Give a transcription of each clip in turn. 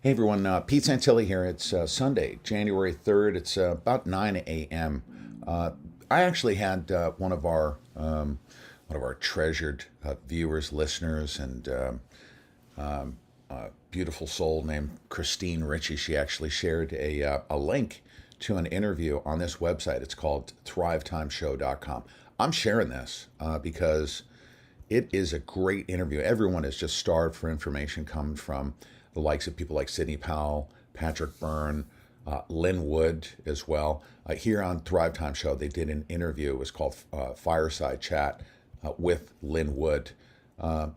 Hey everyone, Pete Santilli here. It's Sunday, January 3rd. It's about 9 a.m. I actually had one of our treasured viewers, listeners, and beautiful soul named Christine Ritchie. She actually shared a link to an interview on this website. It's called thrivetimeshow.com. I'm sharing this because it is a great interview. Everyone is just starved for information coming from the likes of people like Sidney Powell, Patrick Byrne, Lynn Wood as well. Here on Thrive Time Show, they did an interview. It was called Fireside Chat with Lynn Wood.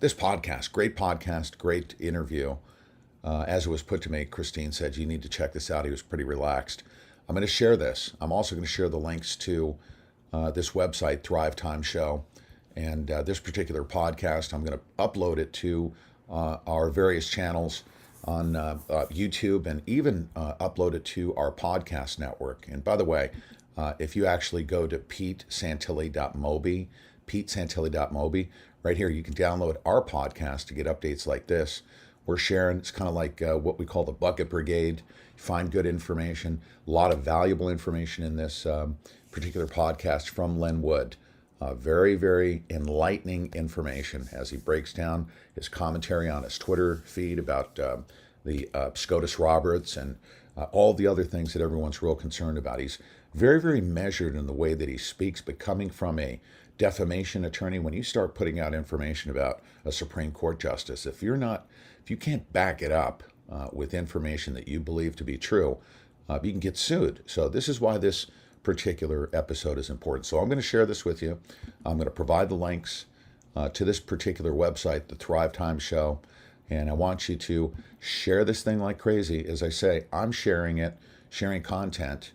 This podcast, great interview. As it was put to me, Christine said, you need to check this out. He was pretty relaxed. I'm going to share this. I'm also going to share the links to this website, Thrive Time Show, and this particular podcast. I'm going to upload it to our various channels on YouTube, and even upload it to our podcast network. And by the way, if you actually go to petesantilli.mobi, right here, you can download our podcast to get updates like this. We're sharing, it's kind of like what we call the Bucket Brigade. You find good information, a lot of valuable information in this particular podcast from Len Wood. Very, very enlightening information as he breaks down his commentary on his Twitter feed about the SCOTUS Roberts and all the other things that everyone's real concerned about. He's very, very measured in the way that he speaks, but coming from a defamation attorney, when you start putting out information about a Supreme Court justice, if you can't back it up with information that you believe to be true, you can get sued. So this is why this particular episode is important. So I'm going to share this with you. I'm going to provide the links to this particular website, the Thrive Time Show, and I want you to share this thing like crazy. As I say, I'm sharing it, sharing content.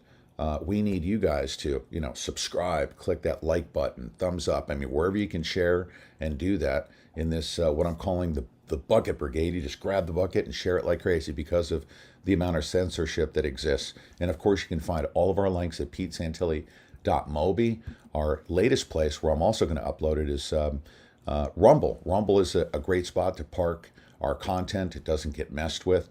We need you guys to, subscribe, click that like button, thumbs up. I mean, wherever you can share and do that in this, what I'm calling the Bucket Brigade. You just grab the bucket and share it like crazy because of the amount of censorship that exists. And of course, you can find all of our links at petesantilli.mobi. Our latest place where I'm also going to upload it is Rumble. Rumble is a great spot to park our content. It doesn't get messed with.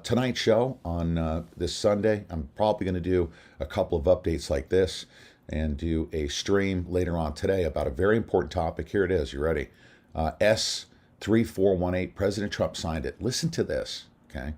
Tonight's show on this Sunday, I'm probably going to do a couple of updates like this and do a stream later on today about a very important topic. Here it is. You ready? S3418. President Trump signed it. Listen to this, okay?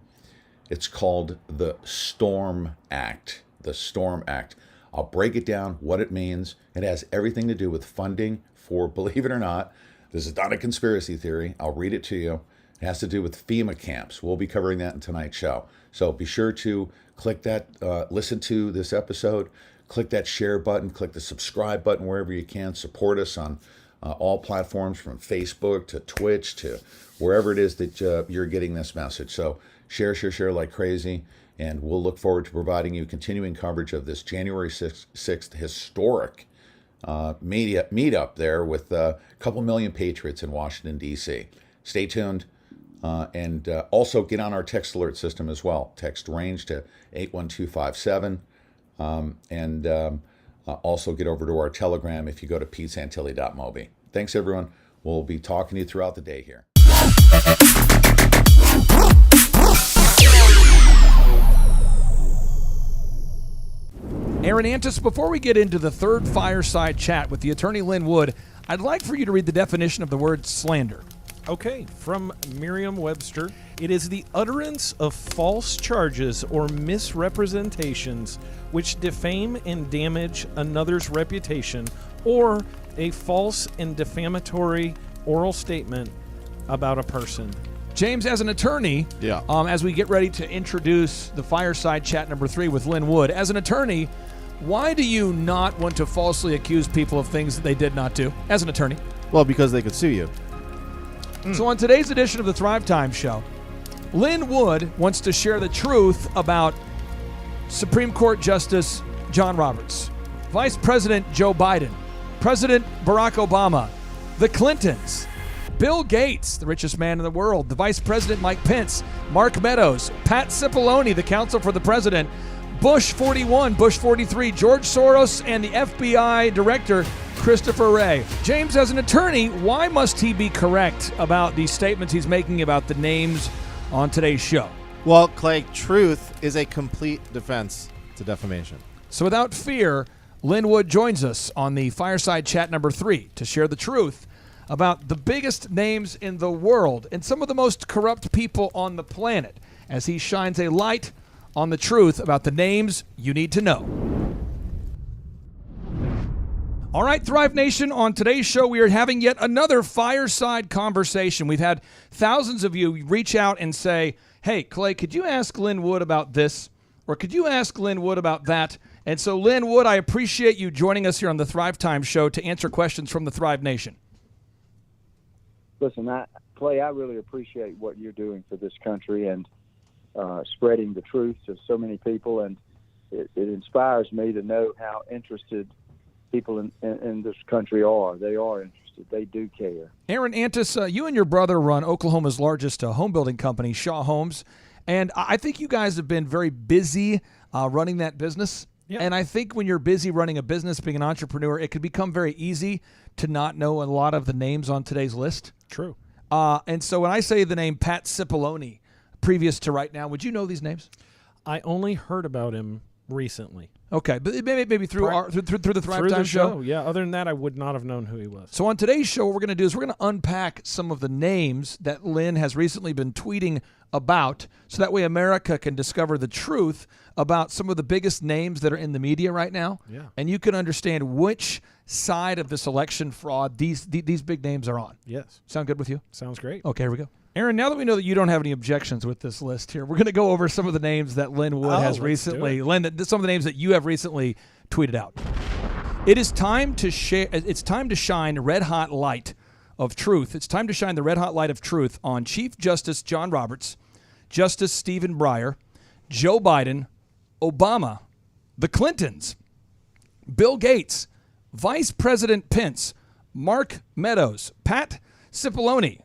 It's called the Storm Act. The Storm Act. I'll break it down, what it means. It has everything to do with funding for, believe it or not, this is not a conspiracy theory. I'll read it to you. It has to do with FEMA camps. We'll be covering that in tonight's show. So be sure to click that, listen to this episode, click that share button, click the subscribe button wherever you can. Support us on all platforms from Facebook to Twitch to wherever it is that you're getting this message. So share like crazy, and we'll look forward to providing you continuing coverage of this January 6th historic meetup there with a couple million patriots in Washington, D.C. Stay tuned, and also get on our text alert system as well. Text range to 81257, and also get over to our Telegram if you go to petesantilli.mobi. Thanks, everyone. We'll be talking to you throughout the day here. Aaron Antis, before we get into the third fireside chat with the attorney Lynn Wood, I'd like for you to read the definition of the word slander. Okay, from Merriam-Webster, it is the utterance of false charges or misrepresentations which defame and damage another's reputation, or a false and defamatory oral statement about a person. James, as an attorney, as we get ready to introduce the fireside chat number 3 with Lynn Wood, as an attorney, why do you not want to falsely accuse people of things that they did not do, as an attorney? Well, because they could sue you. So on today's edition of the Thrive Time Show, Lynn Wood wants to share the truth about Supreme Court Justice John Roberts, Vice President Joe Biden, President Barack Obama, the Clintons, Bill Gates, the richest man in the world, the Vice President Mike Pence, Mark Meadows, Pat Cipollone, the counsel for the president, Bush 41, Bush 43, George Soros, and the FBI Director Christopher Wray. James, as an attorney, why must he be correct about these statements he's making about the names on today's show? Well, Clay, truth is a complete defense to defamation. So without fear, Lynn Wood joins us on the Fireside Chat number 3 to share the truth about the biggest names in the world and some of the most corrupt people on the planet as he shines a light on the truth about the names you need to know. All right, Thrive Nation, on today's show, we are having yet another fireside conversation. We've had thousands of you reach out and say, hey, Clay, could you ask Lynn Wood about this? Or could you ask Lynn Wood about that? And so, Lynn Wood, I appreciate you joining us here on the Thrive Time Show to answer questions from the Thrive Nation. Listen, Clay, I really appreciate what you're doing for this country and spreading the truth to so many people. And it inspires me to know how interested people in this country are. They are interested. They do care. Aaron Antis, you and your brother run Oklahoma's largest home building company, Shaw Homes. And I think you guys have been very busy running that business. Yeah. And I think when you're busy running a business, being an entrepreneur, it can become very easy to not know a lot of the names on today's list. True. And so when I say the name Pat Cipollone, previous to right now, would you know these names? I only heard about him recently. Okay, but maybe through the Thrive Time show. Yeah, other than that, I would not have known who he was. So on today's show, what we're going to do is we're going to unpack some of the names that Lynn has recently been tweeting about, so that way America can discover the truth about some of the biggest names that are in the media right now. Yeah. And you can understand which side of this election fraud these big names are on. Yes. Sound good with you? Sounds great. Okay, here we go. Aaron, now that we know that you don't have any objections with this list here, we're going to go over some of the names that Lynn Wood has recently, some of the names that you have recently tweeted out. It is time to share. It's time to shine red hot light of truth. It's time to shine the red hot light of truth on Chief Justice John Roberts, Justice Stephen Breyer, Joe Biden, Obama, the Clintons, Bill Gates, Vice President Pence, Mark Meadows, Pat Cipollone,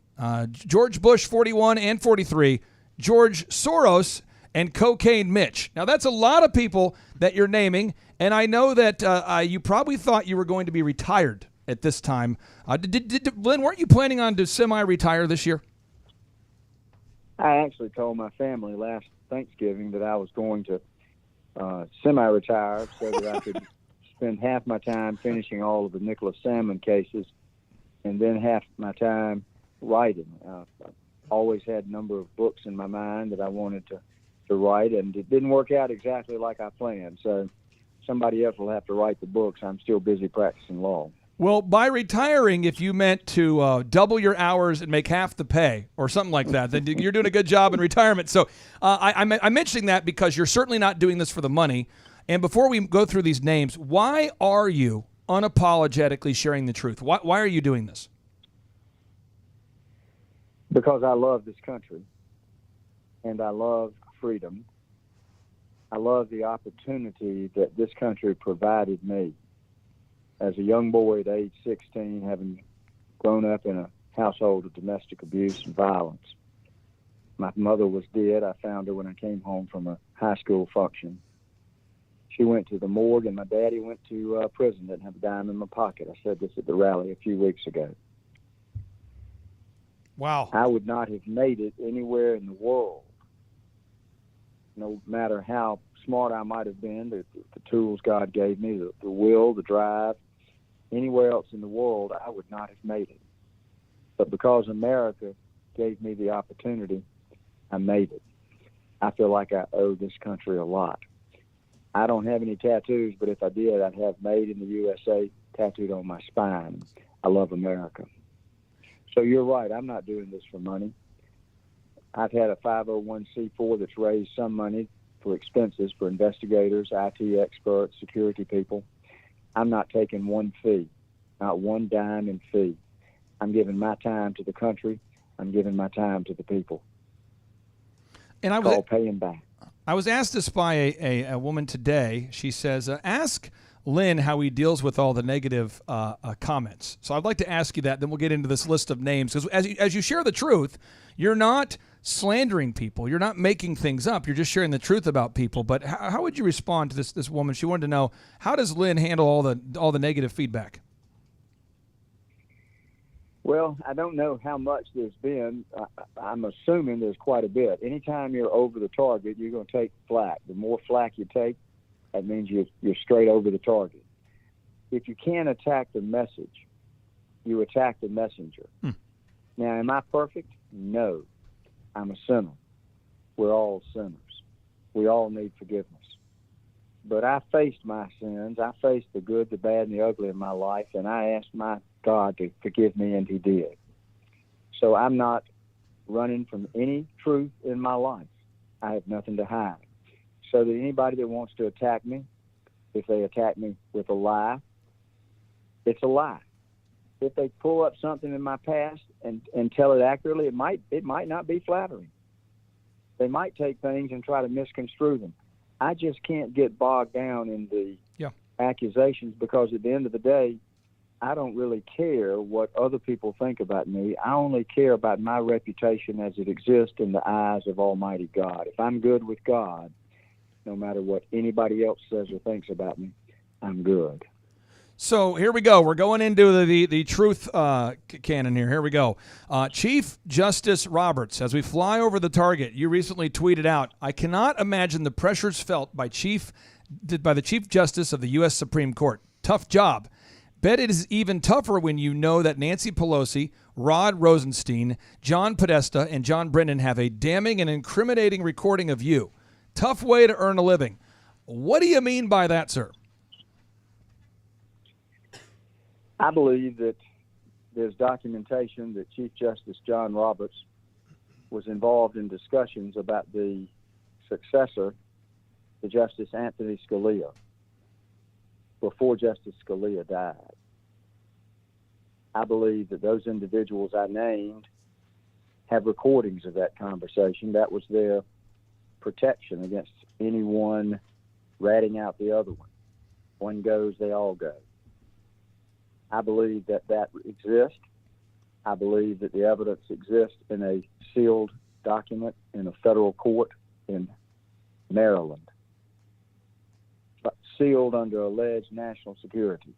George Bush 41 and 43, George Soros, and Cocaine Mitch. Now, that's a lot of people that you're naming, and I know that you probably thought you were going to be retired at this time. Lynn, weren't you planning on to semi-retire this year? I actually told my family last Thanksgiving that I was going to semi-retire so that I could spend half my time finishing all of the Nicholas Salmon cases and then half my time writing. I've always had a number of books in my mind that I wanted to write, and it didn't work out exactly like I planned. So somebody else will have to write the books. I'm still busy practicing law. Well, by retiring, if you meant to double your hours and make half the pay or something like that, then you're doing a good job in retirement. So I'm mentioning that because you're certainly not doing this for the money. And before we go through these names, why are you unapologetically sharing the truth? Why are you doing this? Because I love this country, and I love freedom. I love the opportunity that this country provided me. As a young boy at age 16, having grown up in a household of domestic abuse and violence. My mother was dead. I found her when I came home from a high school function. She went to the morgue, and my daddy went to prison. Didn't have a dime in my pocket. I said this at the rally a few weeks ago. Wow. I would not have made it anywhere in the world, no matter how smart I might have been, the tools God gave me, the will, the drive. Anywhere else in the world, I would not have made it. But because America gave me the opportunity, I made it. I feel like I owe this country a lot. I don't have any tattoos, but if I did, I'd have "Made in the USA" tattooed on my spine. I love America. So you're right, I'm not doing this for money. I've had a 501c4 that's raised some money for expenses for investigators, IT experts, security people. I'm not taking one fee, not one dime in fee. I'm giving my time to the country. I'm giving my time to the people. And it's called paying back. I was asked this by a woman today. She says, ask Lynn how he deals with all the negative comments. So I'd like to ask you that, then we'll get into this list of names. Because as you share the truth, you're not slandering people. You're not making things up. You're just sharing the truth about people. But how would you respond to this woman? She wanted to know, how does Lynn handle all the negative feedback? Well, I don't know how much there's been. I'm assuming there's quite a bit. Anytime you're over the target, you're going to take flack. The more flack you take, that means you're straight over the target. If you can't attack the message, you attack the messenger. Now, am I perfect? No. I'm a sinner. We're all sinners. We all need forgiveness. But I faced my sins. I faced the good, the bad, and the ugly in my life, and I asked my God to forgive me, and he did. So I'm not running from any truth in my life. I have nothing to hide. So that anybody that wants to attack me, if they attack me with a lie, it's a lie. If they pull up something in my past and tell it accurately, it might not be flattering. They might take things and try to misconstrue them. I just can't get bogged down in the accusations, because at the end of the day, I don't really care what other people think about me. I only care about my reputation as it exists in the eyes of Almighty God. If I'm good with God, no matter what anybody else says or thinks about me, I'm good. So here we go. We're going into the truth canon here. Here we go. Chief Justice Roberts, as we fly over the target, you recently tweeted out, "I cannot imagine the pressures felt by the Chief Justice of the U.S. Supreme Court. Tough job. Bet it is even tougher when you know that Nancy Pelosi, Rod Rosenstein, John Podesta, and John Brennan have a damning and incriminating recording of you. Tough way to earn a living." What do you mean by that, sir? I believe that there's documentation that Chief Justice John Roberts was involved in discussions about the successor to Justice Anthony Scalia before Justice Scalia died. I believe that those individuals I named have recordings of that conversation. That was their protection against anyone ratting out the other one. One goes, they all go. I believe that exists. I believe that the evidence exists in a sealed document in a federal court in Maryland, but sealed under alleged national security.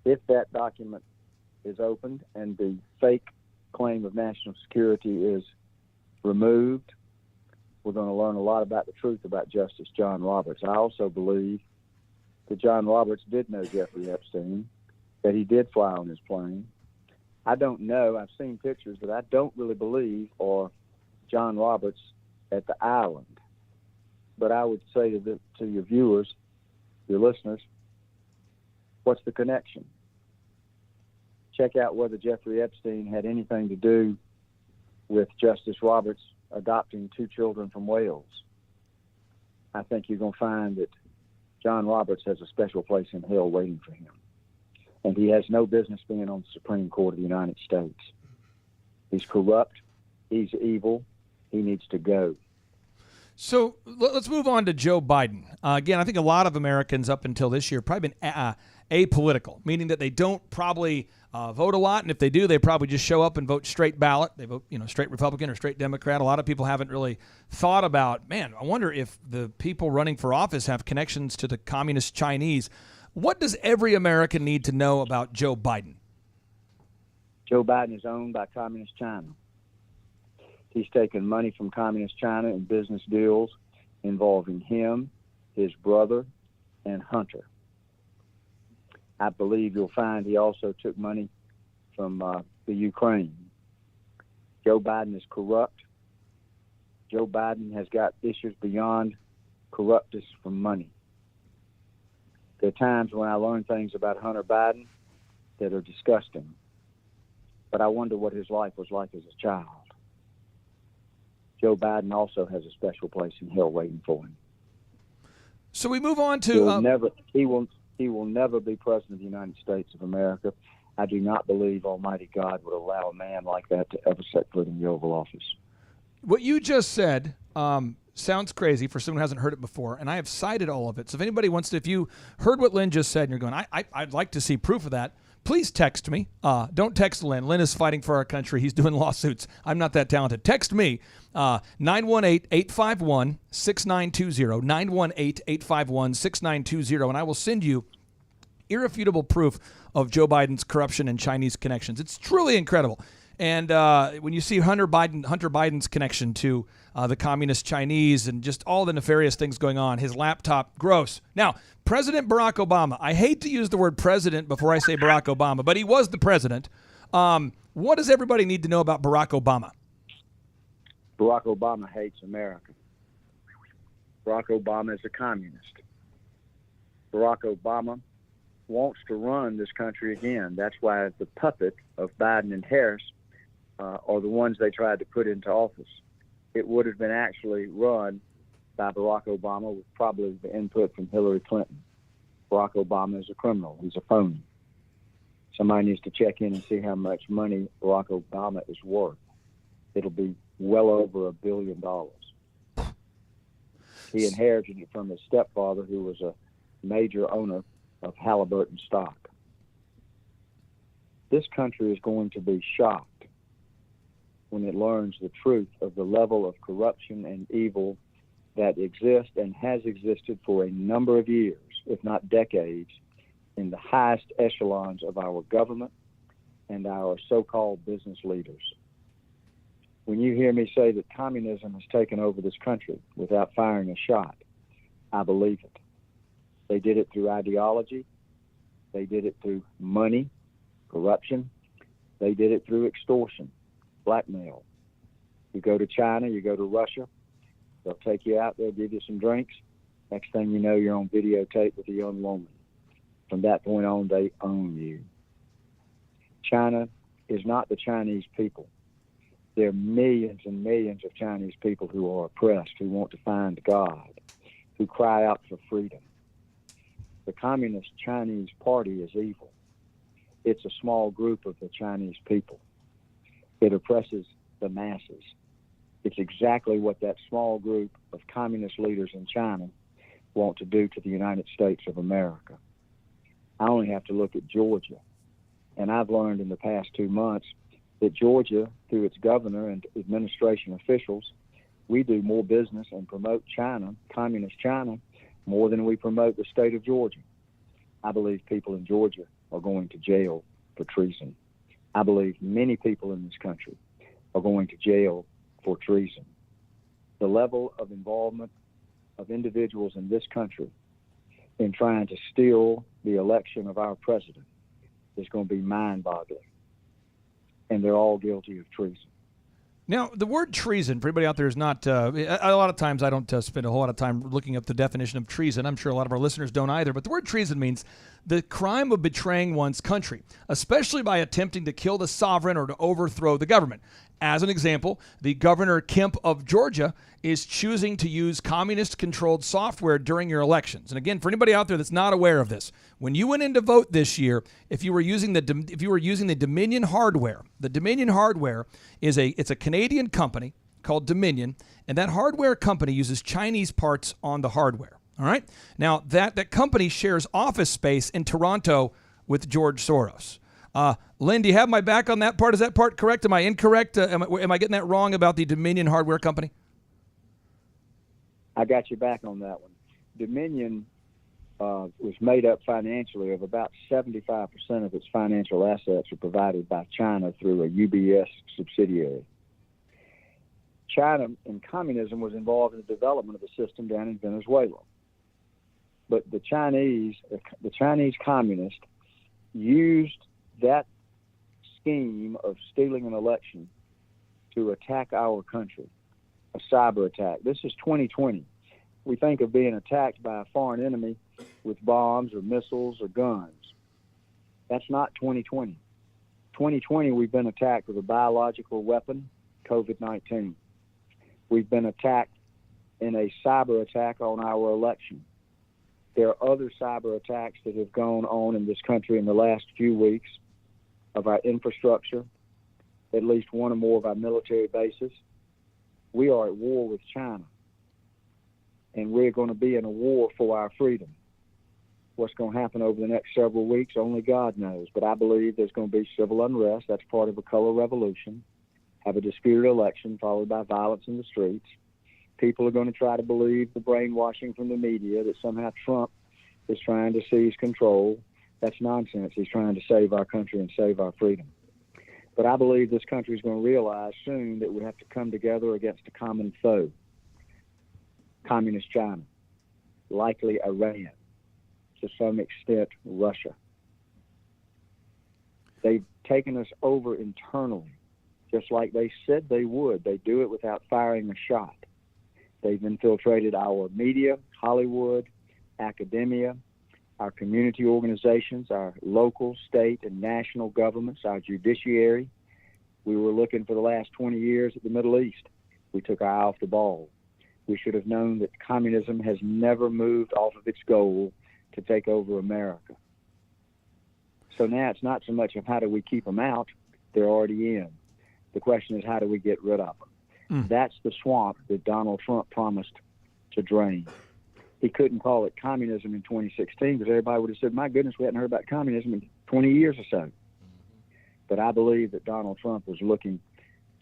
If that document is opened and the fake claim of national security is removed, we're going to learn a lot about the truth about Justice John Roberts. I also believe that John Roberts did know Jeffrey Epstein, that he did fly on his plane. I don't know. I've seen pictures that I don't really believe are John Roberts at the island. But I would say to your viewers, your listeners, what's the connection? Check out whether Jeffrey Epstein had anything to do with Justice Roberts adopting 2 children from Wales. I think you're going to find that John Roberts has a special place in hell waiting for him. And he has no business being on the Supreme Court of the United States. He's corrupt. He's evil. He needs to go. So let's move on to Joe Biden. Again, I think a lot of Americans up until this year probably been apolitical, meaning that they don't probably vote a lot, and if they do, they probably just show up and vote straight ballot. They vote, straight Republican or straight Democrat. A lot of people haven't really thought about, man, I wonder if the people running for office have connections to the communist Chinese. What does every American need to know about Joe Biden? Joe Biden is owned by communist China. He's taken money from communist China in business deals involving him, his brother, and Hunter. I believe you'll find he also took money from the Ukraine. Joe Biden is corrupt. Joe Biden has got issues beyond corruptness from money. There are times when I learn things about Hunter Biden that are disgusting, but I wonder what his life was like as a child. Joe Biden also has a special place in hell waiting for him. So we move on to he will never be president of the United States of America. I do not believe Almighty God would allow a man like that to ever set foot in the Oval Office. What you just said sounds crazy for someone who hasn't heard it before, and I have cited all of it. So if anybody wants to, if you heard what Lynn just said and you're going, I'd like to see proof of that, please text me. Don't text Lynn. Lynn is fighting for our country. He's doing lawsuits. I'm not that talented. Text me, 918-851-6920, 918-851-6920, and I will send you irrefutable proof of Joe Biden's corruption and Chinese connections. It's truly incredible. And when you see Hunter Biden's connection to the communist Chinese and just all the nefarious things going on, his laptop, gross. Now, President Barack Obama, I hate to use the word president before I say Barack Obama, but he was the president. What does everybody need to know about Barack Obama? Barack Obama hates America. Barack Obama is a communist. Barack Obama wants to run this country again. That's why the puppet of Biden and Harris are the ones they tried to put into office. It would have been actually run by Barack Obama with probably the input from Hillary Clinton. Barack Obama is a criminal. He's a phony. Somebody needs to check in and see how much money Barack Obama is worth. It'll be well over $1 billion. He inherited it from his stepfather, who was a major owner of Halliburton stock. This country is going to be shocked when it learns the truth of the level of corruption and evil that exists and has existed for a number of years, if not decades, in the highest echelons of our government and our so-called business leaders. When you hear me say that communism has taken over this country without firing a shot, I believe it. They did it through ideology. They did it through money, corruption. They did it through extortion, blackmail. You go to China, you go to Russia, they'll take you out, they'll give you some drinks. Next thing you know, you're on videotape with a young woman. From that point on, they own you. China is not the Chinese people. There are millions and millions of Chinese people who are oppressed, who want to find God, who cry out for freedom. The Communist Chinese Party is evil. It's a small group of the Chinese people. It oppresses the masses. It's exactly what that small group of communist leaders in China want to do to the United States of America. I only have to look at Georgia. And I've learned in the past 2 months that Georgia, through its governor and administration officials, we do more business and promote China, communist China, more than we promote the state of Georgia. I believe people in Georgia are going to jail for treason. I believe many people in this country are going to jail for treason. The level of involvement of individuals in this country in trying to steal the election of our president is going to be mind-boggling. And they're all guilty of treason. Now, the word treason, for anybody out there, is not, a lot of times I don't spend a whole lot of time looking up the definition of treason. I'm sure a lot of our listeners don't either. But the word treason means the crime of betraying one's country, especially by attempting to kill the sovereign or to overthrow the government. As an example, the Governor Kemp of Georgia is choosing to use communist-controlled software during your elections. And again, for anybody out there that's not aware of this, when you went in to vote this year, if you were using the Dominion hardware, the Dominion hardware is it's a Canadian company called Dominion, and that hardware company uses Chinese parts on the hardware. All right. Now that company shares office space in Toronto with George Soros. Lynn, do you have my back on that part? Is that part correct? Am I incorrect? Am I getting that wrong about the Dominion hardware company? I got your back on that one. Dominion was made up financially of about 75% of its financial assets are provided by China through a UBS subsidiary. China in communism was involved in the development of the system down in Venezuela. But the Chinese communists used that scheme of stealing an election to attack our country, a cyber attack. This is 2020. We think of being attacked by a foreign enemy with bombs or missiles or guns. That's not 2020. 2020, we've been attacked with a biological weapon, COVID-19. We've been attacked in a cyber attack on our election. There are other cyber attacks that have gone on in this country in the last few weeks of our infrastructure, at least one or more of our military bases. We are at war with China, and we're going to be in a war for our freedom. What's going to happen over the next several weeks, only God knows. But I believe there's going to be civil unrest. That's part of a color revolution. Have a disputed election followed by violence in the streets. People are going to try to believe the brainwashing from the media that somehow Trump is trying to seize control. That's nonsense. He's trying to save our country and save our freedom. But I believe this country is going to realize soon that we have to come together against a common foe. Communist China, likely Iran, to some extent Russia. They've taken us over internally, just like they said they would. They do it without firing a shot. They've infiltrated our media, Hollywood, academia, our community organizations, our local, state, and national governments, our judiciary. We were looking for the last 20 years at the Middle East. We took our eye off the ball. We should have known that communism has never moved off of its goal to take over America. So now it's not so much of how do we keep them out, they're already in. The question is how do we get rid of them? That's the swamp that Donald Trump promised to drain. He couldn't call it communism in 2016 because everybody would have said, my goodness, we hadn't heard about communism in 20 years or so. But I believe that Donald Trump was looking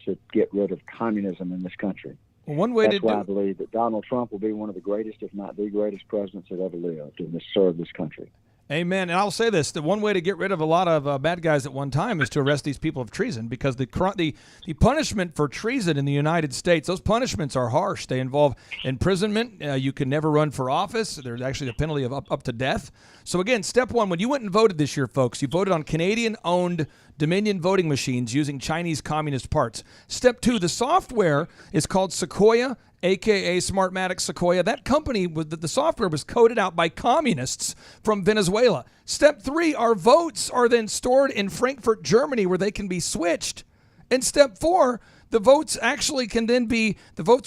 to get rid of communism in this country. Well, one way That's why I believe that Donald Trump will be one of the greatest, if not the greatest presidents that ever lived and served this country. Amen. And I'll say this, the one way to get rid of a lot of bad guys at one time is to arrest these people of treason, because the punishment for treason in the United States, those punishments are harsh. They involve imprisonment. You can never run for office. There's actually a penalty of up to death. So again, step one, when you went and voted this year, folks, you voted on Canadian-owned Dominion voting machines using Chinese communist parts. Step two, the software is called Sequoia, a.k.a. Smartmatic Sequoia. That company, the software was coded out by communists from Venezuela. Step three, our votes are then stored in Frankfurt, Germany, where they can be switched. And step four, the votes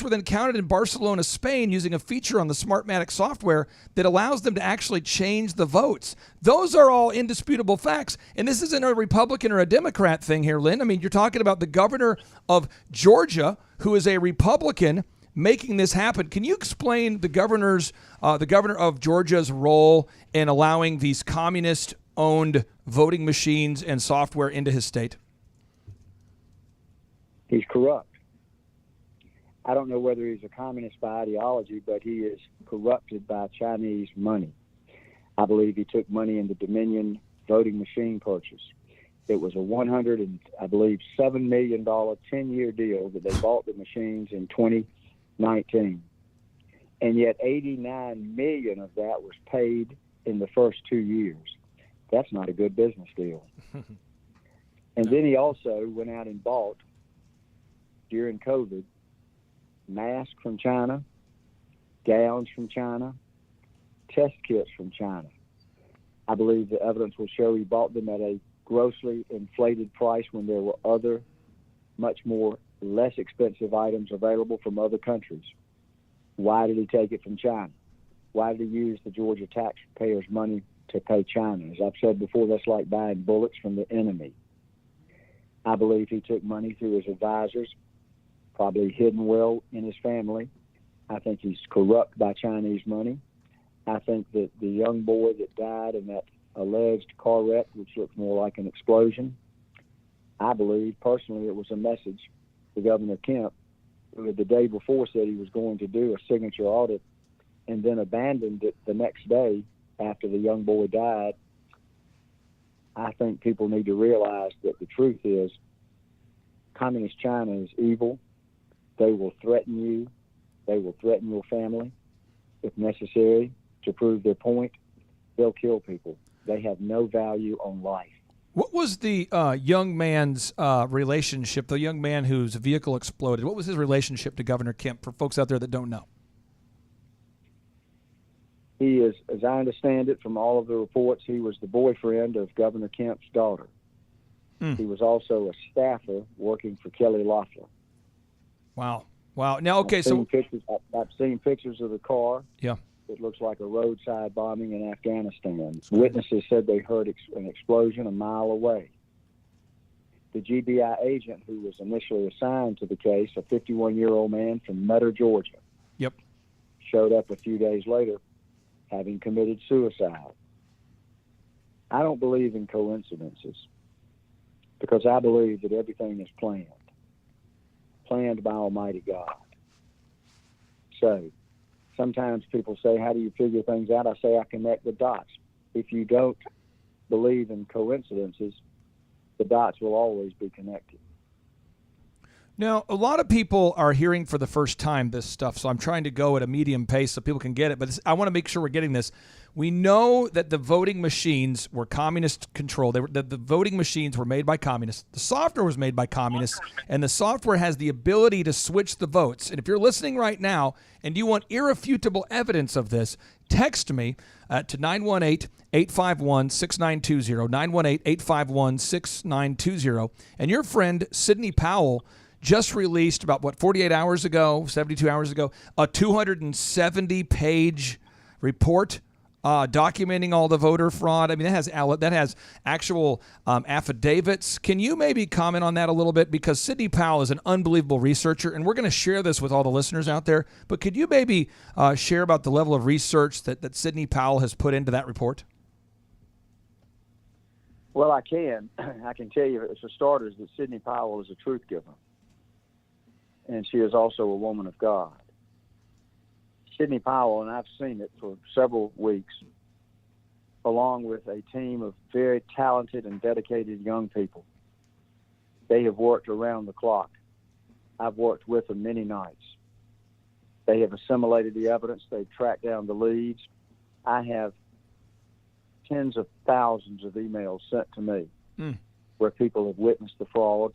were then counted in Barcelona, Spain, using a feature on the Smartmatic software that allows them to actually change the votes. Those are all indisputable facts. And this isn't a Republican or a Democrat thing here, Lynn. I mean, you're talking about the governor of Georgia, who is a Republican, making this happen. Can you explain the governor of Georgia's role in allowing these communist-owned voting machines and software into his state? He's corrupt. I don't know whether he's a communist by ideology, but he is corrupted by Chinese money. I believe he took money in the Dominion voting machine purchase. It was a $7 million 10-year deal that they bought the machines in 2019. And yet $89 million of that was paid in the first 2 years. That's not a good business deal. And then he also went out and bought, during COVID, masks from China, gowns from China, test kits from China. I believe the evidence will show he bought them at a grossly inflated price when there were other, much more less expensive items available from other countries. Why did he take it from China? Why did he use the Georgia taxpayers' money to pay China? As I've said before, that's like buying bullets from the enemy. I believe he took money through his advisors, probably hidden well in his family. I think he's corrupt by Chinese money. I think that the young boy that died in that alleged car wreck, which looks more like an explosion, I believe personally it was a message to Governor Kemp, who the day before said he was going to do a signature audit and then abandoned it the next day after the young boy died. I think people need to realize that the truth is Communist China is evil. They will threaten you. They will threaten your family if necessary to prove their point. They'll kill people. They have no value on life. What was the young man's relationship, the young man whose vehicle exploded? What was his relationship to Governor Kemp, for folks out there that don't know? He is, as I understand it from all of the reports, he was the boyfriend of Governor Kemp's daughter. He was also a staffer working for Kelly Loeffler. Wow. Now, okay, I've seen pictures of the car. Yeah. It looks like a roadside bombing in Afghanistan. Witnesses said they heard an explosion a mile away. The GBI agent who was initially assigned to the case, a 51-year-old man from Nutter, Georgia, Yep. showed up a few days later having committed suicide. I don't believe in coincidences because I believe that everything is planned by Almighty God. So sometimes people say, how do you figure things out? I say, I connect the dots. If you don't believe in coincidences, the dots will always be connected. Now, a lot of people are hearing for the first time this stuff, so I'm trying to go at a medium pace so people can get it, but I want to make sure we're getting this. We know that the voting machines were communist controlled. The voting machines were made by communists. The software was made by communists, and the software has the ability to switch the votes. And if you're listening right now and you want irrefutable evidence of this, text me to 918-851-6920, 918-851-6920. And your friend, Sidney Powell, just released about, 48 hours ago, 72 hours ago, a 270-page report documenting all the voter fraud. I mean, that has actual affidavits. Can you maybe comment on that a little bit? Because Sidney Powell is an unbelievable researcher, and we're going to share this with all the listeners out there. But could you maybe share about the level of research that Sidney Powell has put into that report? Well, I can. I can tell you, for starters, that Sidney Powell is a truth giver, and she is also a woman of God. Sidney Powell, and I've seen it for several weeks, along with a team of very talented and dedicated young people. They have worked around the clock. I've worked with them many nights. They have assimilated the evidence. They've tracked down the leads. I have tens of thousands of emails sent to me where people have witnessed the fraud,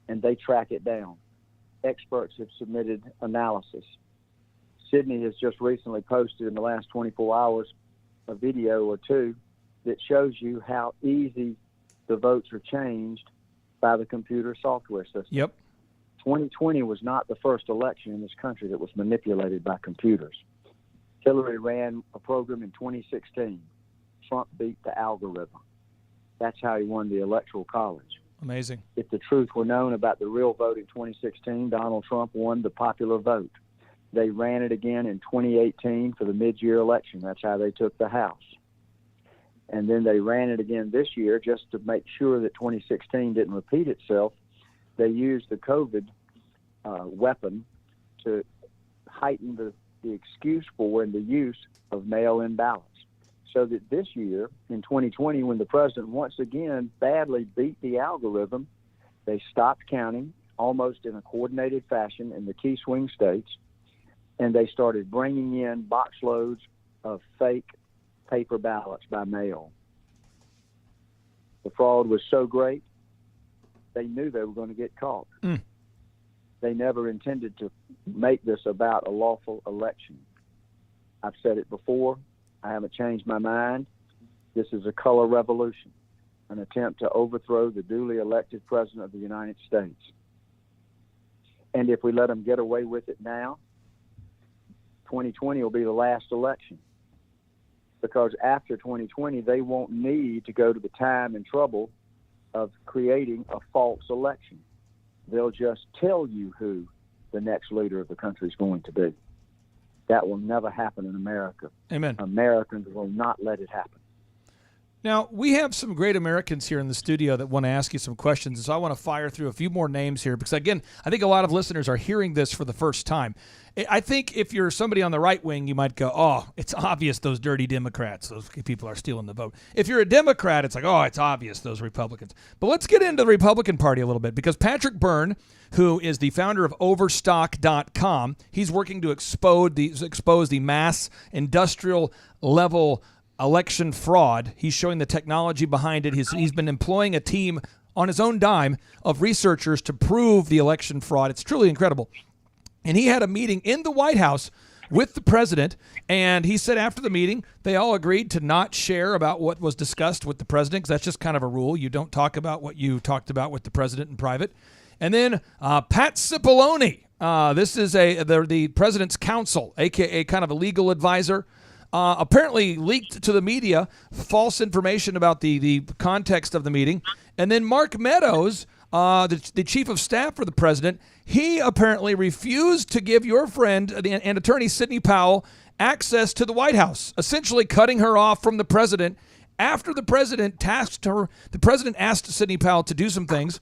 and they track it down. Experts have submitted analysis. Sidney has just recently posted in the last 24 hours a video or two that shows you how easy the votes are changed by the computer software system. Yep. 2020 was not the first election in this country that was manipulated by computers. Hillary ran a program in 2016. Trump beat the algorithm. That's how he won the Electoral College. Amazing. If the truth were known about the real vote in 2016, Donald Trump won the popular vote. They ran it again in 2018 for the mid-year election. That's how they took the House. And then they ran it again this year just to make sure that 2016 didn't repeat itself. They used the COVID weapon to heighten the excuse for and the use of mail-in ballots. So that this year, in 2020, when the president once again badly beat the algorithm, they stopped counting almost in a coordinated fashion in the key swing states, and they started bringing in box loads of fake paper ballots by mail. The fraud was so great, they knew they were going to get caught. They never intended to make this about a lawful election. I've said it before. I haven't changed my mind. This is a color revolution, an attempt to overthrow the duly elected president of the United States. And if we let them get away with it now, 2020 will be the last election, because after 2020, they won't need to go to the time and trouble of creating a false election. They'll just tell you who the next leader of the country is going to be. That will never happen in America. Amen. Americans will not let it happen. Now, we have some great Americans here in the studio that want to ask you some questions, and so I want to fire through a few more names here because, again, I think a lot of listeners are hearing this for the first time. I think if you're somebody on the right wing, you might go, oh, it's obvious those dirty Democrats, those people are stealing the vote. If you're a Democrat, it's like, oh, it's obvious those Republicans. But let's get into the Republican Party a little bit because Patrick Byrne, who is the founder of Overstock.com, he's working to expose the mass industrial level election fraud. He's showing the technology behind it. He's been employing a team on his own dime of researchers to prove the election fraud. It's truly incredible. And he had a meeting in the White House with the president, and he said after the meeting, they all agreed to not share about what was discussed with the president, because that's just kind of a rule. You don't talk about what you talked about with the president in private. And then Pat Cipollone, this is the president's counsel, a.k.a. kind of a legal advisor, apparently leaked to the media false information about the context of the meeting. And then Mark Meadows, the chief of staff for the president, he apparently refused to give your friend and attorney Sidney Powell access to the White House, essentially cutting her off from the president after the president tasked her. The president asked Sidney Powell to do some things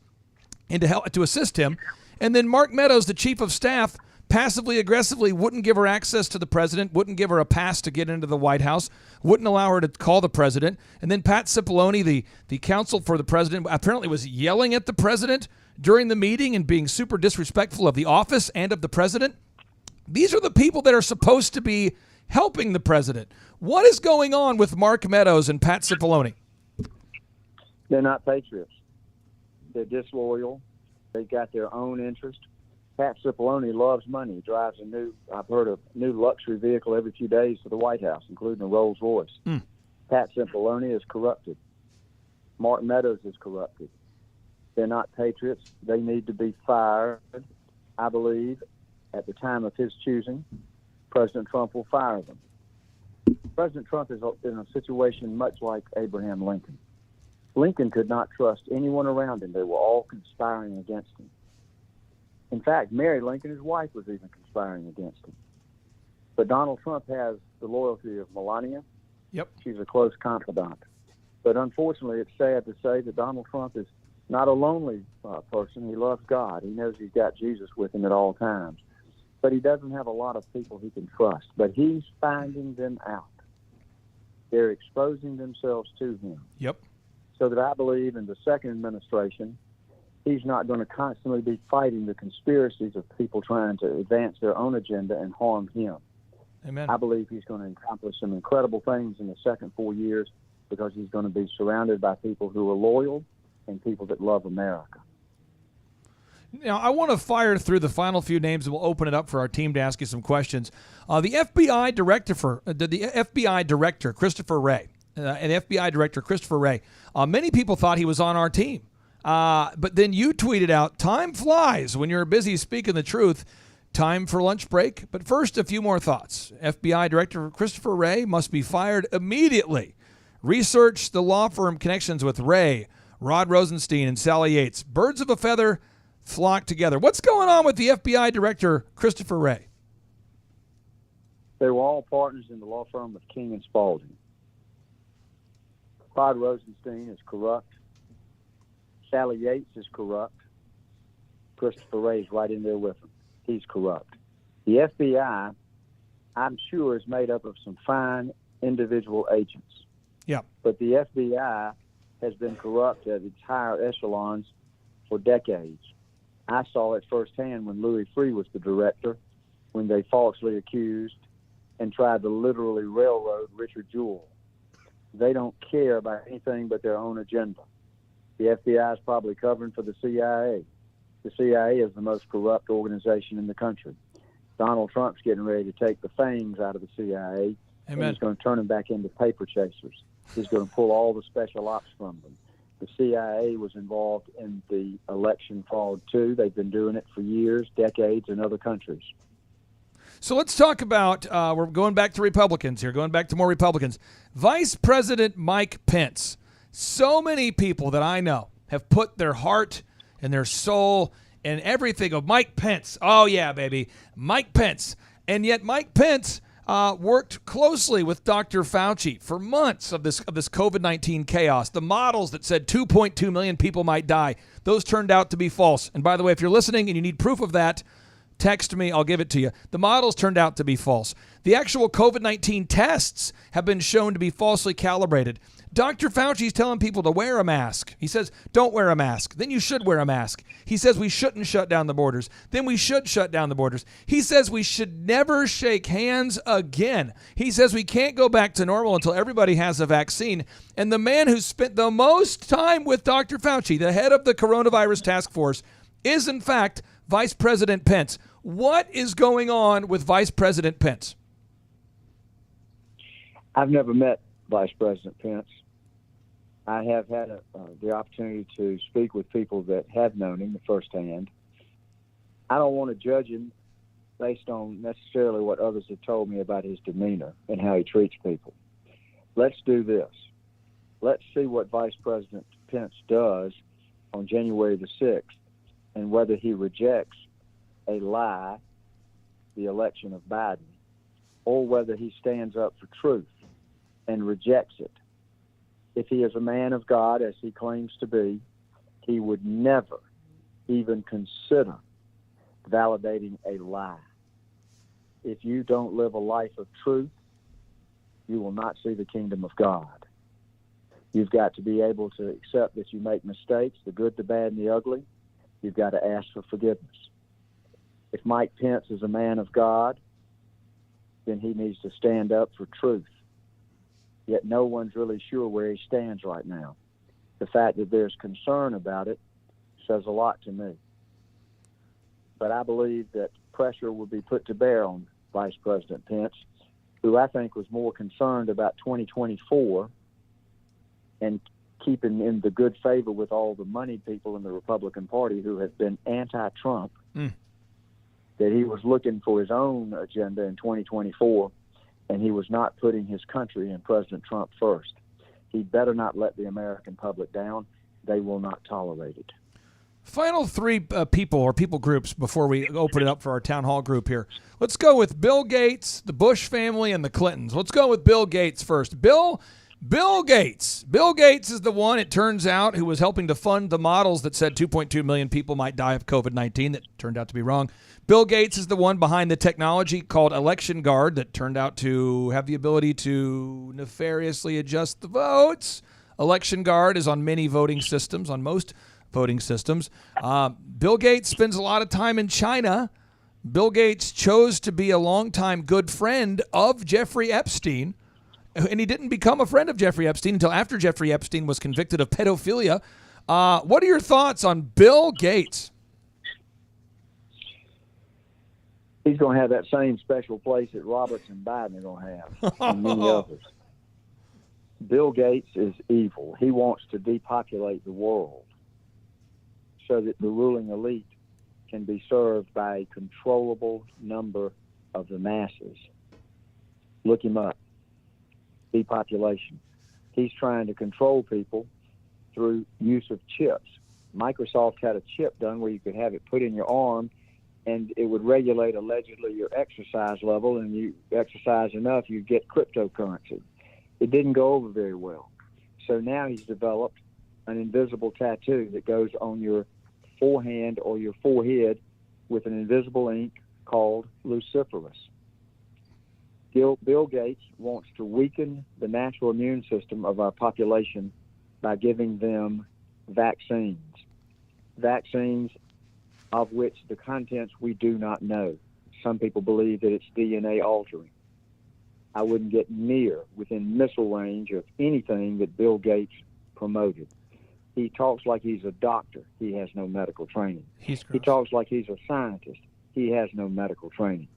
and to assist him. And then Mark Meadows, the chief of staff, passively aggressively wouldn't give her access to the president, wouldn't give her a pass to get into the White House, wouldn't allow her to call the president. And then Pat Cipollone, the counsel for the president, apparently was yelling at the president during the meeting and being super disrespectful of the office and of the president. These are the people that are supposed to be helping the president. What is going on with Mark Meadows and Pat Cipollone? They're not patriots. They're disloyal. They got their own interest. Pat Cipollone loves money. He drives I've heard, a new luxury vehicle every few days to the White House, including a Rolls Royce. Pat Cipollone is corrupted. Mark Meadows is corrupted. They're not patriots. They need to be fired. I believe at the time of his choosing, President Trump will fire them. President Trump is in a situation much like Abraham Lincoln. Lincoln could not trust anyone around him. They were all conspiring against him. In fact, Mary Lincoln, his wife, was even conspiring against him. But Donald Trump has the loyalty of Melania. Yep. She's a close confidant. But unfortunately, it's sad to say that Donald Trump is not a lonely person. He loves God. He knows he's got Jesus with him at all times. But he doesn't have a lot of people he can trust. But he's finding them out. They're exposing themselves to him. Yep. So that I believe in the second administration, he's not going to constantly be fighting the conspiracies of people trying to advance their own agenda and harm him. Amen. I believe he's going to accomplish some incredible things in the second 4 years because he's going to be surrounded by people who are loyal and people that love America. Now, I want to fire through the final few names, and we'll open it up for our team to ask you some questions. The FBI director, Christopher Wray, many people thought he was on our team. But then you tweeted out, time flies when you're busy speaking the truth. Time for lunch break. But first, a few more thoughts. FBI Director Christopher Wray must be fired immediately. Research the law firm connections with Wray, Rod Rosenstein, and Sally Yates. Birds of a feather flock together. What's going on with the FBI Director Christopher Wray? They were all partners in the law firm of King and Spalding. Rod Rosenstein is corrupt. Sally Yates is corrupt. Christopher Wray is right in there with him. He's corrupt. The FBI, I'm sure, is made up of some fine individual agents. Yeah. But the FBI has been corrupt at its higher echelons for decades. I saw it firsthand when Louis Freeh was the director, when they falsely accused and tried to literally railroad Richard Jewell. They don't care about anything but their own agenda. The FBI is probably covering for the CIA. The CIA is the most corrupt organization in the country. Donald Trump's getting ready to take the fangs out of the CIA. Amen. And he's going to turn them back into paper chasers. He's going to pull all the special ops from them. The CIA was involved in the election fraud, too. They've been doing it for years, decades in other countries. So let's talk about, we're going back to Republicans here, going back to more Republicans. Vice President Mike Pence. So many people that I know have put their heart and their soul and everything of Mike Pence. Oh, yeah, baby, Mike Pence. And yet Mike Pence worked closely with Dr. Fauci for months of this COVID-19 chaos. The models that said 2.2 million people might die, those turned out to be false. And by the way, if you're listening and you need proof of that, text me, I'll give it to you. The models turned out to be false. The actual COVID-19 tests have been shown to be falsely calibrated. Dr. Fauci's telling people to wear a mask. He says, don't wear a mask. Then you should wear a mask. He says we shouldn't shut down the borders. Then we should shut down the borders. He says we should never shake hands again. He says we can't go back to normal until everybody has a vaccine. And the man who spent the most time with Dr. Fauci, the head of the coronavirus task force, is in fact Vice President Pence. What is going on with Vice President Pence? I've never met Vice President Pence. I have had the opportunity to speak with people that have known him firsthand. I don't want to judge him based on necessarily what others have told me about his demeanor and how he treats people. Let's do this. Let's see what Vice President Pence does on January the 6th and whether he rejects a lie, the election of Biden, or whether he stands up for truth and rejects it. If he is a man of God, as he claims to be, he would never even consider validating a lie. if you don't live a life of truth, you will not see the kingdom of God. You've got to be able to accept that you make mistakes, the good, the bad, and the ugly. You've got to ask for forgiveness. If Mike Pence is a man of God, then he needs to stand up for truth. Yet no one's really sure where he stands right now. The fact that there's concern about it says a lot to me. But I believe that pressure will be put to bear on Vice President Pence, who I think was more concerned about 2024 and keeping in the good favor with all the moneyed people in the Republican Party who have been anti-Trump, that he was looking for his own agenda in 2024, and he was not putting his country and President Trump first. He better not let the American public down. They will not tolerate it. Final three people or people groups before we open it up for our town hall group here. Let's go with Bill Gates, the Bush family, and the Clintons. Let's go with Bill Gates first. Bill Gates. Bill Gates is the one, it turns out, who was helping to fund the models that said 2.2 million people might die of COVID-19. That turned out to be wrong. Bill Gates is the one behind the technology called Election Guard that turned out to have the ability to nefariously adjust the votes. Election Guard is on many voting systems, on most voting systems. Bill Gates spends a lot of time in China. Bill Gates chose to be a longtime good friend of Jeffrey Epstein, and he didn't become a friend of Jeffrey Epstein until after Jeffrey Epstein was convicted of pedophilia. What are your thoughts on Bill Gates? He's going to have that same special place that Roberts and Biden are going to have, and many others. Bill Gates is evil. He wants to depopulate the world so that the ruling elite can be served by a controllable number of the masses. Look him up. Depopulation. He's trying to control people through use of chips. Microsoft had a chip done where you could have it put in your arm, and it would regulate allegedly your exercise level, and you exercise enough, you get cryptocurrency. It didn't go over very well. So now he's developed an invisible tattoo that goes on your forehand or your forehead with an invisible ink called luciferase. Bill Gates wants to weaken the natural immune system of our population by giving them vaccines. Vaccines of which the contents we do not know. Some people believe that it's DNA altering. I wouldn't get near within missile range of anything that Bill Gates promoted. He talks like he's a doctor. He has no medical training. He talks like he's a scientist. He has no medical training.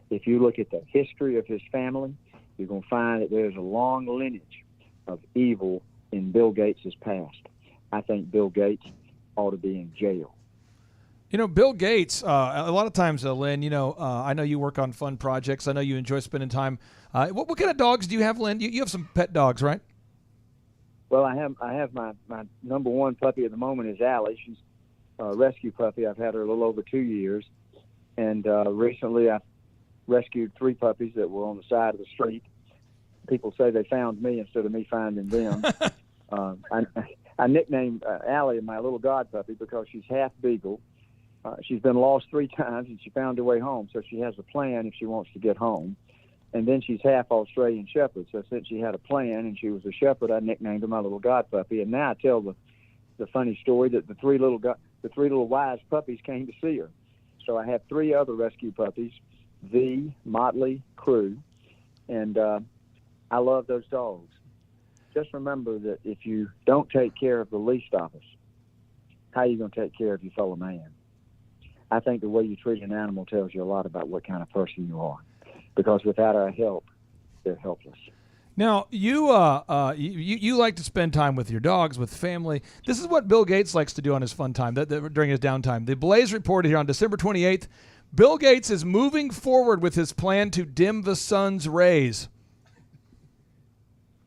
If you look at the history of his family, you're going to find that there's a long lineage of evil in Bill Gates' past. I think Bill Gates ought to be in jail. You know, Bill Gates, a lot of times, Lynn, I know you work on fun projects. I know you enjoy spending time. What kind of dogs do you have, Lynn? You have some pet dogs, right? Well, I have my number one puppy at the moment is Allie. She's a rescue puppy. I've had her a little over 2 years. And recently I rescued 3 puppies that were on the side of the street. People say they found me instead of me finding them. I nicknamed Allie my little god puppy because she's half beagle. She's been lost 3 times, and she found her way home, so she has a plan if she wants to get home. And then she's half Australian Shepherd, so since she had a plan and she was a Shepherd, I nicknamed her my little god puppy. And now I tell the funny story that the three little wise puppies came to see her. So I have 3 other rescue puppies, the Motley Crew, and I love those dogs. Just remember that if you don't take care of the least of us, how are you going to take care of your fellow man? I think the way you treat an animal tells you a lot about what kind of person you are, because without our help, they're helpless. Now, you like to spend time with your dogs, with family. This is what Bill Gates likes to do on his fun time, during his downtime. The Blaze reported here on December 28th, Bill Gates is moving forward with his plan to dim the sun's rays.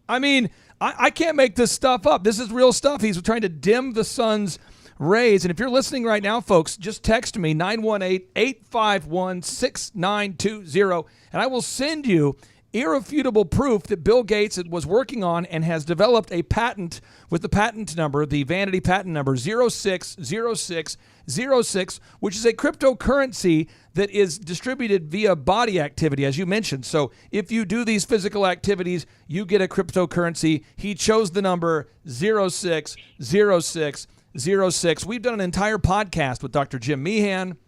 I mean, I can't make this stuff up. This is real stuff. He's trying to dim the sun's rays. And if you're listening right now, folks, just text me, 918-851-6920, and I will send you irrefutable proof that Bill Gates was working on and has developed a patent with the patent number, the vanity patent number 060606, which is a cryptocurrency that is distributed via body activity, as you mentioned. So if you do these physical activities, you get a cryptocurrency. He chose the number 060606. We've done an entire podcast with Dr. Jim Meehan,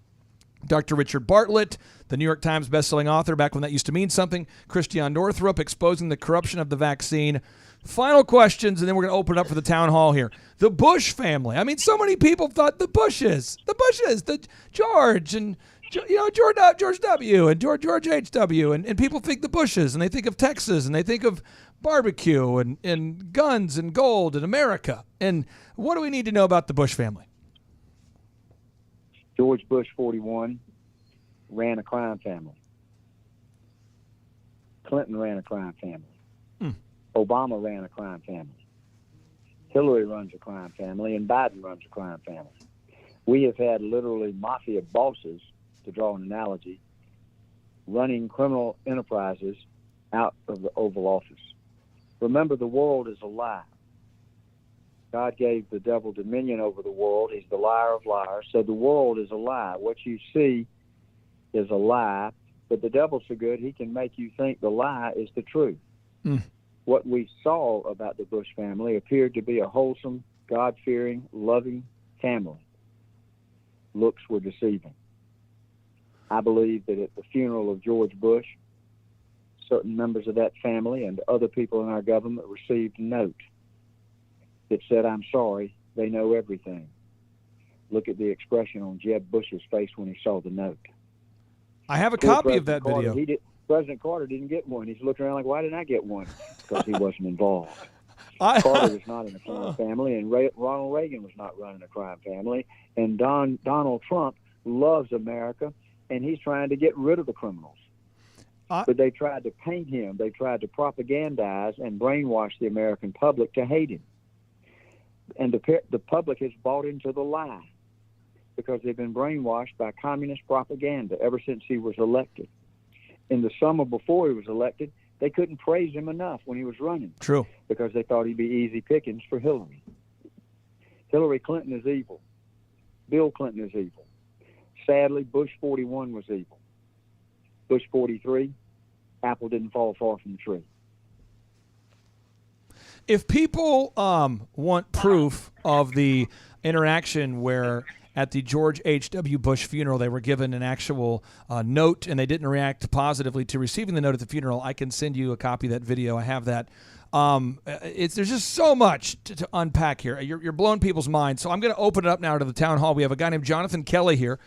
Dr. Richard Bartlett, the New York Times bestselling author, back when that used to mean something, Christiane Northrup, exposing the corruption of the vaccine. Final questions, and then we're going to open it up for the town hall here. The Bush family. I mean, so many people thought the Bushes, the George, and George W. and George H.W. And people think the Bushes, and they think of Texas, and they think of barbecue and guns and gold and America. And what do we need to know about the Bush family? George Bush 41 ran a crime family. Clinton ran a crime family. Obama ran a crime family. Hillary runs a crime family, and Biden runs a crime family. We have had literally mafia bosses, to draw an analogy, running criminal enterprises out of the Oval Office. Remember, the world is a lie. God gave the devil dominion over the world. He's the liar of liars. So the world is a lie. What you see is a lie, but the devil's so good he can make you think the lie is the truth. What we saw about the Bush family appeared to be a wholesome, God-fearing, loving family. Looks were deceiving. I believe that at the funeral of George Bush, certain members of that family and other people in our government received a note that said, "I'm sorry, they know everything." Look at the expression on Jeb Bush's face when he saw the note. I have a copy of that video. President Carter didn't get one. He's looking around like, why didn't I get one? Because he wasn't involved. Carter was not in a crime family, and Ronald Reagan was not running a crime family. And Donald Trump loves America, and he's trying to get rid of the criminals. But they tried to paint him. They tried to propagandize and brainwash the American public to hate him. And the public has bought into the lie because they've been brainwashed by communist propaganda ever since he was elected. In the summer before he was elected, they couldn't praise him enough when he was running. True. Because they thought he'd be easy pickings for Hillary. Hillary Clinton is evil. Bill Clinton is evil. Sadly, Bush 41 was evil. Bush 43, apple didn't fall far from the tree. If people want proof of the interaction where at the George H.W. Bush funeral they were given an actual note and they didn't react positively to receiving the note at the funeral, I can send you a copy of that video. I have that. There's just so much to unpack here. You're blowing people's minds. So I'm going to open it up now to the town hall. We have a guy named Jonathan Kelly here.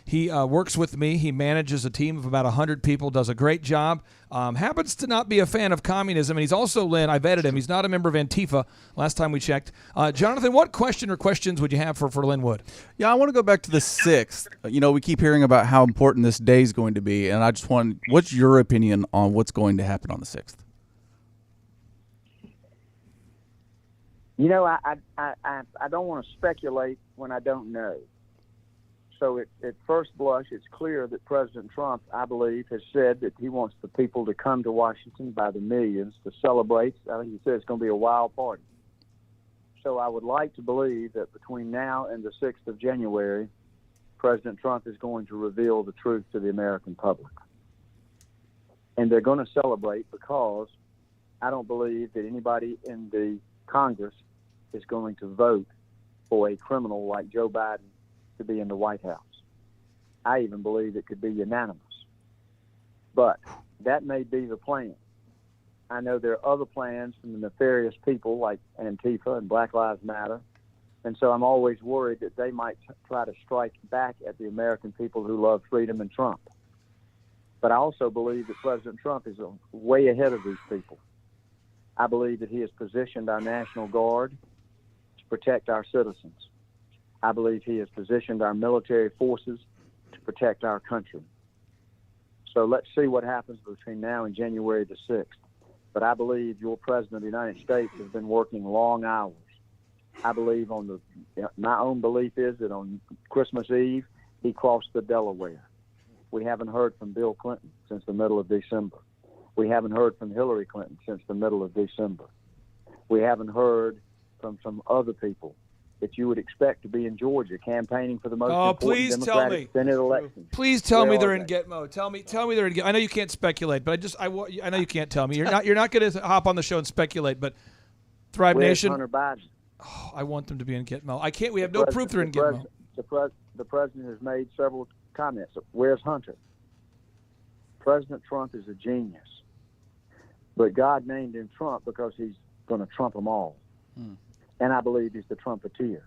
He works with me. He manages a team of about 100 people, does a great job. Happens to not be a fan of communism, and he's also, Lynn, I vetted him. He's not a member of Antifa last time we checked. Jonathan, what question or questions would you have for Lynn Wood? Yeah, I want to go back to the 6th. We keep hearing about how important this day is going to be, and I just want, what's your opinion on what's going to happen on the 6th? I don't want to speculate when I don't know. So at first blush, it's clear that President Trump, I believe, has said that he wants the people to come to Washington by the millions to celebrate. I think he said it's going to be a wild party. So I would like to believe that between now and the 6th of January, President Trump is going to reveal the truth to the American public. And they're going to celebrate because I don't believe that anybody in the Congress is going to vote for a criminal like Joe Biden to be in the White House. I even believe it could be unanimous. But that may be the plan. I know there are other plans from the nefarious people like Antifa and Black Lives Matter. And so I'm always worried that they might try to strike back at the American people who love freedom and Trump. But I also believe that President Trump is way ahead of these people. I believe that he has positioned our National Guard to protect our citizens. I believe he has positioned our military forces to protect our country. So let's see what happens between now and January the 6th. But I believe your President of the United States has been working long hours. I believe my own belief is that on Christmas Eve, he crossed the Delaware. We haven't heard from Bill Clinton since the middle of December. We haven't heard from Hillary Clinton since the middle of December. We haven't heard from some other people that you would expect to be in Georgia campaigning for the most important please tell me. Democratic Senate election. Please tell me Where they're are in they? Gitmo. Tell me they're in Gitmo. I know you can't speculate, but I know you can't tell me. You're not going to hop on the show and speculate, but Thrive Where's Nation, Hunter Biden? I want them to be in Gitmo. I can't. We have no proof they're in Gitmo. The president has made several comments. Where's Hunter? President Trump is a genius. But God named him Trump because he's going to trump them all. And I believe he's the trumpeter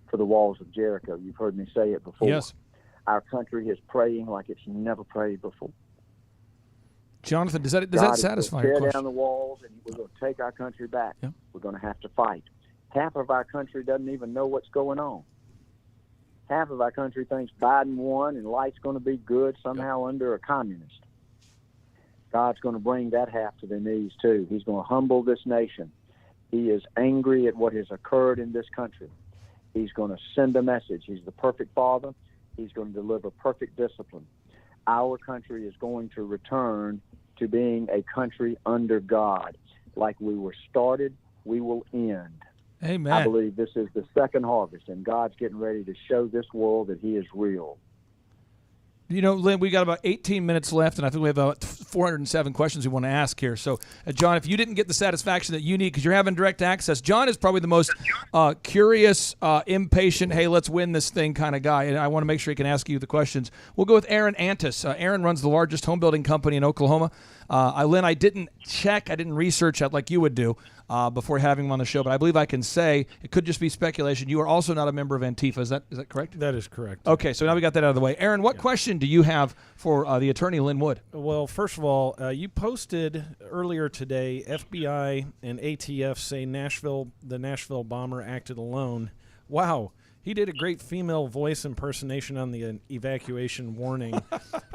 for the walls of Jericho. You've heard me say it before. Yes. Our country is praying like it's never prayed before. Jonathan, does that God satisfy is your going to tear question? down the walls, and we're going to take our country back. Yeah. We're going to have to fight. Half of our country doesn't even know what's going on. Half of our country thinks Biden won and life's going to be good somehow under a communist. God's going to bring that half to their knees too. He's going to humble this nation. He is angry at what has occurred in this country. He's going to send a message. He's the perfect father. He's going to deliver perfect discipline. Our country is going to return to being a country under God. Like we were started, we will end. Amen. I believe this is the second harvest, and God's getting ready to show this world that he is real. You know, Lynn, we got about 18 minutes left, and I think we have about 407 questions we want to ask here. So, John, if you didn't get the satisfaction that you need because you're having direct access, John is probably the most curious, impatient, hey, let's win this thing kind of guy, and I want to make sure he can ask you the questions. We'll go with Aaron Antis. Aaron runs the largest home building company in Oklahoma. Lynn, I didn't research that like you would do before having him on the show, but I believe I can say it could just be speculation. You are also not a member of Antifa. Is that correct? That is correct. Okay, so now we got that out of the way. Aaron, what question do you have for the attorney, Lynn Wood? Well, first of all, you posted earlier today, FBI and ATF say the Nashville bomber acted alone. Wow. He did a great female voice impersonation on the evacuation warning.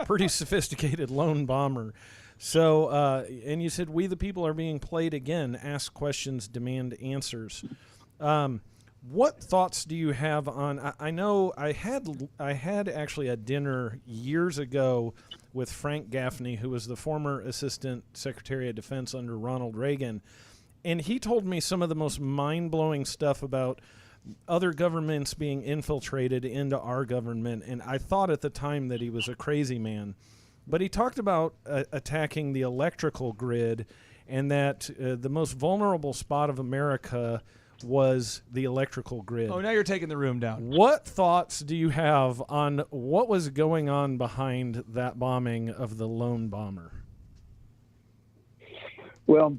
Pretty sophisticated lone bomber. So, and you said, we the people are being played again. Ask questions, demand answers. What thoughts do you have on? I know I had actually a dinner years ago with Frank Gaffney, who was the former Assistant Secretary of Defense under Ronald Reagan, and he told me some of the most mind-blowing stuff about other governments being infiltrated into our government, and I thought at the time that he was a crazy man. But he talked about attacking the electrical grid, and that the most vulnerable spot of America was the electrical grid. Oh, now you're taking the room down. What thoughts do you have on what was going on behind that bombing of the lone bomber? Well,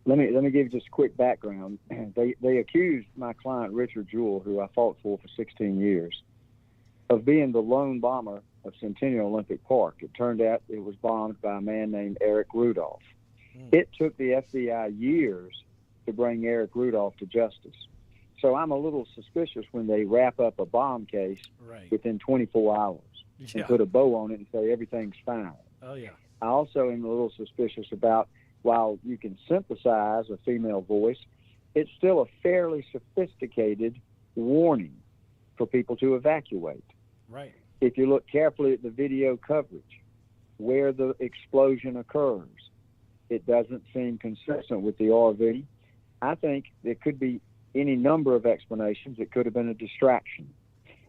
let me give you just a quick background. They accused my client Richard Jewell, who I fought for 16 years, of being the lone bomber of Centennial Olympic Park. It turned out it was bombed by a man named Eric Rudolph. It took the FBI years to bring Eric Rudolph to justice. So I'm a little suspicious when they wrap up a bomb case within 24 hours and put a bow on it and say everything's fine. Oh, yeah. I also am a little suspicious about, while you can synthesize a female voice, it's still a fairly sophisticated warning for people to evacuate. Right. If you look carefully at the video coverage, where the explosion occurs, it doesn't seem consistent with the RV. I think there could be any number of explanations. It could have been a distraction.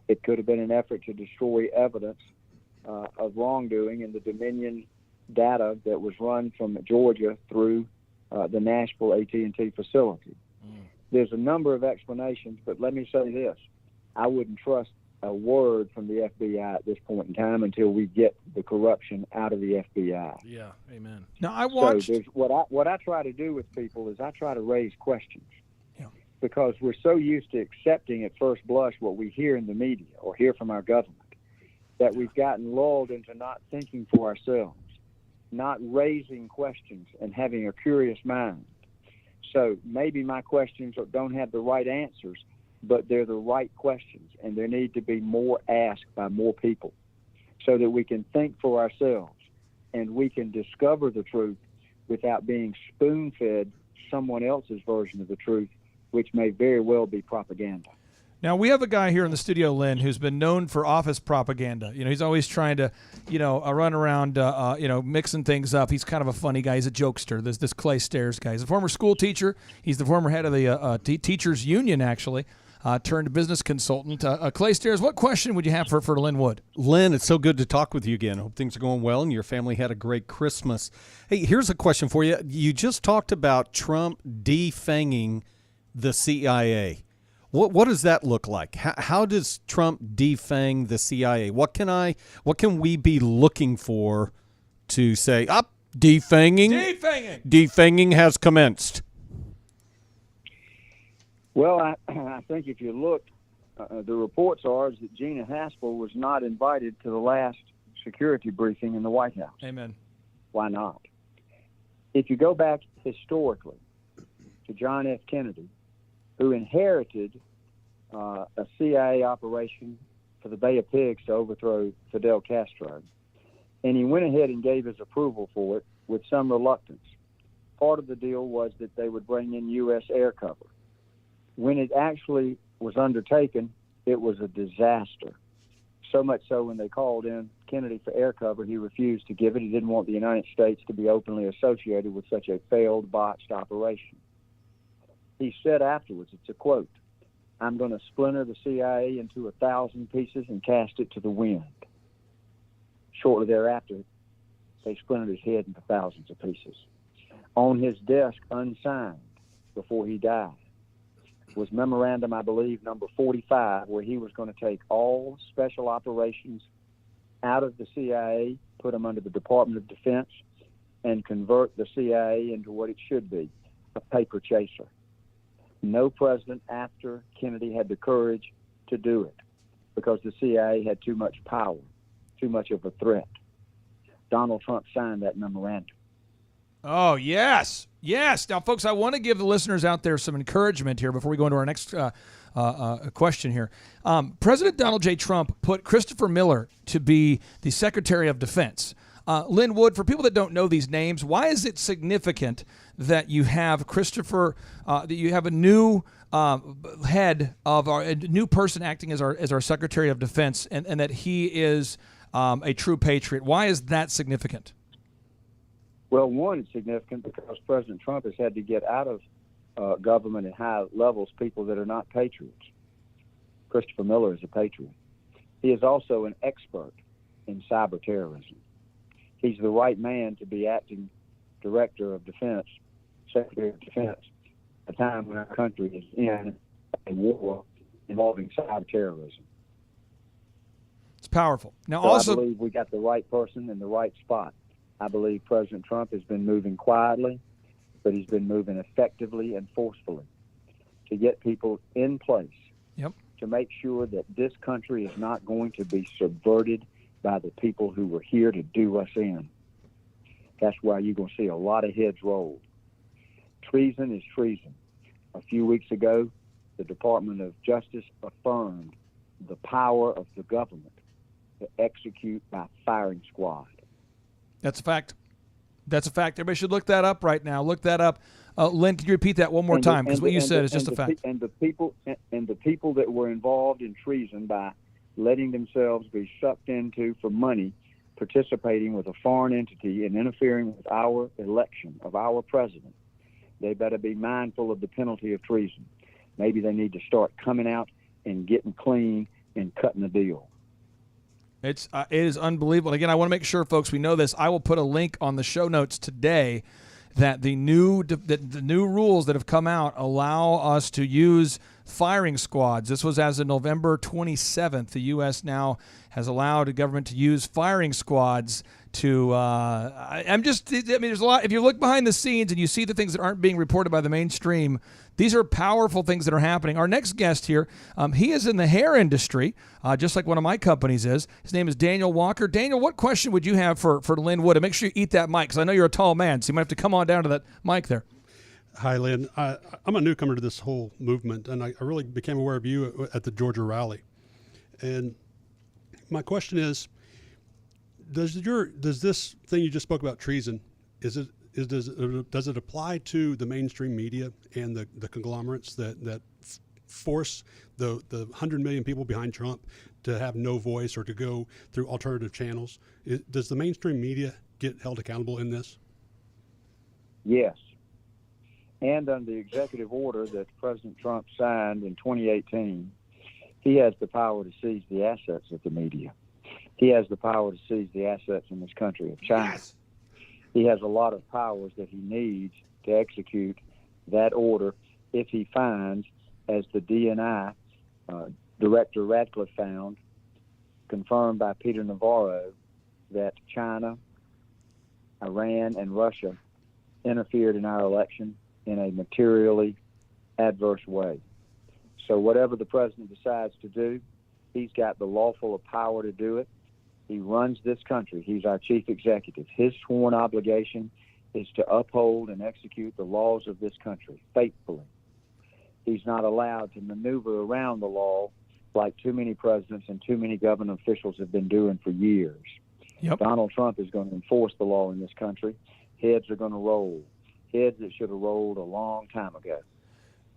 It could have been an effort to destroy evidence of wrongdoing in the Dominion data that was run from Georgia through the Nashville AT&T facility. There's a number of explanations, but let me say this. I wouldn't trust a word from the FBI at this point in time until we get the corruption out of the FBI. Yeah, amen. Now, I watched... So what I try to do with people is I try to raise questions. Yeah. Because we're so used to accepting at first blush what we hear in the media or hear from our government that we've gotten lulled into not thinking for ourselves, not raising questions and having a curious mind. So maybe my questions don't have the right answers, but they're the right questions, and there need to be more asked by more people so that we can think for ourselves and we can discover the truth without being spoon-fed someone else's version of the truth, which may very well be propaganda. Now, we have a guy here in the studio, Lynn, who's been known for office propaganda. You know, he's always trying to, run around, mixing things up. He's kind of a funny guy. He's a jokester. There's this Clay Stairs guy. He's a former school teacher. He's the former head of the teachers union, actually, turned business consultant. Clay Stairs, what question would you have for Lynn Wood? Lynn, it's so good to talk with you again. I hope things are going well and your family had a great Christmas. Hey, here's a question for you. You just talked about Trump defanging the CIA. What does that look like? How does Trump defang the CIA? What can we be looking for to say, defanging? Defanging has commenced. Well, I think if you look, the reports are that Gina Haspel was not invited to the last security briefing in the White House. Amen. Why not? If you go back historically to John F. Kennedy, who inherited a CIA operation for the Bay of Pigs to overthrow Fidel Castro, and he went ahead and gave his approval for it with some reluctance. Part of the deal was that they would bring in U.S. air cover. When it actually was undertaken, it was a disaster. So much so when they called in Kennedy for air cover, he refused to give it. He didn't want the United States to be openly associated with such a failed, botched operation. He said afterwards, it's a quote, "I'm going to splinter the CIA into 1,000 pieces and cast it to the wind." Shortly thereafter, they splintered his head into thousands of pieces. On his desk, unsigned, before he died, was memorandum, I believe, number 45, where he was going to take all special operations out of the CIA, put them under the Department of Defense, and convert the CIA into what it should be, a paper chaser. No president after Kennedy had the courage to do it because the CIA had too much power, too much of a threat. Donald Trump signed that memorandum. Oh, yes. Yes. Now, folks, I want to give the listeners out there some encouragement here before we go into our next question here. President Donald J. Trump put Christopher Miller to be the Secretary of Defense. Lynn Wood, for people that don't know these names, why is it significant that you have Christopher, that you have a new head of a new person acting as our Secretary of Defense, and that he is a true patriot? Why is that significant? Well, one, it's significant because President Trump has had to get out of government at high levels people that are not patriots. Christopher Miller is a patriot. He is also an expert in cyber terrorism. He's the right man to be acting Director of Defense, Secretary of Defense, at a time when our country is in a war involving cyber terrorism. It's powerful. Now, so also, I believe we got the right person in the right spot. I believe President Trump has been moving quietly, but he's been moving effectively and forcefully to get people in place to make sure that this country is not going to be subverted by the people who were here to do us in. That's why you're going to see a lot of heads rolled. Treason is treason. A few weeks ago, the Department of Justice affirmed the power of the government to execute by firing squad. That's a fact. That's a fact. Everybody should look that up right now. Look that up. Lynn, can you repeat that one more time? Because what you said is just a fact. And the people that were involved in treason by letting themselves be sucked into for money, participating with a foreign entity and interfering with our election of our president, they better be mindful of the penalty of treason. Maybe they need to start coming out and getting clean and cutting the deal. It is unbelievable. Again, I want to make sure, folks, we know this. I will put a link on the show notes today that the new rules that have come out allow us to use firing squads. This was as of November 27th. The U.S. now has allowed the government to use firing squads to there's a lot. If you look behind the scenes and you see the things that aren't being reported by the mainstream, these are powerful things that are happening. Our next guest here, he is in the hair industry, just like one of my companies is. His name is Daniel Walker. Daniel, what question would you have for Lynn Wood? And make sure you eat that mic, because I know you're a tall man, so you might have to come on down to that mic there. Hi, Lynn. I'm a newcomer to this whole movement, and I really became aware of you at the Georgia rally. And my question is, does this thing you just spoke about, treason, does it apply to the mainstream media and the conglomerates that force the 100 million people behind Trump to have no voice or to go through alternative channels? Does the mainstream media get held accountable in this? Yes. And under the executive order that President Trump signed in 2018, he has the power to seize the assets of the media. He has the power to seize the assets in this country of China. Yes. He has a lot of powers that he needs to execute that order if he finds, as the DNI Director Radcliffe found, confirmed by Peter Navarro, that China, Iran, and Russia interfered in our election in a materially adverse way. So whatever the president decides to do, he's got the lawful power to do it. He runs this country. He's our chief executive. His sworn obligation is to uphold and execute the laws of this country faithfully. He's not allowed to maneuver around the law like too many presidents and too many government officials have been doing for years. Yep. Donald Trump is going to enforce the law in this country. Heads are going to roll. Heads that should have rolled a long time ago.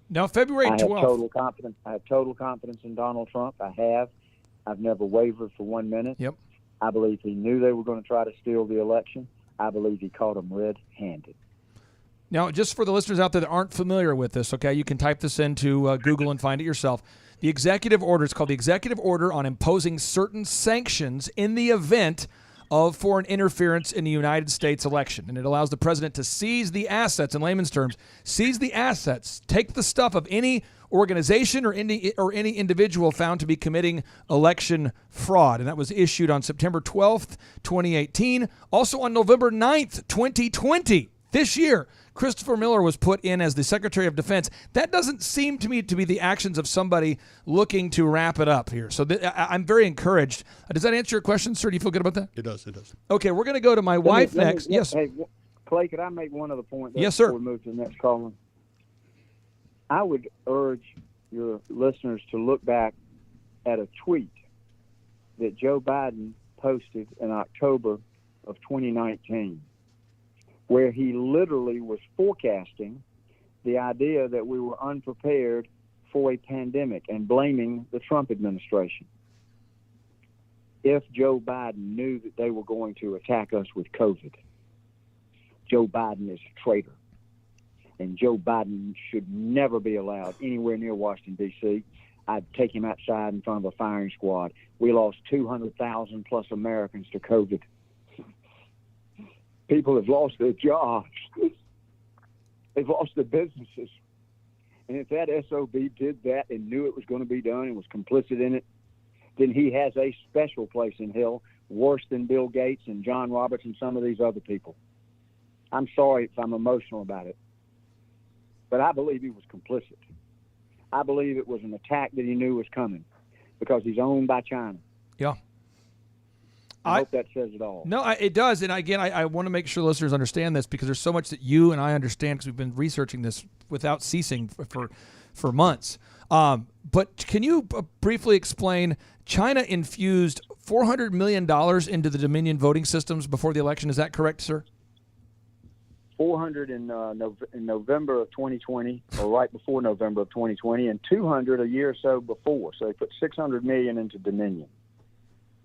Now, February 12th. I have total confidence in Donald Trump. I've never wavered for 1 minute. Yep. I believe he knew they were going to try to steal the election. I believe he caught them red-handed. Now, just for the listeners out there that aren't familiar with this, okay, you can type this into Google and find it yourself. The executive order is called the Executive Order on Imposing Certain Sanctions in the Event of Foreign Interference in the United States Election. And it allows the president to seize the assets, in layman's terms, seize the assets, take the stuff of any organization or any individual found to be committing election fraud. And that was issued on September 12th, 2018. Also on November 9th, 2020, this year, Christopher Miller was put in as the Secretary of Defense. That doesn't seem to me to be the actions of somebody looking to wrap it up here. So I'm very encouraged. Does that answer your question, sir? Do you feel good about that? It does. It does. Okay, we're going to go to my wife next. Yes. Hey, Clay, could I make one other point? Yes, sir. Before we move to the next caller? I would urge your listeners to look back at a tweet that Joe Biden posted in October of 2019, where he literally was forecasting the idea that we were unprepared for a pandemic and blaming the Trump administration. If Joe Biden knew that they were going to attack us with COVID, Joe Biden is a traitor. And Joe Biden should never be allowed anywhere near Washington, D.C. I'd take him outside in front of a firing squad. We lost 200,000 plus Americans to COVID. People have lost their jobs. They've lost their businesses. And if that SOB did that and knew it was going to be done and was complicit in it, then he has a special place in hell, worse than Bill Gates and John Roberts and some of these other people. I'm sorry if I'm emotional about it, but I believe he was complicit. I believe it was an attack that he knew was coming because he's owned by China. Yeah. I hope that says it all. No, it does. And again, I want to make sure listeners understand this because there's so much that you and I understand because we've been researching this without ceasing for months. But can you briefly explain, China infused $400 million into the Dominion voting systems before the election. Is that correct, sir? 400 in November of 2020, or right before November of 2020, and 200 a year or so before. So they put 600 million into Dominion.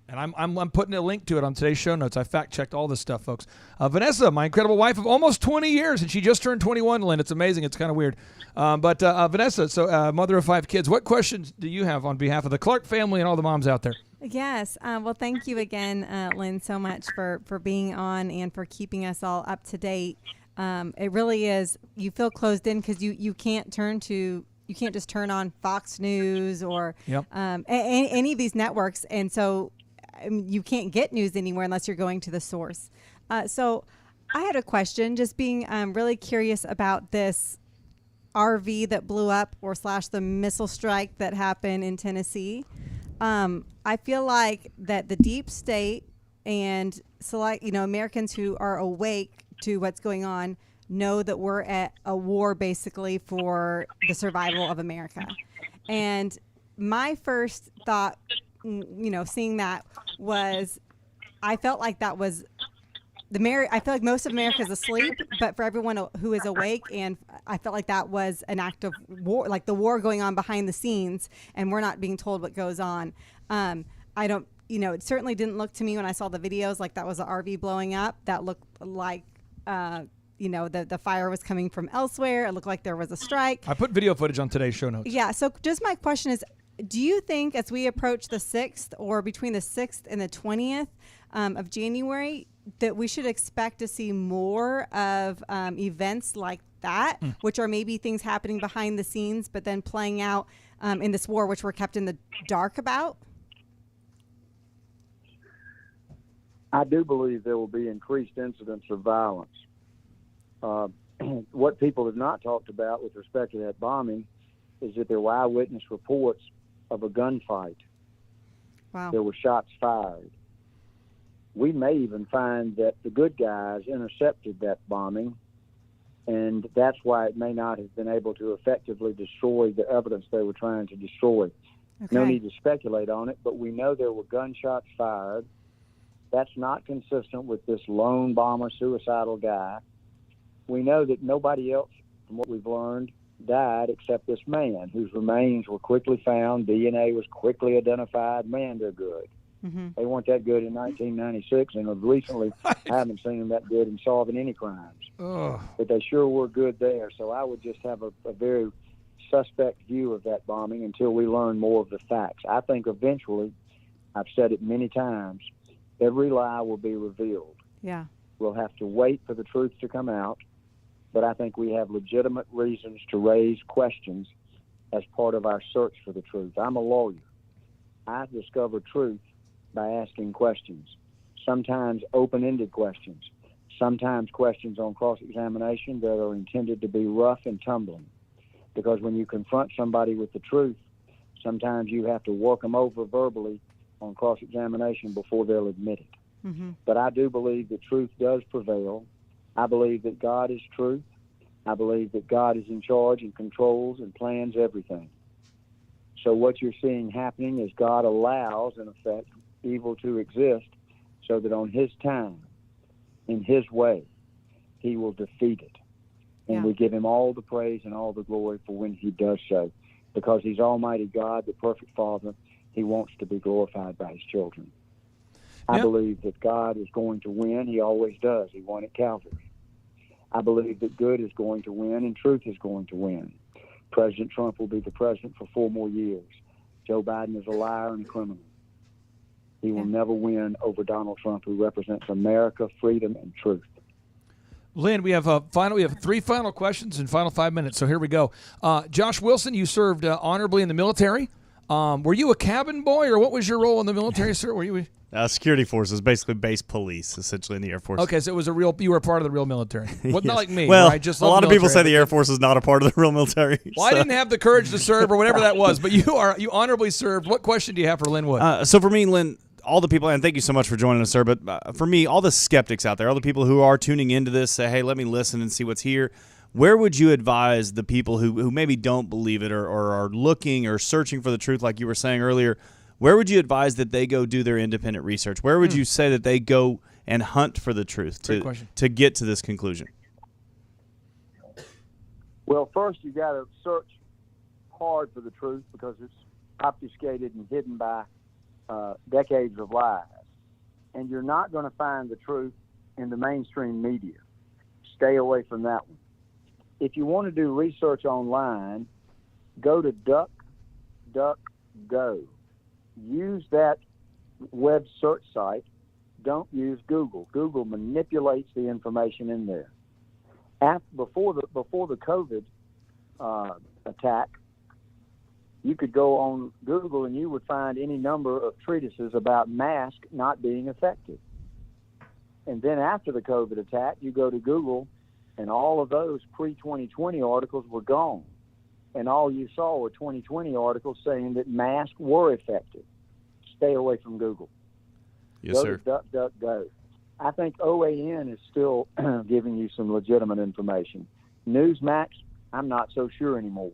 And I'm putting a link to it on today's show notes. I fact-checked all this stuff, folks. Vanessa, my incredible wife of almost 20 years, and she just turned 21, Lynn. It's amazing. It's kind of weird. But Vanessa, so mother of 5 kids, what questions do you have on behalf of the Clark family and all the moms out there? Yes. Well, thank you again, Lynn, so much for being on and for keeping us all up to date. It really is. You feel closed in because you can't just turn on Fox News or any of these networks. And so you can't get news anywhere unless you're going to the source. So I had a question, just being really curious about this RV that blew up or / the missile strike that happened in Tennessee. I feel like that the deep state and Americans who are awake to what's going on know that we're at a war basically for the survival of America. And my first thought, seeing that was, I felt like that was I feel like most of America is asleep, but for everyone who is awake, and I felt like that was an act of war, like the war going on behind the scenes, and we're not being told what goes on. I don't, it certainly didn't look to me when I saw the videos like that was an RV blowing up. That looked like, the fire was coming from elsewhere. It looked like there was a strike. I put video footage on today's show notes. Yeah. So just my question is, do you think as we approach the 6th or between the 6th and the 20th of January that we should expect to see more of events like that, which are maybe things happening behind the scenes, but then playing out in this war, which we're kept in the dark about? I do believe there will be increased incidents of violence. What people have not talked about with respect to that bombing is that there were eyewitness reports of a gunfight. Wow. There were shots fired. We may even find that the good guys intercepted that bombing, and that's why it may not have been able to effectively destroy the evidence they were trying to destroy. Okay. No need to speculate on it, but we know there were gunshots fired. That's not consistent with this lone bomber, suicidal guy. We know that nobody else, from what we've learned, died except this man, whose remains were quickly found. DNA was quickly identified. Man, they're good. Mm-hmm. They weren't that good in 1996, and recently I haven't seen them that good in solving any crimes. But they sure were good there. So I would just have a very suspect view of that bombing until we learn more of the facts. I think eventually, I've said it many times, every lie will be revealed. Yeah. We'll have to wait for the truth to come out, but I think we have legitimate reasons to raise questions as part of our search for the truth. I'm a lawyer. I discover truth by asking questions, sometimes open-ended questions, sometimes questions on cross-examination that are intended to be rough and tumbling. Because when you confront somebody with the truth, sometimes you have to work them over verbally on cross-examination before they'll admit it. Mm-hmm. But I do believe that truth does prevail. I believe that God is truth. I believe that God is in charge and controls and plans everything. So what you're seeing happening is God allows, in effect, evil to exist so that on his time, in his way, he will defeat it. And we give him all the praise and all the glory for when he does so. Because he's Almighty God, the perfect Father, he wants to be glorified by his children. I believe that God is going to win. He always does. He won at Calvary. I believe that good is going to win and truth is going to win. President Trump will be the president for 4 more years. Joe Biden is a liar and a criminal. He will never win over Donald Trump, who represents America, freedom, and truth. Lynn, we have 3 final questions in final 5 minutes, so here we go. Josh Wilson, you served honorably in the military. Were you a cabin boy, or what was your role in the military, sir? Were you security forces, basically base police, essentially in the Air Force. Okay, so it was you were a part of the real military. Well, Yes. not like me. Well, I just a love lot the of people military. say the Air Force is not a part of the real military. Well, I didn't have the courage to serve, or whatever that was, but you honorably served. What question do you have for Lynn Wood? So for me, Lynn, all the people, and thank you so much for joining us, sir, but for me, all the skeptics out there, all the people who are tuning into this, say, hey, let me listen and see what's here. Where would you advise the people who maybe don't believe it or are looking or searching for the truth, like you were saying earlier? Where would you advise that they go do their independent research? Where would you say that they go and hunt for the truth to get to this conclusion? Well, first you got to search hard for the truth because it's obfuscated and hidden by decades of lies. And you're not going to find the truth in the mainstream media. Stay away from that one. If you want to do research online, go to DuckDuckGo. Use that web search site. Don't use Google. Google manipulates the information in there. Before the COVID attack, you could go on Google and you would find any number of treatises about masks not being effective. And then after the COVID attack, you go to Google and all of those pre-2020 articles were gone. And all you saw were 2020 articles saying that masks were effective. Stay away from Google. Yes, sir. Go to DuckDuckGo. I think OAN is still giving you some legitimate information. Newsmax, I'm not so sure anymore.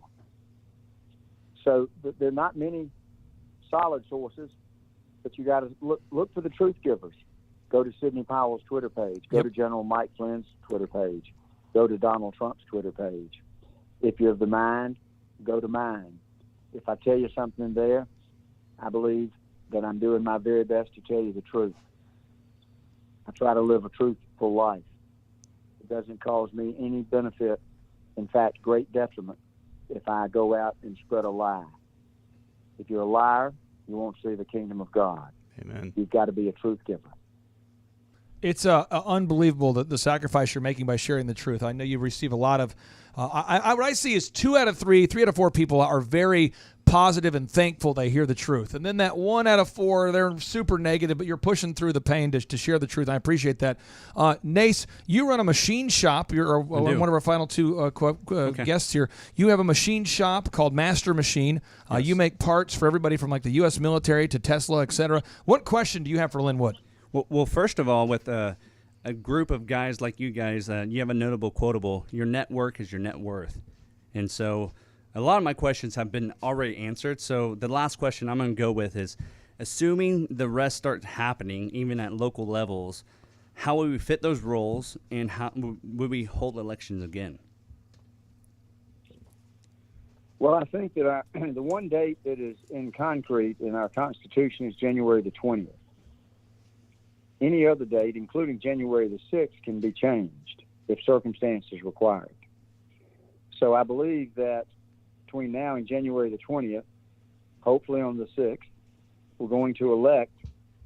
So there are not many solid sources, but you got to look for the truth givers. Go to Sidney Powell's Twitter page. Go to General Mike Flynn's Twitter page. Go to Donald Trump's Twitter page. If you're of the mind, go to mine. If I tell you something there, I believe that I'm doing my very best to tell you the truth. I try to live a truthful life. It doesn't cause me any benefit, in fact, great detriment, if I go out and spread a lie. If you're a liar, you won't see the kingdom of God. Amen. You've got to be a truth giver. It's unbelievable the sacrifice you're making by sharing the truth. I know you receive a lot of. What I see is 2 out of 3, 3 out of 4 people are very positive and thankful they hear the truth, and then that 1 out of 4 they're super negative. But you're pushing through the pain to share the truth. I appreciate that. Nace, you run a machine shop. You're one of our final 2 guests here. You have a machine shop called Master Machine. Yes. You make parts for everybody from like the U.S. military to Tesla, etc. What question do you have for Lynn Wood? Well, first of all, with a group of guys like you guys, you have a notable quotable. Your network is your net worth. And so a lot of my questions have been already answered. So the last question I'm going to go with is, assuming the rest starts happening, even at local levels, how will we fit those roles, and how will we hold elections again? Well, I think that the one date that is in concrete in our Constitution is January the 20th. Any other date, including January the 6th, can be changed if circumstances require it. So I believe that between now and January the 20th, hopefully on the 6th, we're going to elect,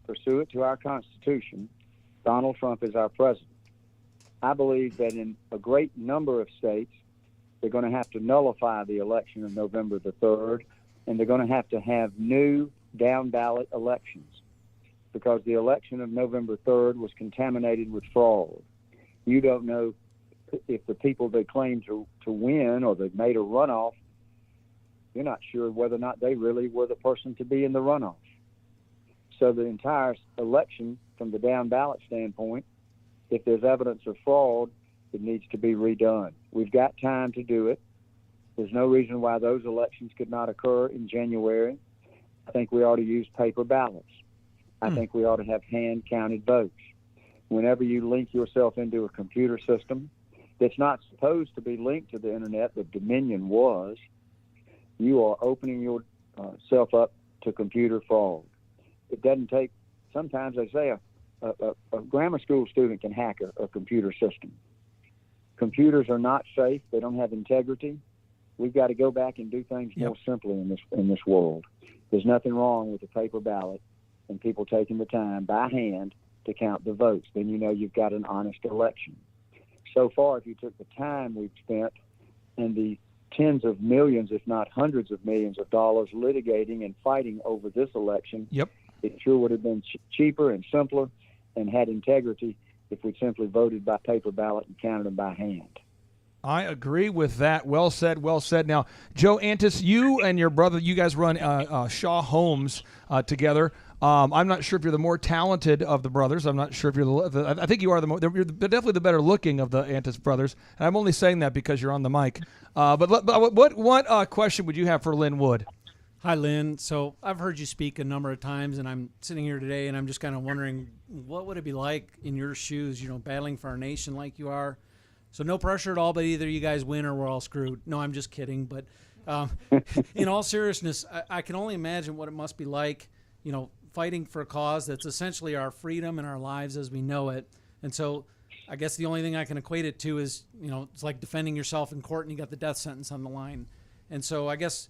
pursuant to our Constitution, Donald Trump as our president. I believe that in a great number of states, they're going to have to nullify the election of November the 3rd, and they're going to have new down-ballot elections, because the election of November 3rd was contaminated with fraud. You don't know if the people they claim to win or they made a runoff, you're not sure whether or not they really were the person to be in the runoff. So the entire election, from the down-ballot standpoint, if there's evidence of fraud, it needs to be redone. We've got time to do it. There's no reason why those elections could not occur in January. I think we ought to use paper ballots. I think we ought to have hand-counted votes. Whenever you link yourself into a computer system that's not supposed to be linked to the internet, but Dominion was, you are opening yourself up to computer fraud. It doesn't take, sometimes they say a grammar school student can hack a computer system. Computers are not safe. They don't have integrity. We've got to go back and do things more simply in this world. There's nothing wrong with a paper ballot and people taking the time by hand to count the votes. Then you know you've got an honest election. So far, if you took the time we've spent and the tens of millions, if not hundreds of millions of dollars litigating and fighting over this election, it sure would have been cheaper and simpler and had integrity if we simply voted by paper ballot and counted them by hand. I agree with that. Well said, well said. Now, Joe Antis, you and your brother, you guys run Shaw Homes together. I'm not sure if you're the more talented of the brothers. I'm not sure if you're I think you are you're definitely the better looking of the Antis brothers. And I'm only saying that because you're on the mic. But what question would you have for Lynn Wood? Hi, Lynn. So I've heard you speak a number of times, and I'm sitting here today, and I'm just kind of wondering, what would it be like in your shoes, battling for our nation like you are? So no pressure at all, but either you guys win or we're all screwed. No, I'm just kidding. But in all seriousness, I can only imagine what it must be like, fighting for a cause that's essentially our freedom and our lives as we know it. And so I guess the only thing I can equate it to is, it's like defending yourself in court and you got the death sentence on the line. And so I guess,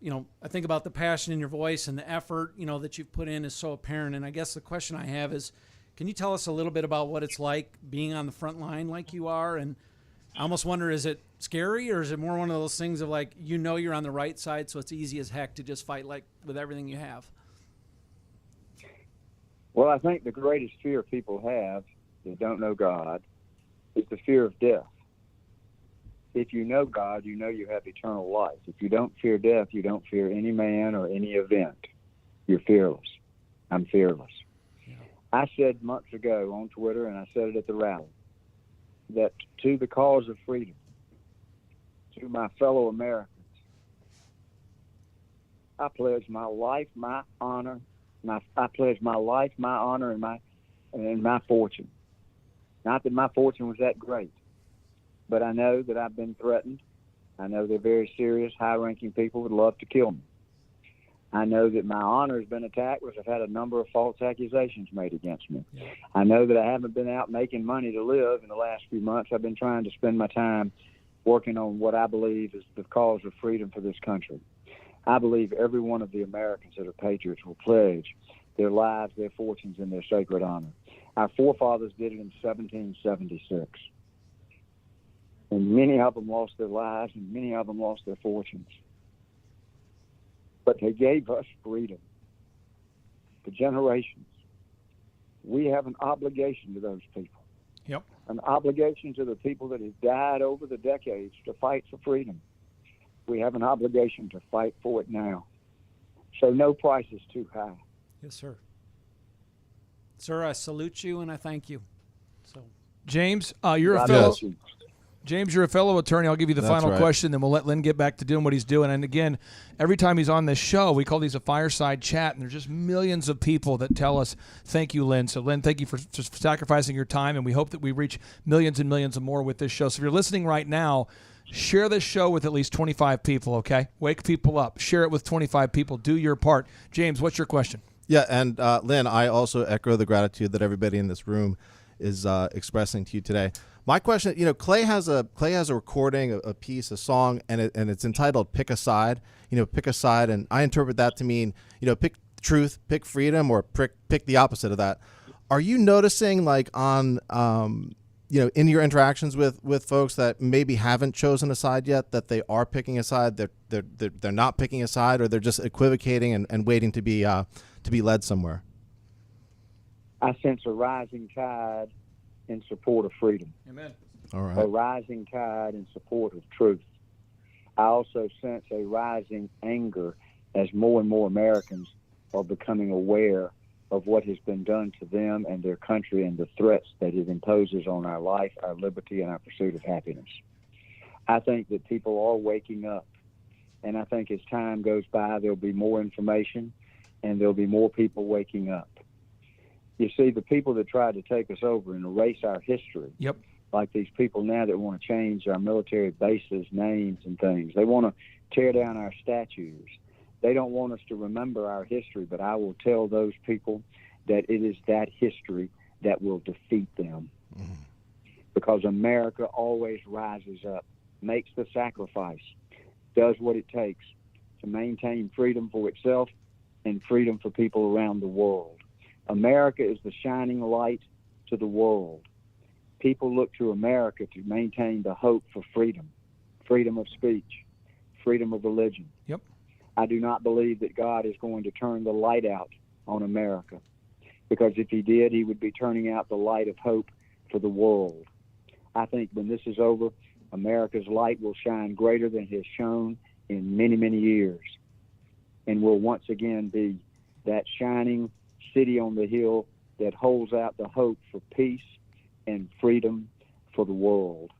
I think about the passion in your voice and the effort, that you've put in is so apparent. And I guess the question I have is, can you tell us a little bit about what it's like being on the front line like you are? And I almost wonder, is it scary, or is it more one of those things of like, you're on the right side, so it's easy as heck to just fight like with everything you have? Well, I think the greatest fear people have that don't know God is the fear of death. If you know God, you know you have eternal life. If you don't fear death, you don't fear any man or any event. You're fearless. I'm fearless. Yeah. I said months ago on Twitter, and I said it at the rally, that to the cause of freedom, to my fellow Americans, I pledge my life, my honor, I pledge my life, my honor, and my and my fortune. Not that my fortune was that great, but I know that I've been threatened. I know they're very serious, high-ranking people would love to kill me. I know that my honor has been attacked because I've had a number of false accusations made against me. Yeah. I know that I haven't been out making money to live in the last few months. I've been trying to spend my time working on what I believe is the cause of freedom for this country. I believe every one of the Americans that are patriots will pledge their lives, their fortunes, and their sacred honor. Our forefathers did it in 1776. And many of them lost their lives, and many of them lost their fortunes. But they gave us freedom for generations. We have an obligation to those people. Yep. An obligation to the people that have died over the decades to fight for freedom. We have an obligation to fight for it now. So no price is too high. Yes, sir. Sir, I salute you and I thank you. So, James, you're a God fellow. bless you. James, you're a fellow attorney. I'll give you the That's final right. question, then we'll let Lynn get back to doing what he's doing. And again, every time he's on this show, we call these a fireside chat, and there's just millions of people that tell us, thank you, Lynn. So, Lynn, thank you for sacrificing your time, and we hope that we reach millions and millions of more with this show. So if you're listening right now, share this show with at least 25 people, okay? Wake people up. Share it with 25 people. Do your part. James, what's your question? Yeah, and Lynn, I also echo the gratitude that everybody in this room is expressing to you today. My question, Clay has a recording, a piece, a song, and it's entitled "Pick a Side." Pick a side, and I interpret that to mean, pick truth, pick freedom, or pick the opposite of that. Are you noticing, like on, in your interactions with folks that maybe haven't chosen a side yet, that they are picking a side, they're not picking a side, or they're just equivocating and waiting to be led somewhere? I sense a rising tide in support of freedom. Amen. All right. A rising tide in support of truth. I also sense a rising anger as more and more Americans are becoming aware of what has been done to them and their country and the threats that it imposes on our life, our liberty, and our pursuit of happiness. I think that people are waking up, and I think as time goes by, there'll be more information and there'll be more people waking up. You see, the people that tried to take us over and erase our history, Yep. like these people now that want to change our military bases, names, and things. They want to tear down our statues. They don't want us to remember our history, but I will tell those people that it is that history that will defeat them. Mm-hmm. Because America always rises up, makes the sacrifice, does what it takes to maintain freedom for itself and freedom for people around the world. America is the shining light to the world. People look to America to maintain the hope for freedom, freedom of speech, freedom of religion. Yep. I do not believe that God is going to turn the light out on America, because if he did, he would be turning out the light of hope for the world. I think when this is over, America's light will shine greater than it has shone in many, many years, and will once again be that shining city on the hill that holds out the hope for peace and freedom for the world.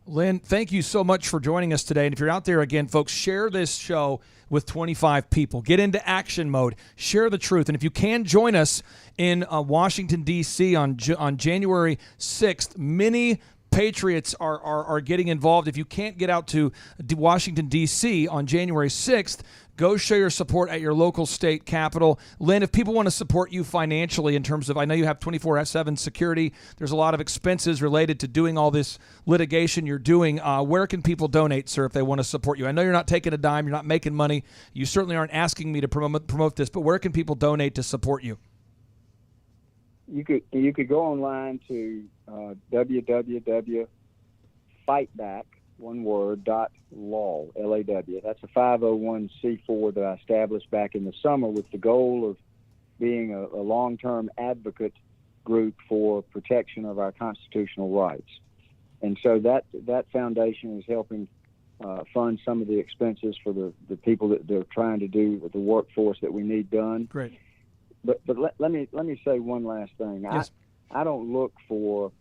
Lynn, thank you so much for joining us today. And if you're out there, again, folks, share this show with 25 people. Get into action mode. Share the truth. And if you can join us in Washington, D.C. on January 6th, many patriots are getting involved. If you can't get out to Washington, D.C. on January 6th, go show your support at your local state capitol. Lynn, if people want to support you financially in terms of, I know you have 24/7 security, there's a lot of expenses related to doing all this litigation you're doing. Where can people donate, sir, if they want to support you? I know you're not taking a dime, you're not making money. You certainly aren't asking me to promote this, but where can people donate to support you? You could go online to www.fightback.law, L-A-W. That's a 501c4 that I established back in the summer with the goal of being a long-term advocate group for protection of our constitutional rights. And so that foundation is helping fund some of the expenses for the people that they're trying to do with the workforce that we need done. Great. But let me say one last thing. Yes. I don't look for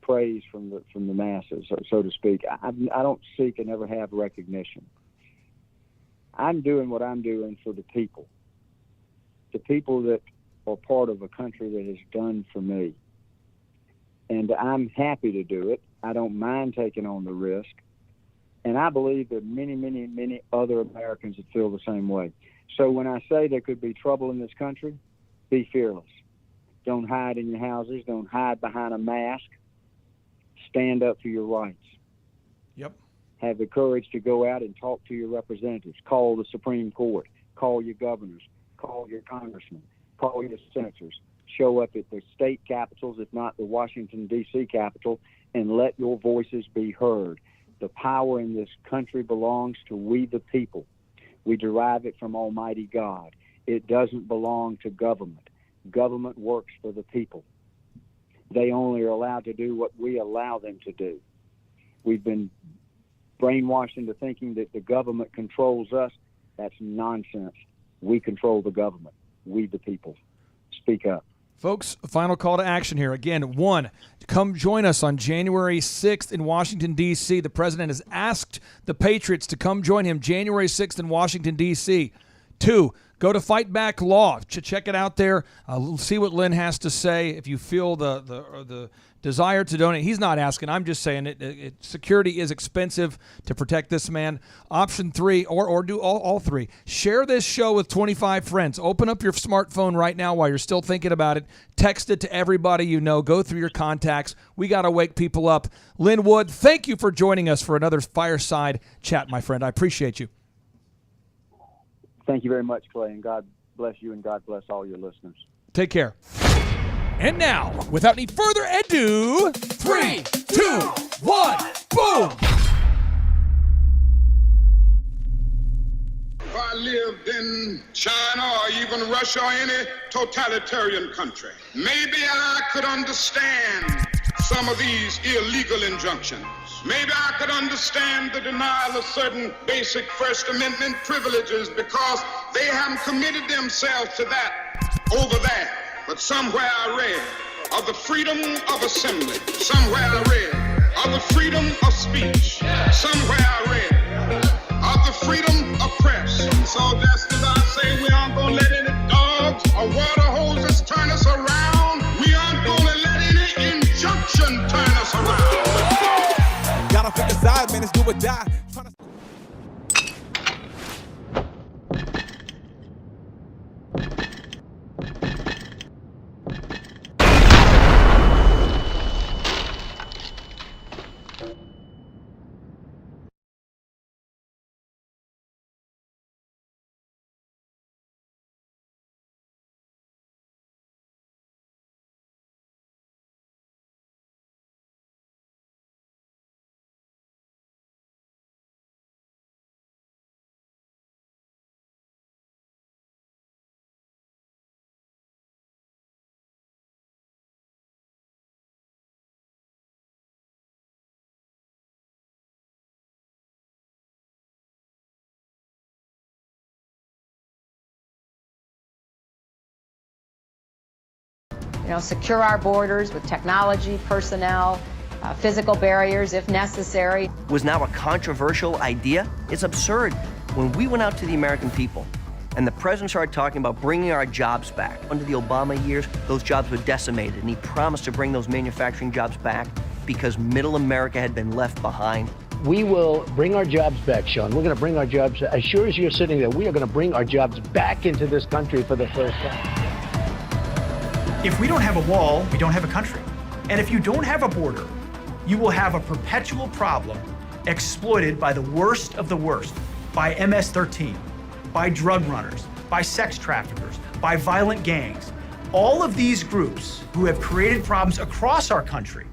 praise from the masses, so to speak. I don't seek and never have recognition. I'm doing what I'm doing for the people that or part of a country that has done for me. And I'm happy to do it. I don't mind taking on the risk. And I believe there are many, many, many other Americans that feel the same way. So when I say there could be trouble in this country, be fearless. Don't hide in your houses. Don't hide behind a mask. Stand up for your rights. Yep. Have the courage to go out and talk to your representatives. Call the Supreme Court. Call your governors. Call your congressmen. Call your senators. Show up at the state capitals, if not the Washington, D.C. capital, and let your voices be heard. The power in this country belongs to we the people. We derive it from Almighty God. It doesn't belong to government. Government works for the people. They only are allowed to do what we allow them to do. We've been brainwashed into thinking that the government controls us. That's nonsense. We control the government. We the people. Speak up. Folks, a final call to action here. Again, 1, come join us on January 6th in Washington, D.C. The president has asked the Patriots to come join him January 6th in Washington, D.C. 2, go to Fight Back Law. Check it out there. See what Lynn has to say. If you feel the desire to donate, he's not asking. I'm just saying it. Security is expensive to protect this man. Option 3, or do all 3. Share this show with 25 friends. Open up your smartphone right now while you're still thinking about it. Text it to everybody you know. Go through your contacts. We got to wake people up. Lynn Wood, thank you for joining us for another fireside chat, my friend. I appreciate you. Thank you very much, Clay, and God bless you and God bless all your listeners. Take care. And now, without any further ado, 3, 2, 1, boom! If I lived in China or even Russia or any totalitarian country, maybe I could understand some of these illegal injunctions. Maybe I could understand the denial of certain basic First Amendment privileges because they haven't committed themselves to that over there. But somewhere I read of the freedom of assembly. Somewhere I read of the freedom of speech. Somewhere I read of the freedom of press. So just as I say, we aren't going to let any dogs or water hoses turn us around. We aren't going to let any injunction turn us around. Gotta pick a side, man, it's do or die. Secure our borders with technology, personnel, physical barriers if necessary. Was now a controversial idea? It's absurd. When we went out to the American people and the president started talking about bringing our jobs back, under the Obama years, those jobs were decimated, and he promised to bring those manufacturing jobs back because middle America had been left behind. We will bring our jobs back, Sean. We're going to bring our jobs, as sure as you're sitting there, we are going to bring our jobs back into this country for the first time. If we don't have a wall, we don't have a country. And if you don't have a border, you will have a perpetual problem exploited by the worst of the worst, by MS-13, by drug runners, by sex traffickers, by violent gangs. All of these groups who have created problems across our country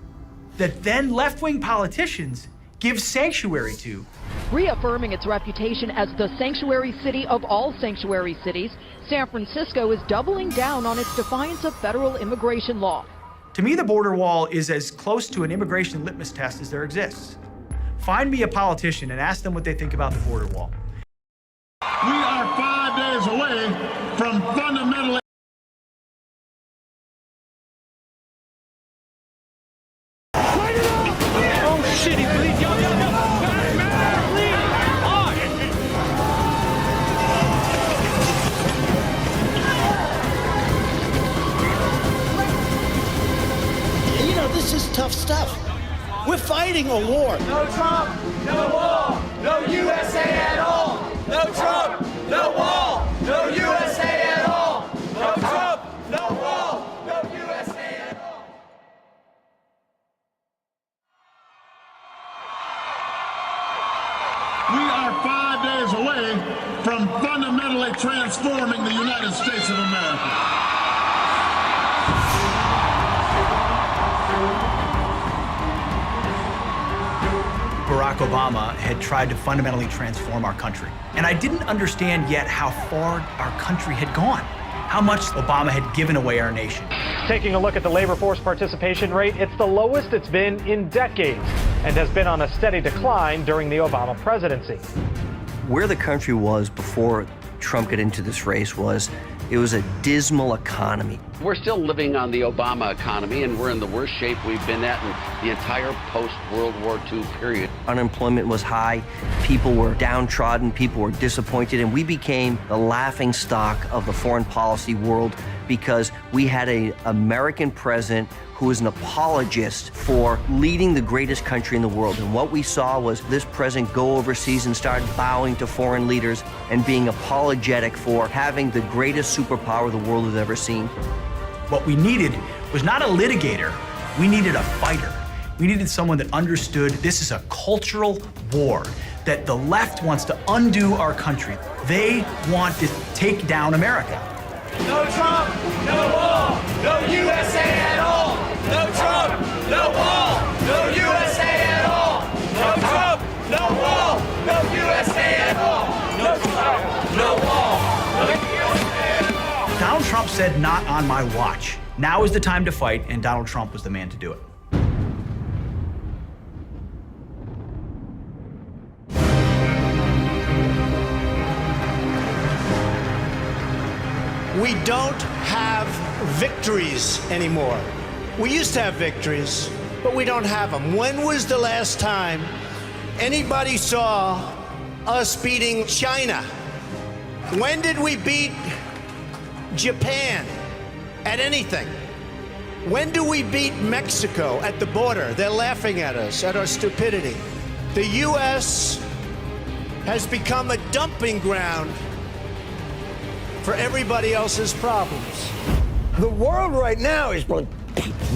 that then left-wing politicians give sanctuary to. Reaffirming its reputation as the sanctuary city of all sanctuary cities, San Francisco is doubling down on its defiance of federal immigration law. To me, the border wall is as close to an immigration litmus test as there exists. Find me a politician and ask them what they think about the border wall. We are 5 days away from fundamentally. Oh shit, he bleeds. Yo. We're fighting a war. No Trump, no wall, no USA at all. No Trump, no wall, no USA at all. No Trump, no wall, no USA at all. We are 5 days away from fundamentally transforming the United States of America. Barack Obama had tried to fundamentally transform our country. And I didn't understand yet how far our country had gone, how much Obama had given away our nation. Taking a look at the labor force participation rate, it's the lowest it's been in decades and has been on a steady decline during the Obama presidency. Where the country was before Trump got into this race was, it was a dismal economy. We're still living on the Obama economy, and we're in the worst shape we've been at in the entire post-World War II period. Unemployment was high, people were downtrodden, people were disappointed, and we became the laughing stock of the foreign policy world because we had an American president who was an apologist for leading the greatest country in the world. And what we saw was this president go overseas and start bowing to foreign leaders and being apologetic for having the greatest superpower the world has ever seen. What we needed was not a litigator, we needed a fighter. We needed someone that understood this is a cultural war, that the left wants to undo our country. They want to take down America. No Trump, no wall, no USA at all. No Trump, no wall, no USA at all. No Trump, no wall, no USA at all. No Trump, no wall, no USA at all. Donald Trump said, not on my watch. Now is the time to fight, and Donald Trump was the man to do it. We don't have victories anymore. We used to have victories, but we don't have them. When was the last time anybody saw us beating China? When did we beat Japan at anything? When do we beat Mexico at the border? They're laughing at us, at our stupidity. The U.S. has become a dumping ground for everybody else's problems. The world right now is going,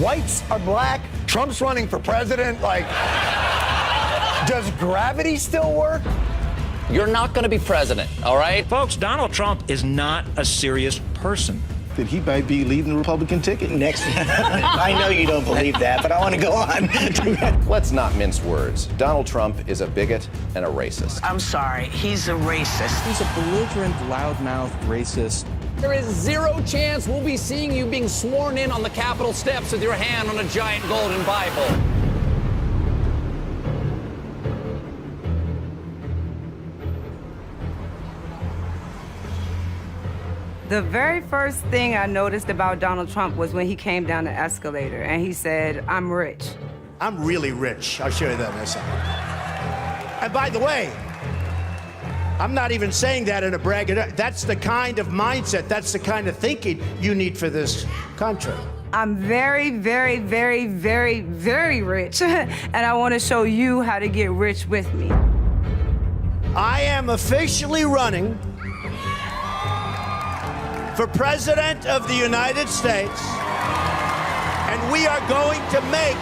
whites are black, Trump's running for president, like, does gravity still work? You're not going to be president, all right? Folks, Donald Trump is not a serious person. That he might be leading the Republican ticket next. I know you don't believe that, but I want to go on. Let's not mince words. Donald Trump is a bigot and a racist. I'm sorry, he's a racist. He's a belligerent, loudmouth racist. There is zero chance we'll be seeing you being sworn in on the Capitol steps with your hand on a giant golden Bible. The very first thing I noticed about Donald Trump was when he came down the escalator and he said, "I'm rich." I'm really rich. I'll show you that in a second. And by the way, I'm not even saying that in a braggadocio. That's the kind of mindset, that's the kind of thinking you need for this country. I'm very, very, very, very, very rich, and I want to show you how to get rich with me. I am officially running for President of the United States, and we are going to make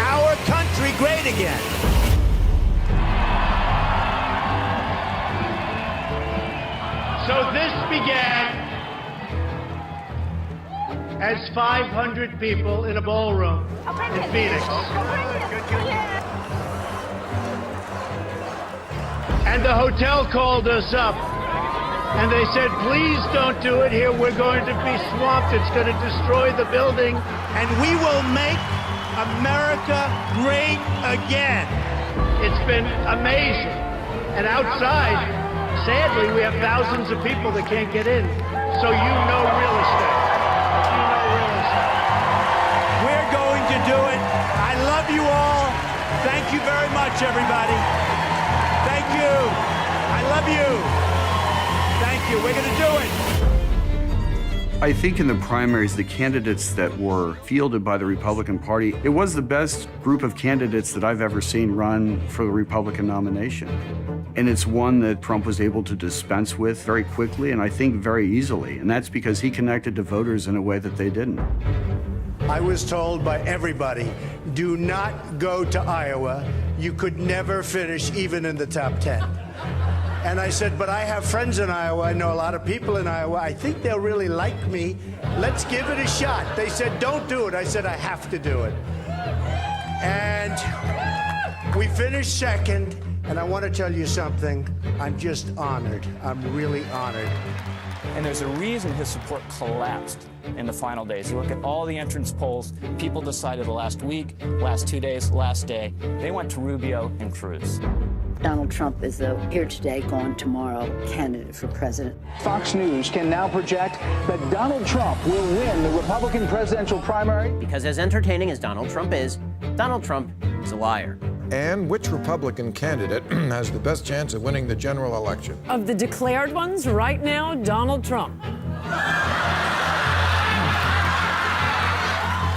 our country great again. So this began as 500 people in a ballroom in Phoenix. And the hotel called us up. And they said, please don't do it here. We're going to be swamped. It's going to destroy the building. And we will make America great again. It's been amazing. And outside, sadly, we have thousands of people that can't get in. So you know real estate. You know real estate. We're going to do it. I love you all. Thank you very much, everybody. Thank you. I love you. Thank you. We're going to do it. I think in the primaries, the candidates that were fielded by the Republican Party, it was the best group of candidates that I've ever seen run for the Republican nomination. And it's one that Trump was able to dispense with very quickly and I think very easily. And that's because he connected to voters in a way that they didn't. I was told by everybody, do not go to Iowa. You could never finish even in the top 10. And I said, but I have friends in Iowa. I know a lot of people in Iowa. I think they'll really like me. Let's give it a shot. They said, don't do it. I said, I have to do it. And we finished second. And I want to tell you something. I'm just honored. I'm really honored. And there's a reason his support collapsed in the final days. You look at all the entrance polls, people decided the last week, last 2 days, last day. They went to Rubio and Cruz. Donald Trump is the here today, gone tomorrow candidate for president. Fox News can now project that Donald Trump will win the Republican presidential primary. Because as entertaining as Donald Trump is a liar. And which Republican candidate has the best chance of winning the general election? Of the declared ones right now, Donald Trump.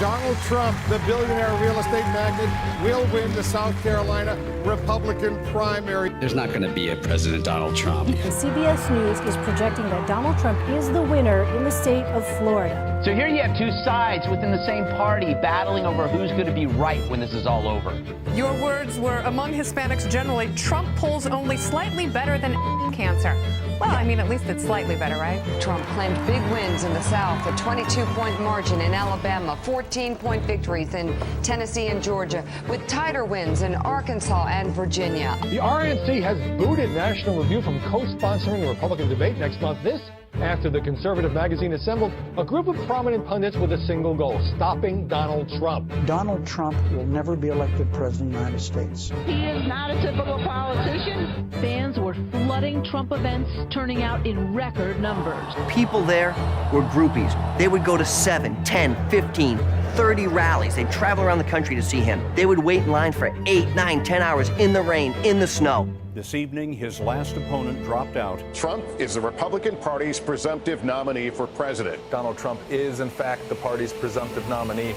Donald Trump, the billionaire real estate magnate, will win the South Carolina Republican primary. There's not going to be a President Donald Trump. CBS News is projecting that Donald Trump is the winner in the state of Florida. So here you have two sides within the same party battling over who's going to be right when this is all over. Your words were, among Hispanics generally, Trump polls only slightly better than cancer. Well, I mean, at least it's slightly better, right? Trump claimed big wins in the South, a 22-point margin in Alabama, 14-point victories in Tennessee and Georgia, with tighter wins in Arkansas and Virginia. The RNC has booted National Review from co-sponsoring a Republican debate next month. This after the conservative magazine assembled a group of prominent pundits with a single goal: stopping Donald Trump. Donald Trump will never be elected president of the United States. He is not a typical politician. Fans were flooding Trump events, turning out in record numbers. People there were groupies. They would go to 7, 10, 15, 30 rallies. They'd travel around the country to see him. They would wait in line for 8, 9, 10 hours in the rain, in the snow. This evening, his last opponent dropped out. Trump is the Republican Party's presumptive nominee for president. Donald Trump is, in fact, the party's presumptive nominee.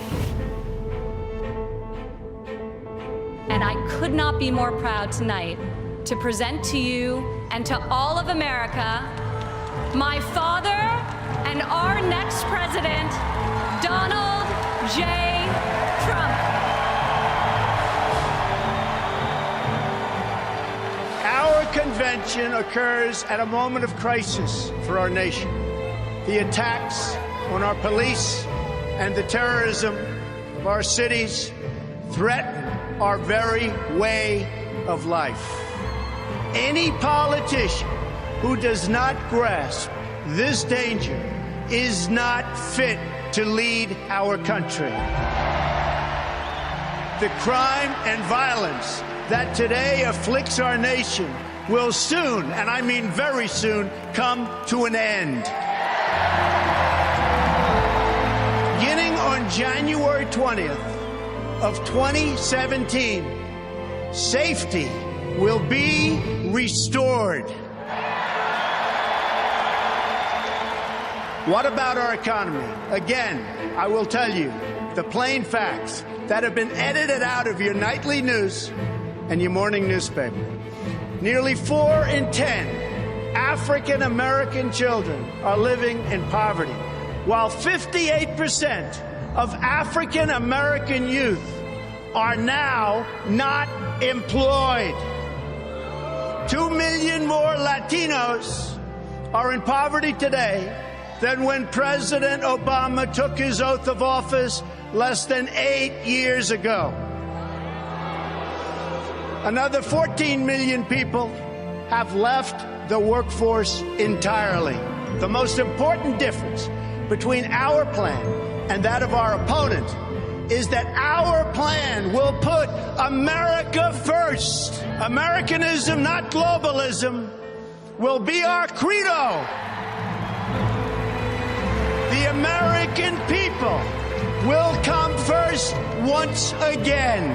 And I could not be more proud tonight to present to you and to all of America my father and our next president, Donald J. Trump. Our convention occurs at a moment of crisis for our nation. The attacks on our police and the terrorism of our cities threaten our very way of life. Any politician who does not grasp this danger is not fit to lead our country. The crime and violence that today afflicts our nation will soon, and I mean very soon, come to an end. Beginning on January 20th of 2017, safety will be restored. What about our economy? Again, I will tell you the plain facts that have been edited out of your nightly news and your morning newspaper. Nearly 4 in 10 African American children are living in poverty, while 58% of African American youth are now not employed. 2 million more Latinos are in poverty today than when President Obama took his oath of office less than 8 years ago. Another 14 million people have left the workforce entirely. The most important difference between our plan and that of our opponent is that our plan will put America first. Americanism, not globalism, will be our credo. The American people will come first once again.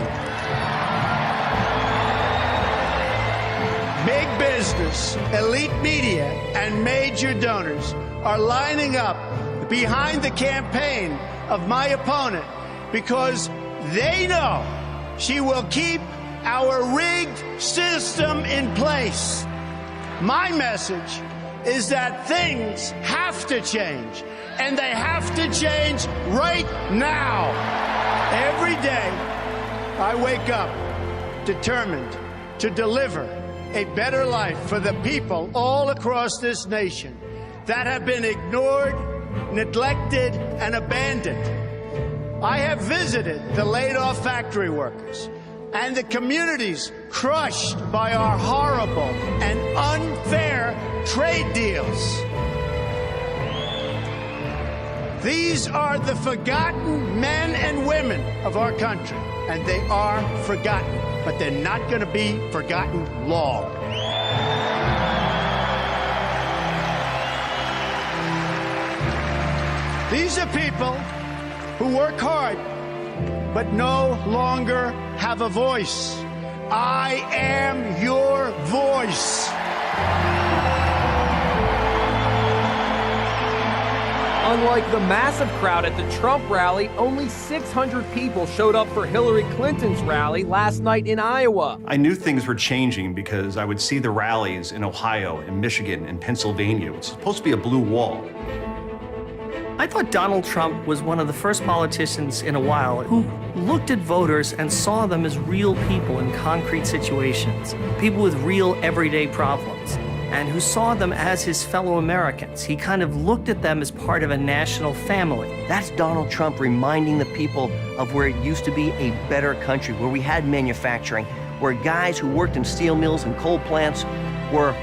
Big business, elite media, and major donors are lining up to behind the campaign of my opponent because they know she will keep our rigged system in place. My message is that things have to change, and they have to change right now. Every day, I wake up determined to deliver a better life for the people all across this nation that have been ignored, neglected, and abandoned. I have visited the laid-off factory workers and the communities crushed by our horrible and unfair trade deals. These are the forgotten men and women of our country, and they are forgotten, but they're not going to be forgotten long. These are people who work hard, but no longer have a voice. I am your voice. Unlike the massive crowd at the Trump rally, only 600 people showed up for Hillary Clinton's rally last night in Iowa. I knew things were changing because I would see the rallies in Ohio and Michigan and Pennsylvania. It's supposed to be a blue wall. I thought Donald Trump was one of the first politicians in a while who looked at voters and saw them as real people in concrete situations, people with real everyday problems, and who saw them as his fellow Americans. He kind of looked at them as part of a national family. That's Donald Trump reminding the people of where it used to be a better country, where we had manufacturing, where guys who worked in steel mills and coal plants were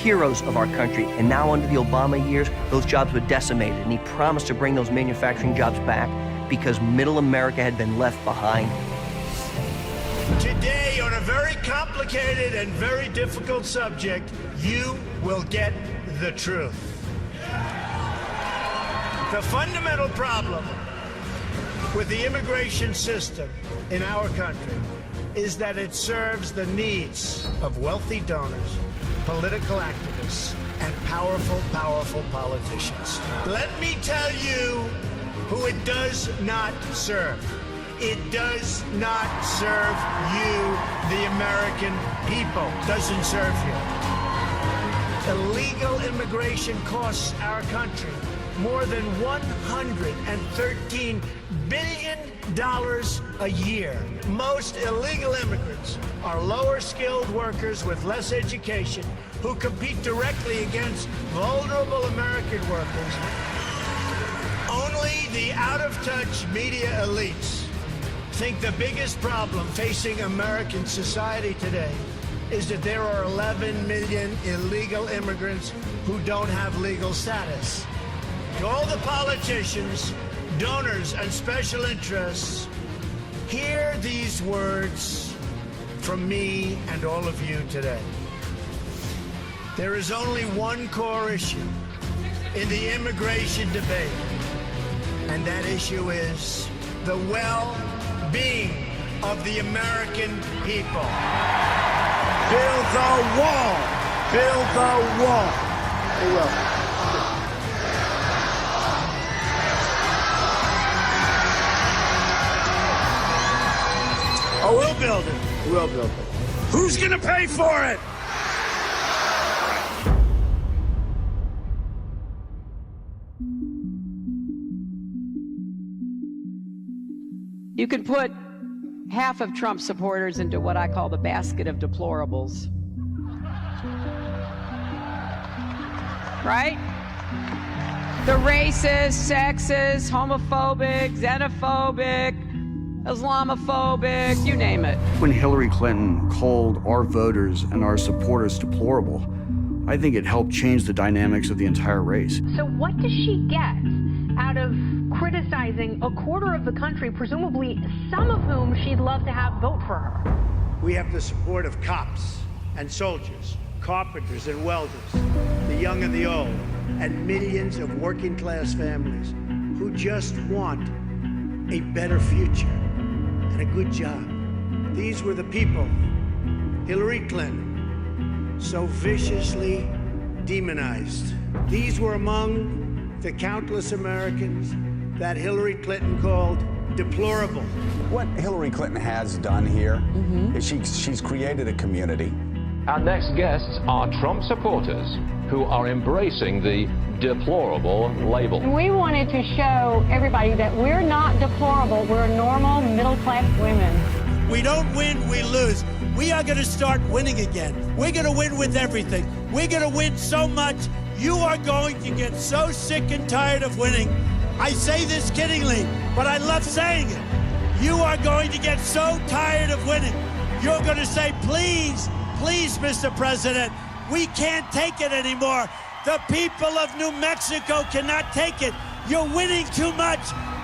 heroes of our country. And now under the Obama years, those jobs were decimated, and he promised to bring those manufacturing jobs back because middle America had been left behind. Today, on a very complicated and very difficult subject, you will get the truth. The fundamental problem with the immigration system in our country is that it serves the needs of wealthy donors, political activists, and powerful politicians. Let me tell you who it does not serve. It does not serve you, the American people. Doesn't serve you. Illegal immigration costs our country more than $113 billion a year. Most illegal immigrants are lower-skilled workers with less education who compete directly against vulnerable American workers. Only the out-of-touch media elites think the biggest problem facing American society today is that there are 11 million illegal immigrants who don't have legal status. To all the politicians, donors, and special interests, hear these words from me and all of you today. There is only one core issue in the immigration debate, and that issue is the well-being of the American people. Build the wall. Build the wall. They will. Oh, we'll build it. We'll build it. Who's gonna pay for it? You can put half of Trump supporters into what I call the basket of deplorables. Right? The racist, sexist, homophobic, xenophobic, Islamophobic, you name it. When Hillary Clinton called our voters and our supporters deplorable, I think it helped change the dynamics of the entire race. So what does she get out of criticizing a quarter of the country, presumably some of whom she'd love to have vote for her? We have the support of cops and soldiers, carpenters and welders, the young and the old, and millions of working-class families who just want a better future and a good job. These were the people Hillary Clinton so viciously demonized. These were among to countless Americans that Hillary Clinton called deplorable. What Hillary Clinton has done here is she's created a community. Our next guests are Trump supporters who are embracing the deplorable label. We wanted to show everybody that we're not deplorable. We're normal middle-class women. We don't win, we lose. We are going to start winning again. We're going to win with everything. We're going to win so much, you are going to get so sick and tired of winning. I say this kiddingly, but I love saying it. You are going to get so tired of winning. You're going to say, please, please, Mr. President, we can't take it anymore. The people of New Mexico cannot take it. You're winning too much.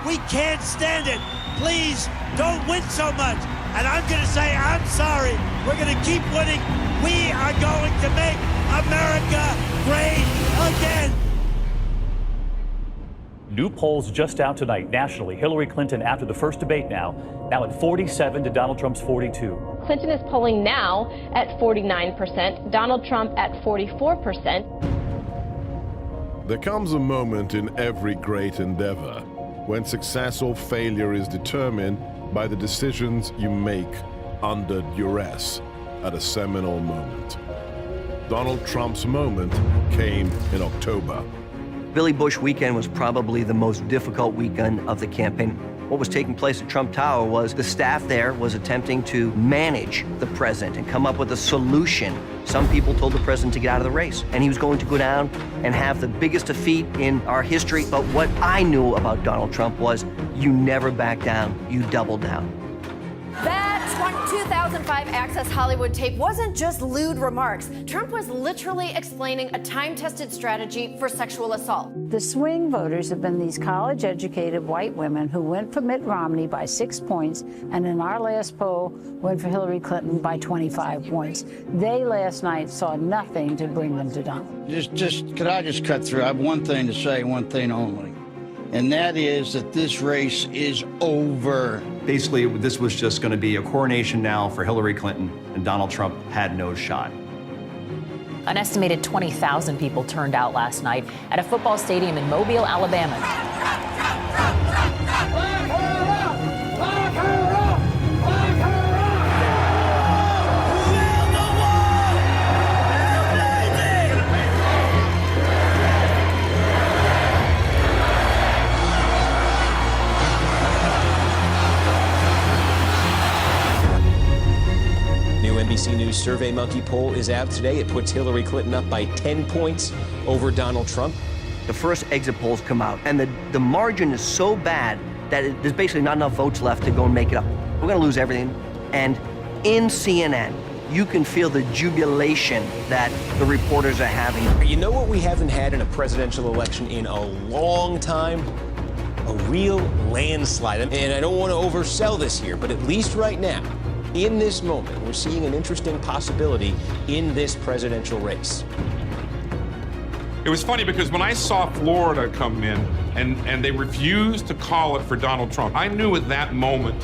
We can't stand it. Please, don't win so much. And I'm going to say, I'm sorry. We're going to keep winning. We are going to make America great again. New polls just out tonight nationally. Hillary Clinton, after the first debate now at 47 to Donald Trump's 42. Clinton is polling now at 49%, Donald Trump at 44%. There comes a moment in every great endeavor when success or failure is determined by the decisions you make under duress at a seminal moment. Donald Trump's moment came in October. Billy Bush weekend was probably the most difficult weekend of the campaign. What was taking place at Trump Tower was the staff there was attempting to manage the president and come up with a solution. Some people told the president to get out of the race, and he was going to go down and have the biggest defeat in our history. But what I knew about Donald Trump was you never back down, you double down. That 2005 Access Hollywood tape wasn't just lewd remarks. Trump was literally explaining a time-tested strategy for sexual assault. The swing voters have been these college-educated white women who went for Mitt Romney by 6 points, and in our last poll, went for Hillary Clinton by 25 points. They last night saw nothing to bring them to Donald. Could I just cut through? I have one thing to say, one thing only, and that is that this race is over. Basically, this was just going to be a coronation now for Hillary Clinton, and Donald Trump had no shot. An estimated 20,000 people turned out last night at a football stadium in Mobile, Alabama. NBC News SurveyMonkey poll is out today. It puts Hillary Clinton up by 10 points over Donald Trump. The first exit polls come out, and the margin is so bad that there's basically not enough votes left to go and make it up. We're going to lose everything. And in CNN, you can feel the jubilation that the reporters are having. You know what we haven't had in a presidential election in a long time? A real landslide. And I don't want to oversell this here, but at least right now, in this moment, we're seeing an interesting possibility in this presidential race. It was funny because when I saw Florida come in and they refused to call it for Donald Trump, I knew at that moment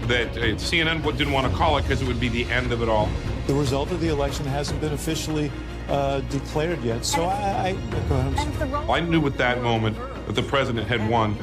that CNN didn't want to call it because it would be the end of it all. The result of the election hasn't been officially declared yet, so go ahead. I knew at that moment that the president had won.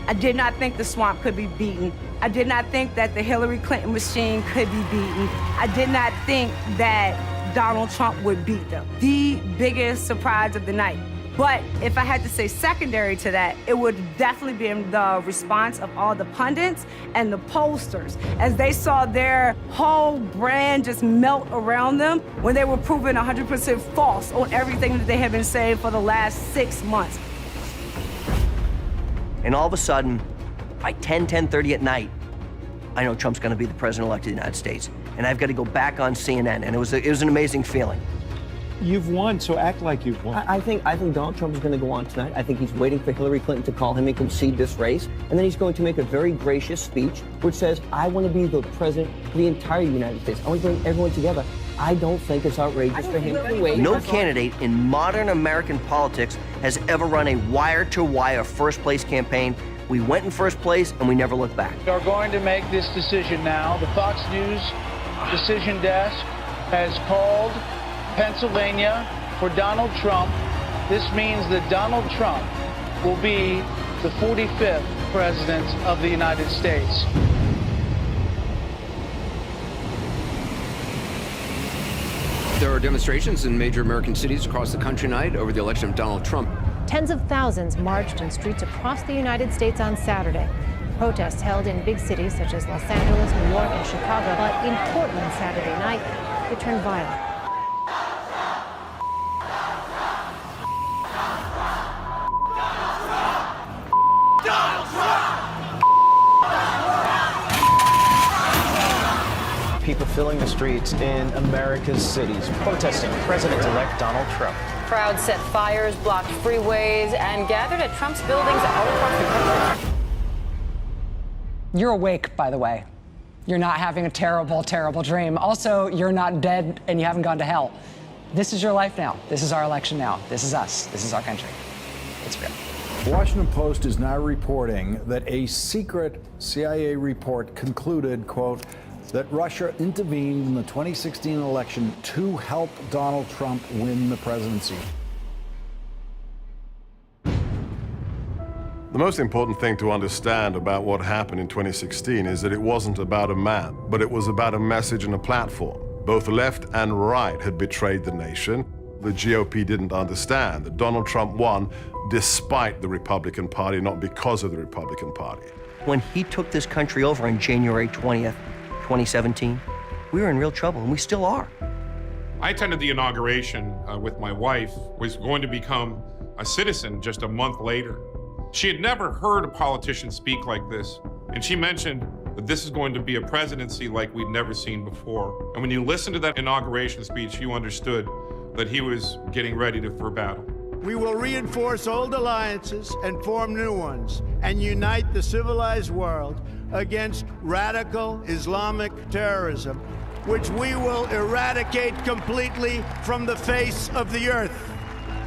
I did not think the swamp could be beaten. I did not think that the Hillary Clinton machine could be beaten. I did not think that Donald Trump would beat them. The biggest surprise of the night. But if I had to say secondary to that, it would definitely be the response of all the pundits and the pollsters as they saw their whole brand just melt around them when they were proven 100% false on everything that they had been saying for the last 6 months. And all of a sudden, by 10:30 at night, I know Trump's going to be the president-elect of the United States. And I've got to go back on CNN, and it was an amazing feeling. You've won, so act like you've won. I think Donald Trump is going to go on tonight. I think he's waiting for Hillary Clinton to call him and concede this race. And then he's going to make a very gracious speech which says, I want to be the president for the entire United States. I want to bring everyone together. I don't think it's outrageous for him to wait. No candidate in modern American politics has ever run a wire-to-wire first-place campaign. We went in first place, and we never looked back. We are going to make this decision now. The Fox News decision desk has called Pennsylvania for Donald Trump This means that Donald Trump will be the 45th president of the United States. There are demonstrations in major American cities across the country tonight over the election of Donald Trump. Tens of thousands marched in streets across the United States on Saturday. Protests held in big cities such as Los Angeles, New York, and Chicago, but in Portland Saturday night, it turned violent. People filling the streets in America's cities, protesting President-elect Donald Trump. Crowds set fires, blocked freeways, and gathered at Trump's buildings all across the country. You're awake, by the way. You're not having a terrible, terrible dream. Also, you're not dead and you haven't gone to hell. This is your life now. This is our election now. This is us. This is our country. It's real. The Washington Post is now reporting that a secret CIA report concluded, quote, that Russia intervened in the 2016 election to help Donald Trump win the presidency. The most important thing to understand about what happened in 2016 is that it wasn't about a man, but it was about a message and a platform. Both left and right had betrayed the nation. The GOP didn't understand that Donald Trump won despite the Republican Party, not because of the Republican Party. When he took this country over on January 20th, 2017, we were in real trouble, and we still are. I attended the inauguration with my wife, was going to become a citizen just a month later. She had never heard a politician speak like this, and she mentioned that this is going to be a presidency like we'd never seen before. And when you listen to that inauguration speech, you understood that he was getting ready for battle. We will reinforce old alliances and form new ones and unite the civilized world against radical Islamic terrorism, which we will eradicate completely from the face of the earth.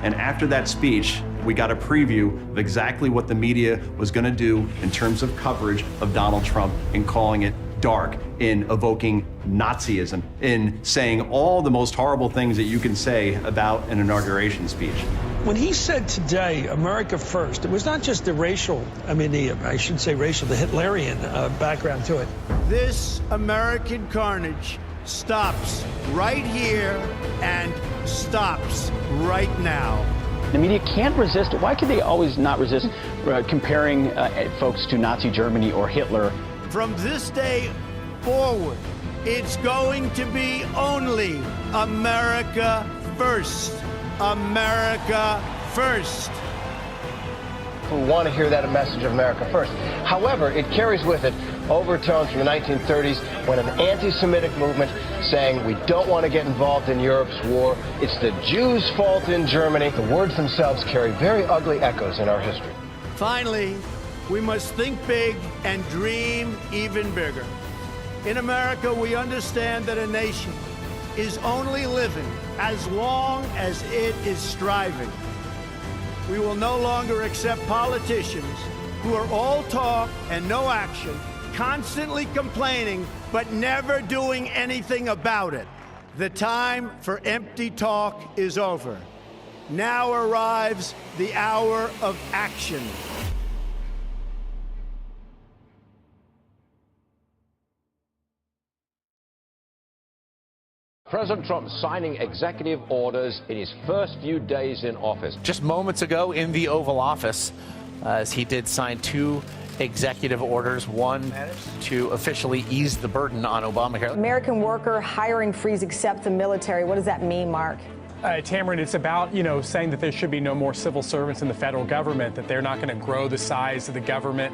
And after that speech, we got a preview of exactly what the media was going to do in terms of coverage of Donald Trump, in calling it dark, in evoking Nazism, in saying all the most horrible things that you can say about an inauguration speech. When he said today, America first, it was not just the racial, the Hitlerian background to it. This American carnage stops right here and stops right now. The media can't resist it. Why could they always not resist comparing folks to Nazi Germany or Hitler? From this day forward, it's going to be only America first. America first. We want to hear that message of America first. However, it carries with it overtones from the 1930s when an anti-Semitic movement saying we don't want to get involved in Europe's war. It's the Jews' fault in Germany. The words themselves carry very ugly echoes in our history. Finally, we must think big and dream even bigger. In America, we understand that a nation is only living as long as it is striving. We will no longer accept politicians who are all talk and no action, constantly complaining, but never doing anything about it. The time for empty talk is over. Now arrives the hour of action. President Trump signing executive orders in his first few days in office. Just moments ago in the Oval Office, as he did sign two executive orders, one to officially ease the burden on Obamacare. American worker hiring freeze except the military. What does that mean, Mark? Tamron, it's about, saying that there should be no more civil servants in the federal government, that they're not going to grow the size of the government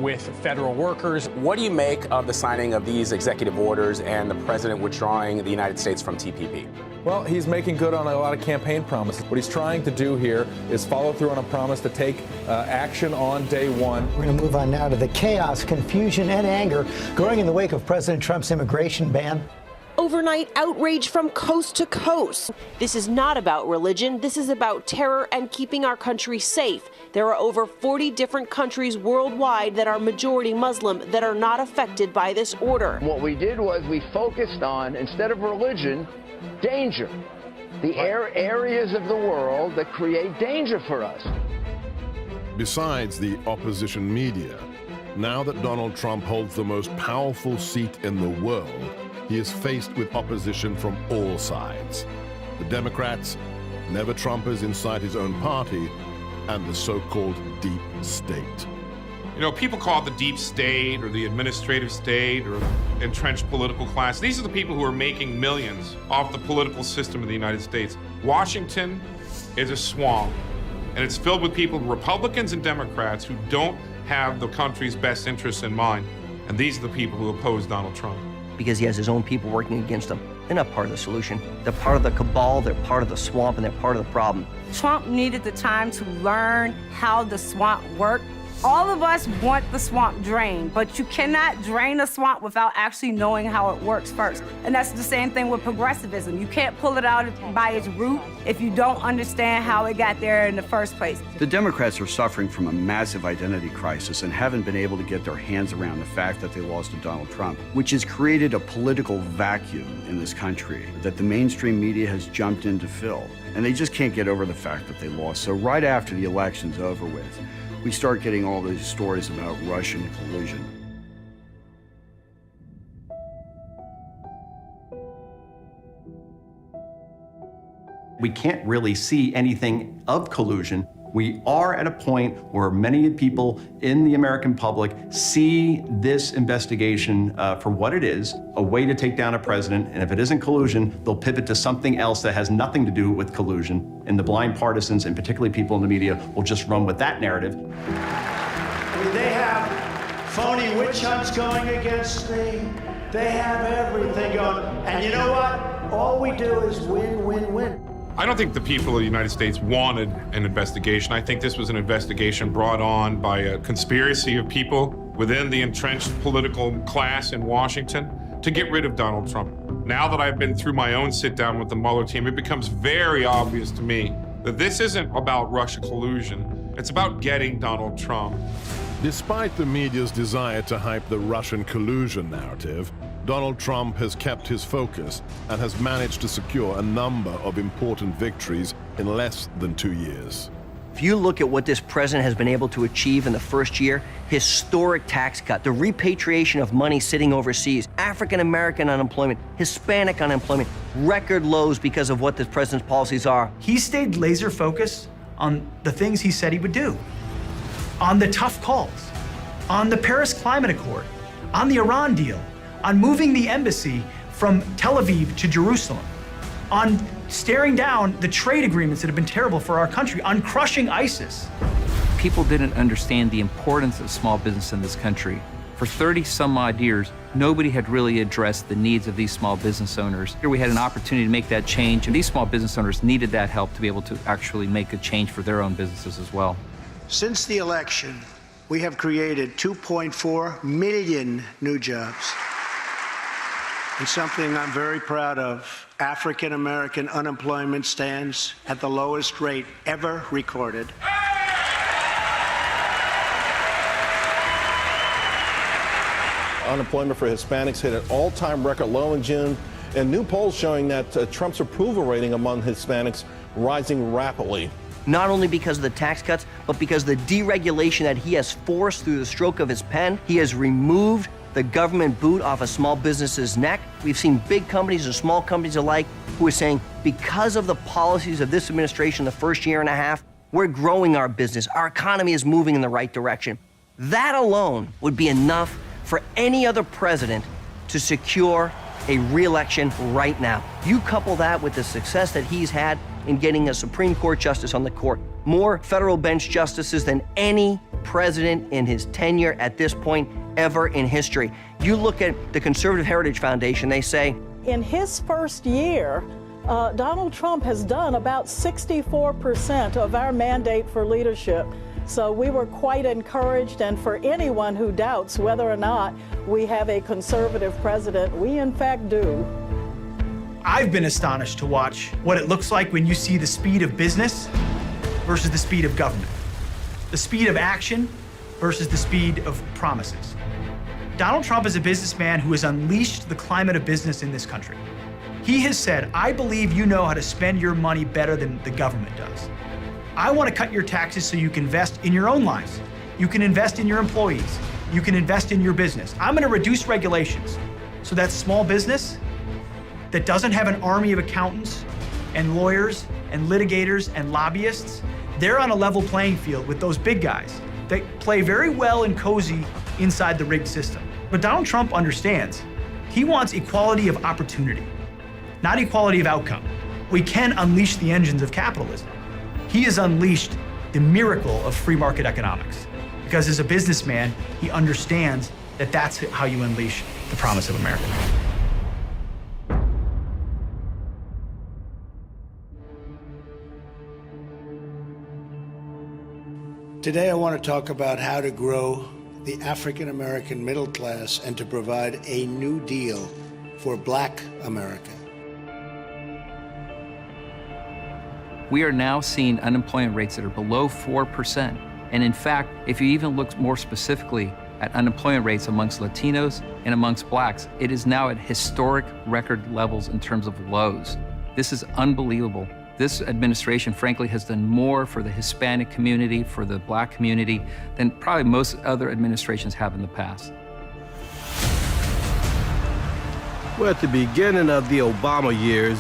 with federal workers. What do you make of the signing of these executive orders and the president withdrawing the United States from TPP? Well, he's making good on a lot of campaign promises. What he's trying to do here is follow through on a promise to take action on day one. We're going to move on now to the chaos, confusion, and anger growing in the wake of President Trump's immigration ban. Overnight outrage from coast to coast. This is not about religion. This is about terror and keeping our country safe. There are over 40 different countries worldwide that are majority Muslim that are not affected by this order. What we did was we focused on, instead of religion, danger. the areas of the world that create danger for us. Besides the opposition media, now that Donald Trump holds the most powerful seat in the world, he is faced with opposition from all sides. The Democrats, never-Trumpers inside his own party, and the so-called deep state. You know, people call it the deep state or the administrative state or entrenched political class. These are the people who are making millions off the political system of the United States. Washington is a swamp, and it's filled with people, Republicans and Democrats, who don't have the country's best interests in mind. And these are the people who oppose Donald Trump. Because he has his own people working against him. They're not part of the solution. They're part of the cabal, they're part of the swamp, and they're part of the problem. Trump needed the time to learn how the swamp worked. All of us want the swamp drained, but you cannot drain a swamp without actually knowing how it works first. And that's the same thing with progressivism. You can't pull it out by its root if you don't understand how it got there in the first place. The Democrats are suffering from a massive identity crisis and haven't been able to get their hands around the fact that they lost to Donald Trump, which has created a political vacuum in this country that the mainstream media has jumped in to fill. And they just can't get over the fact that they lost. So right after the election's over with, we start getting all these stories about Russian collusion. We can't really see anything of collusion. We are at a point where many people in the American public see this investigation for what it is, a way to take down a president, and if it isn't collusion, they'll pivot to something else that has nothing to do with collusion, and the blind partisans, and particularly people in the media, will just run with that narrative. They have phony witch hunts going against me. They have everything going. And you know what? All we do is win, win, win. I don't think the people of the United States wanted an investigation. I think this was an investigation brought on by a conspiracy of people within the entrenched political class in Washington to get rid of Donald Trump. Now that I've been through my own sit-down with the Mueller team, it becomes very obvious to me that this isn't about Russia collusion. It's about getting Donald Trump. Despite the media's desire to hype the Russian collusion narrative, Donald Trump has kept his focus and has managed to secure a number of important victories in less than 2 years. If you look at what this president has been able to achieve in the first year, historic tax cut, the repatriation of money sitting overseas, African-American unemployment, Hispanic unemployment, record lows because of what this president's policies are. He stayed laser focused on the things he said he would do, on the tough calls, on the Paris Climate Accord, on the Iran deal, on moving the embassy from Tel Aviv to Jerusalem, on staring down the trade agreements that have been terrible for our country, on crushing ISIS. People didn't understand the importance of small business in this country. For 30 some odd years, nobody had really addressed the needs of these small business owners. Here we had an opportunity to make that change, and these small business owners needed that help to be able to actually make a change for their own businesses as well. Since the election, we have created 2.4 million new jobs. And something I'm very proud of, African-American unemployment stands at the lowest rate ever recorded. Unemployment for Hispanics hit an all-time record low in June, and new polls showing that Trump's approval rating among Hispanics rising rapidly. Not only because of the tax cuts, but because of the deregulation that he has forced through the stroke of his pen. He has removed the government boot off a small business's neck. We've seen big companies and small companies alike who are saying, because of the policies of this administration the first year and a half, we're growing our business. Our economy is moving in the right direction. That alone would be enough for any other president to secure a re-election right now. You couple that with the success that he's had in getting a Supreme Court justice on the court, more federal bench justices than any president in his tenure at this point ever in history. You look at the Conservative Heritage Foundation, they say, in his first year, Donald Trump has done about 64% of our mandate for leadership. So we were quite encouraged, and for anyone who doubts whether or not we have a conservative president, we in fact do. I've been astonished to watch what it looks like when you see the speed of business versus the speed of government, the speed of action versus the speed of promises. Donald Trump is a businessman who has unleashed the climate of business in this country. He has said, I believe you know how to spend your money better than the government does. I want to cut your taxes so you can invest in your own lives. You can invest in your employees. You can invest in your business. I'm going to reduce regulations so that small business that doesn't have an army of accountants and lawyers and litigators and lobbyists, they're on a level playing field with those big guys that play very well and cozy inside the rigged system. But Donald Trump understands he wants equality of opportunity, not equality of outcome. We can unleash the engines of capitalism. He has unleashed the miracle of free market economics because as a businessman, he understands that that's how you unleash the promise of America. Today, I want to talk about how to grow the African American middle class and to provide a new deal for Black America. We are now seeing unemployment rates that are below 4%. And in fact, if you even look more specifically at unemployment rates amongst Latinos and amongst Blacks, it is now at historic record levels in terms of lows. This is unbelievable. This administration, frankly, has done more for the Hispanic community, for the Black community, than probably most other administrations have in the past. Well, at the beginning of the Obama years,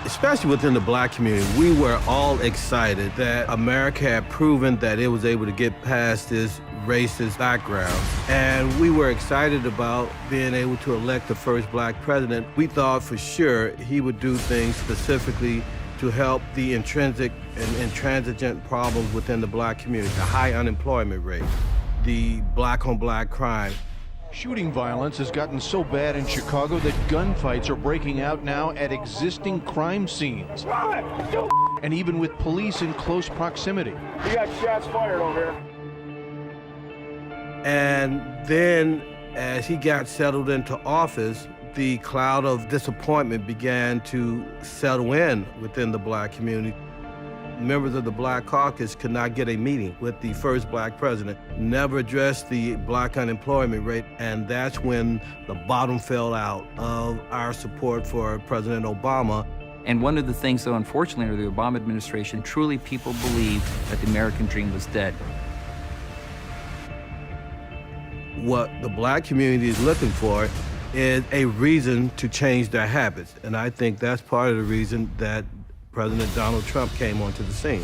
especially within the Black community, we were all excited that America had proven that it was able to get past this racist background. And we were excited about being able to elect the first Black president. We thought for sure he would do things specifically to help the intrinsic and intransigent problems within the Black community, the high unemployment rate, the Black-on-Black crime. Shooting violence has gotten so bad in Chicago that gunfights are breaking out now at existing crime scenes. And even with police in close proximity. We got shots fired over here. And then as he got settled into office, the cloud of disappointment began to settle in within the Black community. Members of the Black Caucus could not get a meeting with the first Black president, never addressed the Black unemployment rate, and that's when the bottom fell out of our support for President Obama. And one of the things, though, unfortunately, under the Obama administration, truly people believed that the American dream was dead. What the Black community is looking for is a reason to change their habits, and I think that's part of the reason that President Donald Trump came onto the scene.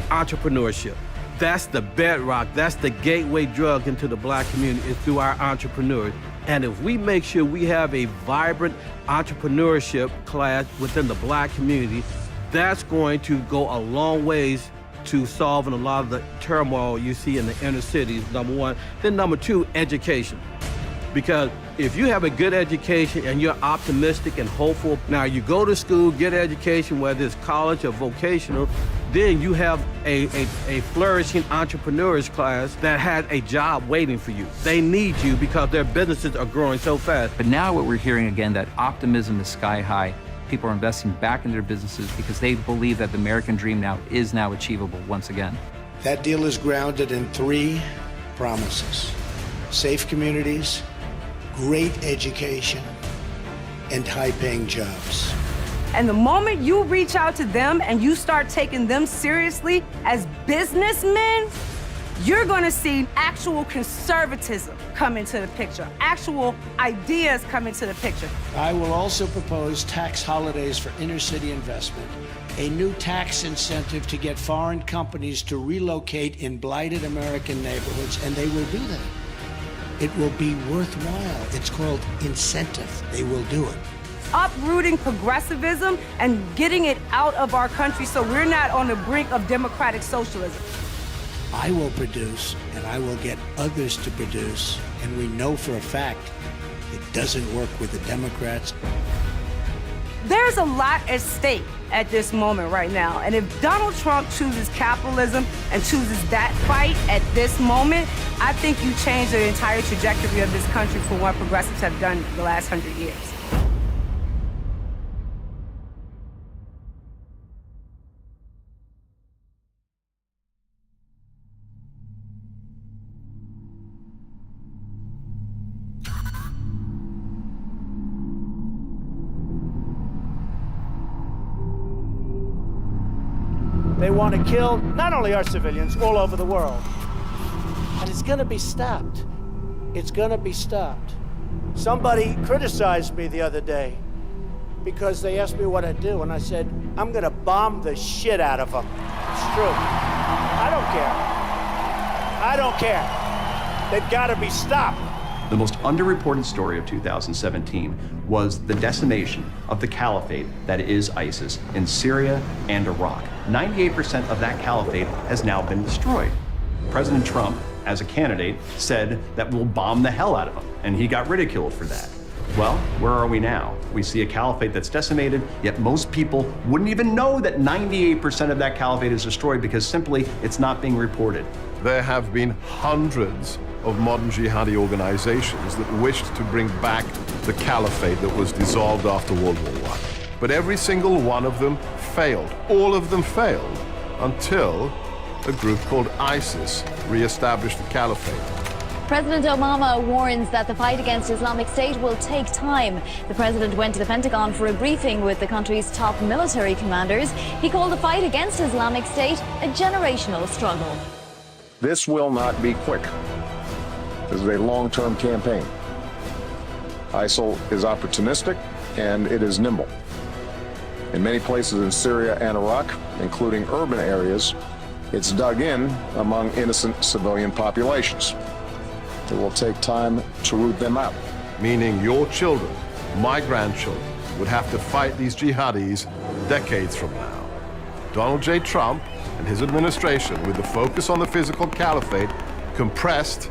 Entrepreneurship. That's the bedrock, that's the gateway drug into the Black community, is through our entrepreneurs. And if we make sure we have a vibrant entrepreneurship class within the Black community, that's going to go a long ways to solving a lot of the turmoil you see in the inner cities, number one. Then number two, education. Because if you have a good education and you're optimistic and hopeful, now you go to school, get education, whether it's college or vocational, then you have a flourishing entrepreneurs class that has a job waiting for you. They need you because their businesses are growing so fast. But now what we're hearing again, that optimism is sky high. People are investing back in their businesses because they believe that the American dream is now achievable once again. That deal is grounded in 3 promises: safe communities, great education, and high-paying jobs. And the moment you reach out to them and you start taking them seriously as businessmen, you're gonna see actual conservatism come into the picture, actual ideas come into the picture. I will also propose tax holidays for inner-city investment, a new tax incentive to get foreign companies to relocate in blighted American neighborhoods, and they will do that. It will be worthwhile. It's called incentive. They will do it. Uprooting progressivism and getting it out of our country so we're not on the brink of democratic socialism. I will produce, and I will get others to produce, and we know for a fact it doesn't work with the Democrats. There's a lot at stake at this moment right now, and if Donald Trump chooses capitalism and chooses that fight at this moment, I think you change the entire trajectory of this country for what progressives have done the last 100 years. They want to kill not only our civilians, all over the world. And it's going to be stopped. It's going to be stopped. Somebody criticized me the other day because they asked me what I'd do, and I said, I'm going to bomb the shit out of them. It's true. I don't care. I don't care. They've got to be stopped. The most underreported story of 2017 was the decimation of the caliphate that is ISIS in Syria and Iraq. 98% of that caliphate has now been destroyed. President Trump, as a candidate, said that we'll bomb the hell out of them, and he got ridiculed for that. Well, where are we now? We see a caliphate that's decimated, yet most people wouldn't even know that 98% of that caliphate is destroyed because simply it's not being reported. There have been hundreds of modern jihadi organizations that wished to bring back the caliphate that was dissolved after World War I. But every single one of them failed. All of them failed until a group called ISIS reestablished the caliphate. President Obama warns that the fight against Islamic State will take time. The president went to the Pentagon for a briefing with the country's top military commanders. He called the fight against Islamic State a generational struggle. This will not be quick. This is a long-term campaign. ISIL is opportunistic and it is nimble. In many places in Syria and Iraq, including urban areas, it's dug in among innocent civilian populations. It will take time to root them out. Meaning your children, my grandchildren, would have to fight these jihadis decades from now. Donald J. Trump and his administration, with the focus on the physical caliphate, compressed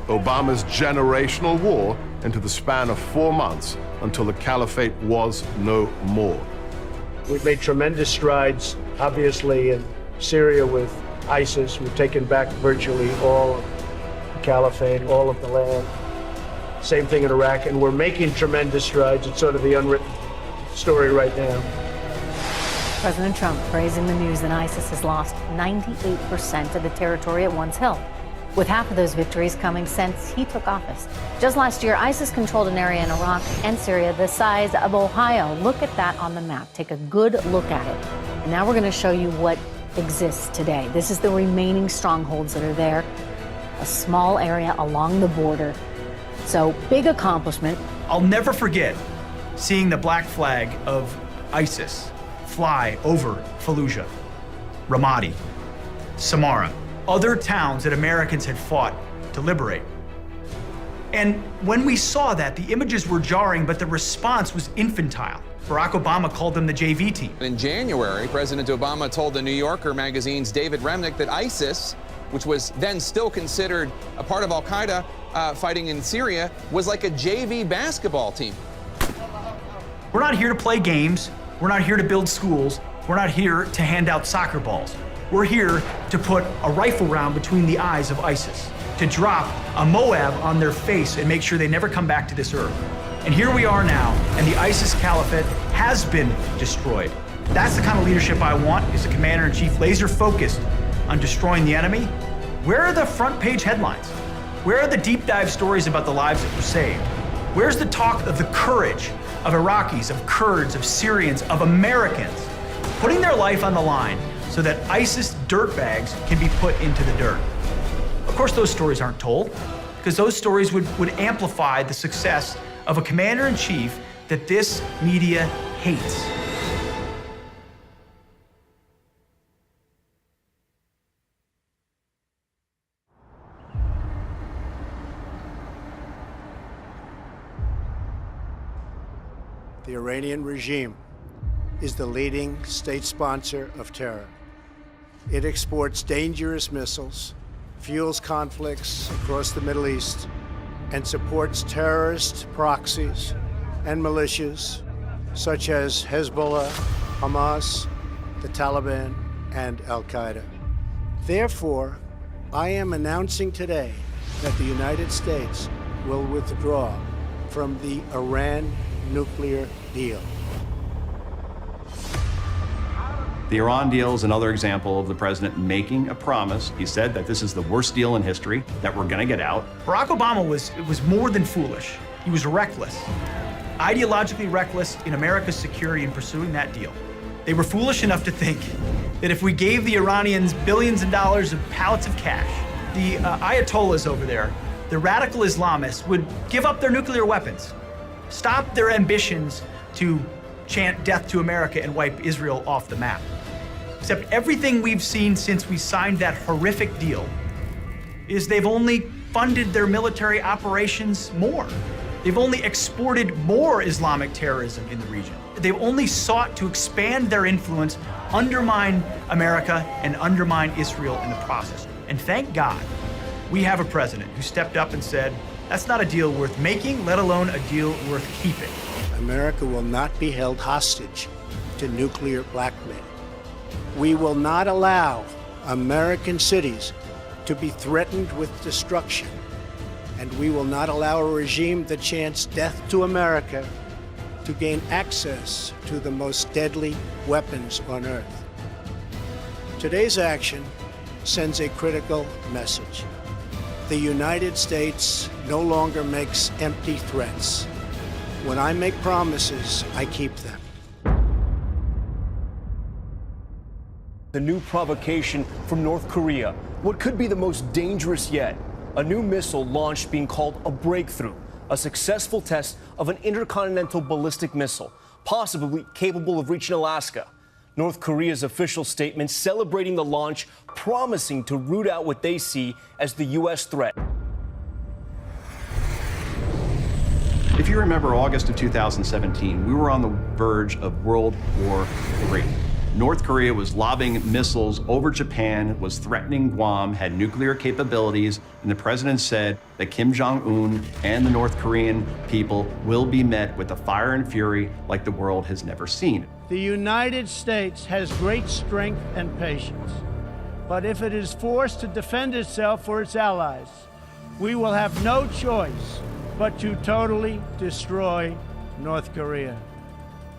Obama's generational war into the span of 4 months until the caliphate was no more. We've made tremendous strides, obviously, in Syria with ISIS. We've taken back virtually all of the caliphate, all of the land. Same thing in Iraq, and we're making tremendous strides. It's sort of the unwritten story right now. President Trump praising the news that ISIS has lost 98% of the territory it once held, with half of those victories coming since he took office. Just last year, ISIS controlled an area in Iraq and Syria the size of Ohio. Look at that on the map. Take a good look at it. And now we're going to show you what exists today. This is the remaining strongholds that are there, a small area along the border. So, big accomplishment. I'll never forget seeing the black flag of ISIS fly over Fallujah, Ramadi, Samarra, other towns that Americans had fought to liberate. And when we saw that, the images were jarring, but the response was infantile. Barack Obama called them the JV team. In January, President Obama told the New Yorker magazine's David Remnick that ISIS, which was then still considered a part of al-Qaeda fighting in Syria, was like a JV basketball team. We're not here to play games. We're not here to build schools. We're not here to hand out soccer balls. We're here to put a rifle round between the eyes of ISIS, to drop a Moab on their face and make sure they never come back to this earth. And here we are now, and the ISIS caliphate has been destroyed. That's the kind of leadership I want, is a commander-in-chief laser focused on destroying the enemy. Where are the front page headlines? Where are the deep dive stories about the lives that were saved? Where's the talk of the courage of Iraqis, of Kurds, of Syrians, of Americans, putting their life on the line so that ISIS dirtbags can be put into the dirt? Of course, those stories aren't told, because those stories would amplify the success of a commander-in-chief that this media hates. The Iranian regime is the leading state sponsor of terror. It exports dangerous missiles, fuels conflicts across the Middle East, and supports terrorist proxies and militias such as Hezbollah, Hamas, the Taliban, and Al-Qaeda. Therefore, I am announcing today that the United States will withdraw from the Iran nuclear deal. The Iran deal is another example of the president making a promise. He said that this is the worst deal in history, that we're going to get out. Barack Obama was more than foolish. He was reckless, ideologically reckless in America's security in pursuing that deal. They were foolish enough to think that if we gave the Iranians billions of dollars of pallets of cash, the Ayatollahs over there, the radical Islamists, would give up their nuclear weapons, stop their ambitions to chant death to America and wipe Israel off the map. Except everything we've seen since we signed that horrific deal is they've only funded their military operations more. They've only exported more Islamic terrorism in the region. They've only sought to expand their influence, undermine America, and undermine Israel in the process. And thank God, we have a president who stepped up and said, that's not a deal worth making, let alone a deal worth keeping. America will not be held hostage to nuclear blackmail. We will not allow American cities to be threatened with destruction. And we will not allow a regime that chants death to America to gain access to the most deadly weapons on earth. Today's action sends a critical message. The United States no longer makes empty threats. When I make promises, I keep them. The new provocation from North Korea, what could be the most dangerous yet, a new missile launched being called a breakthrough, a successful test of an intercontinental ballistic missile, possibly capable of reaching Alaska. North Korea's official statement celebrating the launch, promising to root out what they see as the U.S. threat. If you remember August of 2017, we were on the verge of World War III. North Korea was lobbing missiles over Japan, was threatening Guam, had nuclear capabilities, and the president said that Kim Jong-un and the North Korean people will be met with a fire and fury like the world has never seen. The United States has great strength and patience, but if it is forced to defend itself or its allies, we will have no choice but to totally destroy North Korea.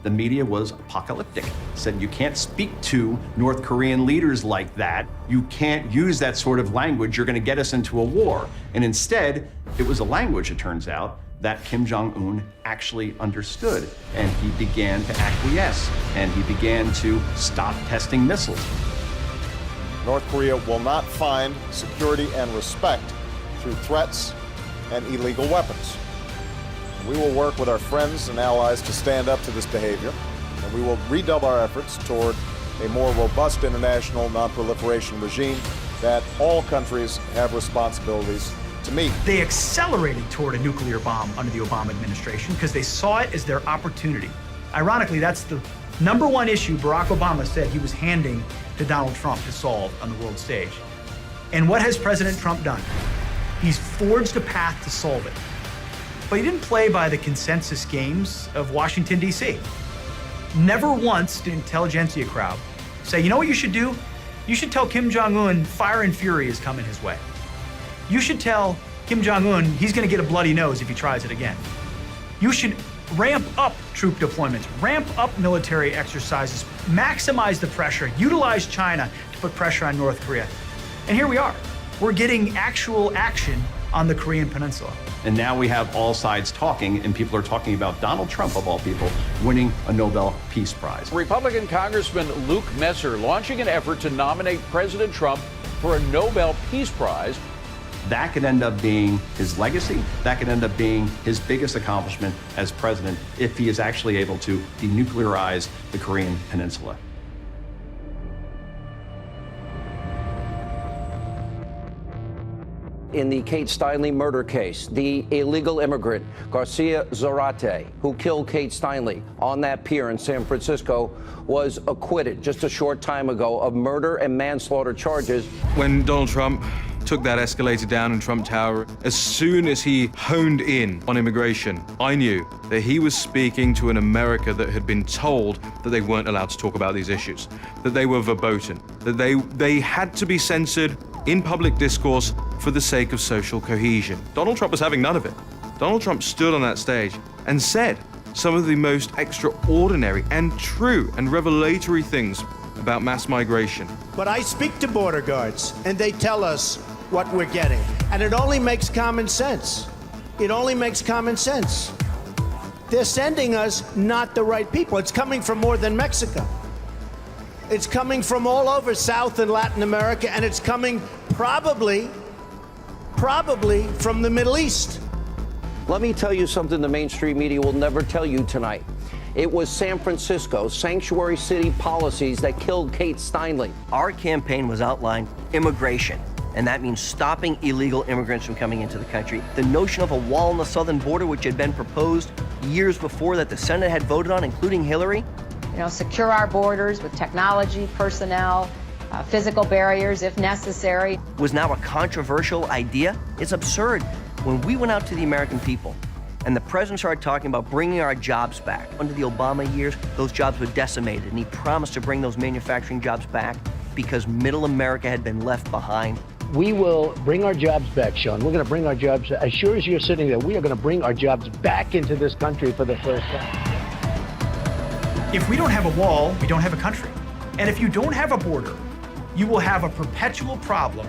The media was apocalyptic, said you can't speak to North Korean leaders like that. You can't use that sort of language. You're going to get us into a war. And instead, it was a language, it turns out, that Kim Jong-un actually understood. And he began to acquiesce, and he began to stop testing missiles. North Korea will not find security and respect through threats and illegal weapons. We will work with our friends and allies to stand up to this behavior, and we will redouble our efforts toward a more robust international non-proliferation regime that all countries have responsibilities to meet. They accelerated toward a nuclear bomb under the Obama administration because they saw it as their opportunity. Ironically, that's the number one issue Barack Obama said he was handing to Donald Trump to solve on the world stage. And what has President Trump done? He's forged a path to solve it. But he didn't play by the consensus games of Washington, D.C. Never once did intelligentsia crowd say, you know what you should do? You should tell Kim Jong-un fire and fury is coming his way. You should tell Kim Jong-un he's going to get a bloody nose if he tries it again. You should ramp up troop deployments, ramp up military exercises, maximize the pressure, utilize China to put pressure on North Korea. And here we are. We're getting actual action on the Korean Peninsula. And now we have all sides talking, and people are talking about Donald Trump, of all people, winning a Nobel Peace Prize. Republican Congressman Luke Messer launching an effort to nominate President Trump for a Nobel Peace Prize. That could end up being his legacy. That could end up being his biggest accomplishment as president if he is actually able to denuclearize the Korean Peninsula. In the Kate Steinle murder case, the illegal immigrant Garcia Zarate, who killed Kate Steinle on that pier in San Francisco, was acquitted just a short time ago of murder and manslaughter charges. When Donald Trump took that escalator down in Trump Tower, as soon as he honed in on immigration, I knew that he was speaking to an America that had been told that they weren't allowed to talk about these issues, that they were verboten, that they had to be censored in public discourse for the sake of social cohesion. Donald Trump was having none of it. Donald Trump stood on that stage and said some of the most extraordinary and true and revelatory things about mass migration. But I speak to border guards, and they tell us what we're getting. And it only makes common sense. It only makes common sense. They're sending us not the right people. It's coming from more than Mexico. It's coming from all over South and Latin America, and it's coming probably from the Middle East. Let me tell you something the mainstream media will never tell you tonight. It was San Francisco's sanctuary city policies that killed Kate Steinle. Our campaign was outlined immigration, and that means stopping illegal immigrants from coming into the country. The notion of a wall on the southern border, which had been proposed years before that the Senate had voted on, including Hillary. You know, secure our borders with technology, personnel, physical barriers if necessary. Was now a controversial idea. It's absurd. When we went out to the American people and the president started talking about bringing our jobs back, under the Obama years, those jobs were decimated, and he promised to bring those manufacturing jobs back because middle America had been left behind. We will bring our jobs back, Sean. We're going to bring our jobs, as sure as you're sitting there, we are going to bring our jobs back into this country for the first time. If we don't have a wall, we don't have a country. And if you don't have a border, you will have a perpetual problem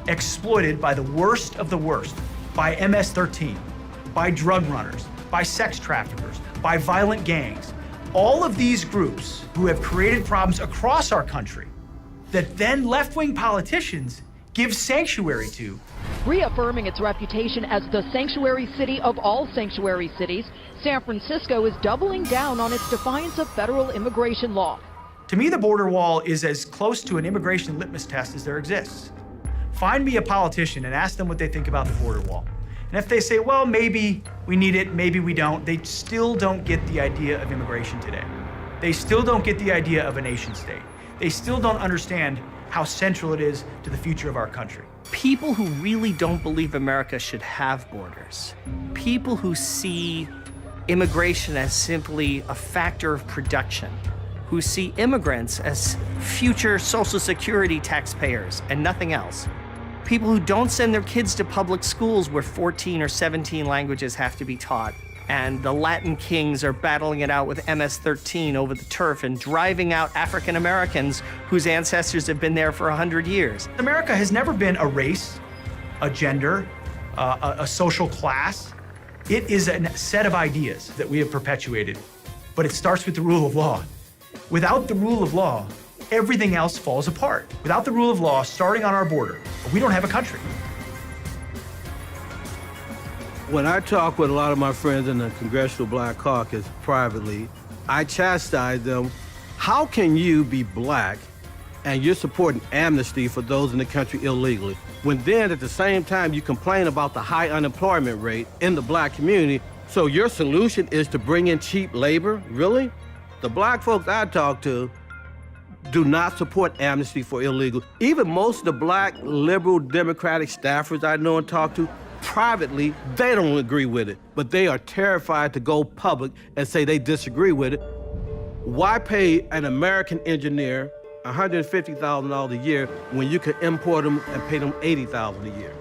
exploited by the worst of the worst, by MS-13, by drug runners, by sex traffickers, by violent gangs. All of these groups who have created problems across our country that then left-wing politicians give sanctuary to. Reaffirming its reputation as the sanctuary city of all sanctuary cities, San Francisco is doubling down on its defiance of federal immigration law. To me, the border wall is as close to an immigration litmus test as there exists. Find me a politician and ask them what they think about the border wall. And if they say, well, maybe we need it, maybe we don't, they still don't get the idea of immigration today. They still don't get the idea of a nation state. They still don't understand how central it is to the future of our country. People who really don't believe America should have borders, people who see immigration as simply a factor of production, who see immigrants as future Social Security taxpayers and nothing else, people who don't send their kids to public schools where 14 or 17 languages have to be taught, and the Latin kings are battling it out with MS-13 over the turf and driving out African Americans whose ancestors have been there for 100 years. America has never been a race, a gender, a social class. It is a set of ideas that we have perpetuated, but it starts with the rule of law. Without the rule of law, everything else falls apart. Without the rule of law starting on our border, we don't have a country. When I talk with a lot of my friends in the Congressional Black Caucus privately, I chastise them. How can you be black and you're supporting amnesty for those in the country illegally, when then at the same time you complain about the high unemployment rate in the black community? So your solution is to bring in cheap labor? Really? The black folks I talk to do not support amnesty for illegal. Even most of the black liberal Democratic staffers I know and talk to, privately, they don't agree with it, but they are terrified to go public and say they disagree with it. Why pay an American engineer $150,000 a year when you can import them and pay them $80,000 a year?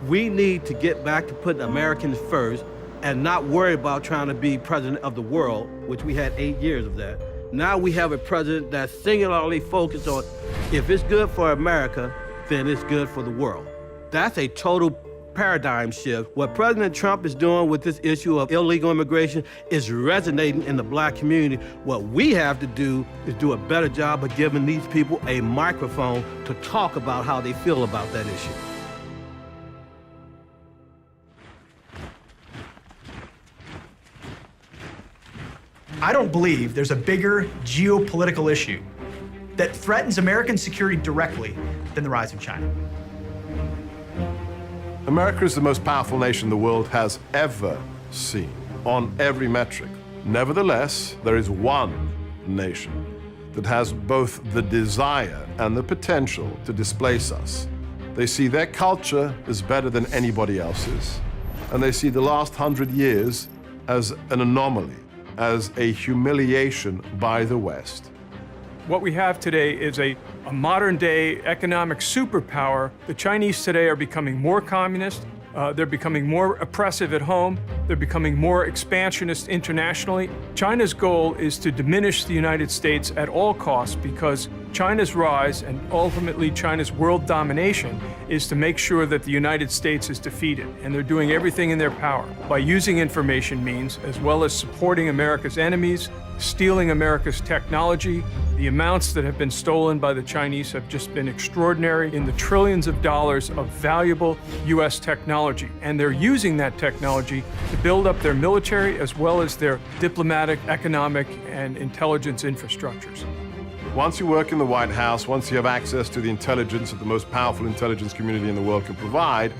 We need to get back to putting Americans first and not worry about trying to be president of the world, which we had 8 years of that. Now we have a president that's singularly focused on, if it's good for America, then it's good for the world. That's a total paradigm shift. What President Trump is doing with this issue of illegal immigration is resonating in the black community. What we have to do is do a better job of giving these people a microphone to talk about how they feel about that issue. I don't believe there's a bigger geopolitical issue that threatens American security directly than the rise of China. America is the most powerful nation the world has ever seen, on every metric. Nevertheless, there is one nation that has both the desire and the potential to displace us. They see their culture as better than anybody else's, and they see the last 100 years as an anomaly, as a humiliation by the West. What we have today is a modern-day economic superpower. The Chinese today are becoming more communist. They're becoming more oppressive at home. They're becoming more expansionist internationally. China's goal is to diminish the United States at all costs because China's rise and ultimately China's world domination is to make sure that the United States is defeated. And they're doing everything in their power by using information means as well as supporting America's enemies, stealing America's technology. The amounts that have been stolen by the Chinese have just been extraordinary, in the trillions of dollars of valuable U.S. technology. And they're using that technology to build up their military as well as their diplomatic, economic, and intelligence infrastructures. Once you work in the White House, once you have access to the intelligence that the most powerful intelligence community in the world can provide,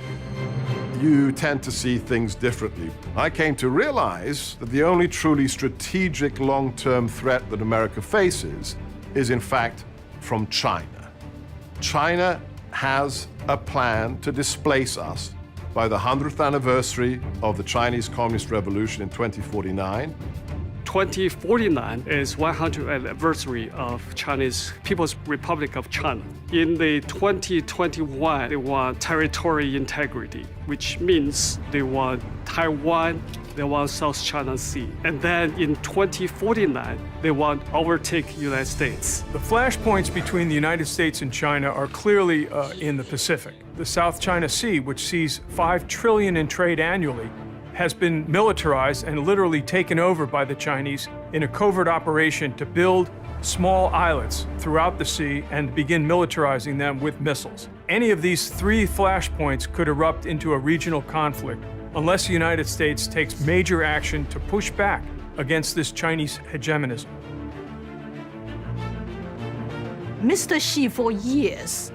you tend to see things differently. I came to realize that the only truly strategic long-term threat that America faces is, in fact, from China. China has a plan to displace us by the 100th anniversary of the Chinese Communist Revolution in 2049. 2049 is 100th anniversary of Chinese People's Republic of China. In the 2021, they want territory integrity, which means they want Taiwan, they want South China Sea. And then in 2049, they want to overtake United States. The flashpoints between the United States and China are clearly in the Pacific. The South China Sea, which sees $5 trillion in trade annually, has been militarized and literally taken over by the Chinese in a covert operation to build small islets throughout the sea and begin militarizing them with missiles. Any of these three flashpoints could erupt into a regional conflict unless the United States takes major action to push back against this Chinese hegemonism. Mr. Xi, for years,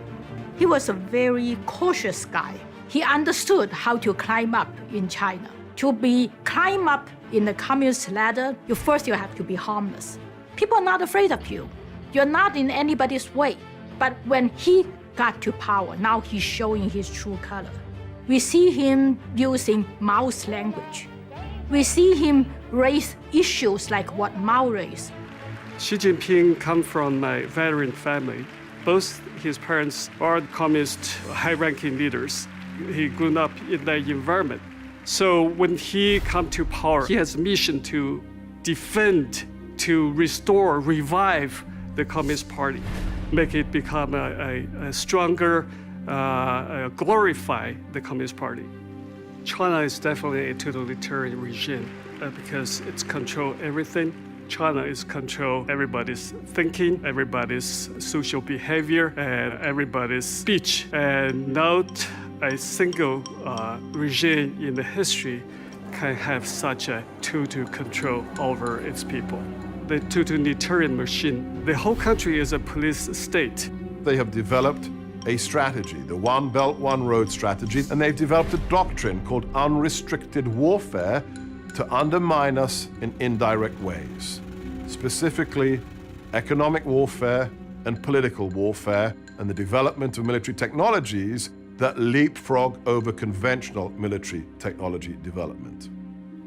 he was a very cautious guy. He understood how to climb up in China. To climb up in the communist ladder, you have to be harmless. People are not afraid of you. You're not in anybody's way. But when he got to power, now he's showing his true color. We see him using Mao's language. We see him raise issues like what Mao raised. Xi Jinping comes from a veteran family. Both his parents are communist high-ranking leaders. He grew up in that environment. So when he comes to power, he has a mission to defend, to restore, revive the Communist Party, make it become a stronger, glorify the Communist Party. China is definitely a totalitarian regime because it's control everything. China is control everybody's thinking, everybody's social behavior, and everybody's speech, and not a single regime in the history can have such a total control over its people. The totalitarian machine, the whole country is a police state. They have developed a strategy, the One Belt, One Road strategy, and they've developed a doctrine called unrestricted warfare to undermine us in indirect ways, specifically economic warfare and political warfare and the development of military technologies that leapfrog over conventional military technology development.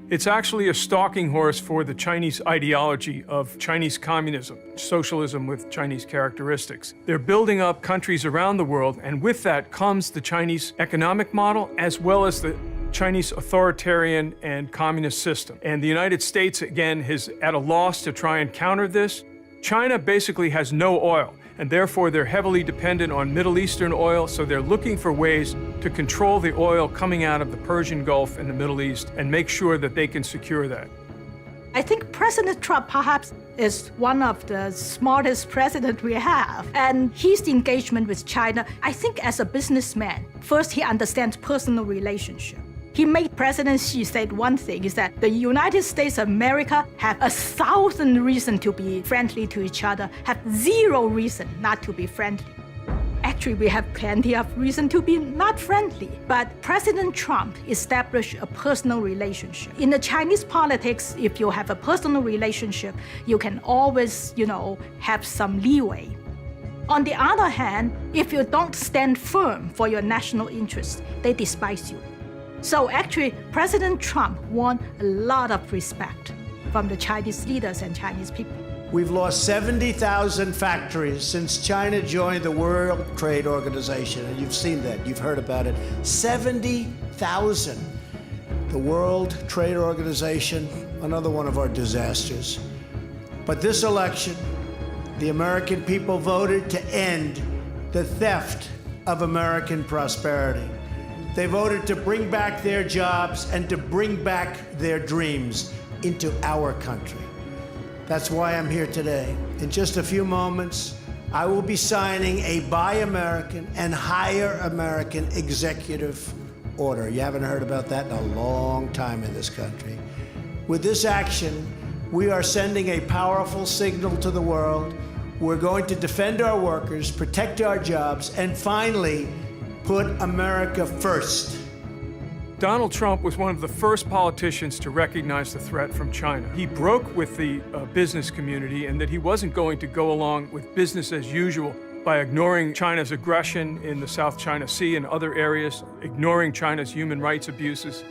It's actually a stalking horse for the Chinese ideology of Chinese communism, socialism with Chinese characteristics. They're building up countries around the world, and with that comes the Chinese economic model as well as the Chinese authoritarian and communist system. And the United States, again, is at a loss to try and counter this. China basically has no oil, and therefore they're heavily dependent on Middle Eastern oil, so they're looking for ways to control the oil coming out of the Persian Gulf and the Middle East and make sure that they can secure that. I think President Trump perhaps is one of the smartest presidents we have. And his engagement with China, I think as a businessman, first he understands personal relationship. He made President Xi said one thing, is that the United States of America have 1,000 reasons to be friendly to each other, have 0 reason not to be friendly. Actually, we have plenty of reason to be not friendly. But President Trump established a personal relationship. In the Chinese politics, if you have a personal relationship, you can always, have some leeway. On the other hand, if you don't stand firm for your national interests, they despise you. So actually, President Trump won a lot of respect from the Chinese leaders and Chinese people. We've lost 70,000 factories since China joined the World Trade Organization, and you've seen that, you've heard about it. 70,000. The World Trade Organization, another one of our disasters. But this election, The American people voted to end the theft of American prosperity. They voted to bring back their jobs and to bring back their dreams into our country. That's why I'm here today. In just a few moments, I will be signing a Buy American and Hire American executive order. You haven't heard about that in a long time in this country. With this action, we are sending a powerful signal to the world. We're going to defend our workers, protect our jobs, and finally, put America first. Donald Trump was one of the first politicians to recognize the threat from China. He broke with the business community and that he wasn't going to go along with business as usual by ignoring China's aggression in the South China Sea and other areas, ignoring China's human rights abuses.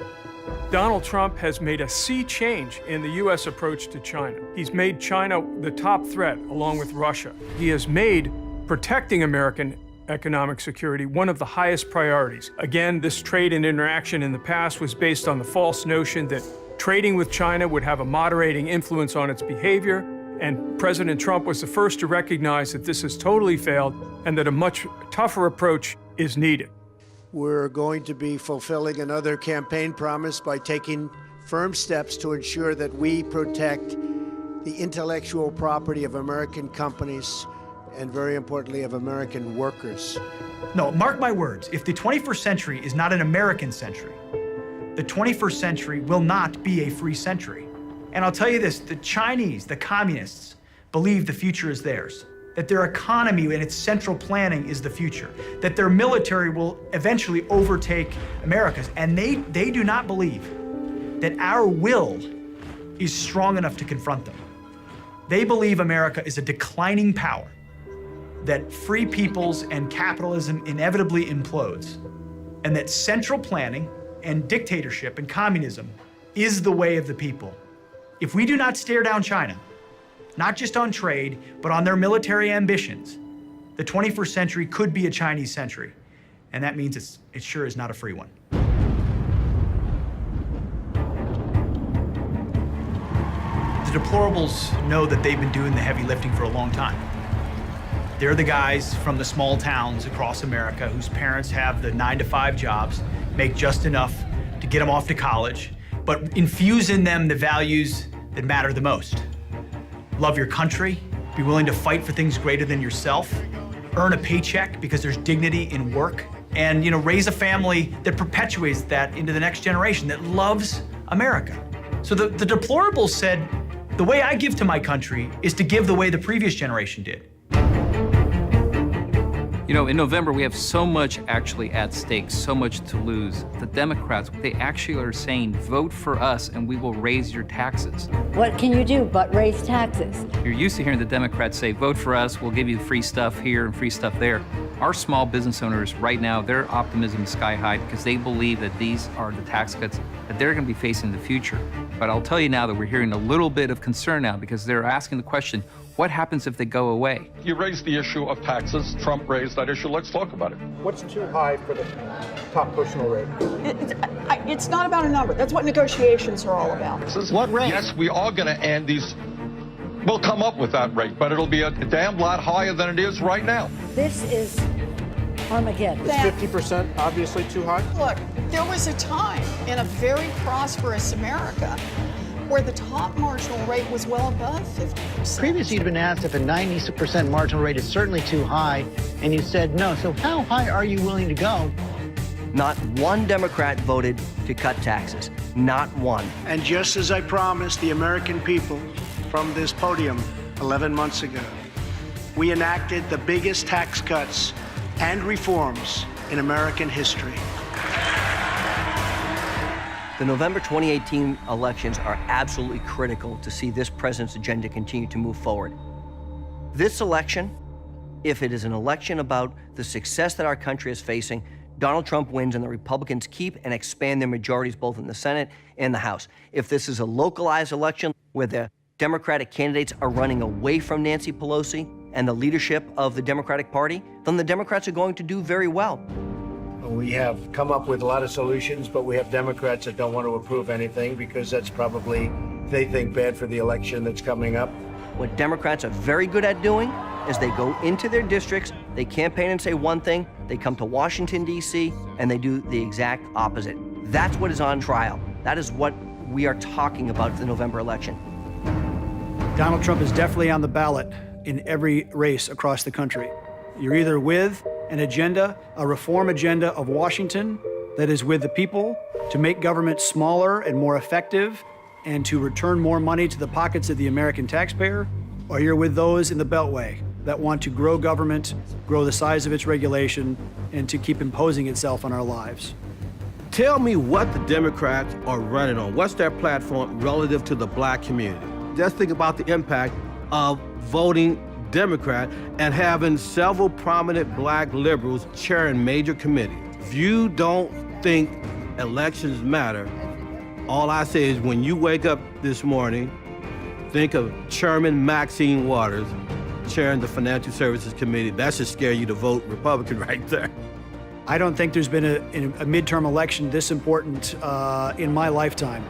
Donald Trump has made a sea change in the U.S. approach to China. He's made China the top threat, along with Russia. He has made protecting American economic security one of the highest priorities. Again, this trade and interaction in the past was based on the false notion that trading with China would have a moderating influence on its behavior, and President Trump was the first to recognize that this has totally failed and that a much tougher approach is needed. We're going to be fulfilling another campaign promise by taking firm steps to ensure that we protect the intellectual property of American companies and, very importantly, of American workers. No, mark my words, if the 21st century is not an American century, the 21st century will not be a free century. And I'll tell you this, the Chinese, the communists, believe the future is theirs, that their economy and its central planning is the future, that their military will eventually overtake America's, and they do not believe that our will is strong enough to confront them. They believe America is a declining power, that free peoples and capitalism inevitably implodes, and that central planning and dictatorship and communism is the way of the people. If we do not stare down China, not just on trade, but on their military ambitions, the 21st century could be a Chinese century, and that means it sure is not a free one. The deplorables know that they've been doing the heavy lifting for a long time. They're the guys from the small towns across America whose parents have the 9-to-5 jobs, make just enough to get them off to college, but infuse in them the values that matter the most. Love your country, be willing to fight for things greater than yourself, earn a paycheck because there's dignity in work, and raise a family that perpetuates that into the next generation that loves America. So the deplorables said, the way I give to my country is to give the way the previous generation did. In November, we have so much actually at stake, so much to lose. The Democrats, they actually are saying, vote for us and we will raise your taxes. What can you do but raise taxes? You're used to hearing the Democrats say, vote for us, we'll give you free stuff here and free stuff there. Our small business owners right now, their optimism is sky high because they believe that these are the tax cuts that they're going to be facing in the future. But I'll tell you now that we're hearing a little bit of concern now because they're asking the question, what happens if they go away? You raised the issue of taxes. Trump raised that issue. Let's talk about it. What's too high for the top personal rate? It's not about a number. That's what negotiations are all about. What rate? Yes, we are going to end these. We'll come up with that rate, but it'll be a damn lot higher than it is right now. This is Armageddon. Is 50% obviously too high? Look, there was a time in a very prosperous America where the top marginal rate was well above 50%. Previously, you'd been asked if a 90% marginal rate is certainly too high, and you said no. So how high are you willing to go? Not one Democrat voted to cut taxes. Not one. And just as I promised the American people from this podium 11 months ago, we enacted the biggest tax cuts and reforms in American history. The November 2018 elections are absolutely critical to see this president's agenda continue to move forward. This election, if it is an election about the success that our country is facing, Donald Trump wins and the Republicans keep and expand their majorities both in the Senate and the House. If this is a localized election where the Democratic candidates are running away from Nancy Pelosi and the leadership of the Democratic Party, then the Democrats are going to do very well. We have come up with a lot of solutions, but we have Democrats that don't want to approve anything because that's probably, they think, bad for the election that's coming up. What Democrats are very good at doing is they go into their districts, they campaign and say one thing, they come to Washington, D.C., and they do the exact opposite. That's what is on trial. That is what we are talking about for the November election. Donald Trump is definitely on the ballot in every race across the country. You're either with an agenda, a reform agenda of Washington that is with the people to make government smaller and more effective and to return more money to the pockets of the American taxpayer, or you're with those in the Beltway that want to grow government, grow the size of its regulation, and to keep imposing itself on our lives. Tell me what the Democrats are running on. What's their platform relative to the black community? Just think about the impact of voting Democrat and having several prominent black liberals chairing major committees. If you don't think elections matter, all I say is when you wake up this morning, think of Chairman Maxine Waters chairing the Financial Services Committee. That should scare you to vote Republican right there. I don't think there's been a midterm election this important in my lifetime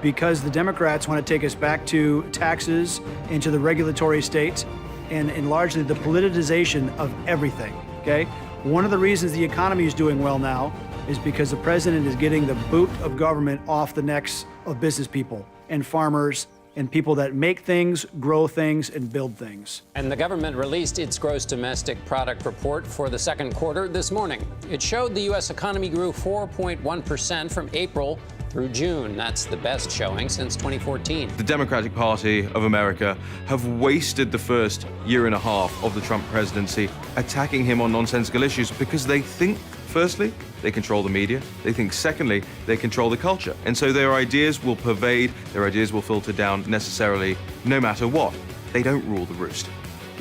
because the Democrats want to take us back to taxes and to the regulatory state and largely the politicization of everything, okay? One of the reasons the economy is doing well now is because the president is getting the boot of government off the necks of business people and farmers and people that make things, grow things, and build things. And the government released its gross domestic product report for the second quarter this morning. It showed the U.S. economy grew 4.1% from April through June. That's the best showing since 2014. The Democratic Party of America have wasted the first year and a half of the Trump presidency attacking him on nonsensical issues because they think, firstly, they control the media. They think, secondly, they control the culture. And so their ideas will pervade, their ideas will filter down necessarily no matter what. They don't rule the roost.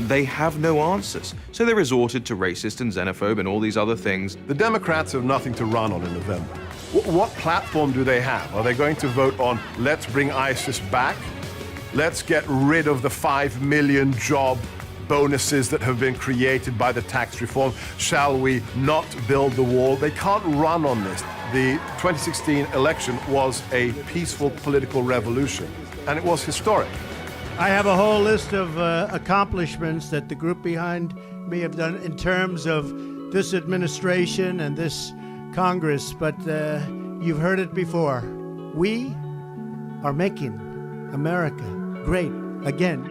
They have no answers. So they resorted to racist and xenophobe and all these other things. The Democrats have nothing to run on in November. What platform do they have? Are they going to vote on let's bring ISIS back? Let's get rid of the 5 million job bonuses that have been created by the tax reform? Shall we not build the wall? They can't run on this. The 2016 election was a peaceful political revolution, and it was historic. I have a whole list of accomplishments that the group behind me have done in terms of this administration and this Congress, but you've heard it before. We are making America great again.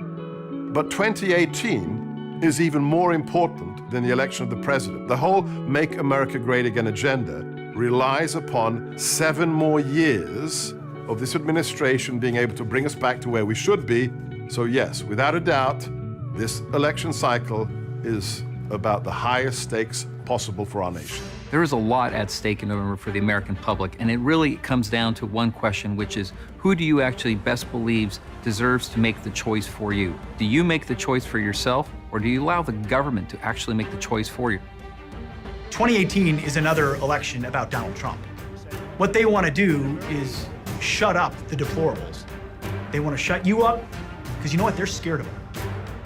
But 2018 is even more important than the election of the president. The whole Make America Great Again agenda relies upon 7 more years of this administration being able to bring us back to where we should be. So yes, without a doubt, this election cycle is about the highest stakes possible for our nation. There is a lot at stake in November for the American public, and it really comes down to one question, which is, who do you actually best believes deserves to make the choice for you? Do you make the choice for yourself, or do you allow the government to actually make the choice for you? 2018 is another election about Donald Trump. What they want to do is shut up the deplorables. They want to shut you up because you know what? They're scared of him.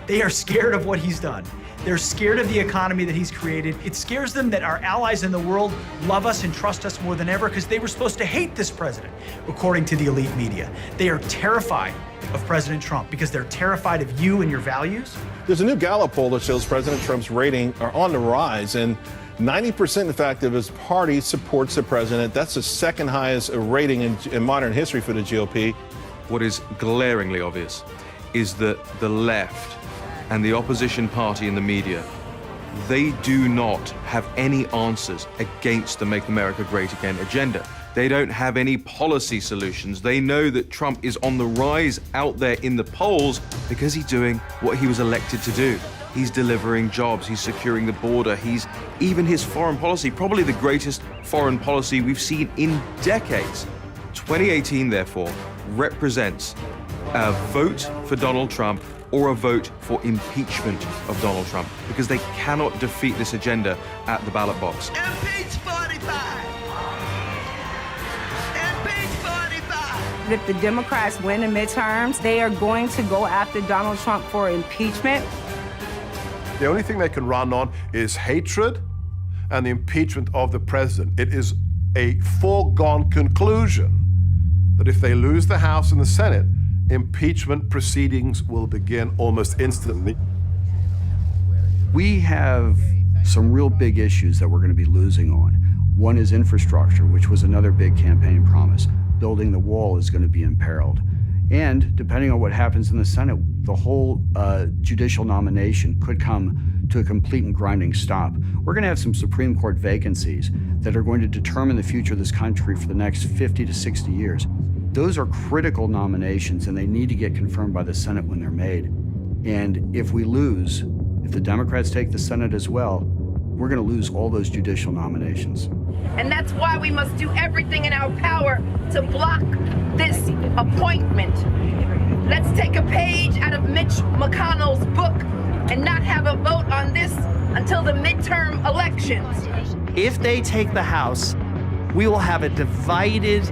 They are scared of what he's done. They're scared of the economy that he's created. It scares them that our allies in the world love us and trust us more than ever because they were supposed to hate this president, according to the elite media. They are terrified of President Trump because they're terrified of you and your values. There's a new Gallup poll that shows President Trump's rating are on the rise, and 90% in fact of his party supports the president. That's the second highest rating in modern history for the GOP. What is glaringly obvious is that the left and the opposition party in the media, they do not have any answers against the Make America Great Again agenda. They don't have any policy solutions. They know that Trump is on the rise out there in the polls because he's doing what he was elected to do. He's delivering jobs, he's securing the border, even his foreign policy, probably the greatest foreign policy we've seen in decades. 2018, therefore, represents a vote for Donald Trump or a vote for impeachment of Donald Trump, because they cannot defeat this agenda at the ballot box. Impeach 45! Impeach 45! If the Democrats win the midterms, they are going to go after Donald Trump for impeachment. The only thing they can run on is hatred and the impeachment of the president. It is a foregone conclusion that if they lose the House and the Senate, impeachment proceedings will begin almost instantly. We have some real big issues that we're going to be losing on. One is infrastructure, which was another big campaign promise. Building the wall is going to be imperiled. And depending on what happens in the Senate, the whole judicial nomination could come to a complete and grinding stop. We're going to have some Supreme Court vacancies that are going to determine the future of this country for the next 50 to 60 years. Those are critical nominations, and they need to get confirmed by the Senate when they're made. And if we lose, if the Democrats take the Senate as well, we're going to lose all those judicial nominations. And that's why we must do everything in our power to block this appointment. Let's take a page out of Mitch McConnell's book and not have a vote on this until the midterm elections. If they take the House, we will have a divided,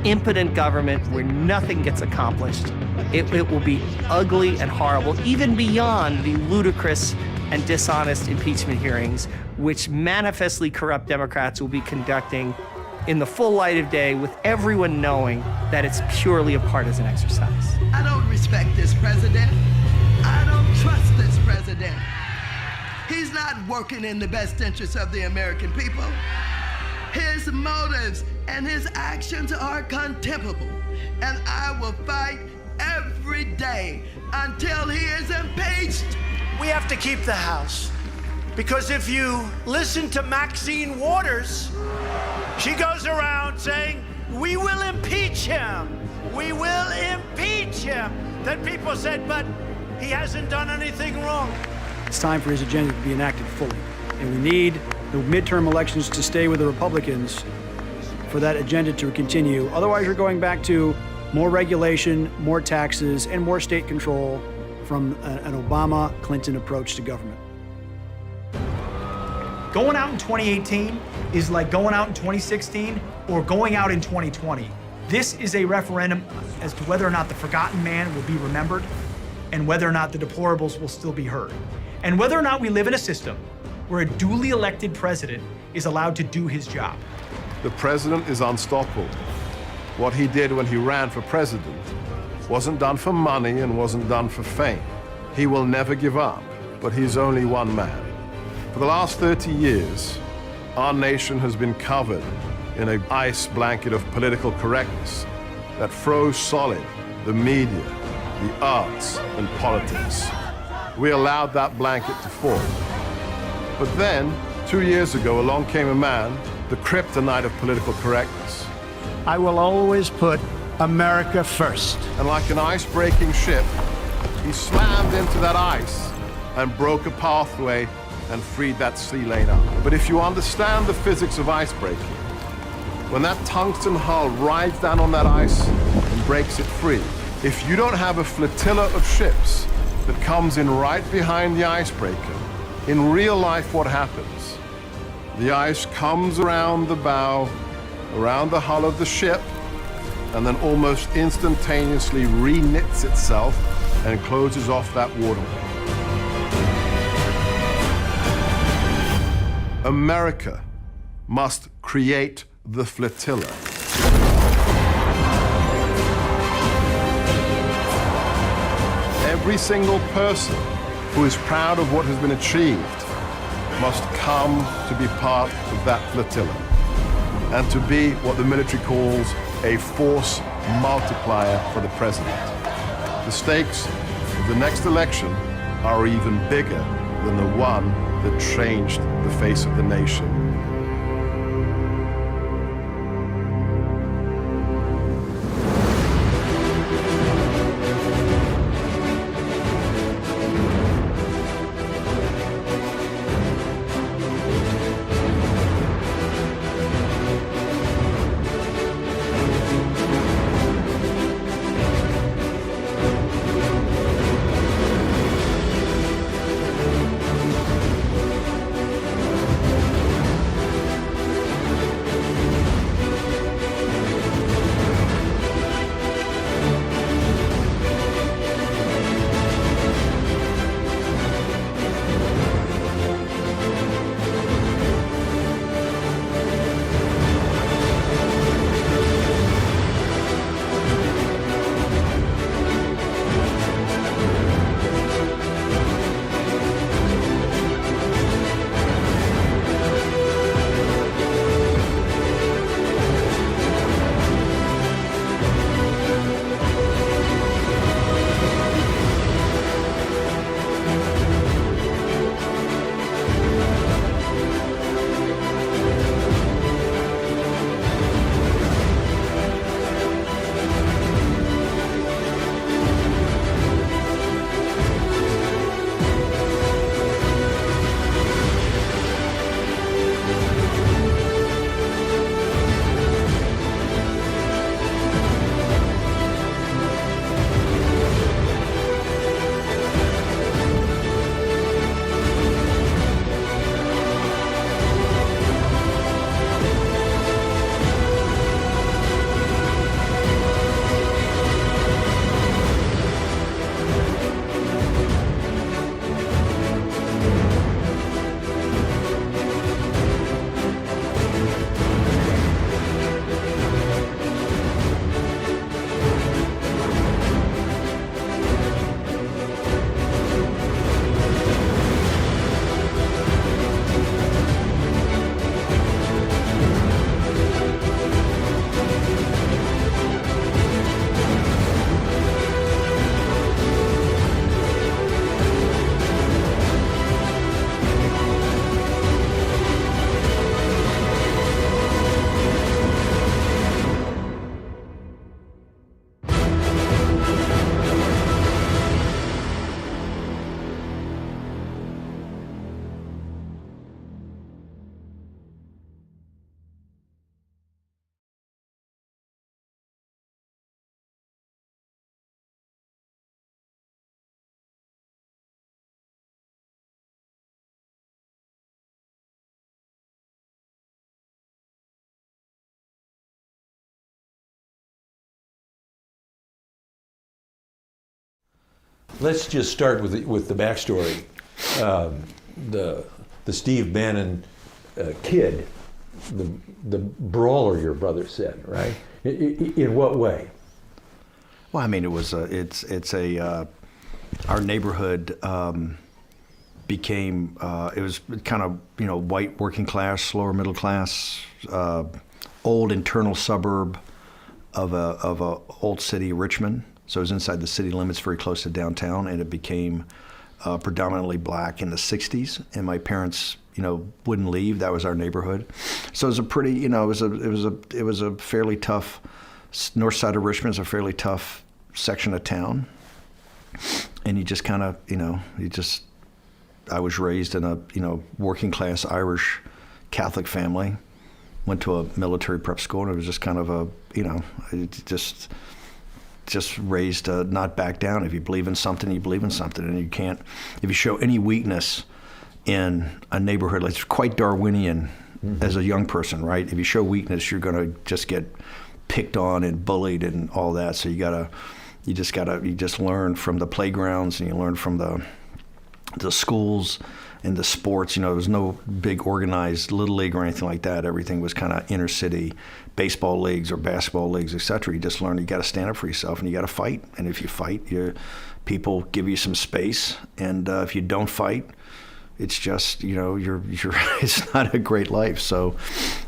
impotent government where nothing gets accomplished. It will be ugly and horrible, even beyond the ludicrous and dishonest impeachment hearings, which manifestly corrupt Democrats will be conducting in the full light of day, with everyone knowing that it's purely a partisan exercise. I don't respect this president. I don't trust this president. He's not working in the best interest of the American people. His motives and his actions are contemptible, and I will fight every day until he is impeached. We have to keep the House, because if you listen to Maxine Waters, she goes around saying, we will impeach him. We will impeach him. Then people said, but he hasn't done anything wrong. It's time for his agenda to be enacted fully. And we need the midterm elections to stay with the Republicans for that agenda to continue. Otherwise, you're going back to more regulation, more taxes, and more state control from an Obama-Clinton approach to government. Going out in 2018 is like going out in 2016 or going out in 2020. This is a referendum as to whether or not the forgotten man will be remembered and whether or not the deplorables will still be heard. And whether or not we live in a system where a duly elected president is allowed to do his job. The president is unstoppable. What he did when he ran for president wasn't done for money and wasn't done for fame. He will never give up, but he's only one man. For the last 30 years, our nation has been covered in an ice blanket of political correctness that froze solid the media, the arts, and politics. We allowed that blanket to fall. But then, 2 years ago, along came a man, the kryptonite of political correctness. I will always put America first. And like an ice-breaking ship, he slammed into that ice and broke a pathway and freed that sea lane up. But if you understand the physics of ice breaking, when that tungsten hull rides down on that ice and breaks it free, if you don't have a flotilla of ships that comes in right behind the icebreaker, in real life what happens? The ice comes around the bow, around the hull of the ship, and then almost instantaneously re-knits itself and closes off that waterway. America must create the flotilla. Every single person who is proud of what has been achieved must come to be part of that flotilla and to be what the military calls a force multiplier for the president. The stakes of the next election are even bigger than the one that changed the face of the nation. let's just start with the backstory. The Steve Bannon kid, the brawler, your brother said, right? In what way? Well, I mean, it was our neighborhood became it was kind of white working class, lower middle class, old internal suburb of a old city, Richmond. So it was inside the city limits, very close to downtown, and it became predominantly black in the '60s. And my parents, wouldn't leave. That was our neighborhood. So it was a pretty, it was a fairly tough. North side of Richmond is a fairly tough section of town, and you just kind of, I was raised in a, working class Irish Catholic family. Went to a military prep school, and it was just kind of a, just raised to not back down. If you believe in something, you believe in something, and you can't. If you show any weakness in a neighborhood, it's quite Darwinian as a young person, right? If you show weakness, you're going to just get picked on and bullied and all that. So you just learn from the playgrounds, and you learn from the schools and the sports. There was no big organized little league or anything like that. Everything was kind of inner city baseball leagues or basketball leagues, etc. You just learn you got to stand up for yourself, and you got to fight. And if you fight, people give you some space. And if you don't fight, it's just you're it's not a great life. So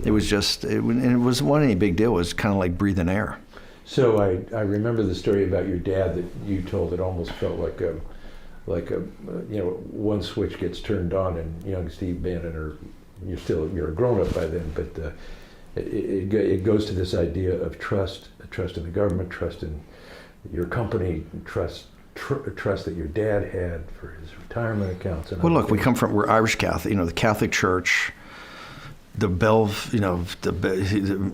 it was just and it wasn't any big deal. It was kind of like breathing air. So I remember the story about your dad that you told that almost felt like a one switch gets turned on, and young Steve Bannon, or you're a grown up by then, but it goes to this idea of trust in the government, trust in your company, trust that your dad had for his retirement accounts. And well, look, we're Irish Catholic. The Catholic Church, the Bell.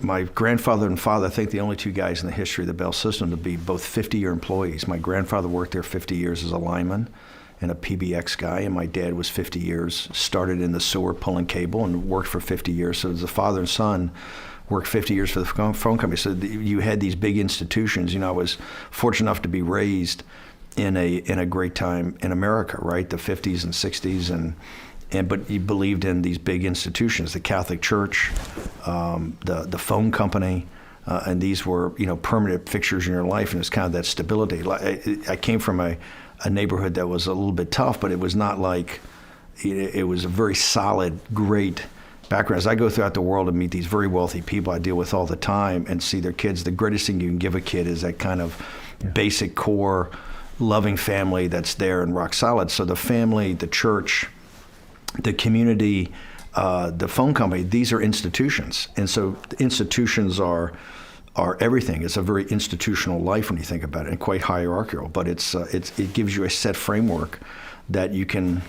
My grandfather and father, I think the only two guys in the history of the Bell system to be both 50-year employees. My grandfather worked there 50 years as a lineman and a PBX guy, and my dad was 50 years, started in the sewer pulling cable and worked for 50 years. So as a father and son, worked 50 years for the phone company. So you had these big institutions. I was fortunate enough to be raised in a great time in America, right? The 50s and 60s, but you believed in these big institutions, the Catholic Church, the phone company, and these were permanent fixtures in your life, and it's kind of that stability. I came from a neighborhood that was a little bit tough, but it was not like it was a very solid, great background. As I go throughout the world and meet these very wealthy people I deal with all the time and see their kids, the greatest thing you can give a kid is that kind of basic core loving family that's there and rock solid. So the family, the church, the community, the phone company, these are institutions. And so institutions are everything. It's a very institutional life when you think about it, and quite hierarchical, but it gives you a set framework that you can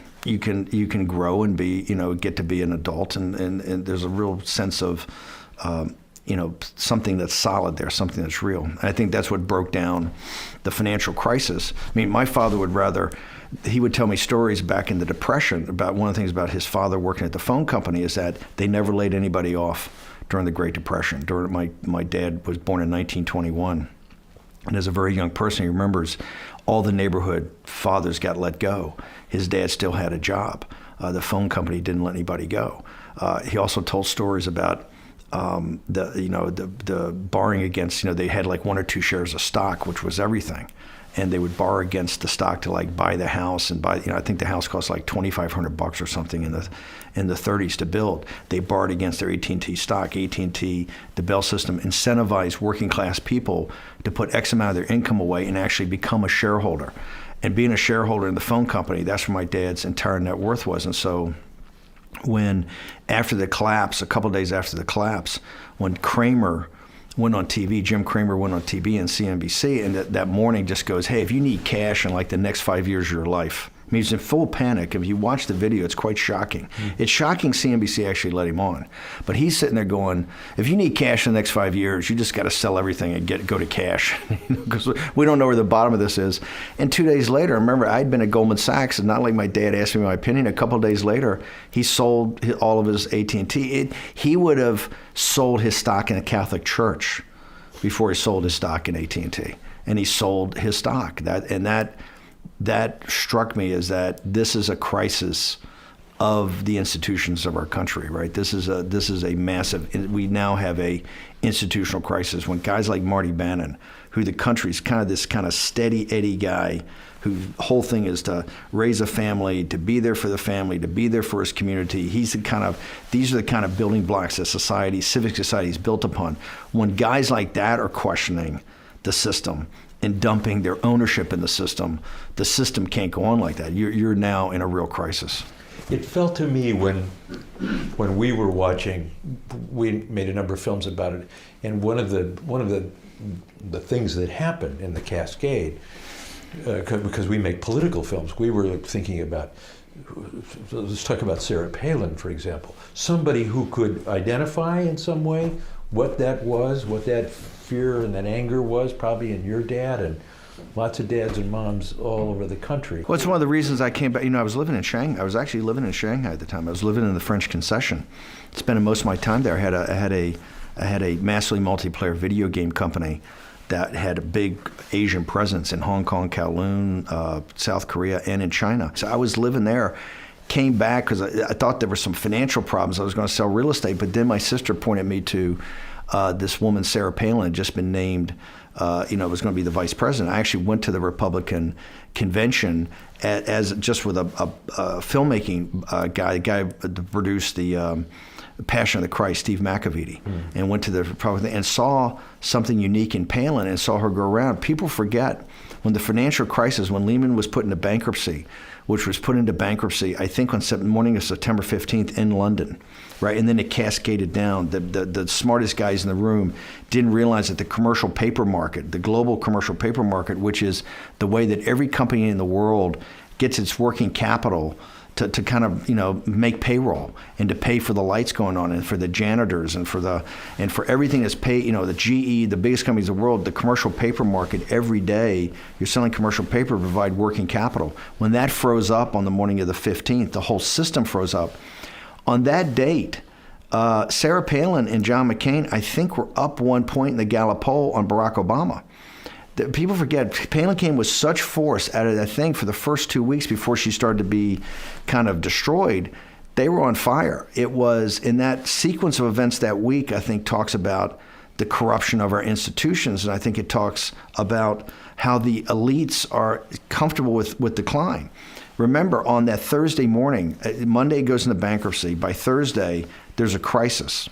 grow and be, get to be an adult, and there's a real sense of something that's solid there, something that's real. And I think that's what broke down the financial crisis. I mean, my father he would tell me stories back in the Depression about one of the things about his father working at the phone company is that they never laid anybody off during the Great Depression. My dad was born in 1921, and as a very young person, he remembers all the neighborhood fathers got let go. His dad still had a job. The phone company didn't let anybody go. He also told stories about the borrowing against, they had like 1 or 2 shares of stock, which was everything. And they would borrow against the stock to like buy the house and buy, I think the house cost like $2,500 or something in the 30s to build. They borrowed against their AT&T stock. AT&T, the Bell system, incentivized working class people to put X amount of their income away and actually become a shareholder. And being a shareholder in the phone company, that's where my dad's entire net worth was. And so when after the collapse, a couple of days after the collapse, when Kramer went on TV, Jim Cramer went on TV and CNBC, and that morning just goes, hey, if you need cash in like the next 5 years of your life, I mean, he's in full panic. If you watch the video, it's quite shocking. It's shocking CNBC actually let him on. But he's sitting there going, if you need cash in the next 5 years, you just got to sell everything and go to cash, because we don't know where the bottom of this is. And 2 days later, I remember I'd been at Goldman Sachs, and not like my dad asked me my opinion, a couple of days later, he sold all of his AT&T. He would have sold his stock in a Catholic church before he sold his stock in AT&T. And he sold his stock. that struck me as that this is a crisis of the institutions of our country, right? This is a massive, we now have a institutional crisis when guys like Marty Bannon, who the country's kind of this kind of steady Eddie guy, whose whole thing is to raise a family, to be there for the family, to be there for his community. These are the kind of building blocks that civic society is built upon. When guys like that are questioning the system and dumping their ownership in the system can't go on like that. You're now in a real crisis. It felt to me when we were watching, we made a number of films about it, and one of the things that happened in the cascade, because we make political films, we were thinking about, let's talk about Sarah Palin, for example, somebody who could identify in some way what that was, what that fear and that anger was, probably in your dad and lots of dads and moms all over the country. Well, it's one of the reasons I came back. I was living in Shanghai. I was actually living in Shanghai at the time. I was living in the French concession, spending most of my time there. I had a massively multiplayer video game company that had a big Asian presence in Hong Kong, Kowloon, South Korea, and in China. So I was living there. Came back because I thought there were some financial problems. I was going to sell real estate, but then my sister pointed me to this woman, Sarah Palin, had just been named. Was going to be the vice president. I actually went to the Republican convention as just with a filmmaking guy, the guy that produced the Passion of the Christ, Steve McAvity, and went to the Republican and saw something unique in Palin and saw her go around. People forget when the financial crisis, when Lehman was put into bankruptcy, which was put into bankruptcy, I think on the morning of September 15th in London, right? And then it cascaded down. The smartest guys in the room didn't realize that the commercial paper market, the global commercial paper market, which is the way that every company in the world gets its working capital to kind of make payroll and to pay for the lights going on and for the janitors and for everything that's paid. The GE, the biggest companies in the world, the commercial paper market, every day you're selling commercial paper to provide working capital. When that froze up on the morning of the 15th, the whole system froze up. On that date, Sarah Palin and John McCain, I think, were up 1 point in the Gallup poll on Barack Obama. People forget, Palin came with such force out of that thing for the first 2 weeks before she started to be kind of destroyed. They were on fire. It was in that sequence of events that week, I think, talks about the corruption of our institutions, and I think it talks about how the elites are comfortable with decline. Remember, on that Thursday morning, Monday goes into bankruptcy. By Thursday, there's a crisis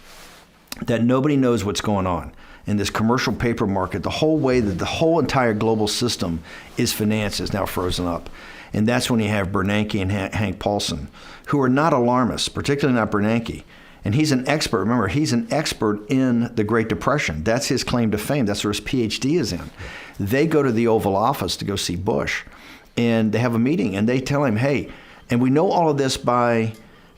that nobody knows what's going on. In this commercial paper market, the whole way that the whole entire global system is financed is now frozen up. And that's when you have Bernanke and Hank Paulson, who are not alarmists, particularly not Bernanke. And he's an expert. Remember, he's an expert in the Great Depression. That's his claim to fame. That's where his PhD is in. They go to the Oval Office to go see Bush, and they have a meeting, and they tell him, hey, and we know all of this by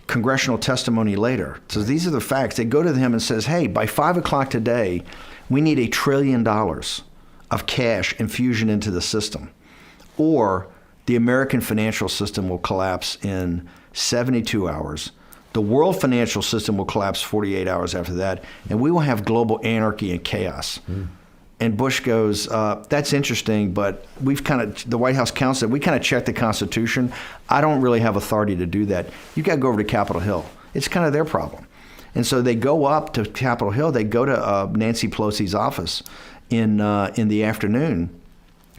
congressional testimony later. So these are the facts. They go to him and says, hey, by 5 o'clock today, we need $1 trillion of cash infusion into the system, or the American financial system will collapse in 72 hours. The world financial system will collapse 48 hours after that, and we will have global anarchy and chaos. And Bush goes, that's interesting, but the White House counsel said, we kind of checked the Constitution. I don't really have authority to do that. You got to go over to Capitol Hill. It's kind of their problem. And so they go up to Capitol Hill. They go to Nancy Pelosi's office in the afternoon,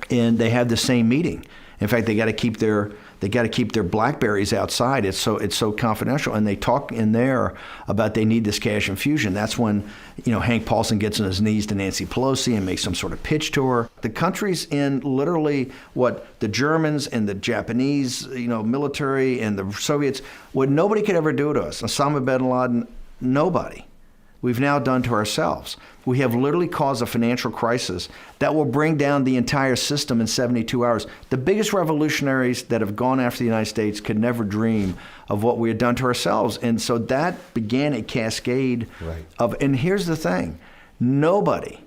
and they have the same meeting. In fact, they got to keep their BlackBerries outside. It's so confidential, and they talk in there about they need this cash infusion. That's when Hank Paulson gets on his knees to Nancy Pelosi and makes some sort of pitch to her. The country's in literally what the Germans and the Japanese military and the Soviets, what nobody could ever do to us. Osama bin Laden. Nobody. We've now done to ourselves. We have literally caused a financial crisis that will bring down the entire system in 72 hours. The biggest revolutionaries that have gone after the United States could never dream of what we had done to ourselves. And so that began a cascade of, and here's the thing, nobody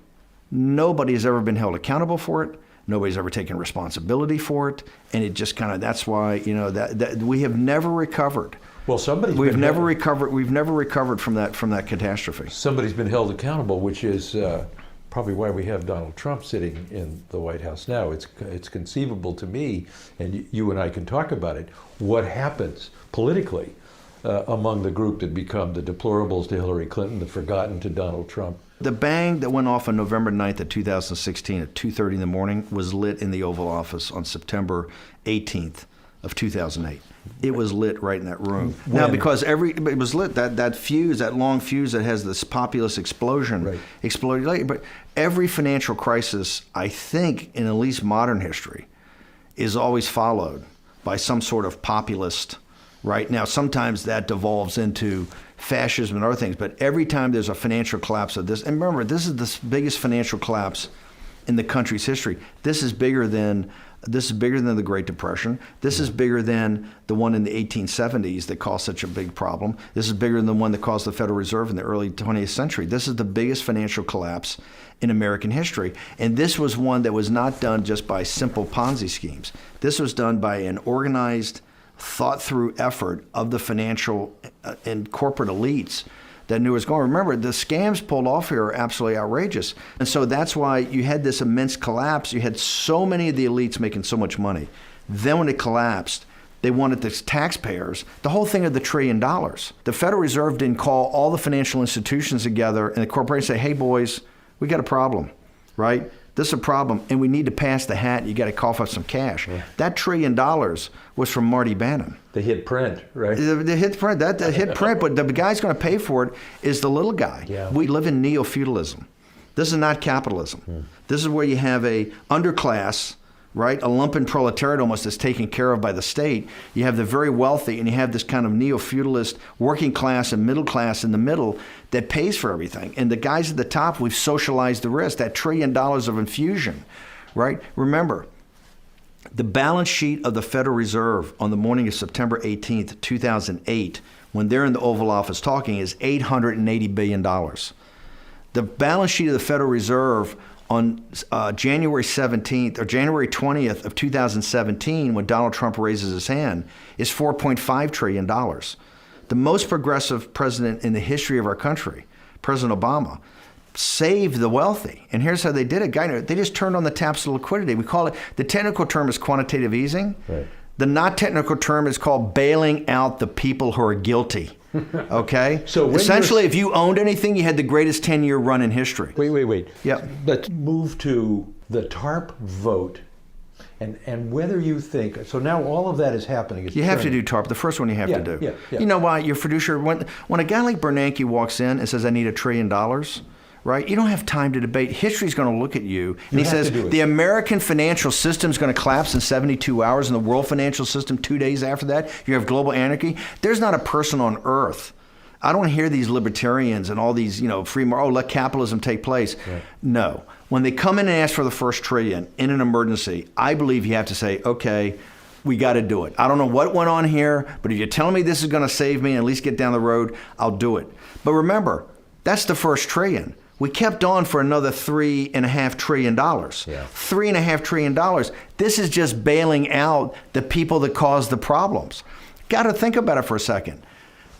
has ever been held accountable for it. Nobody's ever taken responsibility for it. And it just that's why, that we have never recovered. Well, we've never recovered from that catastrophe. Somebody's been held accountable, which is probably why we have Donald Trump sitting in the White House now. It's conceivable to me, and you and I can talk about it, what happens politically among the group that become the deplorables to Hillary Clinton, the forgotten to Donald Trump. The bang that went off on November 9th of 2016 at 2:30 in the morning was lit in the Oval Office on September 18th of 2008. It was lit right in that room. Now, because it was lit, that fuse, that long fuse that has this populist explosion, exploded later. But every financial crisis, I think, in at least modern history, is always followed by some sort of populist. Right now, sometimes that devolves into fascism and other things, but every time there's a financial collapse of this, and remember, this is the biggest financial collapse in the country's history. This is bigger than the Great Depression. This is bigger than the one in the 1870s that caused such a big problem. This is bigger than the one that caused the Federal Reserve in the early 20th century. This is the biggest financial collapse in American history. And this was one that was not done just by simple Ponzi schemes. This was done by an organized, thought-through effort of the financial and corporate elites that knew it was going. Remember, the scams pulled off here are absolutely outrageous. And so that's why you had this immense collapse. You had so many of the elites making so much money. Then when it collapsed, they wanted the taxpayers, the whole thing of the $1 trillion. The Federal Reserve didn't call all the financial institutions together and the corporations say, hey, boys, we got a problem, right? This is a problem, and we need to pass the hat. You got to cough up some cash. Yeah. That $1 trillion was from Marty Bannon. The hit print, right? The hit print, the hit print, but the guy's going to pay for it is the little guy. Yeah. We live in neo-feudalism. This is not capitalism. This is where you have a underclass, right? A lumpen proletariat almost that's taken care of by the state. You have the very wealthy, and you have this kind of neo-feudalist working class and middle class in the middle that pays for everything. And the guys at the top, we've socialized the risk, that $1 trillion of infusion, right? Remember, the balance sheet of the Federal Reserve on the morning of September 18th, 2008, when they're in the Oval Office talking, is $880 billion. The balance sheet of the Federal Reserve on January 17th or January 20th of 2017, when Donald Trump raises his hand, is $4.5 trillion. The most progressive president in the history of our country, President Obama, saved the wealthy. And here's how they did it. They just turned on the taps of liquidity. We call it, the technical term is quantitative easing. Right. The not technical term is called bailing out the people who are guilty. Okay? So essentially, if you owned anything, you had the greatest 10-year run in history. Wait. Yeah. Let's move to the TARP vote and whether you think, so now all of that is happening. You have to do TARP, the first one you have to do. Yeah. You know why? Your fiduciary, when a guy like Bernanke walks in and says, I need $1 trillion, right? You don't have time to debate. History's going to look at you. And he says, the American financial system is going to collapse in 72 hours, and the world financial system 2 days after that. You have global anarchy. There's not a person on earth. I don't hear these libertarians and all these, free market, let capitalism take place. Right. No. When they come in and ask for the first $1 trillion in an emergency, I believe you have to say, okay, we got to do it. I don't know what went on here, but if you're telling me this is going to save me and at least get down the road, I'll do it. But remember, that's the first $1 trillion. We kept on for another $3.5 trillion. $3.5 trillion. This is just bailing out the people that caused the problems. Got to think about it for a second.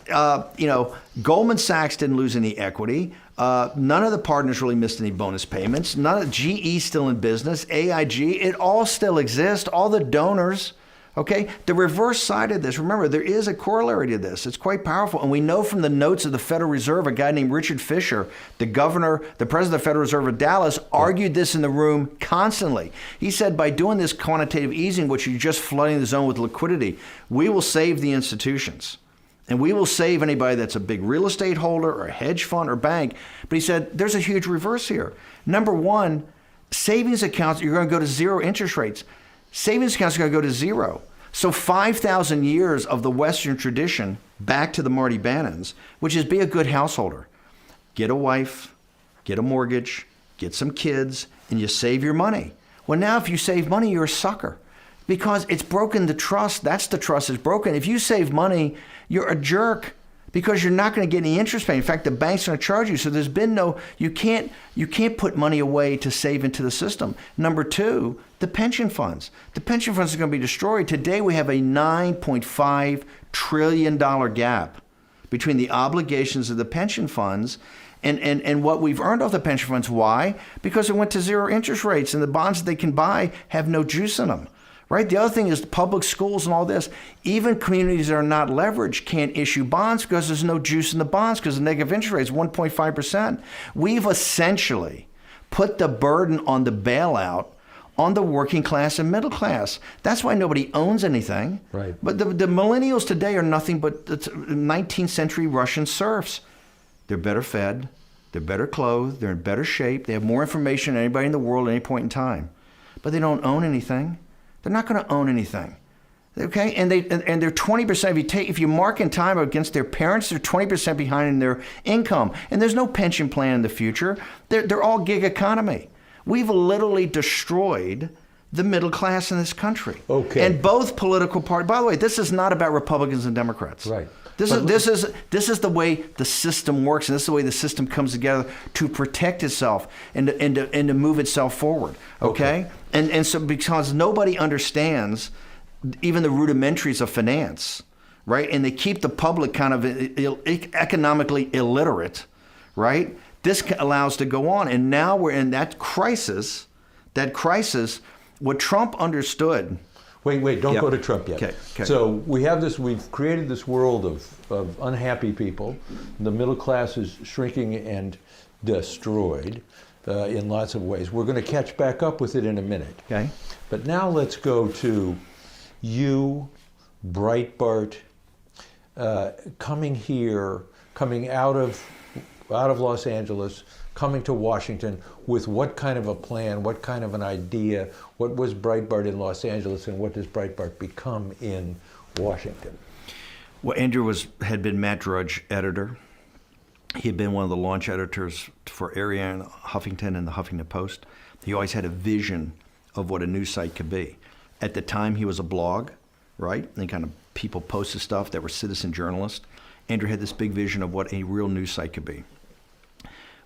Goldman Sachs didn't lose any equity. None of the partners really missed any bonus payments. None of GE still in business. AIG, it all still exists. All the donors. Okay, the reverse side of this, remember, there is a corollary to this. It's quite powerful. And we know from the notes of the Federal Reserve, a guy named Richard Fisher, the president of the Federal Reserve of Dallas, argued this in the room constantly. He said, by doing this quantitative easing, which you're just flooding the zone with liquidity, we will save the institutions. And we will save anybody that's a big real estate holder or a hedge fund or bank. But he said, there's a huge reverse here. Number one, savings accounts, you're going to go to zero interest rates. Savings accounts are going to go to zero. So 5,000 years of the Western tradition back to the Marty Bannons, which is be a good householder. Get a wife, get a mortgage, get some kids, and you save your money. Well, now if you save money, you're a sucker because it's broken the trust. That's the trust is broken. If you save money, you're a jerk because you're not going to get any interest payment. In fact, the bank's going to charge you. So there's been you can't put money away to save into the system. Number two, the pension funds. The pension funds are going to be destroyed. Today we have a $9.5 trillion gap between the obligations of the pension funds and what we've earned off the pension funds. Why? Because it went to zero interest rates, and the bonds that they can buy have no juice in them. Right? The other thing is public schools and all this. Even communities that are not leveraged can't issue bonds because there's no juice in the bonds because the negative interest rate is 1.5%. We've essentially put the burden on the bailout on the working class and middle class. That's why nobody owns anything. Right. But the millennials today are nothing but 19th century Russian serfs. They're better fed, they're better clothed, they're in better shape, they have more information than anybody in the world at any point in time. But they don't own anything. They're not going to own anything, okay? And they're 20%. If you mark in time against their parents, they're 20% behind in their income, and there's no pension plan in the future. They're all gig economy. We've literally destroyed the middle class in this country. Okay. And both political parties. By the way, this is not about Republicans and Democrats. Right. This is the way the system works, and this is the way the system comes together to protect itself and to move itself forward. Okay? And so because nobody understands even the rudimentaries of finance, right? And they keep the public kind of economically illiterate, right? This allows to go on, and now we're in that crisis. What Trump understood. Wait, don't go to Trump yet. Okay. So we've created this world of unhappy people. The middle class is shrinking and destroyed in lots of ways. We're going to catch back up with it in a minute. Okay. But now let's go to you, Breitbart, coming out of Los Angeles, coming to Washington with what kind of a plan, what kind of an idea? What was Breitbart in Los Angeles, and what does Breitbart become in Washington? Well, Andrew had been Matt Drudge editor. He had been one of the launch editors for Ariane Huffington and the Huffington Post. He always had a vision of what a news site could be. At the time, he was a blog, right? And kind of people posted stuff that were citizen journalists. Andrew had this big vision of what a real news site could be.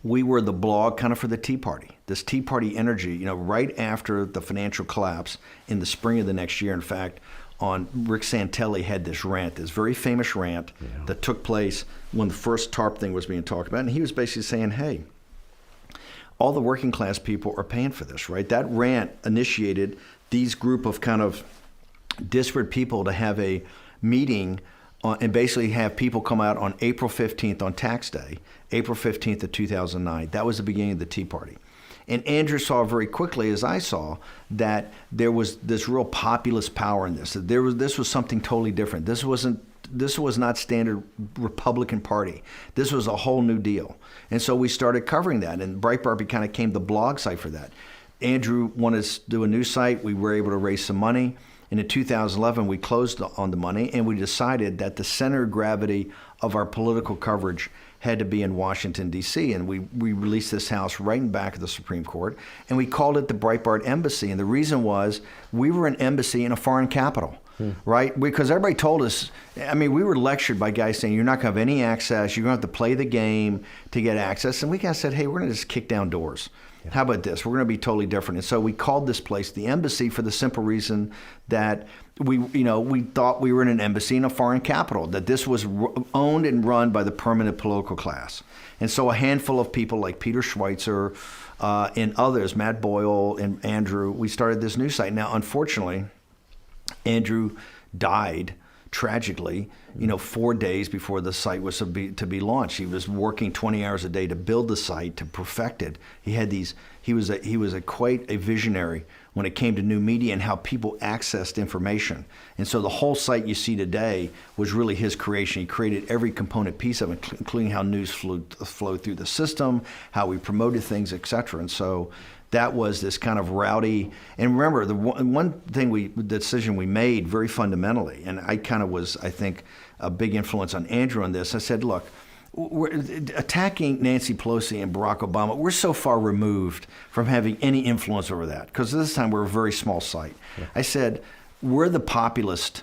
We were the blog kind of for the Tea Party. This Tea Party energy, right after the financial collapse in the spring of the next year. In fact, Rick Santelli had this rant, this very famous rant that took place when the first TARP thing was being talked about. And he was basically saying, hey, all the working class people are paying for this, right? That rant initiated these group of kind of disparate people to have a meeting and basically have people come out on April 15th on tax day, April 15th of 2009. That was the beginning of the Tea Party. And Andrew saw very quickly, as I saw, that there was this real populist power in this. This was something totally different. This was not standard Republican Party. This was a whole new deal. And so we started covering that, and Breitbart kind of became the blog site for that. Andrew wanted to do a new site. We were able to raise some money. And in 2011, we closed on the money, and we decided that the center of gravity of our political coverage had to be in Washington, D.C., and we released this house right in back of the Supreme Court, and we called it the Breitbart Embassy. And the reason was we were an embassy in a foreign capital, right? Because everybody told us, we were lectured by guys saying, you're not going to have any access, you're going to have to play the game to get access. And we kind of said, hey, we're going to just kick down doors. Yeah. How about this? We're going to be totally different. And so we called this place the Embassy for the simple reason that we thought we were in an embassy in a foreign capital, that this was owned and run by the permanent political class. And so a handful of people like Peter Schweitzer and others, Matt Boyle and Andrew, we started this news site. Now, unfortunately, Andrew died tragically, 4 days before the site was to be launched. He was working 20 hours a day to build the site, to perfect it. He was quite a visionary when it came to new media and how people accessed information. And so the whole site you see today was really his creation. He created every component piece of it, including how news flowed through the system, how we promoted things, et cetera. And so that was this kind of rowdy, and remember, the decision we made very fundamentally, and I kind of was, I think, a big influence on Andrew on this. I said, look, we're attacking Nancy Pelosi and Barack Obama, we're so far removed from having any influence over that, because this time we're a very small site. Yeah. I said, we're the populist,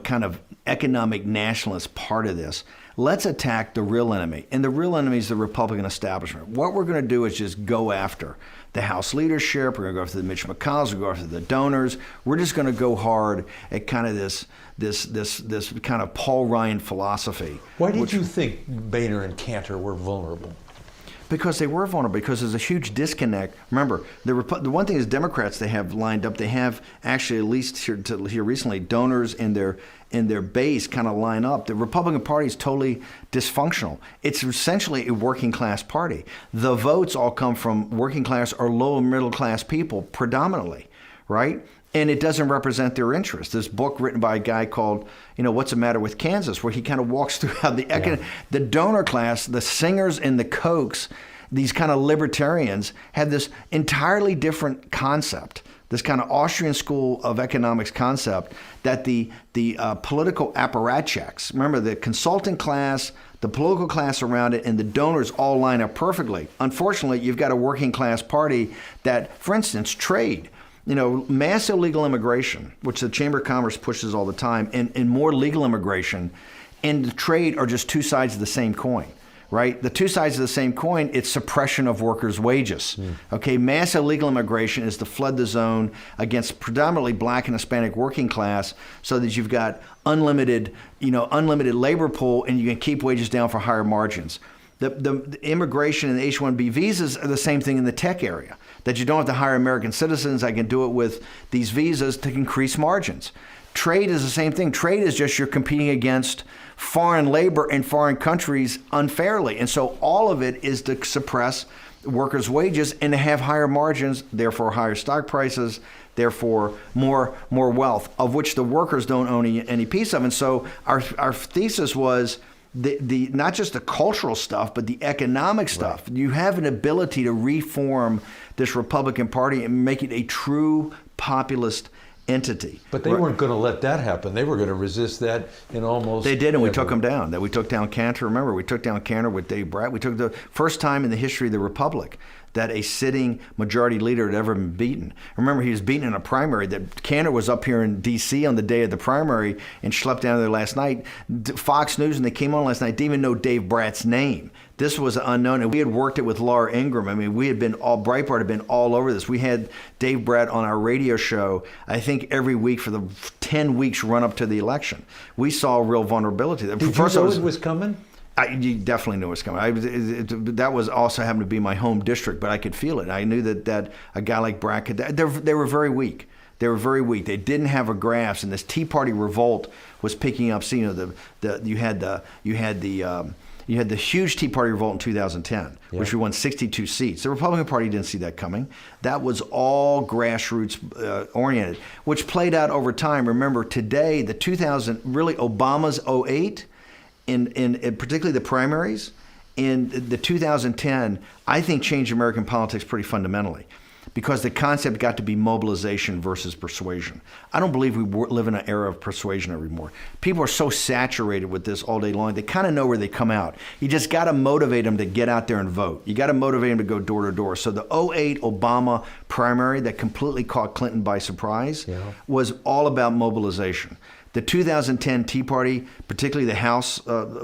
kind of economic nationalist part of this. let's attack the real enemy. And the real enemy is the Republican establishment. What we're going to do is just go after the House leadership. We're going to go after the Mitch McConnells. We're going to go after the donors. We're just going to go hard at kind of this kind of Paul Ryan philosophy. Why did you think Boehner and Cantor were vulnerable? Because they were vulnerable, because there's a huge disconnect. Remember, the one thing is Democrats they have lined up, they have actually, at least here recently, donors in their base kind of line up. The Republican Party is totally dysfunctional. It's essentially a working class party. The votes all come from working class or low and middle class people predominantly, right? And it doesn't represent their interests. This book written by a guy called, What's the Matter with Kansas, where he kind of walks through how the donor class, the singers and the Kochs, these kind of libertarians, have this entirely different concept, this kind of Austrian school of economics concept that the political apparatchiks, remember the consultant class, the political class around it, and the donors all line up perfectly. Unfortunately, you've got a working class party that, for instance, trade, mass illegal immigration, which the Chamber of Commerce pushes all the time, and more legal immigration and the trade are just two sides of the same coin, right? The two sides of the same coin, it's suppression of workers' wages. Okay, mass illegal immigration is to flood the zone against predominantly black and Hispanic working class so that you've got unlimited labor pool and you can keep wages down for higher margins. The immigration and the H-1B visas are the same thing in the tech area, that you don't have to hire American citizens. I can do it with these visas to increase margins. Trade is the same thing. Trade is just you're competing against foreign labor in foreign countries unfairly. And so all of it is to suppress workers' wages and to have higher margins, therefore higher stock prices, therefore more wealth, of which the workers don't own any piece of. And so our thesis was, the not just the cultural stuff, but the economic stuff. Right. You have an ability to reform this Republican Party and make it a true populist entity. But they weren't going to let that happen. They were going to resist that in almost. They did, and we took them down. We took down Cantor. Remember, we took down Cantor with Dave Brat. We took the first time in the history of the Republic that a sitting majority leader had ever been beaten. Remember, he was beaten in a primary. That Cantor was up here in D.C. on the day of the primary and schlepped down there last night. Fox News, and they came on last night, didn't even know Dave Brat's name. This was unknown, and we had worked it with Laura Ingraham. I mean, Breitbart had been all over this. We had Dave Brat on our radio show, I think, every week for the 10 weeks run up to the election. We saw real vulnerability. Did you know it was coming? You definitely knew it was coming. That was also happened to be my home district, but I could feel it. I knew that a guy like Brackett, they were very weak. They were very weak. They didn't have a grasp, and this Tea Party revolt was picking up. So, you had the huge Tea Party revolt in 2010, which we won 62 seats. The Republican Party didn't see that coming. That was all grassroots oriented, which played out over time. Remember, today, Obama's 2008, in particularly the primaries, in the 2010, I think changed American politics pretty fundamentally, because the concept got to be mobilization versus persuasion. I don't believe we live in an era of persuasion anymore. People are so saturated with this all day long, they kind of know where they come out. You just got to motivate them to get out there and vote. You got to motivate them to go door to door. So the 2008 Obama primary that completely caught Clinton by surprise was all about mobilization. The 2010 Tea Party, particularly the House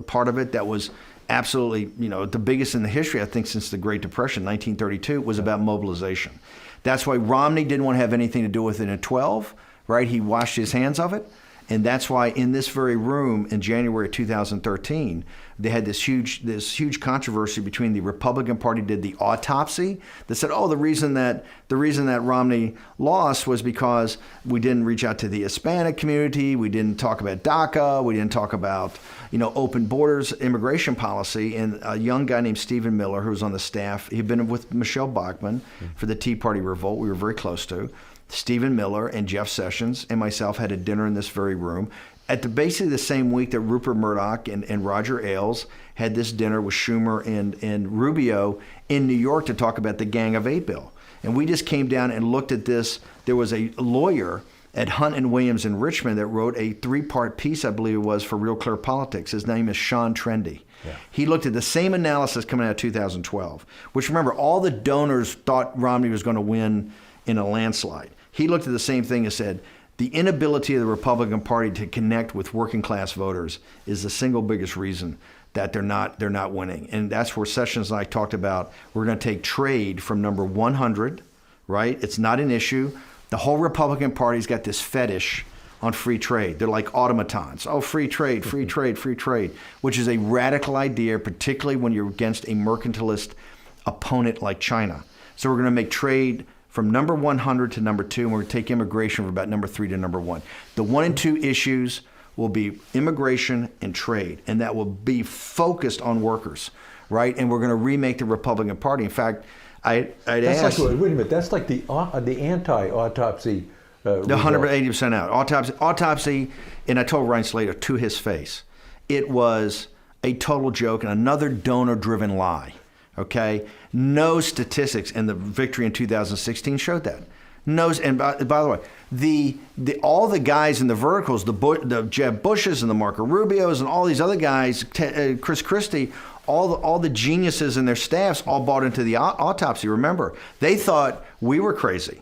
part of it, that was absolutely, the biggest in the history, I think, since the Great Depression, 1932, was about mobilization. That's why Romney didn't want to have anything to do with it in 12, right? He washed his hands of it. And that's why in this very room in January of 2013, they had this huge controversy between the Republican Party did the autopsy that said, the reason that Romney lost was because we didn't reach out to the Hispanic community, we didn't talk about DACA, we didn't talk about open borders immigration policy. And a young guy named Stephen Miller, who was on the staff, he'd been with Michelle Bachmann for the Tea Party revolt, we were very close to. Stephen Miller and Jeff Sessions and myself had a dinner in this very room at basically the same week that Rupert Murdoch and Roger Ailes had this dinner with Schumer and Rubio in New York to talk about the Gang of Eight bill. And we just came down and looked at this. There was a lawyer at Hunt and Williams in Richmond that wrote a 3-part piece, I believe it was, for Real Clear Politics. His name is Sean Trendy. Yeah. He looked at the same analysis coming out of 2012, which, remember, all the donors thought Romney was going to win in a landslide. He looked at the same thing and said, the inability of the Republican Party to connect with working class voters is the single biggest reason that they're not winning. And that's where Sessions and I talked about, we're going to take trade from number 100, right? It's not an issue. The whole Republican Party's got this fetish on free trade. They're like automatons. Oh, free trade, free trade, free trade, which is a radical idea, particularly when you're against a mercantilist opponent like China. So we're going to make trade from number 100 to number 2, and we're going to take immigration from about number 3 to number 1. The 1 and 2 issues will be immigration and trade, and that will be focused on workers, right? And we're going to remake the Republican Party. In fact, I'd ask... Wait a minute, that's like the anti-autopsy... the 180% out. Autopsy, and I told Ryan Slater to his face, it was a total joke and another donor-driven lie, okay? No statistics in the victory in 2016 showed that. And by the way, all the guys in the verticals, the Jeb Bushes and the Marco Rubios and all these other guys, Chris Christie, all the geniuses and their staffs all bought into the autopsy. Remember, they thought we were crazy.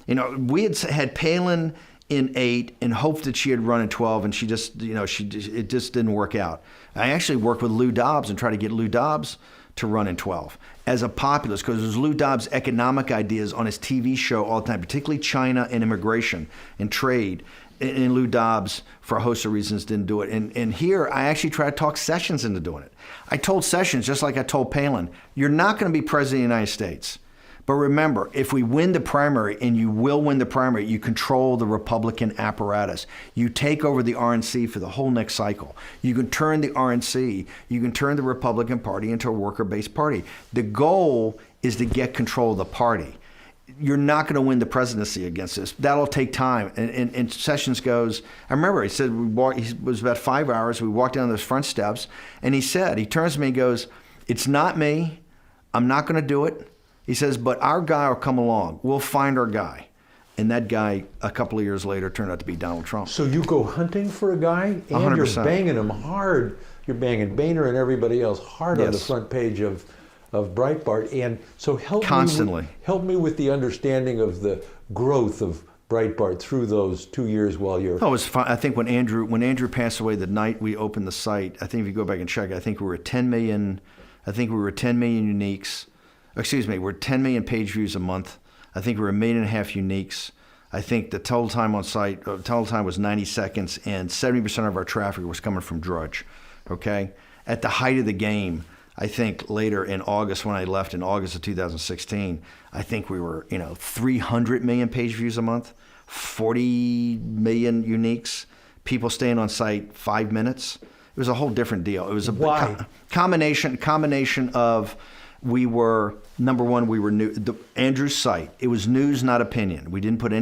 You know, we had Palin in 8 and hoped that she had run in 12, and it just didn't work out. I actually worked with Lou Dobbs and tried to get Lou Dobbs to run in 12 as a populist, because it was Lou Dobbs' economic ideas on his TV show all the time, particularly China and immigration and trade. And Lou Dobbs, for a host of reasons, didn't do it. And here, I actually tried to talk Sessions into doing it. I told Sessions, just like I told Palin, you're not going to be president of the United States. But remember, if we win the primary, and you will win the primary, you control the Republican apparatus. You take over the RNC for the whole next cycle. You can turn the RNC, you can turn the Republican Party into a worker-based party. The goal is to get control of the party. You're not going to win the presidency against this. That'll take time. And Sessions goes, I remember he said, it was about 5 hours, we walked down those front steps, and he turns to me and goes, it's not me, I'm not going to do it. He says, but our guy will come along. We'll find our guy. And that guy, a couple of years later, turned out to be Donald Trump. So you go hunting for a guy, and 100%. You're banging him hard. You're banging Boehner and everybody else hard on the front page of Breitbart. And so help me with the understanding of the growth of Breitbart through those 2 years while you're... Oh, it was fun. I think when Andrew passed away, the night we opened the site, I think if you go back and check, I think we were at 10 million. I think we were 10 million uniques. Excuse me, we're 10 million page views a month. I think we're 1.5 million uniques. I think the total time on site, total time was 90 seconds, and 70% of our traffic was coming from Drudge, okay? At the height of the game, I think later in August, when I left in August of 2016, I think we were, 300 million page views a month, 40 million uniques, people staying on site 5 minutes. It was a whole different deal. It was a combination of... We were, number one, we were new. Andrew's site, it was news, not opinion. We didn't put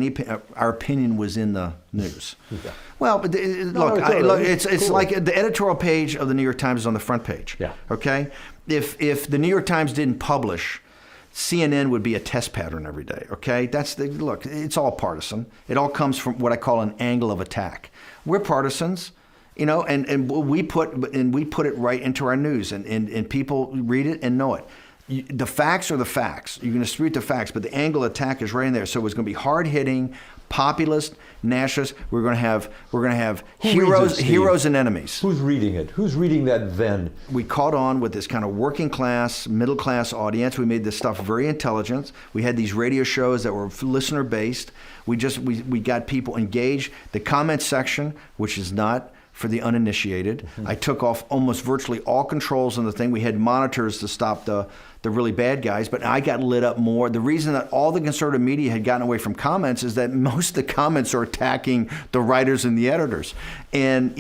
our opinion was in the news. Yeah. Well, but it's like the editorial page of the New York Times is on the front page. Yeah. Okay? If the New York Times didn't publish, CNN would be a test pattern every day. Okay? Look, it's all partisan. It all comes from what I call an angle of attack. We're partisans. And we put it right into our news, and people read it and know it. The facts are the facts. You're going to dispute the facts, but the angle of attack is right in there. So it's going to be hard hitting, populist, nationalist. We're going to have heroes and enemies. Who's reading it? Who's reading that then? We caught on with this kind of working class, middle class audience. We made this stuff very intelligent. We had these radio shows that were listener based. We got people engaged. The comment section, which is not for the uninitiated. Mm-hmm. I took off almost virtually all controls on the thing. We had monitors to stop the really bad guys, but I got lit up more. The reason that all the conservative media had gotten away from comments is that most of the comments are attacking the writers and the editors. And,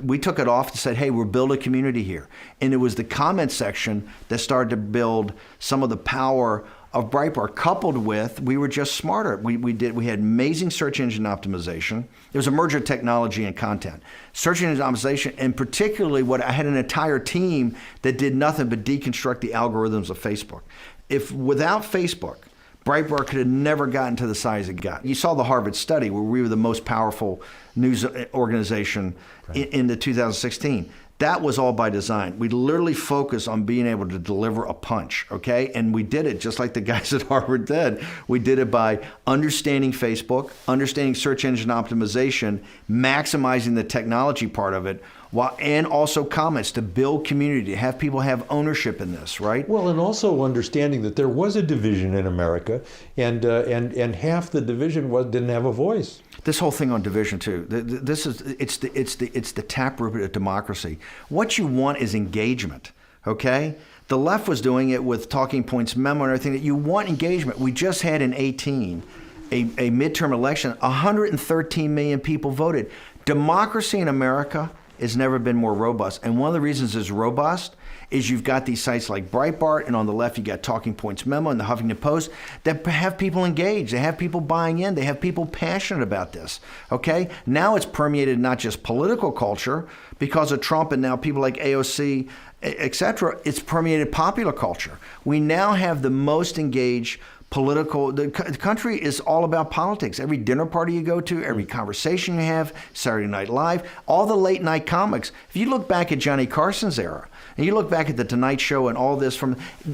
we took it off and said, hey, we're building a community here. And it was the comment section that started to build some of the power of Breitbart, coupled with, we were just smarter. We had amazing search engine optimization. There was a merger of technology and content. Search engine optimization, and particularly I had an entire team that did nothing but deconstruct the algorithms of Facebook. Without Facebook, Breitbart could have never gotten to the size it got. You saw the Harvard study where we were the most powerful news organization in the 2016. That was all by design. We literally focused on being able to deliver a punch, okay? And we did it just like the guys at Harvard did. We did it by understanding Facebook, understanding search engine optimization, maximizing the technology part of it, and also comments to build community, to have people have ownership in this, right? Well, and also understanding that there was a division in America, and half the division didn't have a voice. This whole thing on division too. It's the taproot of democracy. What you want is engagement. Okay. The left was doing it with talking points memo and everything. That you want engagement. We just had in 2018 a midterm election. 113 million people voted. Democracy in America has never been more robust. And one of the reasons it's robust is you've got these sites like Breitbart, and on the left you got Talking Points Memo and the Huffington Post that have people engaged. They have people buying in. They have people passionate about this. Okay? Now it's permeated not just political culture because of Trump and now people like AOC, et cetera. It's permeated popular culture. We now have the most engaged the country is all about politics. Every dinner party you go to, every conversation you have, Saturday Night Live, all the late night comics. If you look back at Johnny Carson's era, and you look back at the Tonight Show and all this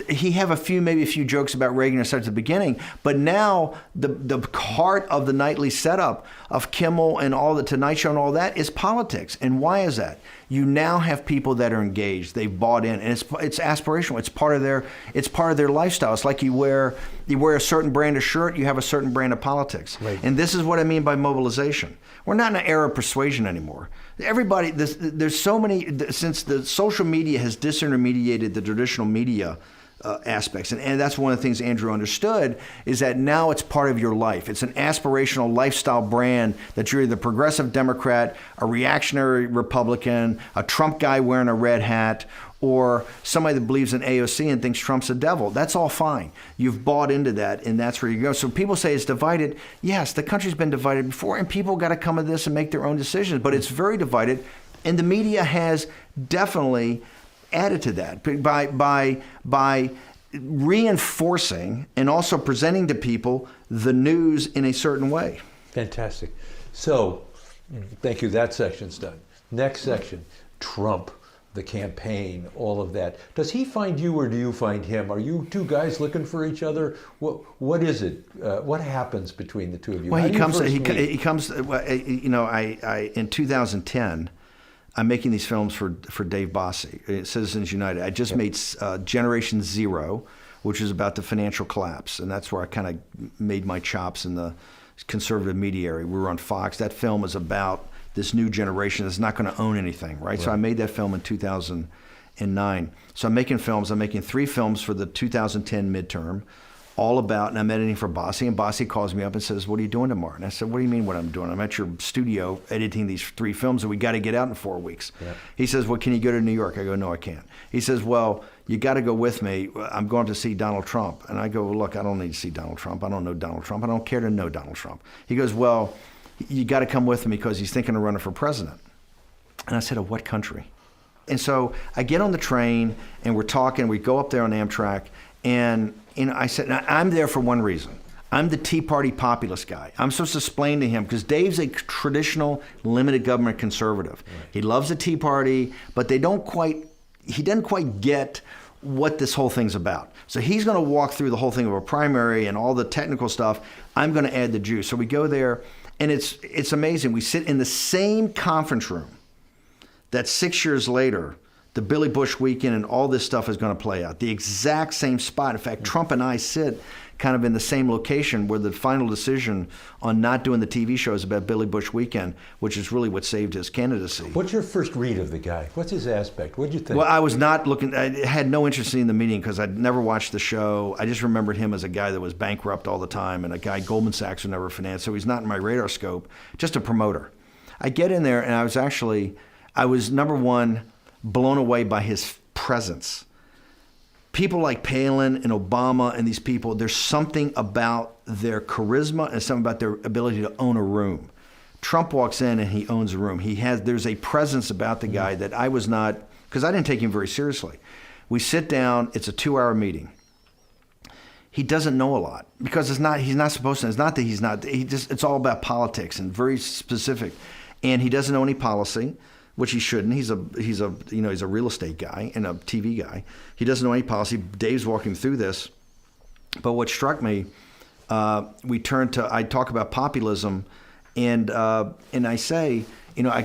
he have maybe a few jokes about Reagan or such at the beginning, but now the heart of the nightly setup of Kimmel and all the Tonight Show and all that is politics. And why is that? You now have people that are engaged. They've bought in, and it's aspirational. It's part of their lifestyle. It's like you wear a certain brand of shirt, you have a certain brand of politics. Right. And this is what I mean by mobilization. We're not in an era of persuasion anymore. Everybody, there's so many, since the social media has disintermediated the traditional media aspects. And that's one of the things Andrew understood, is that now it's part of your life. It's an aspirational lifestyle brand that you're either a progressive Democrat, a reactionary Republican, a Trump guy wearing a red hat, or somebody that believes in AOC and thinks Trump's a devil. That's all fine. You've bought into that, and that's where you go. So people say it's divided. Yes, the country's been divided before, and people got to come to this and make their own decisions. But it's very divided, and the media has definitely added to that by reinforcing and also presenting to people the news in a certain way. Fantastic. So, thank you. That section's done. Next section, Trump. The campaign, all of that. Does he find you, or do you find him? Are you two guys looking for each other? What is it? What happens between the two of you? Well, he comes. You know, I in 2010, I'm making these films for Dave Bossie, Citizens United. I just made Generation Zero, which is about the financial collapse, and that's where I kind of made my chops in the conservative media area. We were on Fox. That film is about this new generation that's not going to own anything, right? So I made that film in 2009. So I'm making films. I'm making 3 films for the 2010 midterm, all about, and I'm editing for Bossie, and Bossie calls me up and says, "What are you doing tomorrow?" And I said, "What do you mean what I'm doing? I'm at your studio editing these 3 films, and we got to get out in 4 weeks." Yeah. He says, "Well, can you go to New York?" I go, "No, I can't." He says, "Well, you got to go with me. I'm going to see Donald Trump." And I go, "Well, look, I don't need to see Donald Trump. I don't know Donald Trump. I don't care to know Donald Trump." He goes, "Well, you got to come with me because he's thinking of running for president." And I said, "Of what country?" And so I get on the train and we're talking. We go up there on Amtrak, and I said, "I'm there for one reason. I'm the Tea Party populist guy. I'm supposed to explain to him," because Dave's a traditional limited government conservative. Right. He loves the Tea Party, but he doesn't quite get what this whole thing's about. So he's going to walk through the whole thing of a primary and all the technical stuff. I'm going to add the juice. So we go there. And it's amazing. We sit in the same conference room that 6 years later, the Billy Bush weekend and all this stuff is going to play out. The exact same spot. In fact, Trump and I sit kind of in the same location where the final decision on not doing the TV shows about Billy Bush weekend, which is really what saved his candidacy. What's your first read of the guy? What's his aspect? What did you think? Well, I was not looking, I had no interest in the meeting because I'd never watched the show. I just remembered him as a guy that was bankrupt all the time and a guy Goldman Sachs would never finance, so he's not in my radar scope, just a promoter. I get in there and I was number one, blown away by his presence. People like Palin and Obama and these people, there's something about their charisma and something about their ability to own a room. Trump walks in and he owns a room. There's a presence about the guy that I was not, because I didn't take him very seriously. We sit down, it's a 2-hour meeting. He doesn't know a lot because he's not supposed to. It's not that he's not, it's all about politics and very specific. And he doesn't know any policy, which he shouldn't. He's a real estate guy and a TV guy. He doesn't know any policy. Dave's walking through this. But what struck me, I talk about populism, and I say, I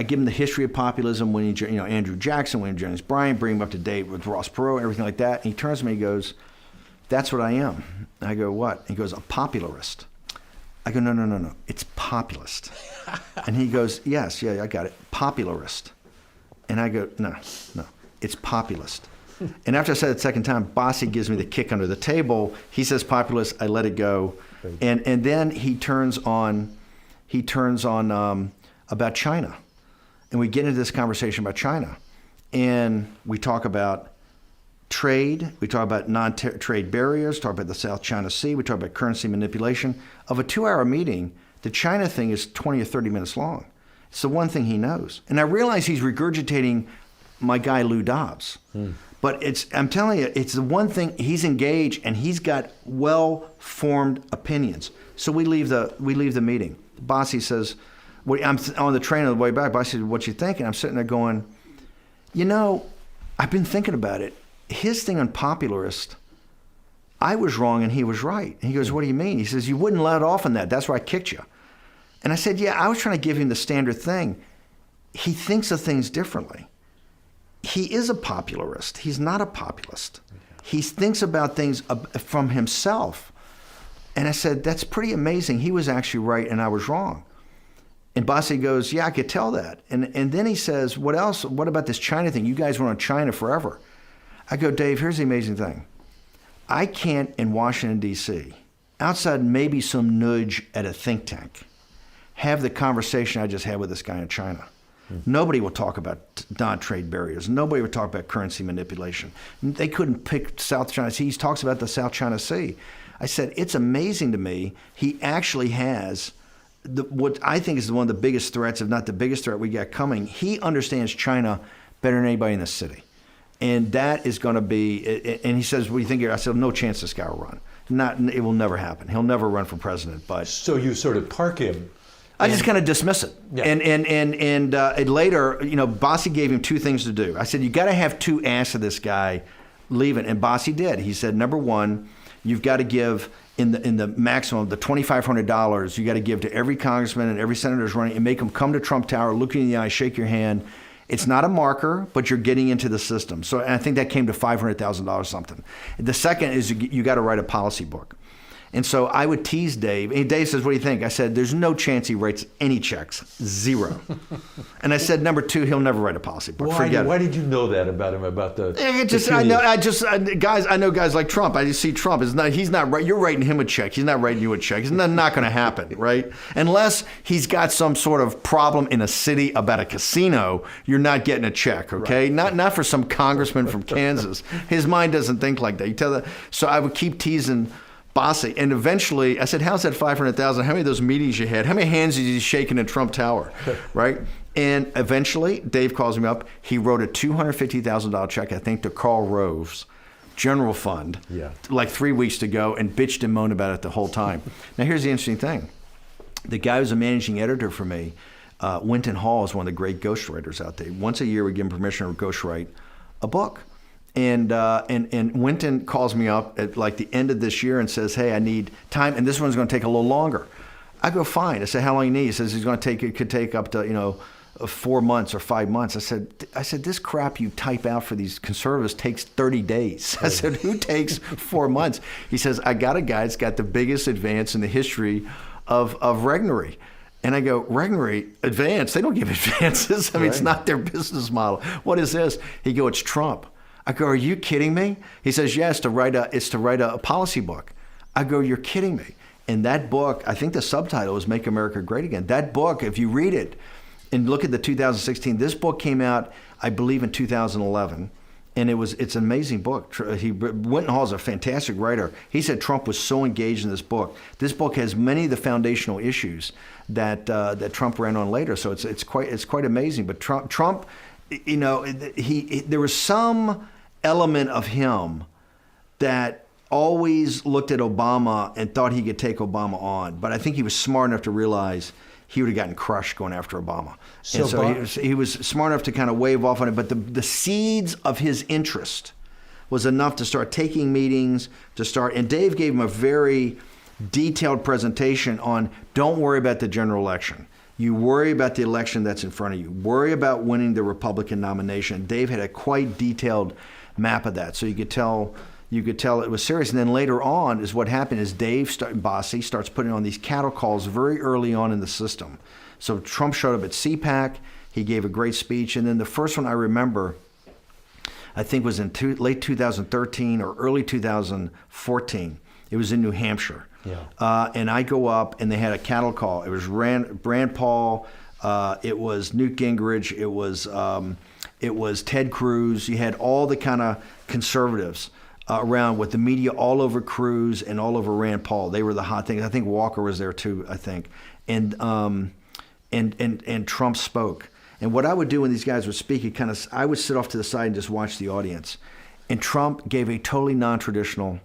give him the history of populism, Andrew Jackson, William Jennings Bryan, bring him up to date with Ross Perot and everything like that. And he turns to me and he goes, "That's what I am." And I go, "What?" He goes, "A popularist." I go, no, it's populist. And he goes, yes, I got it, popularist. And I go, no, it's populist. And after I said it the second time, Bossy gives me the kick under the table. He says populist, I let it go. And then he turns on about China. And we get into this conversation about China. And we talk about trade, we talk about non-trade barriers, talk about the South China Sea, we talk about currency manipulation. Of a 2-hour meeting, the China thing is 20 or 30 minutes long. It's the one thing he knows. And I realize he's regurgitating my guy Lou Dobbs. But I'm telling you, it's the one thing he's engaged and he's got well-formed opinions. So we leave the meeting. Bossy says, I'm on the train on the way back. Bossy said, "What you think?" And I'm sitting there going, I've been thinking about it. His thing on popularist, I was wrong and he was right. And he goes, "What do you mean?" He says, "You wouldn't let off on that. That's why I kicked you." And I said, "Yeah, I was trying to give him the standard thing." He thinks of things differently. He is a popularist. He's not a populist. He thinks about things from himself. And I said, "That's pretty amazing. He was actually right and I was wrong." And Bossy goes, "Yeah, I could tell that." And then he says, "What else? What about this China thing? You guys went on China forever." I go, "Dave, here's the amazing thing. I can't, in Washington, D.C., outside maybe some nudge at a think tank, have the conversation I just had with this guy in China. Nobody will talk about non-trade barriers. Nobody would talk about currency manipulation. They couldn't pick South China Sea. He talks about the South China Sea." I said, "It's amazing to me. He actually has what I think is one of the biggest threats, if not the biggest threat we got coming. He understands China better than anybody in the city. And that is going to be," and he says, "What do you think?" I said, "No chance this guy will run. It will never happen. He'll never run for president." But so you sort of park him. I just kind of dismiss it. Yeah. And later, Bossy gave him 2 things to do. I said, "You got to have 2 asks of this guy leaving." And Bossy did. He said, "Number 1, you've got to give in the maximum, the $2,500, you got to give to every congressman and every senator who's running and make them come to Trump Tower, look you in the eye, shake your hand. It's not a marker, but you're getting into the system." So and I think that came to $500,000 something. The second is you got to write a policy book. And so I would tease Dave. And Dave says, "What do you think?" I said, "There's no chance he writes any checks. 0. And I said, "Number 2, he'll never write a policy book. Forget it." Why did you know that about him? About the I know guys like Trump. I just see Trump. He's not right. You're writing him a check. He's not writing you a check. It's not going to happen, right? Unless he's got some sort of problem in a city about a casino, you're not getting a check, okay? Right. Not for some congressman from Kansas. His mind doesn't think like that. You tell that. So I would keep teasing Bossy, and eventually I said, "How's that $500,000? How many of those meetings you had? How many hands did you shake in Trump Tower?" Right? And eventually, Dave calls me up. He wrote a $250,000 check, I think, to Karl Rove's general fund, like 3 weeks to go, and bitched and moaned about it the whole time. Now, here's the interesting thing. The guy who's a managing editor for me, Winton Hall, is one of the great ghostwriters out there. Once a year, we give him permission to ghostwrite a book. And Winton calls me up at like the end of this year and says, "Hey, I need time, and this one's going to take a little longer." I go, "Fine." I said, "How long you need?" He says, it could take up to 4 months or 5 months. I said, "This crap you type out for these conservatives takes 30 days. I said, "Who takes 4 months?" He says, "I got a guy that's got the biggest advance in the history of Regnery." And I go, "Regnery, advance? They don't give advances. I mean, It's not their business model. What is this?" He go, "It's Trump." I go, "Are you kidding me?" He says, "Yes, it's to write a policy book." I go, "You're kidding me." And that book, I think the subtitle is "Make America Great Again." That book, if you read it and look at the 2016, this book came out, I believe, in 2011. And it's an amazing book. Winton Hall's a fantastic writer. He said Trump was so engaged in this book. This book has many of the foundational issues that Trump ran on later. So it's quite amazing. But Trump, there was some element of him that always looked at Obama and thought he could take Obama on. But I think he was smart enough to realize he would have gotten crushed going after Obama. So he was smart enough to kind of wave off on it. But the seeds of his interest was enough to start taking meetings, and Dave gave him a very detailed presentation on, don't worry about the general election. You worry about the election that's in front of you. Worry about winning the Republican nomination. Dave had a quite detailed map of that, so you could tell it was serious. And then later on is what happened is Bossie starts putting on these cattle calls very early on in the system. So Trump showed up at CPAC. He gave a great speech. And then the first one I remember, I think was in late 2013 or early 2014. It was in New Hampshire. Yeah. And I go up, and they had a cattle call. It was Rand Paul, it was Newt Gingrich, it was Ted Cruz. You had all the kind of conservatives around with the media all over Cruz and all over Rand Paul. They were the hot things. I think Walker was there too, I think. And Trump spoke. And what I would do when these guys would speak, I would sit off to the side and just watch the audience. And Trump gave a totally non-traditional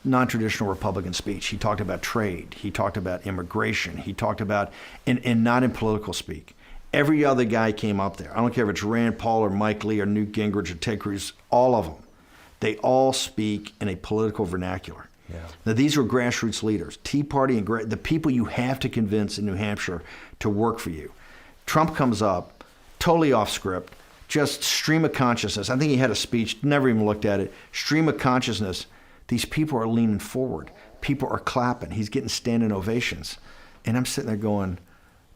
Republican speech. He talked about trade. He talked about immigration. He talked about, and not in political speak. Every other guy came up there. I don't care if it's Rand Paul or Mike Lee or Newt Gingrich or Ted Cruz, all of them. They all speak in a political vernacular. Yeah. Now, these were grassroots leaders, Tea Party and the people you have to convince in New Hampshire to work for you. Trump comes up, totally off script, just stream of consciousness. I think he had a speech, never even looked at it. Stream of consciousness. These people are leaning forward. People are clapping. He's getting standing ovations. And I'm sitting there going,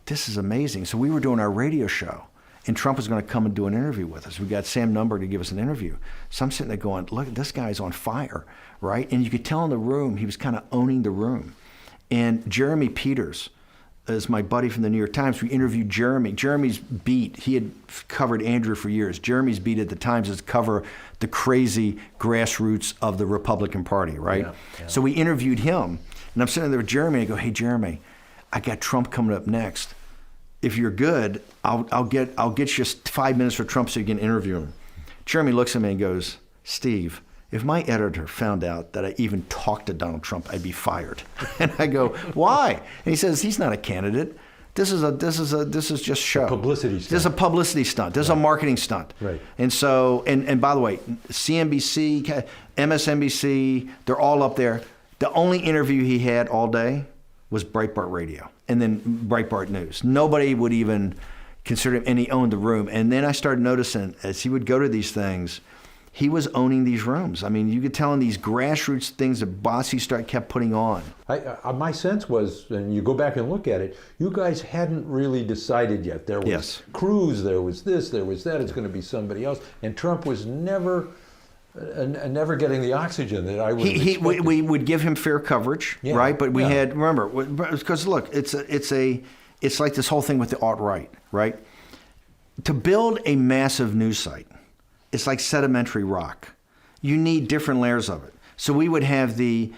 this is amazing. So we were doing our radio show, and Trump was going to come and do an interview with us. We got Sam Number to give us an interview. So I'm sitting there going, look, this guy's on fire, right? And you could tell in the room, he was kind of owning the room. And Jeremy Peters is my buddy from the New York Times. We interviewed Jeremy. Jeremy's beat, he had covered Andrew for years. Jeremy's beat at the Times is to cover the crazy grassroots of the Republican Party, right? Yeah. So we interviewed him, and I'm sitting there with Jeremy, and I go, hey, Jeremy, I got Trump coming up next. If you're good, I'll get you 5 minutes for Trump so you can interview him. Jeremy looks at me and goes, Steve, if my editor found out that I even talked to Donald Trump, I'd be fired. And I go, why? And he says, he's not a candidate. This is just show. Publicity stunt. This is a publicity stunt. This is a marketing stunt. Right. And so, and by the way, CNBC, MSNBC, they're all up there. The only interview he had all day was Breitbart Radio and then Breitbart News. Nobody would even consider him, and he owned the room. And then I started noticing as he would go to these things, he was owning these rooms. I mean, you could tell in these grassroots things that Bossie kept putting on. My sense was, and you go back and look at it, you guys hadn't really decided yet. There was Cruz, there was this, there was that, it's going to be somebody else. And Trump was never getting the oxygen that I would have expected. We would give him fair coverage, right? But we had, remember, because look, it's like this whole thing with the alt-right, right? To build a massive news site, it's like sedimentary rock. You need different layers of it. So we would have the,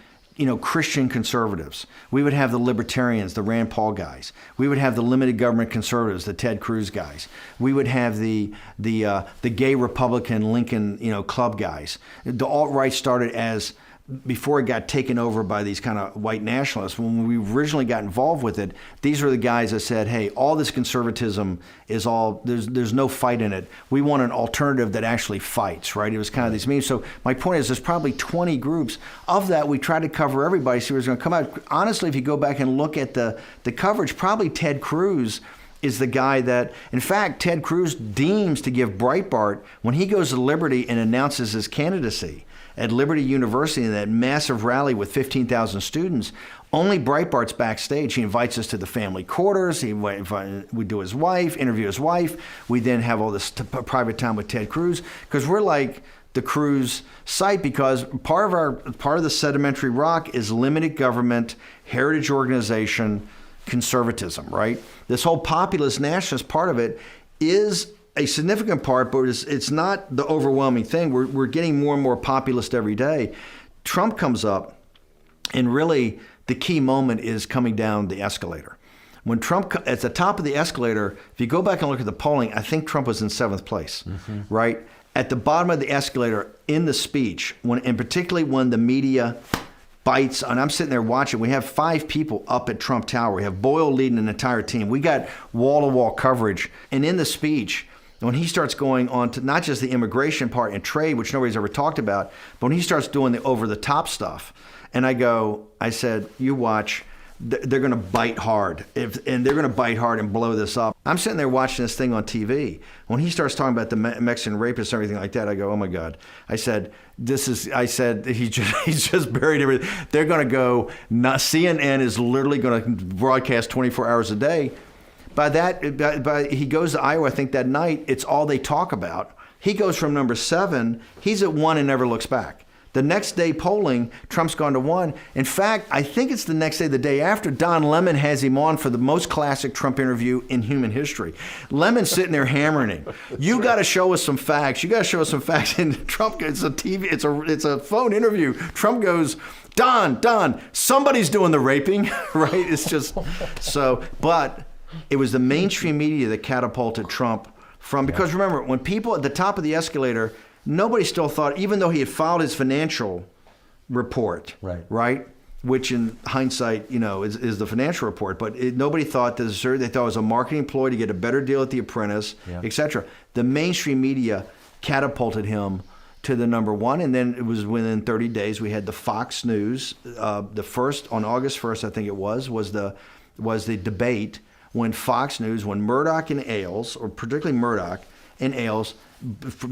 Christian conservatives. We would have the libertarians, the Rand Paul guys. We would have the limited government conservatives, the Ted Cruz guys. We would have the gay Republican Lincoln, club guys. The alt-right started as, before it got taken over by these kind of white nationalists, when we originally got involved with it, these were the guys that said, hey, all this conservatism is all, there's no fight in it. We want an alternative that actually fights, right? It was kind of these memes. So my point is there's probably 20 groups. Of that, we tried to cover everybody, see what's going to come out. Honestly, if you go back and look at the coverage, probably Ted Cruz is the guy that, in fact, Ted Cruz deems to give Breitbart, when he goes to Liberty and announces his candidacy, at Liberty University in that massive rally with 15,000 students, only Breitbart's backstage. He invites us to the family quarters. We do his wife, interview his wife. We then have all this private time with Ted Cruz because we're like the Cruz site because part of the sedimentary rock is limited government, heritage organization, conservatism, right? This whole populist nationalist part of it is a significant part, but it's not the overwhelming thing. We're getting more and more populist every day. Trump comes up, and really the key moment is coming down the escalator. When Trump, at the top of the escalator, if you go back and look at the polling, I think Trump was in 7th place, right? At the bottom of the escalator, in the speech, and particularly when the media bites, and I'm sitting there watching, we have 5 people up at Trump Tower. We have Boyle leading an entire team. We got wall-to-wall coverage. And in the speech, when he starts going on to not just the immigration part and trade, which nobody's ever talked about, but when he starts doing the over-the-top stuff, and I said, you watch, they're going to bite hard, and they're going to bite hard and blow this up. I'm sitting there watching this thing on TV. When he starts talking about the Mexican rapists and everything like that, I go, oh my God. I said, he's just buried everything. They're going to go nuts. CNN is literally going to broadcast 24 hours a day. He goes to Iowa, I think that night, it's all they talk about. He goes from number 7, he's at 1 and never looks back. The next day polling, Trump's gone to 1. In fact, I think it's the next day, the day after, Don Lemon has him on for the most classic Trump interview in human history. Lemon's sitting there hammering him. You got to show us some facts. You got to show us some facts. And Trump, it's a phone interview. Trump goes, Don, somebody's doing the raping, right? It's just so, but it was the mainstream media that catapulted Trump from, because remember, when people at the top of the escalator, nobody still thought, even though he had filed his financial report, right? Which in hindsight, is the financial report, but nobody thought this. They thought it was a marketing ploy to get a better deal at The Apprentice, etc. The mainstream media catapulted him to the number 1, and then it was within 30 days we had the Fox News. The first on August 1st, I think it was the debate when Fox News, when Murdoch and Ailes, or particularly Murdoch and Ailes,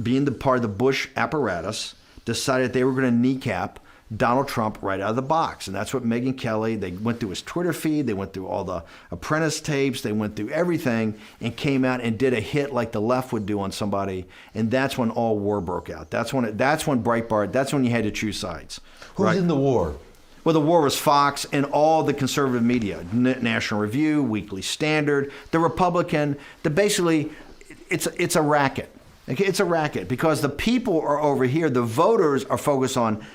being the part of the Bush apparatus, decided they were going to kneecap Donald Trump right out of the box. And that's what Megyn Kelly, they went through his Twitter feed, they went through all the Apprentice tapes, they went through everything and came out and did a hit like the left would do on somebody. And that's when all war broke out. That's when Breitbart, that's when you had to choose sides. Who's in the war? Well, the war was Fox and all the conservative media, National Review, Weekly Standard, the Republican, basically, it's a racket. Okay, it's a racket because the people are over here. The voters are focused on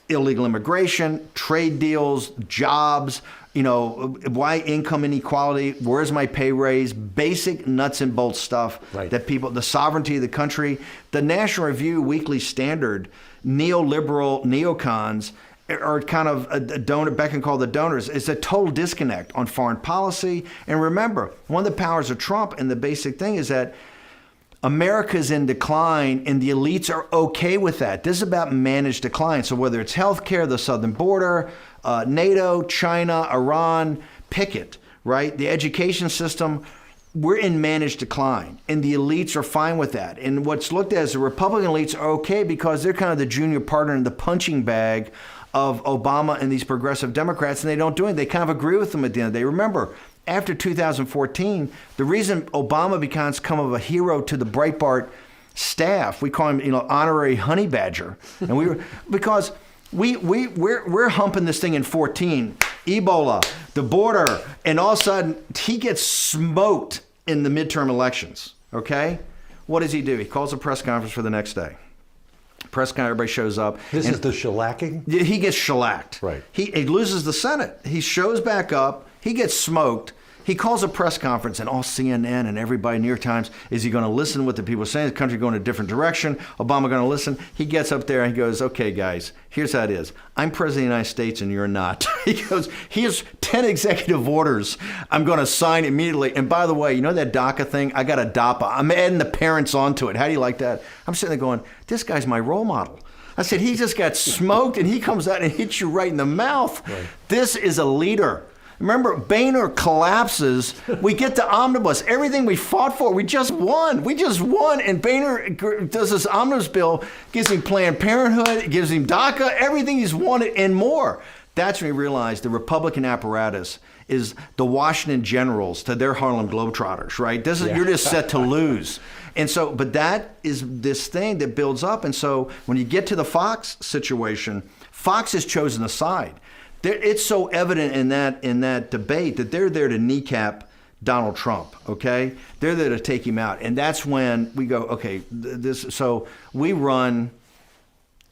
illegal immigration, trade deals, jobs, why income inequality, where's my pay raise, basic nuts and bolts stuff that people, the sovereignty of the country. The National Review, Weekly Standard, neoliberal neocons are kind of a donor, beck and call the donors. It's a total disconnect on foreign policy. And remember, one of the powers of Trump and the basic thing is that America's in decline, and the elites are okay with that. This is about managed decline. So whether it's healthcare, the southern border, NATO, China, Iran, pick it, right? The education system, we're in managed decline, and the elites are fine with that. And what's looked at as the Republican elites are okay because they're kind of the junior partner in the punching bag of Obama and these progressive Democrats, and they don't do anything. They kind of agree with them at the end of the day. Remember, after 2014, the reason Obama becomes a hero to the Breitbart staff, we call him, honorary honey badger, and because we're humping this thing in 14, Ebola, the border, and all of a sudden he gets smoked in the midterm elections. Okay, what does he do? He calls a press conference for the next day. Press conference, everybody shows up. This is the shellacking? He gets shellacked. Right. He loses the Senate. He shows back up. He gets smoked. He calls a press conference, and all CNN and everybody, New York Times, is he going to listen to what the people are saying? The country going a different direction? Obama going to listen? He gets up there and he goes, okay, guys, here's how it is. I'm president of the United States and you're not. He goes, here's 10 executive orders I'm going to sign immediately. And by the way, you know that DACA thing? I got a DAPA. I'm adding the parents onto it. How do you like that? I'm sitting there going, this guy's my role model. I said, he just got smoked and he comes out and hits you right in the mouth. Right. This is a leader. Remember, Boehner collapses. We get the omnibus. Everything we fought for, we just won. And Boehner does this omnibus bill, gives him Planned Parenthood, gives him DACA, everything he's wanted and more. That's when he realized the Republican apparatus is the Washington Generals to their Harlem Globetrotters, right? You're just set to lose. And so, but that is this thing that builds up. And so when you get to the Fox situation, Fox has chosen a side. It's so evident in that debate that they're there to kneecap Donald Trump, okay? They're there to take him out. And that's when we go, okay, so we run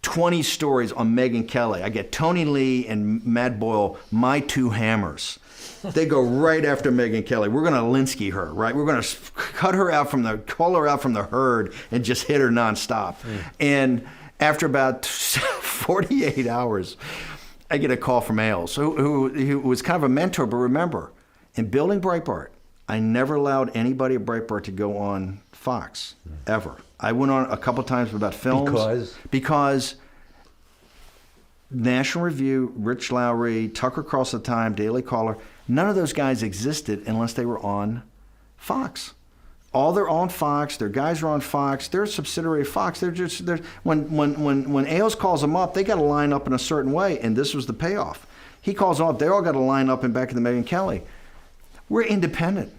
20 stories on Megyn Kelly. I get Tony Lee and Matt Boyle, my two hammers. They go right after Megyn Kelly. We're going to Linsky her, right? We're going to call her out from the herd and just hit her nonstop. And after about 48 hours, I get a call from Ailes, who was kind of a mentor. But remember, in building Breitbart, I never allowed anybody at Breitbart to go on Fox, ever. I went on a couple times about films. Because National Review, Rich Lowry, Tucker Carlson Time, Daily Caller, none of those guys existed unless they were on Fox. All they're on Fox. Their guys are on Fox. They're a subsidiary of Fox. When Ailes calls them up, they got to line up in a certain way, and this was the payoff. He calls them up. They all got to line up and back in the Megyn Kelly. We're independent.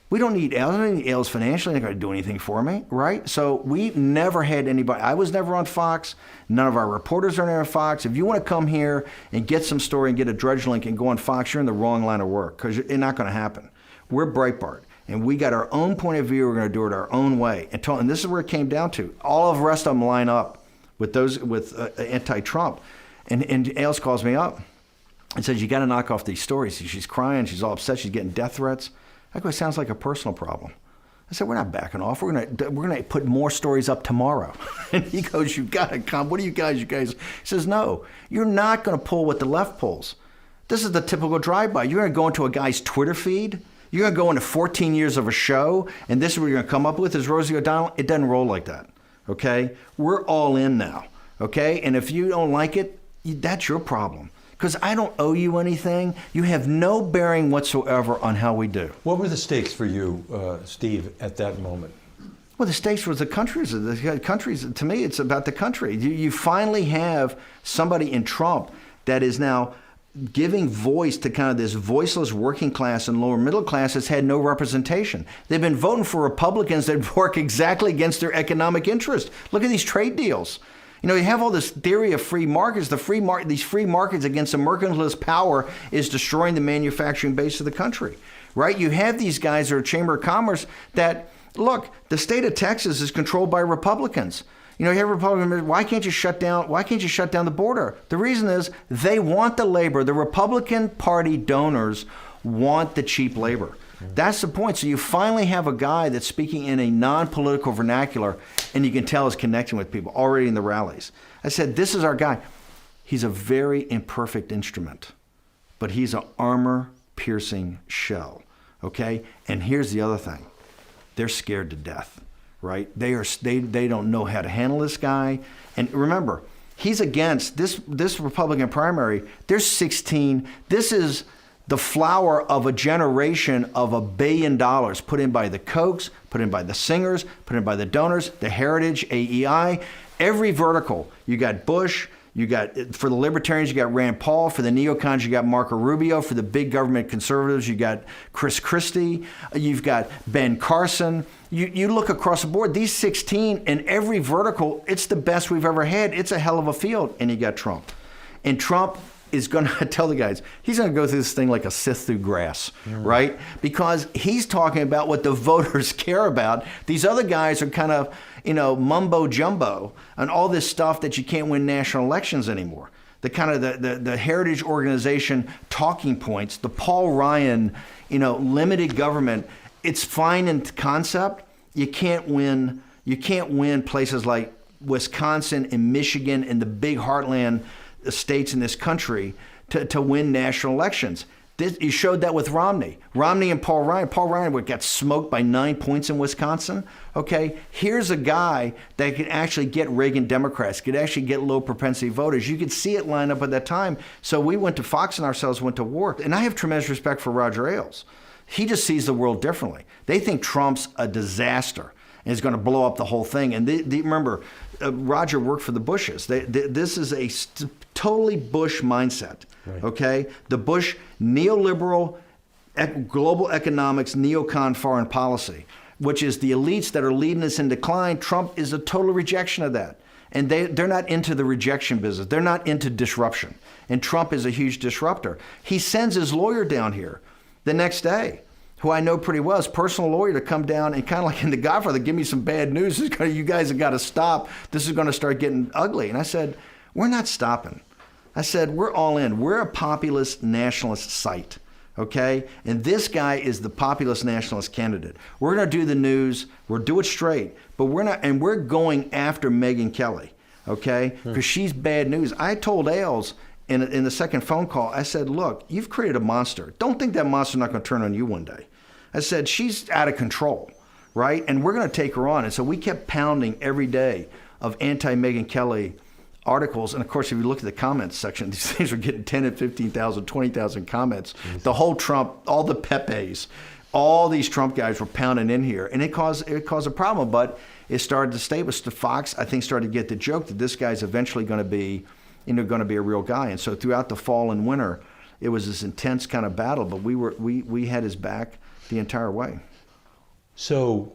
We don't need Ailes. I don't need Ailes financially. They're not going to do anything for me, right? So we never had anybody. I was never on Fox. None of our reporters are on Fox. If you want to come here and get some story and get a Drudge link and go on Fox, you're in the wrong line of work because it's not going to happen. We're Breitbart. And we got our own point of view. We're going to do it our own way. And this is where it came down to. All of the rest of them line up with those with anti-Trump. And Ailes calls me up and says, "You got to knock off these stories." She's crying. She's all upset. She's getting death threats. I go, "It sounds like a personal problem." I said, "We're not backing off. We're gonna put more stories up tomorrow." And he goes, "You got to come. What are you guys? He says, "No, you're not going to pull what the left pulls. This is the typical drive-by. You're going to go into a guy's Twitter feed. You're going to go into 14 years of a show, and this is what you're going to come up with is Rosie O'Donnell." It doesn't roll like that, okay? We're all in now, okay? And if you don't like it, that's your problem. Because I don't owe you anything. You have no bearing whatsoever on how we do. What were the stakes for you, Steve, at that moment? Well, the stakes was the countries. To me, it's about the country. You finally have somebody in Trump that is now giving voice to kind of this voiceless working class and lower middle class that's had no representation. They've been voting for Republicans that work exactly against their economic interest. Look at these trade deals. You know, you have all this theory of free markets. These free markets against a mercantilist power is destroying the manufacturing base of the country, right? You have these guys that are Chamber of Commerce that, look, the state of Texas is controlled by Republicans. You know, you have Republicans, why can't you shut down the border? The reason is they want the labor. The Republican Party donors want the cheap labor. That's the point. So you finally have a guy that's speaking in a non-political vernacular, and you can tell is connecting with people already in the rallies. I said, this is our guy. He's a very imperfect instrument, but he's an armor-piercing shell, okay? And here's the other thing. They're scared to death. Right? They don't know how to handle this guy. And remember, he's against this Republican primary. There's 16. This is the flower of a generation of $1 billion put in by the Kochs, put in by the Singers, put in by the donors, the Heritage, AEI, every vertical. You got Bush. You got, for the libertarians, you got Rand Paul. For the neocons, you got Marco Rubio. For the big government conservatives, you got Chris Christie. You've got Ben Carson. You look across the board, these 16 in every vertical, it's the best we've ever had. It's a hell of a field. And you got Trump. And Trump is going to tell the guys, he's going to go through this thing like a scythe through grass, right? Because he's talking about what the voters care about. These other guys are kind of, you know, mumbo jumbo and all this stuff that you can't win national elections anymore. The kind of the Heritage Organization talking points, the Paul Ryan, you know, limited government. It's fine in concept. You can't win places like Wisconsin and Michigan and the big heartland states in this country to win national elections. You showed that with Romney. Romney and Paul Ryan. Paul Ryan got smoked by 9 points in Wisconsin. Okay, here's a guy that could actually get Reagan Democrats, could actually get low propensity voters. You could see it line up at that time. So we went to Fox and ourselves went to war. And I have tremendous respect for Roger Ailes. He just sees the world differently. They think Trump's a disaster and is going to blow up the whole thing. And remember, Roger worked for the Bushes. This is a totally Bush mindset, right. Okay? The Bush neoliberal global economics, neocon foreign policy, which is the elites that are leading us in decline. Trump is a total rejection of that. And they're not into the rejection business. They're not into disruption. And Trump is a huge disruptor. He sends his lawyer down here the next day, who I know pretty well, his personal lawyer, to come down and kind of like in The Godfather, give me some bad news. You guys have got to stop. This is going to start getting ugly. And I said, we're not stopping. I said, we're all in. We're a populist nationalist site, okay? And this guy is the populist nationalist candidate. We're going to do the news. We'll do it straight. But we're not, and we're going after Megyn Kelly, okay? Because she's bad news. I told Ailes in the second phone call, I said, look, you've created a monster. Don't think that monster's not going to turn on you one day. I said, she's out of control, right? And we're going to take her on. And so we kept pounding every day of anti-Megyn Kelly articles. And of course, if you look at the comments section, these things are getting 10 and 15,000, 20,000 comments. The whole Trump, all the Pepes, all these Trump guys were pounding in here, and it caused a problem. But it started to stay with Fox. I think started to get the joke that this guy's eventually going to be, going to be a real guy. And so throughout the fall and winter, it was this intense kind of battle. But we had his back the entire way. So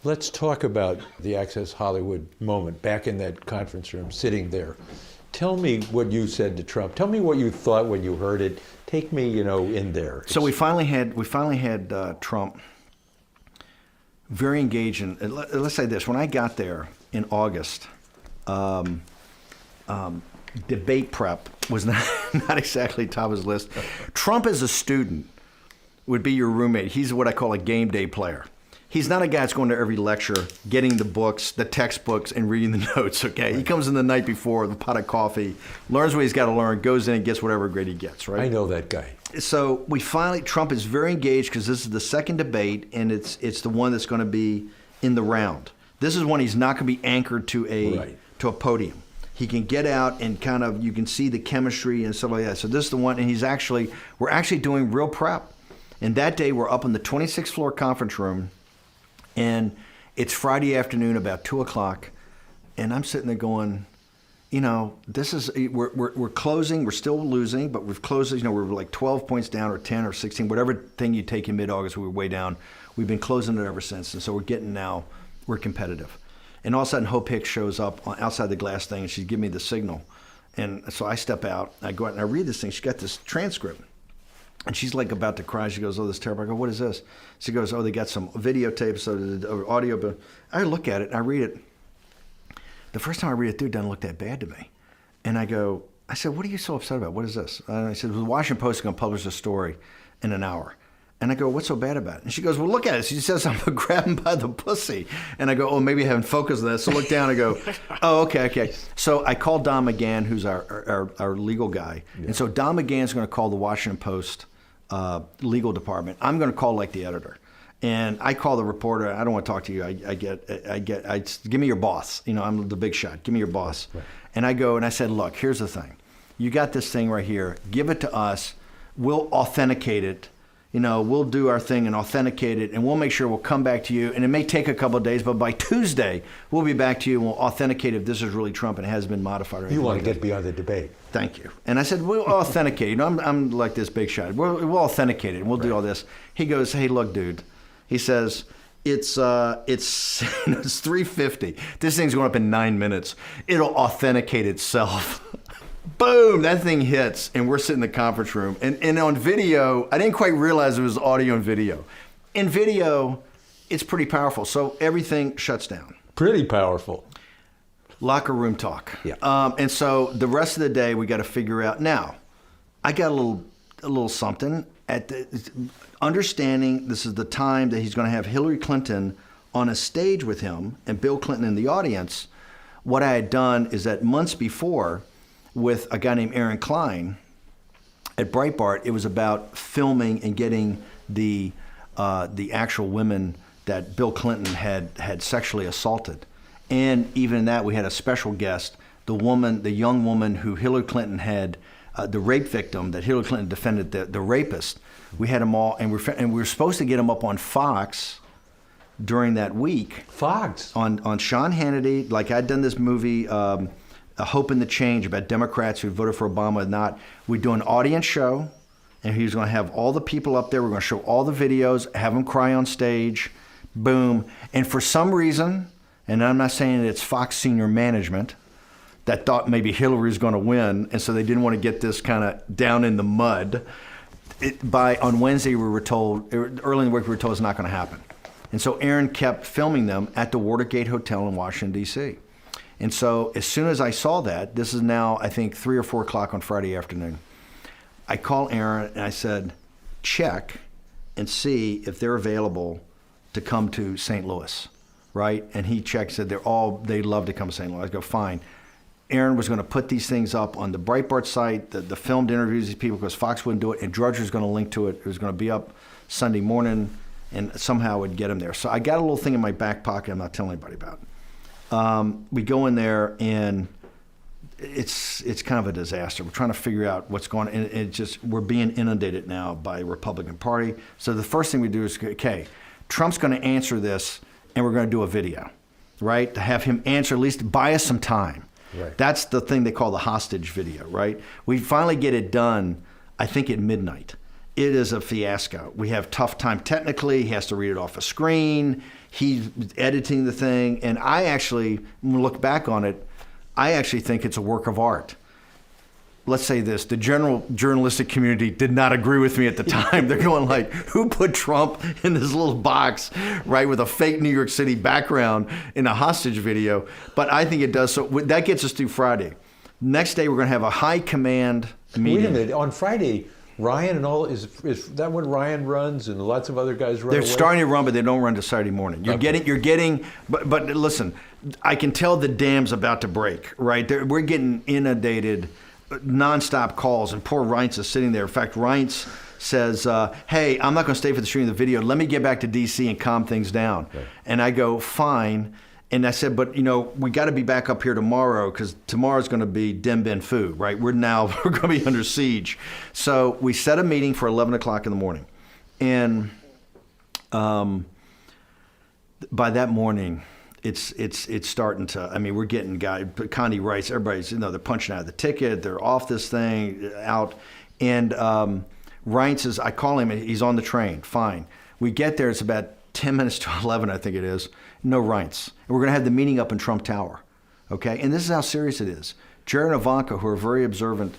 let's talk about the Access Hollywood moment back in that conference room, sitting there. Tell me what you said to Trump. Tell me what you thought when you heard it. Take me, in there. So we finally had Trump very engaged in. Let's say this: when I got there in August, debate prep was not exactly top of his list. Trump as a student would be your roommate. He's what I call a game day player. He's not a guy that's going to every lecture, getting the books, the textbooks, and reading the notes, okay? Right. He comes in the night before with a pot of coffee, learns what he's got to learn, goes in and gets whatever grade he gets, right? I know that guy. So Trump is very engaged because this is the second debate, and it's the one that's going to be in the round. This is one he's not going to be anchored to a podium. He can get out and kind of, you can see the chemistry and stuff like that. So this is the one, and we're actually doing real prep. And that day we're up in the 26th floor conference room, and it's Friday afternoon about 2 o'clock, and I'm sitting there going, this is, we're closing, we're still losing, but we've closed, we're like 12 points down or 10 or 16, whatever thing you take in mid-August, we were way down. We've been closing it ever since, and so we're competitive. And all of a sudden Hope Hicks shows up outside the glass thing, and she's giving me the signal. And so I step out, I go out and I read this thing. She's got this transcript. And she's like about to cry. She goes, "Oh, this is terrible." I go, "What is this?" She goes, "Oh, they got some videotapes or audio." But I look at it and I read it. The first time I read it through, it doesn't look that bad to me. And I said, "What are you so upset about? What is this?" And I said, "The Washington Post is going to publish a story in an hour." And I go, "What's so bad about it?" And she goes, "Well, look at it." She says, "I'm gonna grab him by the pussy." And I go, "Oh, maybe I haven't focused on that." So look down and go, "Oh, okay." So I called Don McGahn, who's our legal guy. Yeah. And so Don McGahn's going to call the Washington Post legal department. I'm going to call like the editor. And I call the reporter. I don't want to talk to you. I give me your boss. I'm the big shot. Give me your boss. Right. And I go and I said, "Look, here's the thing. You got this thing right here. Give it to us. We'll authenticate it. We'll do our thing and authenticate it, and we'll make sure we'll come back to you. And it may take a couple of days, but by Tuesday, we'll be back to you and we'll authenticate if this is really Trump and it hasn't been modified or anything." You want to get beyond the debate. Thank you. And I said, "We'll authenticate. I'm like this big shot. We'll authenticate it and we'll do all this." He goes, "Hey, look, dude." He says, it's 3:50. This thing's going up in 9 minutes. It'll authenticate itself." Boom, that thing hits, and we're sitting in the conference room. And on video, I didn't quite realize it was audio and video. In video, it's pretty powerful. So everything shuts down. Pretty powerful. Locker room talk. Yeah. And so the rest of the day, we got to figure out. Now, I got a little something. Understanding this is the time that he's going to have Hillary Clinton on a stage with him and Bill Clinton in the audience. What I had done is that months before, with a guy named Aaron Klein at Breitbart, it was about filming and getting the actual women that Bill Clinton had sexually assaulted. And even in that, we had a special guest, the young woman who Hillary Clinton had, the rape victim that Hillary Clinton defended, the rapist. We had them all, and we were supposed to get them up on Fox during that week. Fox? On Sean Hannity, like I'd done this movie, A Hope in the Change, about Democrats who voted for Obama or not. We'd do an audience show, and he was going to have all the people up there. We're going to show all the videos, have them cry on stage, boom. And for some reason, and I'm not saying that it's Fox senior management, that thought maybe Hillary's going to win, and so they didn't want to get this kind of down in the mud. On Wednesday, we were told, early in the week, we were told it's not going to happen. And so Aaron kept filming them at the Watergate Hotel in Washington, D.C. And so as soon as I saw that, this is now, I think, 3 or 4 o'clock on Friday afternoon, I called Aaron and I said, check and see if they're available to come to St. Louis, right? And he checked, said they'd love to come to St. Louis. I go, fine. Aaron was going to put these things up on the Breitbart site, the filmed interviews of these people, because Fox wouldn't do it, and Drudge was going to link to it. It was going to be up Sunday morning, and somehow it'd get him there. So I got a little thing in my back pocket I'm not telling anybody about. We go in there, and it's kind of a disaster. We're trying to figure out what's going on, and we're being inundated now by the Republican Party. So the first thing we do is, okay, Trump's going to answer this, and we're going to do a video, right? To have him answer, at least buy us some time. Right. That's the thing they call the hostage video, right? We finally get it done, I think, at midnight. It is a fiasco. We have tough time technically. He has to read it off a screen. He's editing the thing. And I actually, when we look back on it, I actually think it's a work of art. Let's say this, the general journalistic community did not agree with me at the time. They're going like, who put Trump in this little box, right, with a fake New York City background in a hostage video? But I think it does. So that gets us through Friday. Next day, we're going to have a high command meeting. Wait a minute, on Friday, Ryan and all, is that when Ryan runs and lots of other guys run They're away? starting to run, but they don't run to Saturday morning. You're getting, but listen, I can tell the dam's about to break, right? We're getting inundated, nonstop calls, and poor Reince is sitting there. In fact, Reince says, hey, I'm not going to stay for the shooting of the video. Let me get back to D.C. and calm things down. Right. And I go, fine. And I said, but, we got to be back up here tomorrow because tomorrow's going to be Dien Bien Phu, right? We're going to be under siege. So we set a meeting for 11 o'clock in the morning. And by that morning, it's starting to, we're getting guys, Connie Rice, everybody's, they're punching out of the ticket. They're off this thing, out. And Reince is, I call him, he's on the train, fine. We get there, it's about 10 minutes to 11, I think it is. No Reince. And we're going to have the meeting up in Trump Tower, okay? And this is how serious it is. Jared and Ivanka, who are very observant,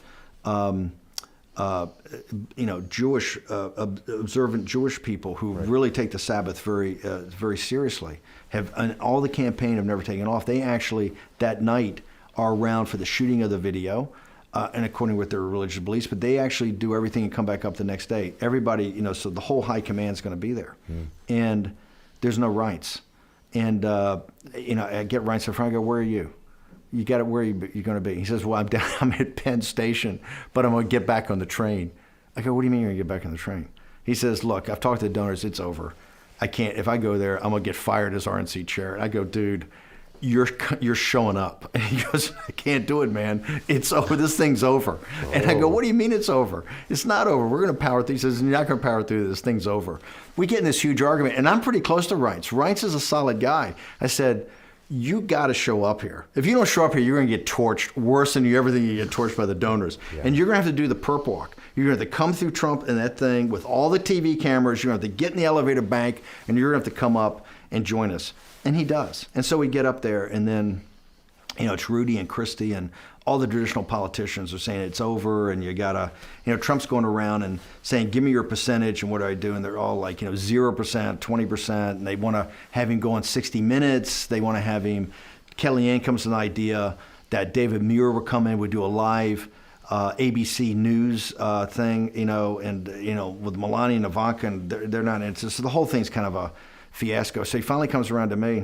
Jewish, observant Jewish people who really take the Sabbath very seriously, and all the campaign have never taken off. They actually, that night, are around for the shooting of the video, and according with their religious beliefs, but they actually do everything and come back up the next day. Everybody, so the whole high command is going to be there. And there's no Reince. And, I get Reince in front, I go, where are you? You got it, where are you going to be? He says, well, I'm at Penn Station, but I'm going to get back on the train. I go, what do you mean you're going to get back on the train? He says, look, I've talked to the donors, it's over. I can't, if I go there, I'm going to get fired as RNC chair. And I go, dude, you're showing up. And he goes, I can't do it, man. It's over. This thing's over. Oh. And I go, what do you mean it's over? It's not over. We're going to power through. He says, you're not going to power through this. Thing's over. We get in this huge argument, and I'm pretty close to Reince. Reince is a solid guy. I said, you got to show up here. If you don't show up here, you're going to get torched worse than you ever think you get torched by the donors. Yeah. And you're going to have to do the perp walk. You're going to have to come through Trump and that thing with all the TV cameras. You're going to have to get in the elevator bank, and you're going to have to come up and join us. And he does. And so we get up there, and then, it's Rudy and Christie and all the traditional politicians are saying it's over, and you gotta, Trump's going around and saying, give me your percentage, and what do I do? And they're all like, 0%, 20%, and they want to have him go on 60 Minutes. They want to have him, Kellyanne comes with an idea that David Muir would come in, would do a live ABC News thing, and, with Melania and Ivanka, and they're not interested. So the whole thing's kind of a fiasco. So he finally comes around to me.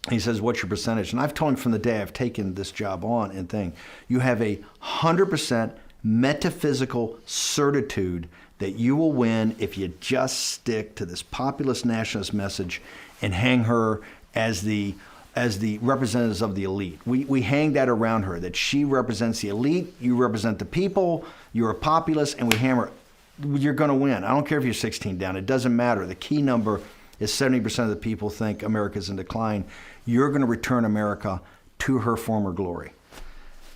He says, what's your percentage? And I've told him from the day I've taken this job on and thing, you have 100% metaphysical certitude that you will win if you just stick to this populist nationalist message and hang her as the representatives of the elite. We hang that around her, that she represents the elite, you represent the people, you're a populist, and we hammer, you're going to win. I don't care if you're 16 down. It doesn't matter. The key number is 70% of the people think America's in decline. You're going to return America to her former glory.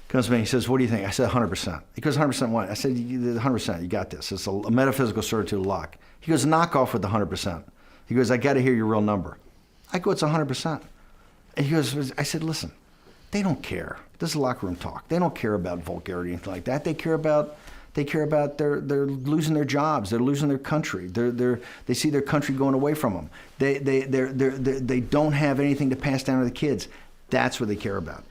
Comes to me, he says, what do you think? I said 100%. He goes, 100% what? I said, 100%, you got this. It's a metaphysical certitude lock. He goes, knock off with the 100%. He goes, I got to hear your real number. I go, it's 100%. And he goes, I said, listen, they don't care. This is locker room talk. They don't care about vulgarity or anything like that. They care about they're losing their jobs. They're losing their country. They see their country going away from them. They don't have anything to pass down to the kids. That's what they care about.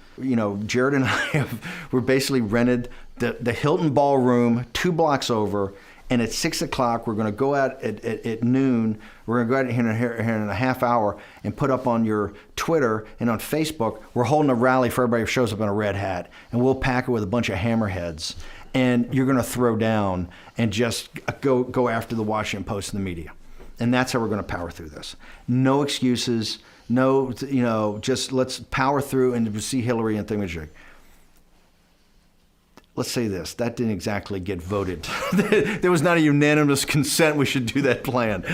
Jared and I we're basically rented the Hilton Ballroom 2 blocks over, and at 6 o'clock we're going to go out at noon. We're going to go out here in a half hour and put up on your Twitter and on Facebook. We're holding a rally for everybody who shows up in a red hat, and we'll pack it with a bunch of hammerheads. And you're going to throw down and just go after the Washington Post and the media. And that's how we're going to power through this. No excuses, just let's power through and see Hillary and thingamajig. let's say this, that didn't exactly get voted. There was not a unanimous consent we should do that plan.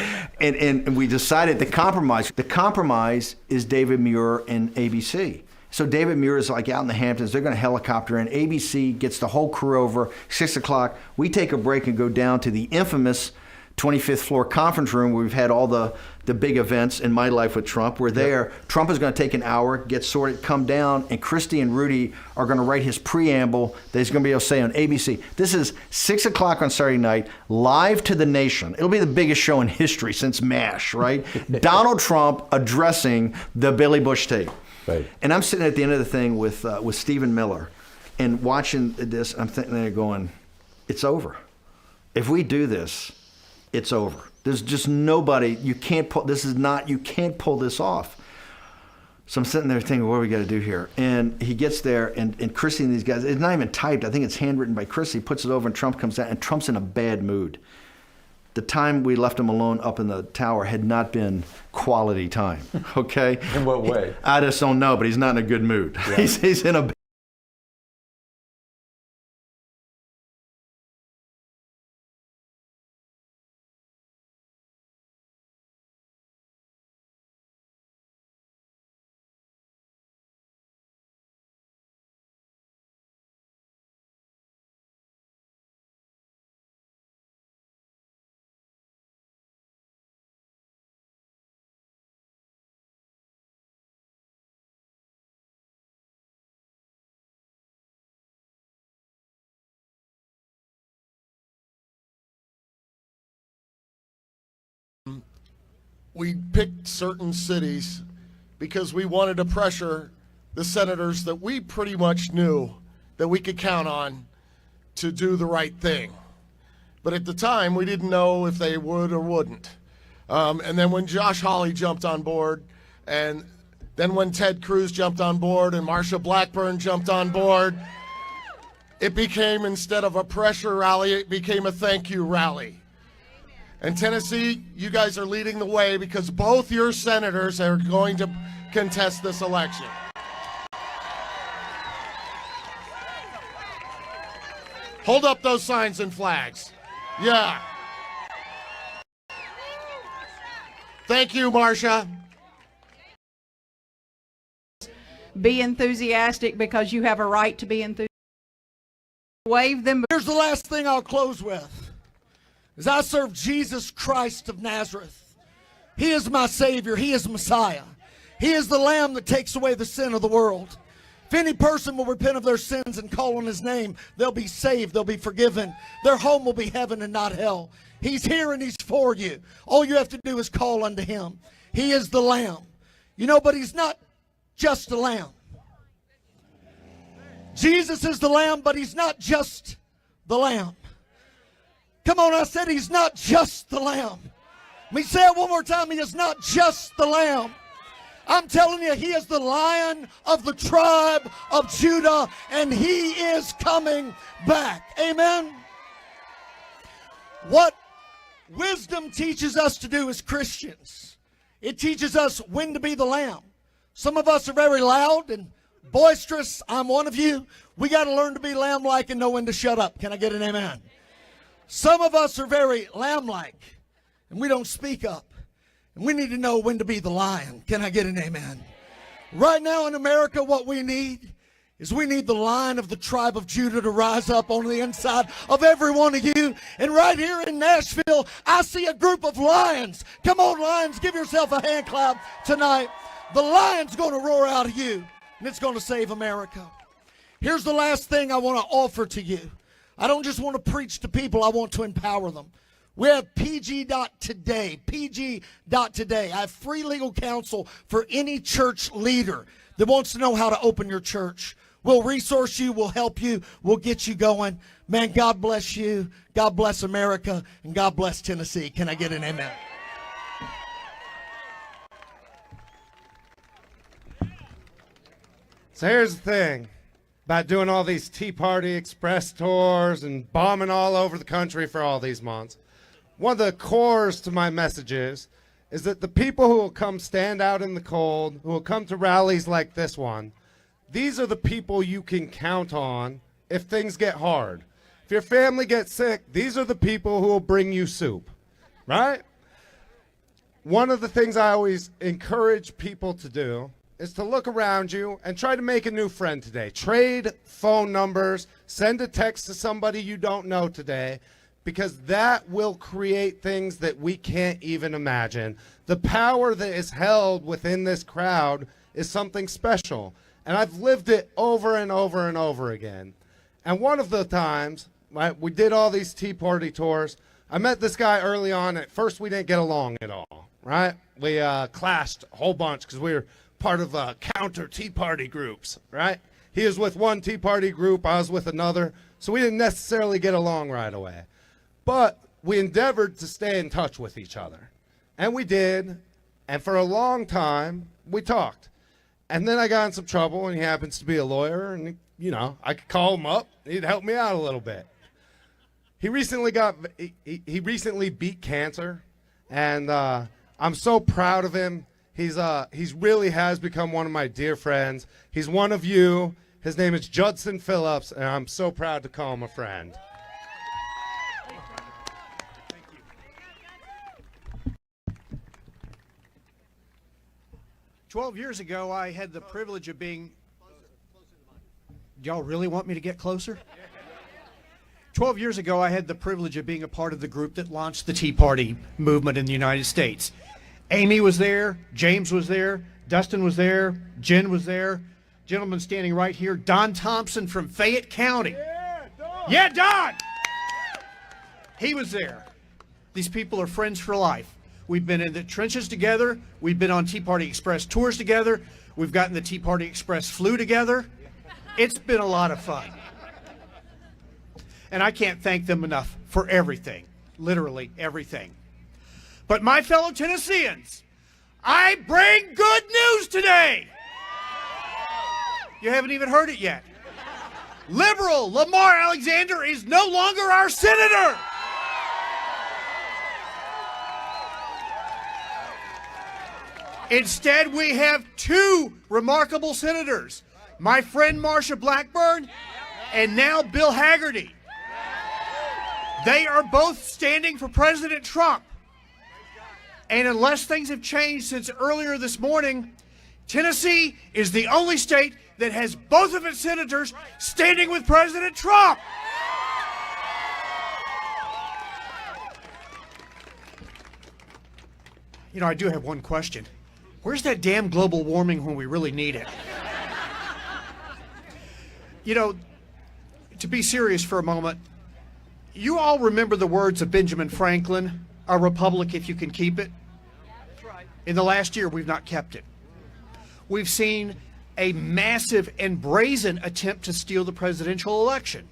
And we decided the compromise. The compromise is David Muir and ABC. So David Muir is like out in the Hamptons. They're going to helicopter in. ABC gets the whole crew over, 6 o'clock. We take a break and go down to the infamous 25th floor conference room where we've had all the big events in my life with Trump. We're there. Yep. Trump is going to take an hour, get sorted, come down, and Christy and Rudy are going to write his preamble that he's going to be able to say on ABC. This is 6 o'clock on Saturday night, live to the nation. It'll be the biggest show in history since MASH, right? Donald Trump addressing the Billy Bush tape. Right. And I'm sitting at the end of the thing with Stephen Miller and watching this. I'm sitting there going, it's over. If we do this, it's over. There's just nobody, you can't pull this off. So I'm sitting there thinking, what do we got to do here? And he gets there, and Chrissy and these guys, it's not even typed. I think it's handwritten by Chrissy. He puts it over, and Trump comes out, and Trump's in a bad mood. The time we left him alone up in the tower had not been quality time, okay? In what way? I just don't know, but he's not in a good mood. Yeah. He's in a we picked certain cities because we wanted to pressure the senators that we pretty much knew that we could count on to do the right thing. But at the time, we didn't know if they would or wouldn't. And then when Josh Hawley jumped on board, and then when Ted Cruz jumped on board and Marsha Blackburn jumped on board, it became, instead of a pressure rally, it became a thank you rally. And Tennessee, you guys are leading the way because both your senators are going to contest this election. Hold up those signs and flags. Yeah. Thank you, Marsha. Be enthusiastic because you have a right to be enthusiastic. Wave them. Here's the last thing I'll close with. As I serve Jesus Christ of Nazareth, He is my Savior. He is Messiah. He is the Lamb that takes away the sin of the world. If any person will repent of their sins and call on His name, they'll be saved. They'll be forgiven. Their home will be heaven and not hell. He's here and He's for you. All you have to do is call unto Him. He is the Lamb. You know, but He's not just a lamb. Jesus is the Lamb, but He's not just the Lamb. Come on, I said He's not just the Lamb. Let me say it one more time. He is not just the Lamb. I'm telling you, He is the Lion of the tribe of Judah, and He is coming back. Amen? What wisdom teaches us to do as Christians, it teaches us when to be the Lamb. Some of us are very loud and boisterous. I'm one of you. We got to learn to be lamb-like and know when to shut up. Can I get an amen? Some of us are very lamb-like, and we don't speak up. And we need to know when to be the lion. Can I get an amen? Right now in America, what we need is we need the Lion of the tribe of Judah to rise up on the inside of every one of you. And right here in Nashville, I see a group of lions. Come on, lions, give yourself a hand clap tonight. The lion's going to roar out of you, and it's going to save America. Here's the last thing I want to offer to you. I don't just want to preach to people, I want to empower them. We have PG.today, PG.today. I have free legal counsel for any church leader that wants to know how to open your church. We'll resource you, we'll help you, we'll get you going. Man, God bless you, God bless America, and God bless Tennessee. Can I get an amen? So here's the thing about doing all these Tea Party Express tours and bombing all over the country for all these months. One of the cores to my messages is that the people who will come stand out in the cold, who will come to rallies like this one, these are the people you can count on if things get hard. If your family gets sick, these are the people who will bring you soup, right? One of the things I always encourage people to do is to look around you and try to make a new friend today. Trade phone numbers, send a text to somebody you don't know today, because that will create things that we can't even imagine. The power that is held within this crowd is something special, and I've lived it over and over and over again. And one of the times, right, we did all these Tea Party tours. I met this guy early on. At first, we didn't get along at all, right? We clashed a whole bunch because we were part of counter Tea Party groups, right? He was with one Tea Party group, I was with another, so we didn't necessarily get along right away. But we endeavored to stay in touch with each other. And we did, and for a long time, we talked. And then I got in some trouble, and he happens to be a lawyer, and, you know, I could call him up, he'd help me out a little bit. He recently he recently beat cancer, and I'm so proud of him. He's really has become one of my dear friends. He's one of you. His name is Judson Phillips, and I'm so proud to call him a friend. 12 years ago, I had the privilege of being... Y'all really want me to get closer? 12 years ago, I had the privilege of being a part of the group that launched the Tea Party movement in the United States. Amy was there, James was there, Dustin was there, Jen was there, gentleman standing right here, Don Thompson from Fayette County. Yeah, Don! He was there. These people are friends for life. We've been in the trenches together. We've been on Tea Party Express tours together. We've gotten the Tea Party Express flu together. It's been a lot of fun. And I can't thank them enough for everything, literally everything. But my fellow Tennesseans, I bring good news today. You haven't even heard it yet. Liberal Lamar Alexander is no longer our senator. Instead, we have two remarkable senators, my friend Marsha Blackburn and now Bill Hagerty. They are both standing for President Trump. And unless things have changed since earlier this morning, Tennessee is the only state that has both of its senators standing with President Trump. You know, I do have one question. Where's that damn global warming when we really need it? You know, to be serious for a moment, you all remember the words of Benjamin Franklin, a republic if you can keep it? That's right. In the last year, we've not kept it. We've seen a massive and brazen attempt to steal the presidential election.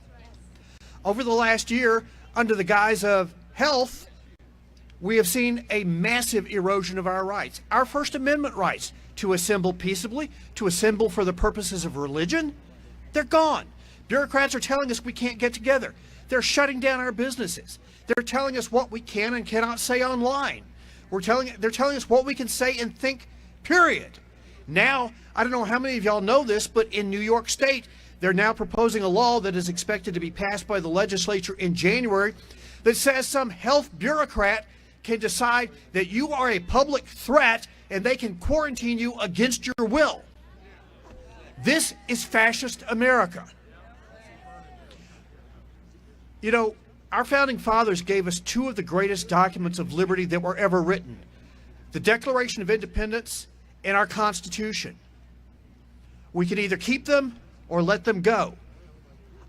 Over the last year, under the guise of health, we have seen a massive erosion of our rights. Our First Amendment rights to assemble peaceably, to assemble for the purposes of religion, they're gone. Bureaucrats are telling us we can't get together. They're shutting down our businesses. They're telling us what we can and cannot say online. They're telling us what we can say and think, period. Now, I don't know how many of y'all know this, but in New York State, they're now proposing a law that is expected to be passed by the legislature in January that says some health bureaucrat can decide that you are a public threat and they can quarantine you against your will. This is fascist America. You know, our founding fathers gave us two of the greatest documents of liberty that were ever written, the Declaration of Independence and our Constitution. We can either keep them or let them go.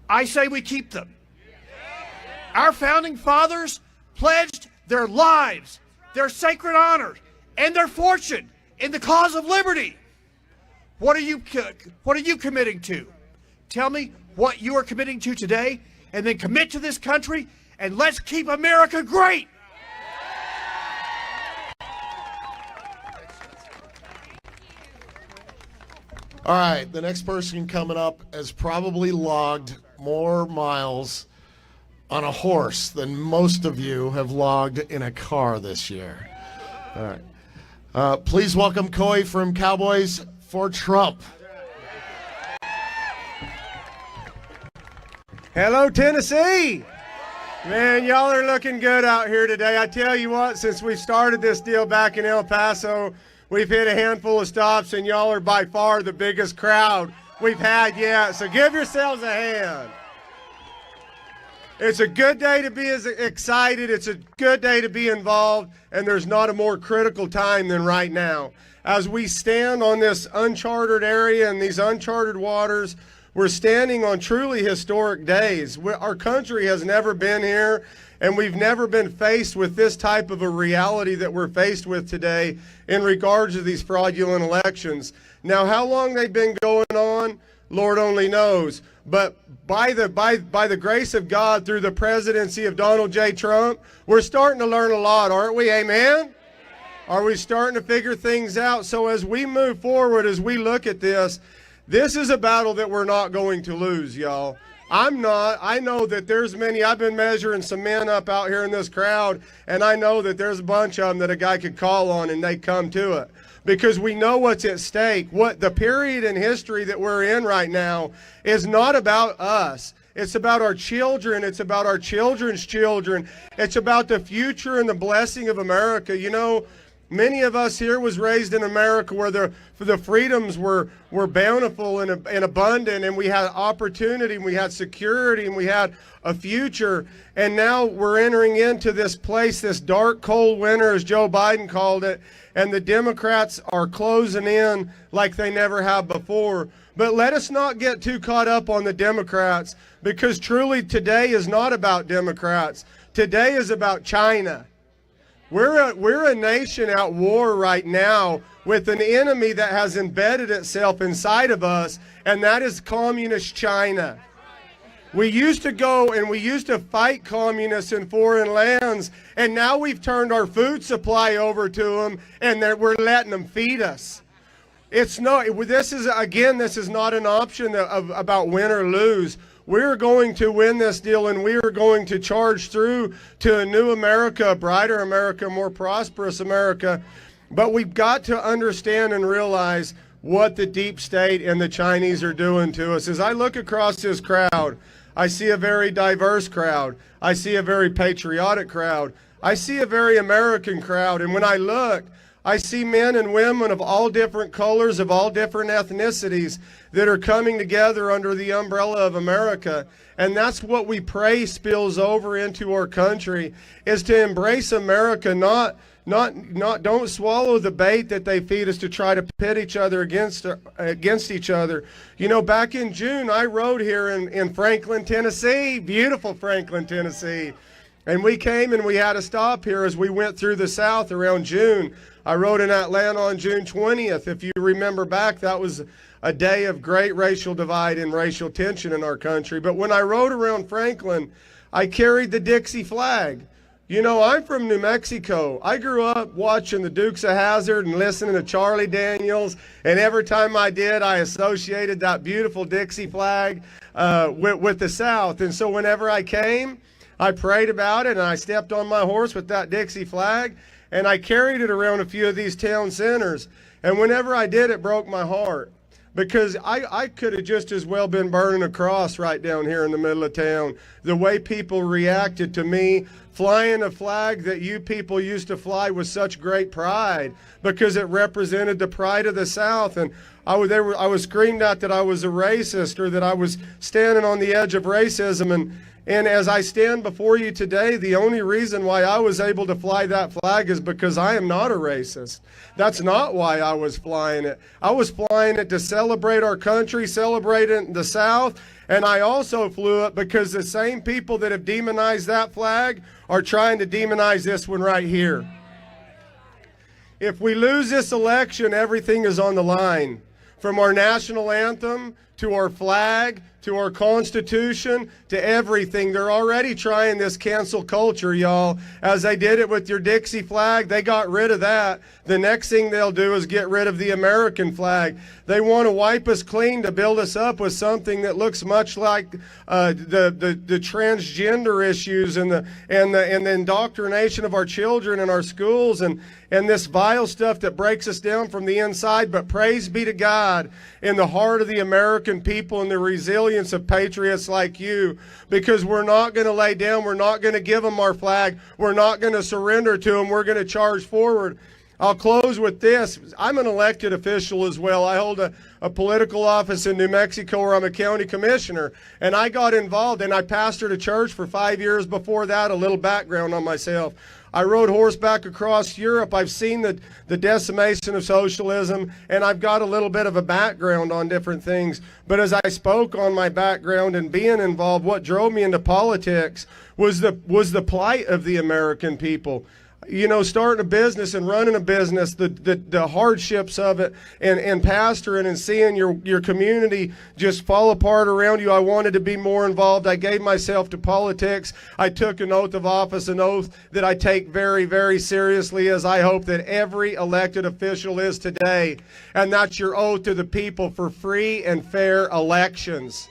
I say we keep them. Our founding fathers pledged their lives, their sacred honor, and their fortune in the cause of liberty. What are you committing to? Tell me what you are committing to today, and then commit to this country, and let's keep America great. All right, the next person coming up has probably logged more miles on a horse than most of you have logged in a car this year. All right. Please welcome Coy from Cowboys for Trump. Hello, Tennessee. Man, y'all are looking good out here today. I tell you what, since we started this deal back in El Paso, we've hit a handful of stops, and y'all are by far the biggest crowd we've had yet. So give yourselves a hand. It's a good day to be as excited. It's a good day to be involved, and there's not a more critical time than right now. As we stand on this uncharted area and these uncharted waters, we're standing on truly historic days. Our country has never been here, and we've never been faced with this type of a reality that we're faced with today in regards to these fraudulent elections. Now, how long they've been going on, Lord only knows. But by the grace of God, through the presidency of Donald J. Trump, we're starting to learn a lot, aren't we? Amen? Are we starting to figure things out? So as we move forward, as we look at this is a battle that we're not going to lose, y'all. I'm not. I know that there's many. I've been measuring some men up out here in this crowd, and I know that there's a bunch of them that a guy could call on and they come to it. Because we know what's at stake. What the period in history that we're in right now is not about us. It's about our children. It's about our children's children. It's about the future and the blessing of America. You know, many of us here was raised in America where the freedoms were bountiful and abundant, and we had opportunity, and we had security, and we had a future. And now we're entering into this place, this dark, cold winter, as Joe Biden called it, and the Democrats are closing in like they never have before. But let us not get too caught up on the Democrats, because truly today is not about Democrats. Today is about China. We're a nation at war right now with an enemy that has embedded itself inside of us, and that is communist China. We used to go and we used to fight communists in foreign lands, and now we've turned our food supply over to them, and we're letting them feed us. It's not. This is not an option about win or lose. We're going to win this deal, and we are going to charge through to a new America, a brighter America, more prosperous America. But we've got to understand and realize what the deep state and the Chinese are doing to us. As I look across this crowd, I see a very diverse crowd. I see a very patriotic crowd. I see a very American crowd. And when I look, I see men and women of all different colors, of all different ethnicities that are coming together under the umbrella of America. And that's what we pray spills over into our country, is to embrace America, don't swallow the bait that they feed us to try to pit each other against each other. You know, back in June, I rode here in Franklin, Tennessee, beautiful Franklin, Tennessee. And we came and we had a stop here as we went through the South around June. I rode in Atlanta on June 20th. If you remember back, that was a day of great racial divide and racial tension in our country. But when I rode around Franklin, I carried the Dixie flag. You know, I'm from New Mexico. I grew up watching the Dukes of Hazzard and listening to Charlie Daniels, and every time I did, I associated that beautiful Dixie flag with the South. And so whenever I came, I prayed about it, and I stepped on my horse with that Dixie flag, and I carried it around a few of these town centers. And whenever I did, it broke my heart, because I could have just as well been burning a cross right down here in the middle of town. The way people reacted to me flying a flag that you people used to fly with such great pride, because it represented the pride of the South. And I was screamed at that I was a racist, or that I was standing on the edge of racism. And as I stand before you today, the only reason why I was able to fly that flag is because I am not a racist. That's not why I was flying it. I was flying it to celebrate our country, celebrate it in the South, and I also flew it because the same people that have demonized that flag are trying to demonize this one right here. If we lose this election, everything is on the line. From our national anthem, to our flag, to our Constitution, to everything. They're already trying this cancel culture, y'all. As they did it with your Dixie flag, they got rid of that. The next thing they'll do is get rid of the American flag. They want to wipe us clean to build us up with something that looks much like the transgender issues and the indoctrination of our children in our schools and this vile stuff that breaks us down from the inside. But praise be to God, in the heart of the American American people and the resilience of patriots like you, because we're not going to lay down. We're not going to give them our flag. We're not going to surrender to them. We're going to charge forward. I'll close with this. I'm an elected official as well. I hold a political office in New Mexico where I'm a county commissioner, and I got involved, and I pastored a church for 5 years before that. A little background on myself. I rode horseback across Europe. I've seen the decimation of socialism, and I've got a little bit of a background on different things. But as I spoke on my background and being involved, what drove me into politics was the plight of the American people. You know, starting a business and running a business, the hardships of it, and pastoring and seeing your community just fall apart around you. I wanted to be more involved. I gave myself to politics. I took an oath of office, an oath that I take very, very seriously, as I hope that every elected official is today. And that's your oath to the people for free and fair elections.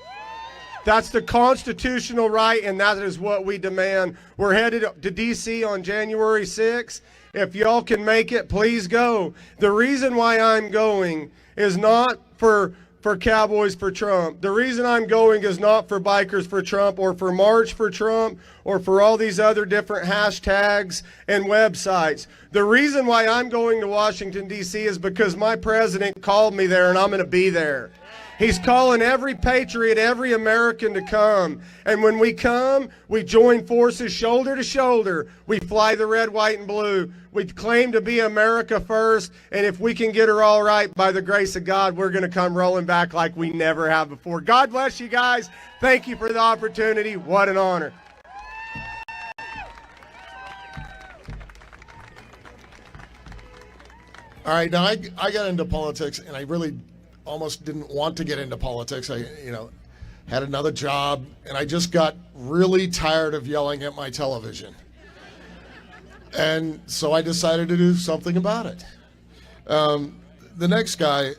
That's the constitutional right, and that is what we demand. We're headed to D.C. on January 6th. If y'all can make it, please go. The reason why I'm going is not for Cowboys for Trump. The reason I'm going is not for Bikers for Trump or for March for Trump or for all these other different hashtags and websites. The reason why I'm going to Washington, D.C. is because my president called me there, and I'm going to be there. He's calling every patriot, every American to come. And when we come, we join forces shoulder to shoulder. We fly the red, white, and blue. We claim to be America first. And if we can get her all right, by the grace of God, we're going to come rolling back like we never have before. God bless you guys. Thank you for the opportunity. What an honor. All right, now I got into politics, and I really almost didn't want to get into politics. I, had another job, and I just got really tired of yelling at my television. And so I decided to do something about it. The next guy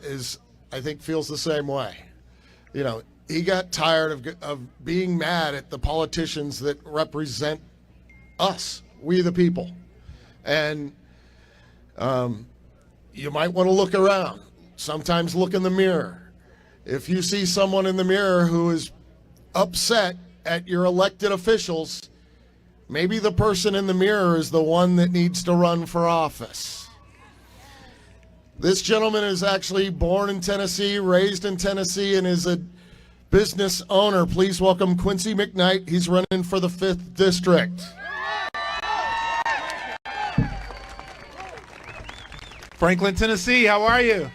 I think feels the same way. He got tired of being mad at the politicians that represent us, we the people. And you might want to look around. Sometimes look in the mirror. If you see someone in the mirror who is upset at your elected officials, maybe the person in the mirror is the one that needs to run for office. This gentleman is actually born in Tennessee, raised in Tennessee, and is a business owner. Please welcome Quincy McKnight. He's running for the 5th District. Franklin, Tennessee, how are you?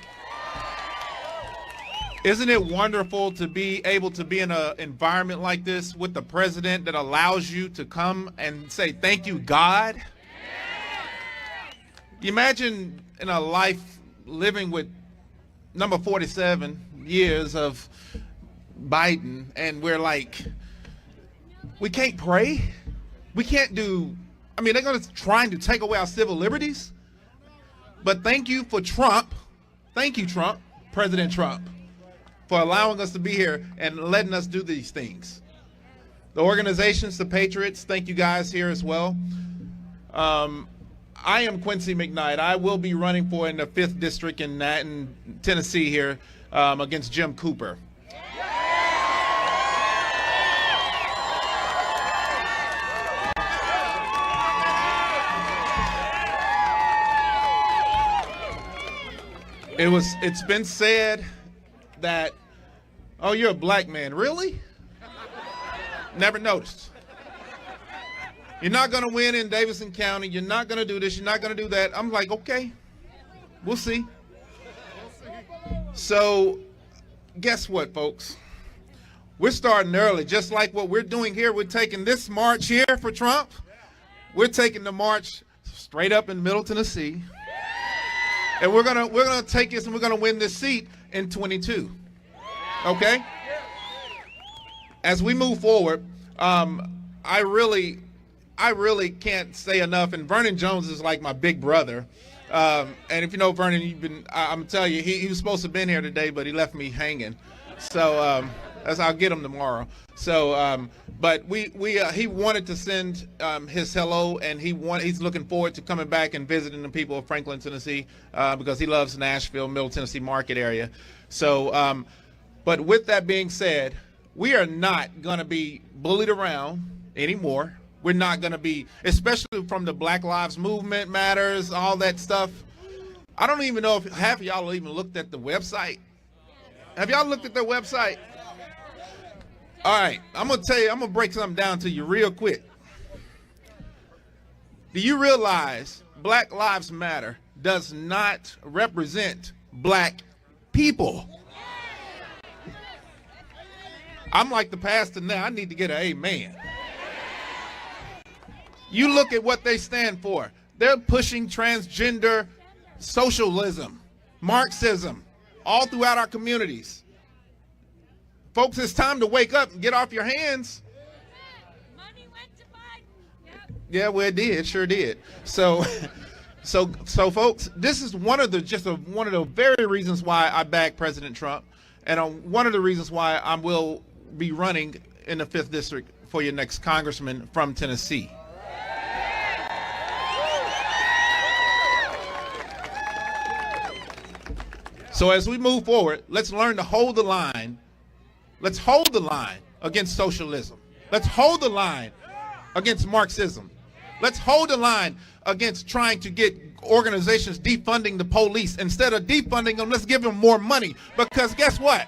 Isn't it wonderful to be able to be in an environment like this with the president that allows you to come and say, thank you, God? You imagine in a life living with number 47 years of Biden, and we're like, we can't pray? We can't do, they're going to trying to take away our civil liberties? But thank you for Trump. Thank you, Trump, President Trump, for allowing us to be here and letting us do these things. The organizations, the Patriots, thank you guys here as well. I am Quincy McKnight. I will be running for in the 5th District in Tennessee here against Jim Cooper. It's been said that, oh, you're a black man. Really? Never noticed. You're not going to win in Davidson County. You're not going to do this. You're not going to do that. I'm like, okay, we'll see. So guess what, folks? We're starting early. Just like what we're doing here, we're taking this march here for Trump. We're taking the march straight up in Middle Tennessee. And we're gonna take this and we're gonna win this seat in 22. Okay? As we move forward, I really can't say enough. And Vernon Jones is like my big brother. And if you know Vernon, I'm telling you, he was supposed to have been here today, but he left me hanging. So I'll get him tomorrow. So, but he wanted to send his hello, and he's looking forward to coming back and visiting the people of Franklin, Tennessee, because he loves Nashville, Middle Tennessee market area. So But with that being said, we are not going to be bullied around anymore. We're not going to be, especially from the Black Lives Movement matters, all that stuff. I don't even know if half of y'all even looked at the website. Have y'all looked at the website? All right, I'm going to tell you, I'm going to break something down to you real quick. Do you realize Black Lives Matter does not represent black people? I'm like the pastor now. I need to get an amen. You look at what they stand for. They're pushing transgender socialism, Marxism, all throughout our communities. Folks, it's time to wake up and get off your hands. Money went to Biden. Yep. Yeah, well, it did. It sure did. So folks, this is one of the very reasons why I back President Trump, and one of the reasons why I will be running in the 5th district for your next congressman from Tennessee. So as we move forward, let's learn to hold the line. Let's hold the line against socialism. Let's hold the line against Marxism. Let's hold the line against trying to get organizations defunding the police. Instead of defunding them, let's give them more money. Because guess what?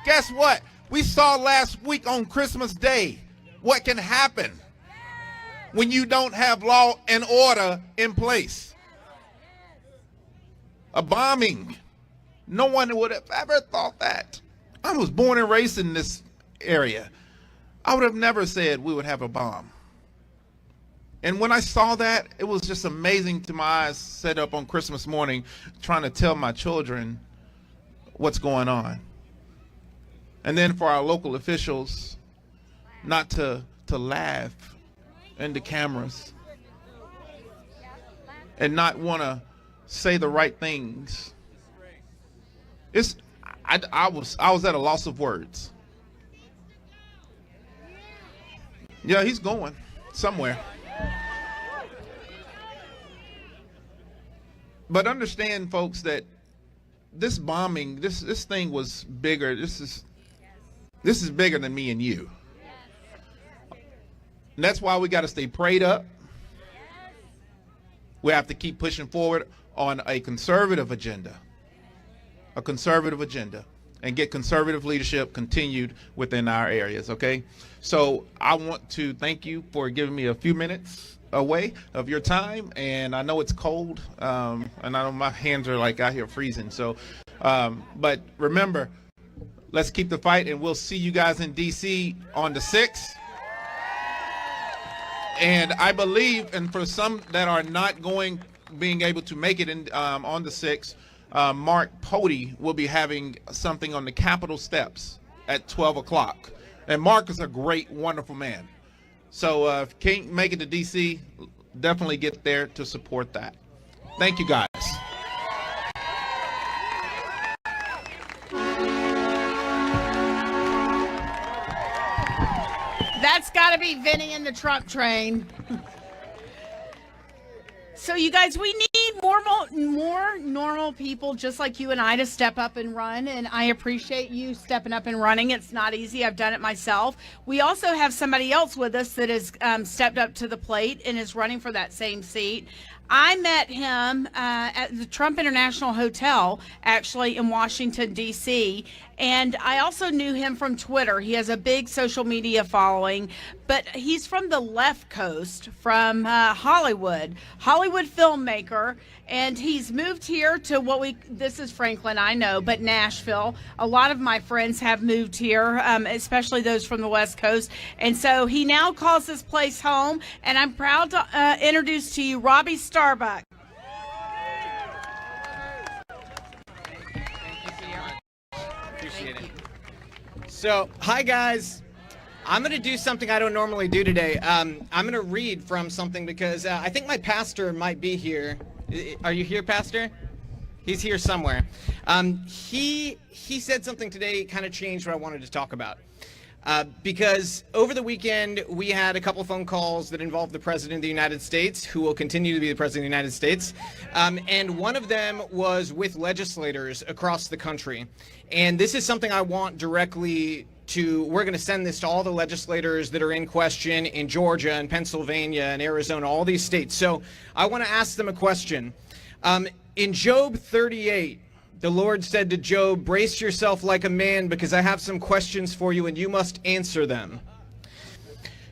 Guess what? We saw last week on Christmas Day what can happen when you don't have law and order in place. A bombing. No one would have ever thought that. I was born and raised in this area. I would have never said we would have a bomb. And when I saw that, it was just amazing to my eyes, set up on Christmas morning, trying to tell my children what's going on. And then for our local officials not to laugh into cameras and not want to say the right things. I was at a loss of words. Yeah, he's going somewhere. But understand, folks, that this bombing, this thing was bigger. This is bigger than me and you. And that's why we got to stay prayed up. We have to keep pushing forward on a conservative agenda. And get conservative leadership continued within our areas, okay? So I want to thank you for giving me a few minutes away of your time, and I know it's cold, and I know my hands are like out here freezing, so, but remember, let's keep the fight, and we'll see you guys in DC on the 6th. And I believe, and for some that are not being able to make it in on the 6th, Mark Pody will be having something on the Capitol steps at 12 o'clock. And Mark is a great, wonderful man. So if you can't make it to DC, definitely get there to support that. Thank you, guys. That's got to be Vinny and the Trump train. So you guys, we need more normal people just like you and I to step up and run, and I appreciate you stepping up and running. It's not easy. I've done it myself. We also have somebody else with us that has stepped up to the plate and is running for that same seat. I met him at the Trump International Hotel, actually, in Washington, D.C., and I also knew him from Twitter. He has a big social media following, but he's from the left coast, from Hollywood filmmaker, and he's moved here to this is Franklin, I know, but Nashville. A lot of my friends have moved here, especially those from the West Coast, and so he now calls this place home, and I'm proud to introduce to you Robbie Starbuck. Appreciate it. So, hi guys. I'm going to do something I don't normally do today. I'm going to read from something because I think my pastor might be here. Are you here, Pastor? He's here somewhere. He said something today, kind of changed what I wanted to talk about. Because over the weekend, we had a couple phone calls that involved the President of the United States, who will continue to be the President of the United States. And one of them was with legislators across the country. And this is something I want directly to, we're going to send this to all the legislators that are in question in Georgia and Pennsylvania and Arizona, all these states. So I want to ask them a question. In Job 38, the Lord said to Job, brace yourself like a man because I have some questions for you and you must answer them.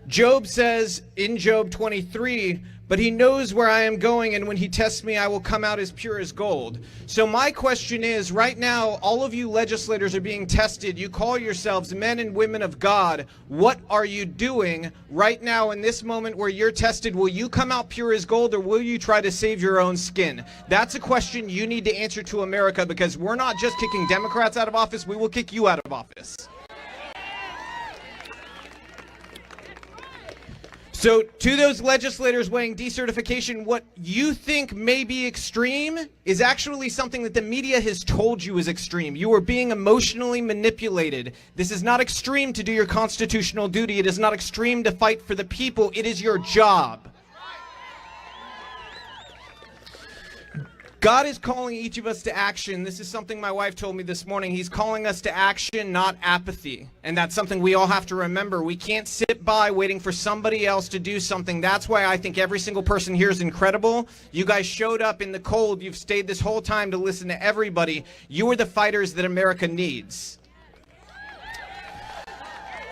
Job says in Job 23, but he knows where I am going, and when he tests me, I will come out as pure as gold. So my question is, right now, all of you legislators are being tested. You call yourselves men and women of God. What are you doing right now in this moment where you're tested? Will you come out pure as gold, or will you try to save your own skin? That's a question you need to answer to America, because we're not just kicking Democrats out of office. We will kick you out of office. So to those legislators weighing decertification, what you think may be extreme is actually something that the media has told you is extreme. You are being emotionally manipulated. This is not extreme to do your constitutional duty. It is not extreme to fight for the people. It is your job. God is calling each of us to action. This is something my wife told me this morning. He's calling us to action, not apathy. And that's something we all have to remember. We can't sit by waiting for somebody else to do something. That's why I think every single person here is incredible. You guys showed up in the cold. You've stayed this whole time to listen to everybody. You are the fighters that America needs.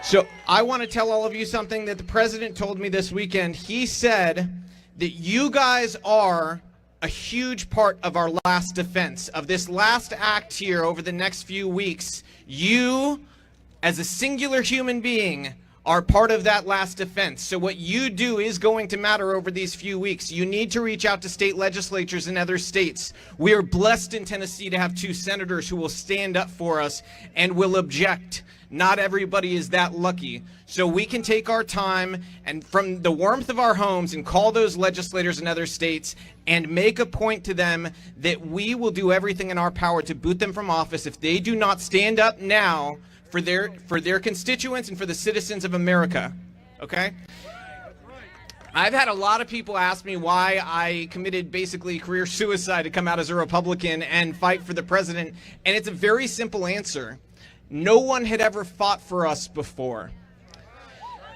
So I want to tell all of you something that the president told me this weekend. He said that you guys are a huge part of our last defense, of this last act here over the next few weeks. You, as a singular human being, are part of that last defense. So what you do is going to matter over these few weeks. You need to reach out to state legislatures in other states. We are blessed in Tennessee to have 2 senators who will stand up for us and will object. Not everybody is that lucky. So we can take our time and from the warmth of our homes and call those legislators in other states and make a point to them that we will do everything in our power to boot them from office if they do not stand up now for their constituents and for the citizens of America. Okay? I've had a lot of people ask me why I committed basically career suicide to come out as a Republican and fight for the president, and it's a very simple answer. No one had ever fought for us before.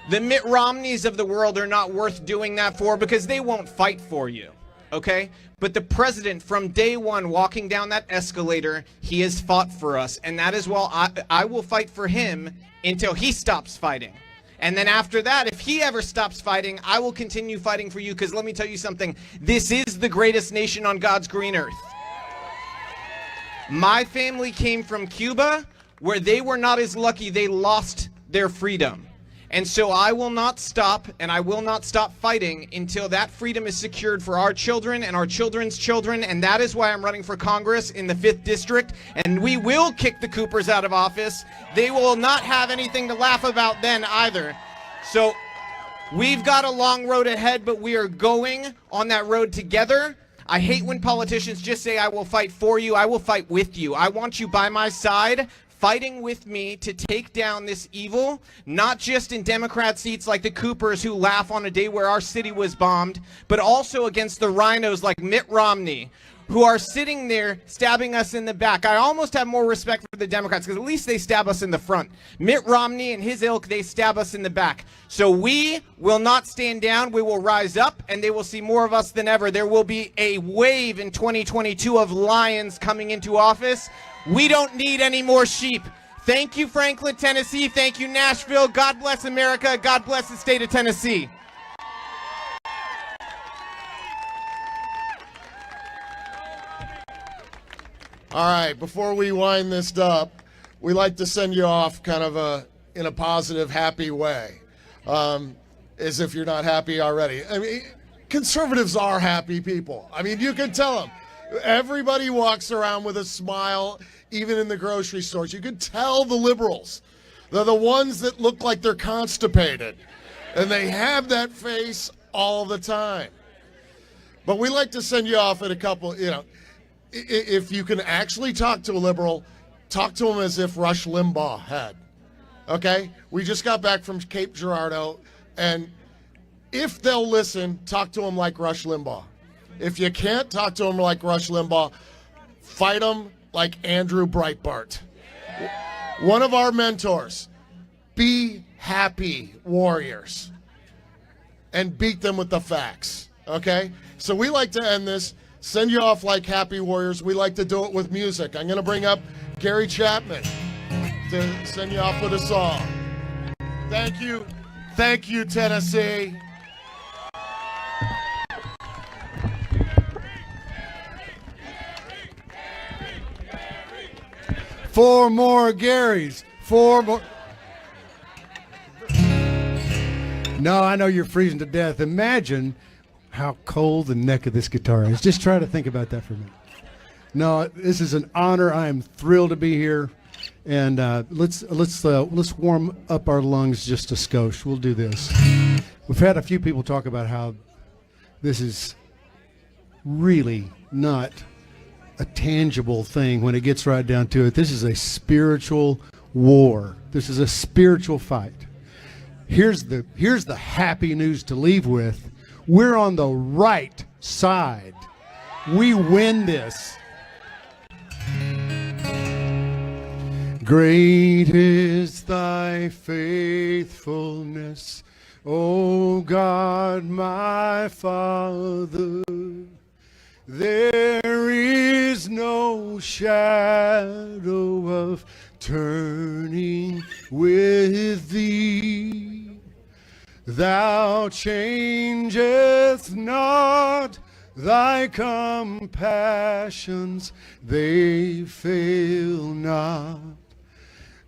The Mitt Romneys of the world are not worth doing that for because they won't fight for you, okay? But the president, from day one, walking down that escalator, he has fought for us. And that is why I will fight for him until he stops fighting. And then after that, if he ever stops fighting, I will continue fighting for you because let me tell you something. This is the greatest nation on God's green earth. My family came from Cuba, where they were not as lucky. They lost their freedom. And so I will not stop, and I will not stop fighting until that freedom is secured for our children and our children's children, and that is why I'm running for Congress in the 5th District, and we will kick the Coopers out of office. They will not have anything to laugh about then either. So we've got a long road ahead, but we are going on that road together. I hate when politicians just say, I will fight for you. I will fight with you. I want you by my side, fighting with me to take down this evil, not just in Democrat seats like the Coopers who laugh on a day where our city was bombed, but also against the rhinos like Mitt Romney, who are sitting there stabbing us in the back. I almost have more respect for the Democrats because at least they stab us in the front. Mitt Romney and his ilk, they stab us in the back. So we will not stand down. We will rise up, and they will see more of us than ever. There will be a wave in 2022 of lions coming into office. We don't need any more sheep. Thank you, Franklin, Tennessee. Thank you, Nashville. God bless America. God bless the state of Tennessee. All right, before we wind this up, we like to send you off kind of in a positive, happy way, as if you're not happy already. I mean, conservatives are happy people. I mean, you can tell them. Everybody walks around with a smile, even in the grocery stores. You can tell the liberals. They're the ones that look like they're constipated, and they have that face all the time. But we like to send you off at a couple, if you can actually talk to a liberal, talk to them as if Rush Limbaugh had. Okay? We just got back from Cape Girardeau, and if they'll listen, talk to them like Rush Limbaugh. If you can't talk to them like Rush Limbaugh, fight them like Andrew Breitbart. One of our mentors. Be happy, warriors, and beat them with the facts, okay? So we like to end this, send you off like happy warriors. We like to do it with music. I'm going to bring up Gary Chapman to send you off with a song. Thank you. Thank you, Tennessee. Four more Garys. Four more. No, I know you're freezing to death. Imagine how cold the neck of this guitar is. Just try to think about that for a minute. No, this is an honor. I am thrilled to be here, and let's warm up our lungs just a skosh. We'll do this. We've had a few people talk about how this is really not a tangible thing when it gets right down to it. This is a spiritual war. This is a spiritual fight. Here's the happy news to leave with. We're on the right side. We win this. Great is thy faithfulness, O God, my Father. There is no shadow of turning with thee. Thou changest not, thy compassions, they fail not.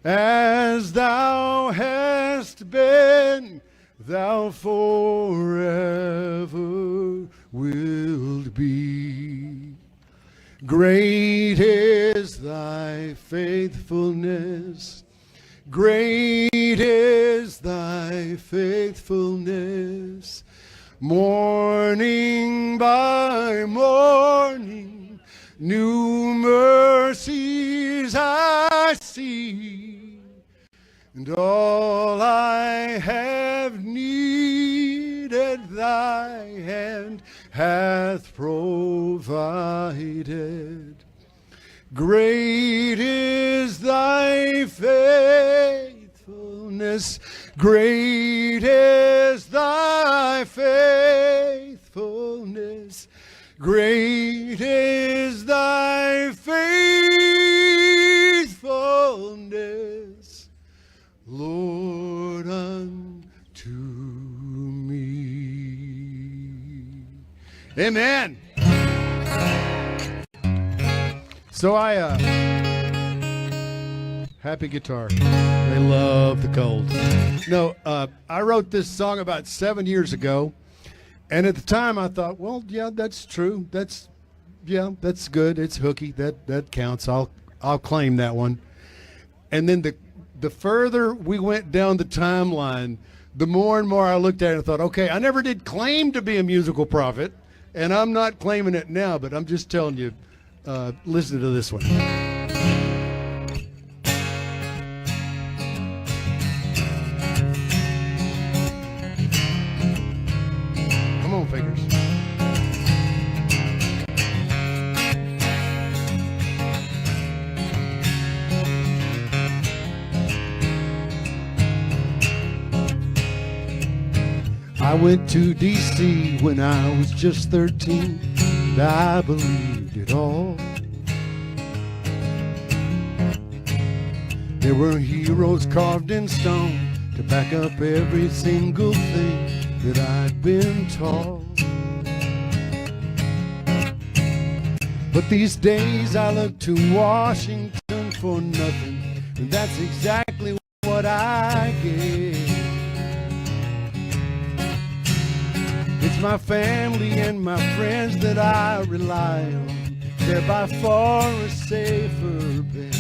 As thou hast been, thou forever wilt be. Great is thy faithfulness. Great is thy faithfulness. Morning by morning, new mercies I see, and all I have needed thy hand hath provided. Great is thy faithfulness, great is thy faithfulness, great is thy faithfulness, Lord, unto me. Amen. So happy guitar. They love the cold. No, I wrote this song about 7 years ago, and at the time I thought, well, yeah, that's true. That's good. It's hooky. That counts. I'll claim that one. And then the further we went down the timeline, the more and more I looked at it and thought, okay, I never did claim to be a musical prophet, and I'm not claiming it now, but I'm just telling you. Listen to this one. Come on, fingers. I went to D.C. when I was just 13, and I believed it all. There were heroes carved in stone to back up every single thing that I'd been taught. But these days I look to Washington for nothing, and that's exactly what I get. It's my family and my friends that I rely on. They're by far a safer bet.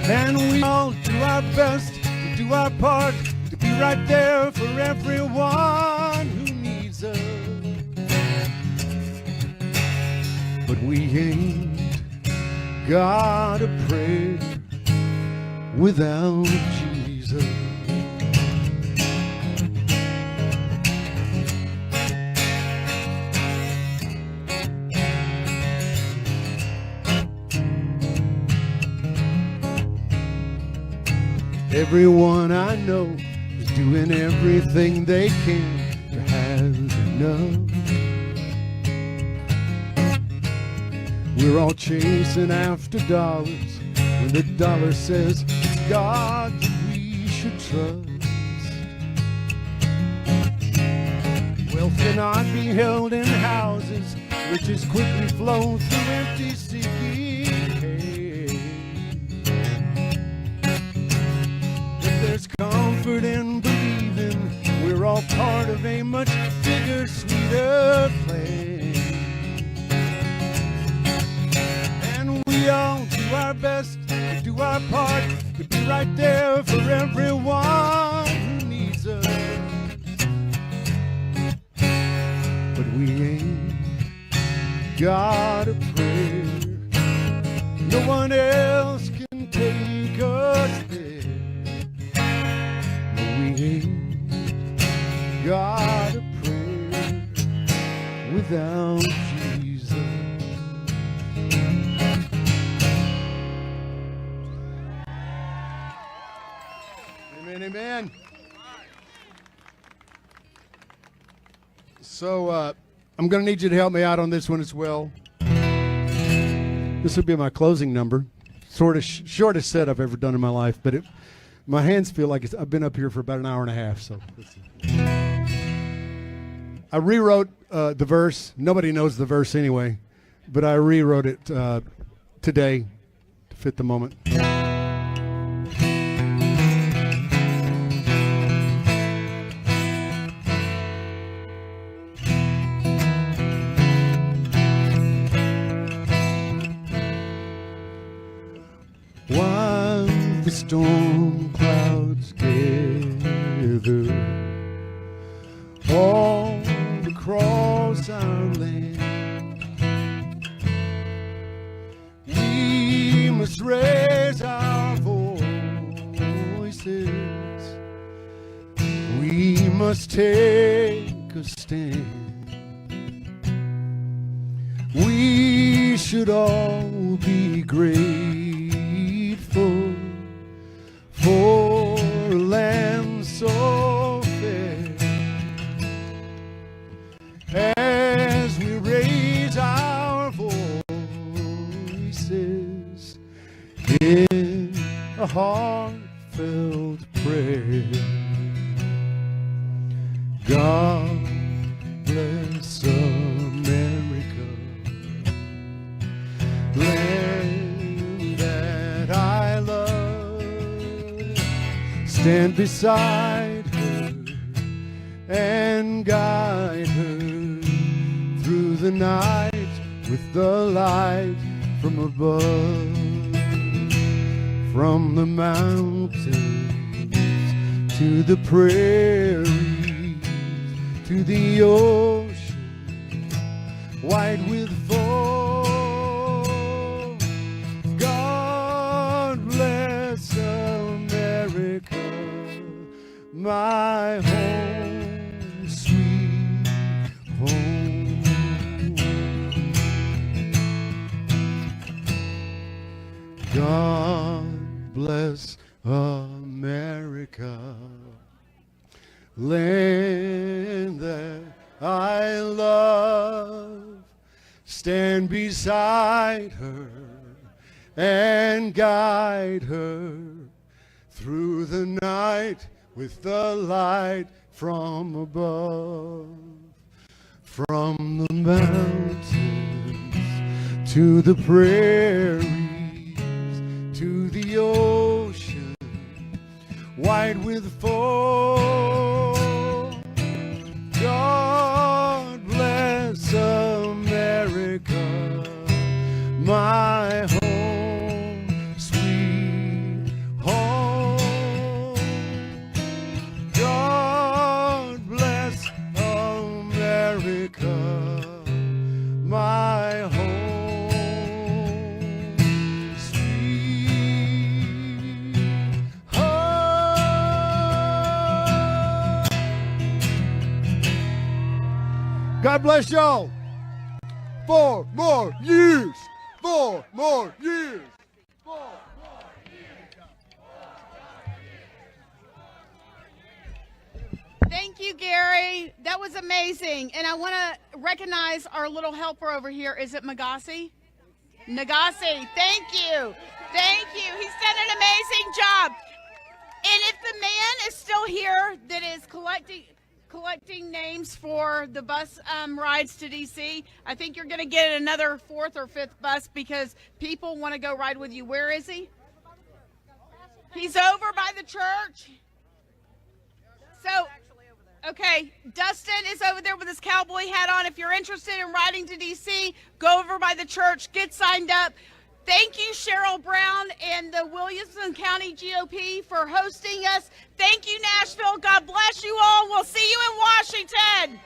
And we all do our best to do our part, to be right there for everyone who needs us. But we ain't got a prayer without Jesus. Everyone I know is doing everything they can to have enough. We're all chasing after dollars when the dollar says it's God that we should trust. Wealth cannot be held in houses, riches quickly flow through empty seeking hands. If there's comfort in believing we're all part of a much bigger, sweeter plan, we all do our best to do our part, to be right there for everyone who needs us. But we ain't got a prayer. No one else can take us there. But we ain't got a prayer without Jesus. Amen. So I'm going to need you to help me out on this one as well. This will be my closing number. Sort of shortest set I've ever done in my life, but my hands feel like I've been up here for about an hour and a half. So I rewrote the verse. Nobody knows the verse anyway, but I rewrote it today to fit the moment. While the storm clouds gather all across our land, we must raise our voices. We must take a stand. We should all be grateful for a land so fair. As we raise our voices in a heartfelt prayer, God bless America, land that I love. Stand beside her and guide her through the night with the light from above. From the mountains to the prairies, to the ocean, white with foam. God bless America, my home, sweet home. God bless America, land that I love. Stand beside her and guide her through the night with the light from above. From the mountains to the prairies, to the ocean, white with foam. God bless America, my home, sweet home. God bless America, my home, sweet God bless y'all. 4 more years. 4 more years. Thank you, Gary. That was amazing. And I want to recognize our little helper over here. Is it Nagasi? Nagasi, thank you. Thank you. He's done an amazing job. And if the man is still here that is collecting names for the bus rides to D.C., I think you're going to get another 4th or 5th bus because people want to go ride with you. Where is he? He's over by the church. So, okay, Dustin is over there with his cowboy hat on. If you're interested in riding to D.C., go over by the church, get signed up. Thank you, Cheryl Brown and the Williamson County GOP for hosting us. Thank you, Nashville. God bless you all. We'll see you in Washington.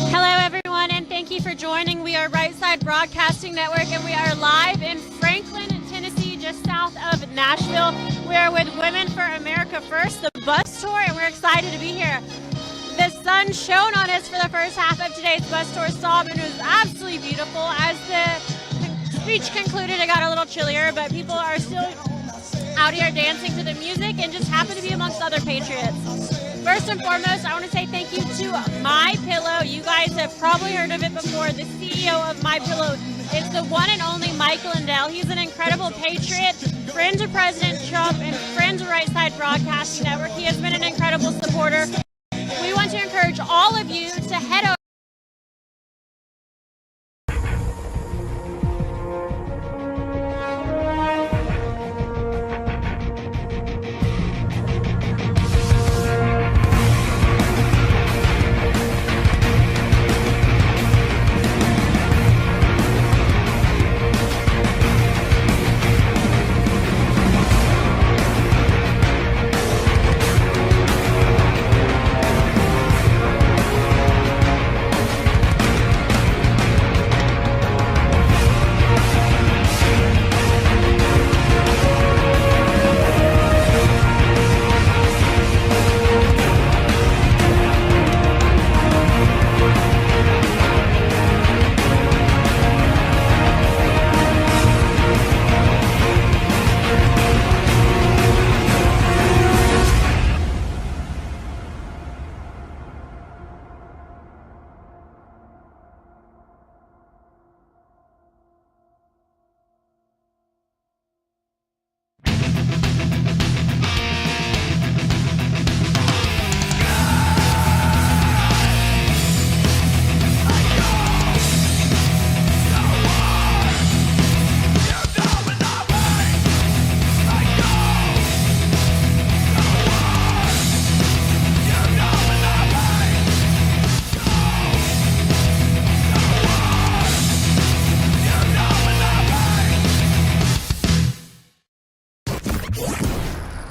Hello, everyone, and thank you for joining. We are Right Side Broadcasting Network, and we are live in Franklin, Tennessee, just south of Nashville. We are with Women for America First, the bus tour, and we're excited to be here. The sun shone on us for the first half of today's bus tour stop, and it was absolutely beautiful. As the speech concluded, it got a little chillier, but people are still out here dancing to the music and just happen to be amongst other patriots. First and foremost, I want to say thank you to My Pillow. You guys have probably heard of it before. The CEO of My Pillow is the one and only Mike Lindell. He's an incredible patriot, friend of President Trump, and friend of Right Side Broadcasting Network. He has been an incredible supporter. We want to encourage all of you to head over.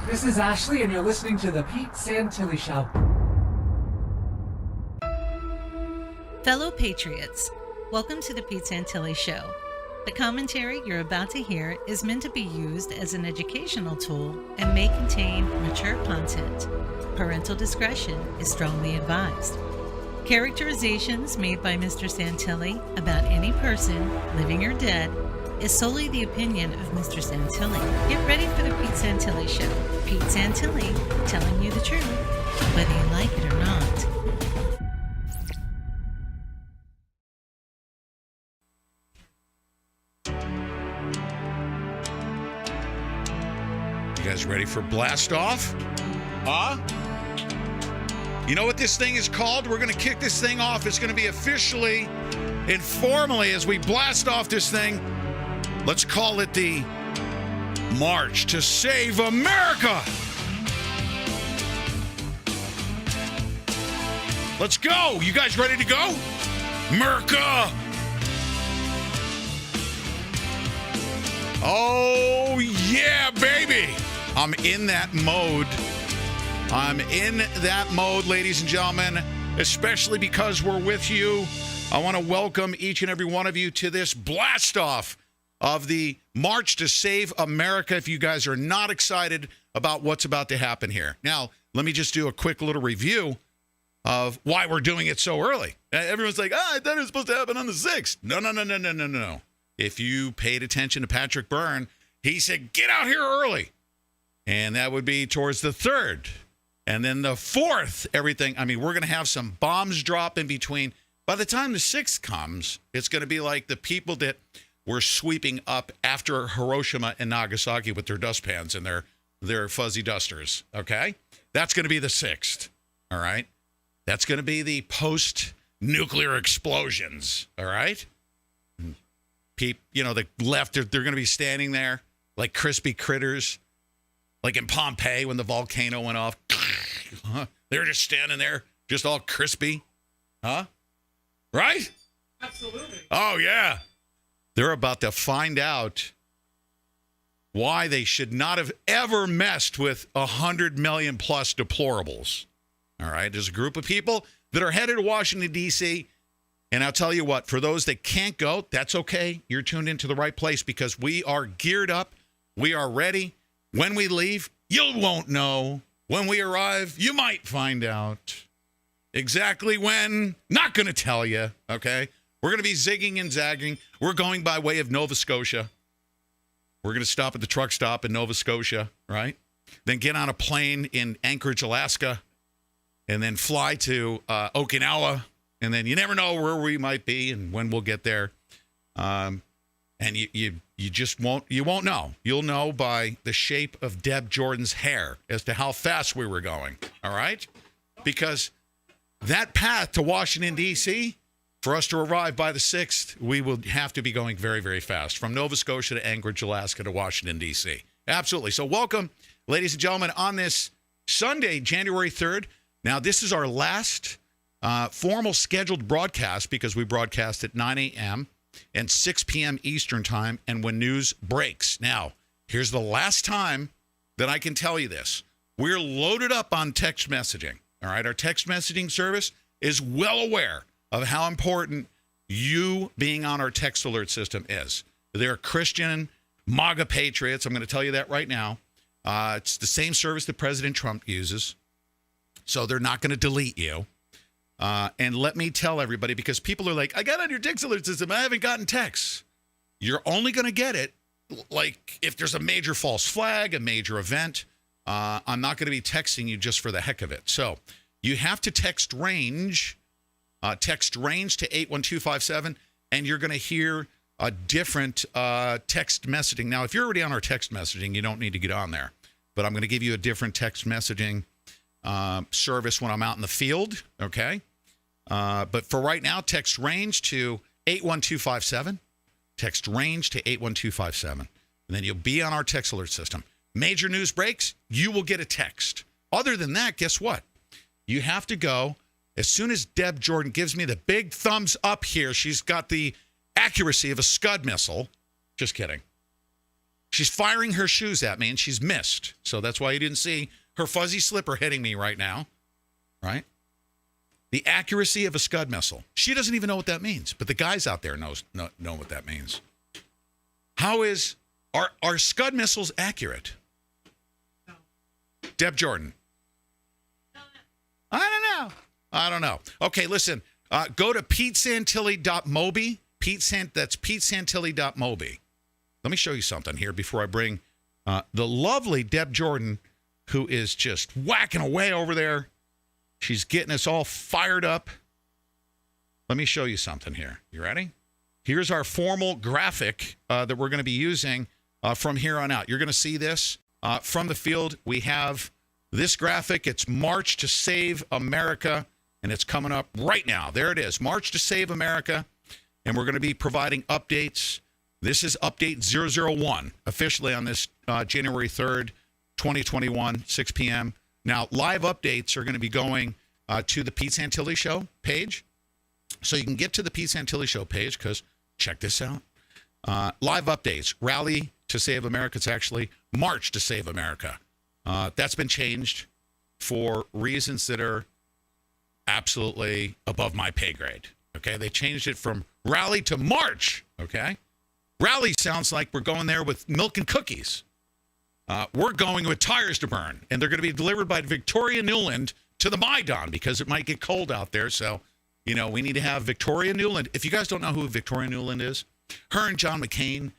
This is Ashley, and you're listening to The Pete Santilli Show. Fellow Patriots, welcome to The Pete Santilli Show. The commentary you're about to hear is meant to be used as an educational tool and may contain mature content. Parental discretion is strongly advised. Characterizations made by Mr. Santilli about any person, living or dead, is solely the opinion of Mr. Santilli. Get ready for the Pete Santilli Show. Pete Santilli telling you the truth, whether you like it or not. You guys ready for blast off? Huh? You know what this thing is called? We're going to kick this thing off. It's going to be officially and formally as we blast off this thing. Let's call it the March to Save America. Let's go. You guys ready to go? America. Oh, yeah, baby. I'm in that mode. I'm in that mode, ladies and gentlemen, especially because we're with you. I want to welcome each and every one of you to this blast off of the March to Save America if you guys are not excited about what's about to happen here. Now, let me just do a quick little review of why we're doing it so early. Everyone's like, I thought it was supposed to happen on the 6th. No. If you paid attention to Patrick Byrne, he said, get out here early. And that would be towards the 3rd. And then the 4th, everything. I mean, we're going to have some bombs drop in between. By the time the 6th comes, it's going to be like the people that were sweeping up after Hiroshima and Nagasaki with their dustpans and their fuzzy dusters, okay? That's going to be the 6th, all right? That's going to be the post-nuclear explosions, all right? The left, they're going to be standing there like crispy critters, like in Pompeii when the volcano went off. They're just standing there, just all crispy. Huh? Right? Absolutely. Oh, yeah. They're about to find out why they should not have ever messed with 100 million plus deplorables. All right? There's a group of people that are headed to Washington, D.C., and I'll tell you what, for those that can't go, that's okay. You're tuned into the right place because we are geared up. We are ready. When we leave, you won't know. When we arrive, you might find out. Exactly when, not going to tell you, okay? We're going to be zigging and zagging. We're going by way of Nova Scotia. We're going to stop at the truck stop in Nova Scotia, right? Then get on a plane in Anchorage, Alaska, and then fly to Okinawa. And then you never know where we might be and when we'll get there. And you just won't know. You'll know by the shape of Deb Jordan's hair as to how fast we were going, all right? Because that path to Washington, D.C., for us to arrive by the 6th, we will have to be going very, very fast from Nova Scotia to Anchorage, Alaska to Washington, D.C. Absolutely. So welcome, ladies and gentlemen, on this Sunday, January 3rd. Now, this is our last formal scheduled broadcast because we broadcast at 9 a.m. and 6 p.m. Eastern time and when news breaks. Now, here's the last time that I can tell you this. We're loaded up on text messaging. All right, our text messaging service is well aware of how important you being on our text alert system is. They're Christian MAGA patriots. I'm going to tell you that right now. It's the same service that President Trump uses, so they're not going to delete you. And let me tell everybody, because people are like, I got on your text alert system. I haven't gotten texts. You're only going to get it like if there's a major false flag, a major event. I'm not going to be texting you just for the heck of it. So you have to text range to 81257, and you're going to hear a different text messaging. Now, if you're already on our text messaging, you don't need to get on there. But I'm going to give you a different text messaging service when I'm out in the field, okay? But for right now, text range to 81257. Text range to 81257. And then you'll be on our text alert system. Major news breaks, you will get a text. Other than that, guess what? You have to go, as soon as Deb Jordan gives me the big thumbs up here, she's got the accuracy of a Scud missile. Just kidding. She's firing her shoes at me, and she's missed. So that's why you didn't see her fuzzy slipper hitting me right now, right? The accuracy of a Scud missile. She doesn't even know what that means, but the guys out there know what that means. Are Scud missiles accurate? No. Deb Jordan. I don't know. Okay, listen. Go to petesantilli.mobi. That's petesantilli.mobi. Let me show you something here before I bring the lovely Deb Jordan, who is just whacking away over there. She's getting us all fired up. Let me show you something here. You ready? Here's our formal graphic that we're going to be using from here on out. You're going to see this from the field. We have this graphic. It's March to Save America, and it's coming up right now. There it is, March to Save America, and we're going to be providing updates. This is update 001, officially on this January 3rd, 2021, 6 p.m. Now, live updates are going to be going to the Pete Santilli Show page. So you can get to the Pete Santilli Show page because check this out. Live updates, Rally to Save America. It's actually March to Save America. That's been changed for reasons that are absolutely above my pay grade. Okay, they changed it from Rally to March. Okay, Rally sounds like we're going there with milk and cookies. We're going with tires to burn, and they're going to be delivered by Victoria Newland to the Maidan because it might get cold out there. So, we need to have Victoria Newland. If you guys don't know who Victoria Newland is, her and John McCain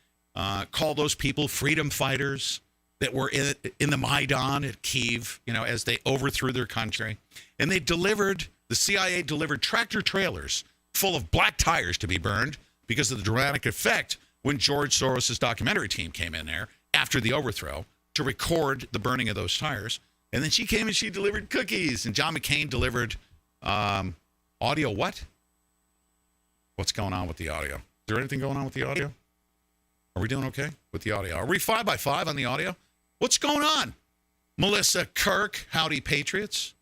call those people freedom fighters that were in the Maidan at Kyiv, as they overthrew their country. And the CIA delivered tractor trailers full of black tires to be burned because of the dramatic effect when George Soros' documentary team came in there after the overthrow to record the burning of those tires. And then she came and she delivered cookies. And John McCain delivered audio what? What's going on with the audio? Is there anything going on with the audio? Are we doing okay with the audio? Are we 5x5 on the audio? What's going on? Melissa Kirk, howdy Patriots.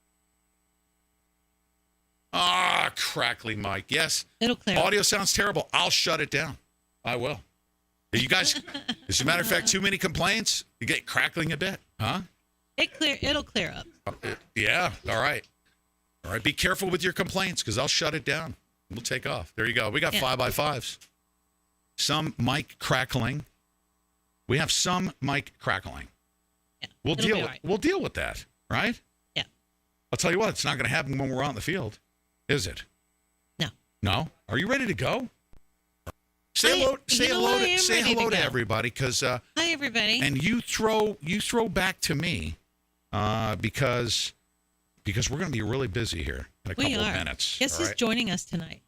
Crackly mic. Yes. It'll clear. Audio sounds terrible. I'll shut it down. I will. You guys, as a matter of fact, too many complaints, you get crackling a bit, huh? It'll clear up. Yeah. All right. All right. Be careful with your complaints because I'll shut it down. We'll take off. There you go. We got 5x5s. Some mic crackling. We have some mic crackling. Yeah, We'll deal with that, right? Yeah. I'll tell you what, it's not going to happen when we're on the field, is it? No. No? Are you ready to go? Say hello to everybody, because hi everybody. And you throw back to me, because we're going to be really busy here in a couple of minutes. Guess who's joining us tonight?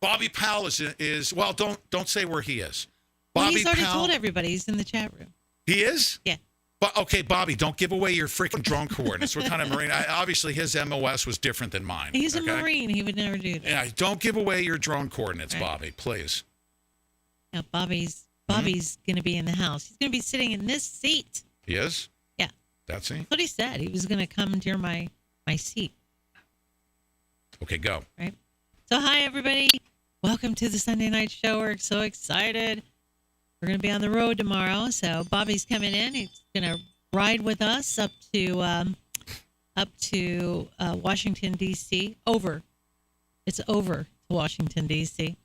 Bobby Powell is well. Don't say where he is. Well, he's already told everybody. He's in the chat room. He is? Yeah. But okay, Bobby, don't give away your freaking drone coordinates. What kind of Marine? Obviously, his MOS was different than mine. He's a Marine. He would never do that. Yeah, don't give away your drone coordinates, right. Bobby, please. Now, Bobby's going to be in the house. He's going to be sitting in this seat. He is? Yeah. That's he? Mm-hmm. That's what he said. He was going to come near my seat. Okay, go. Right. So, hi, everybody. Welcome to the Sunday Night Show. We're so excited. We're going to be on the road tomorrow. So, Bobby's coming in. He's going to ride with us up to Washington, D.C. It's over to Washington, D.C.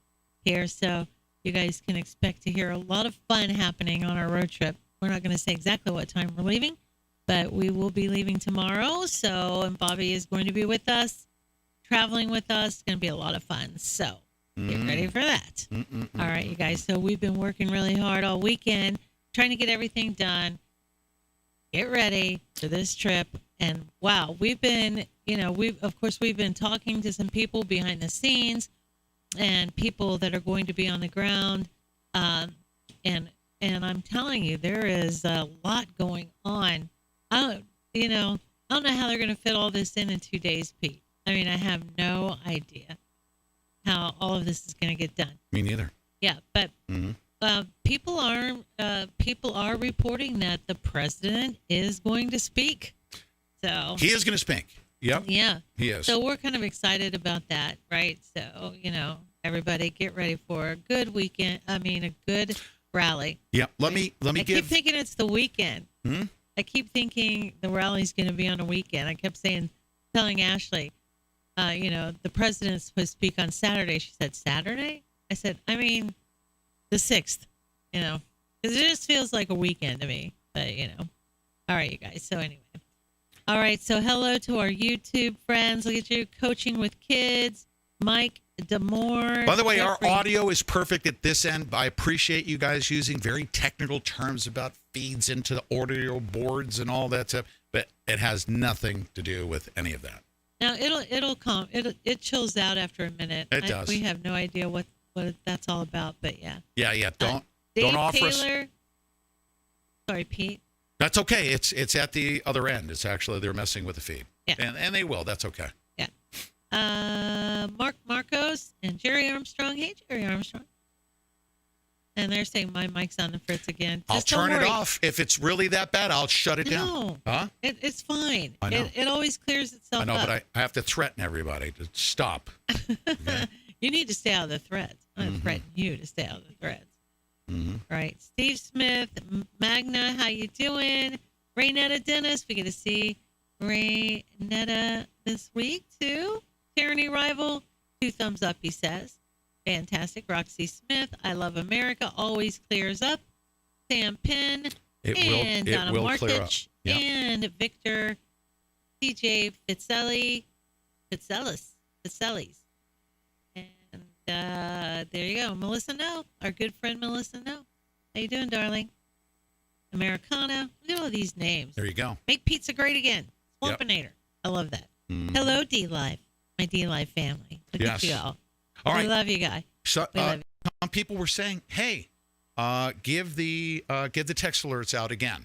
here. So, you guys can expect to hear a lot of fun happening on our road trip. We're not going to say exactly what time we're leaving, but we will be leaving tomorrow. So, and Bobby is going to be with us, traveling with us. It's going to be a lot of fun. So, get ready for that. All right, you guys. So, we've been working really hard all weekend, trying to get everything done. Get ready for this trip. And wow, we've been talking to some people behind the scenes and people that are going to be on the ground. And I'm telling you, there is a lot going on. I don't know how they're going to fit all this in 2 days, Pete. I mean, I have no idea how all of this is going to get done. Me neither. Yeah, but people are reporting that the president is going to speak. So he is going to speak. Yep. Yeah. He is. So we're kind of excited about that, right? So, everybody get ready for a good weekend. I mean, a good rally. Yeah. Let me I keep thinking it's the weekend. Hmm? I keep thinking the rally's going to be on a weekend. I kept telling Ashley, the president's supposed to speak on Saturday. She said, Saturday? I said, I mean, the 6th, because it just feels like a weekend to me. But, all right, you guys. So anyway. All right. So hello to our YouTube friends. Look at you, Coaching with Kids, Mike Damore. By the way, our audio is perfect at this end. I appreciate you guys using very technical terms about feeds into the audio boards and all that stuff, but it has nothing to do with any of that. Now it'll come. It chills out after a minute. It does. We have no idea what that's all about, but yeah. Yeah. Don't Dave offer us. Taylor. Sorry, Pete. That's okay. It's at the other end. It's actually they're messing with the feed. Yeah. And they will. That's okay. Yeah. Mark Marcos and Jerry Armstrong. Hey, Jerry Armstrong. And they're saying my mic's on the fritz again. I'll turn it off. If it's really that bad, I'll shut it down. No. Huh? It's fine. I know. It always clears itself I know, up. but I have to threaten everybody to stop. Okay? You need to stay out of the threads. I'm going to threaten you to stay out of the threads. Mm-hmm. Right. Steve Smith, Magna, how you doing? Raynetta Dennis, we get to see Raynetta this week too. Tyranny Rival, 2 thumbs up, he says. Fantastic. Roxy Smith, I Love America, always clears up. Sam Penn, and Donna Martich, and Victor TJ Fitzellis. And there you go. Melissa No, our good friend Melissa No. How you doing, darling? Americana. Look at all these names. There you go. Make pizza great again. Slumpinator. I love that. Hello, D-Live. My D-Live family. Look at you all. All right. We love you, guys. So, some people were saying, hey, give the text alerts out again.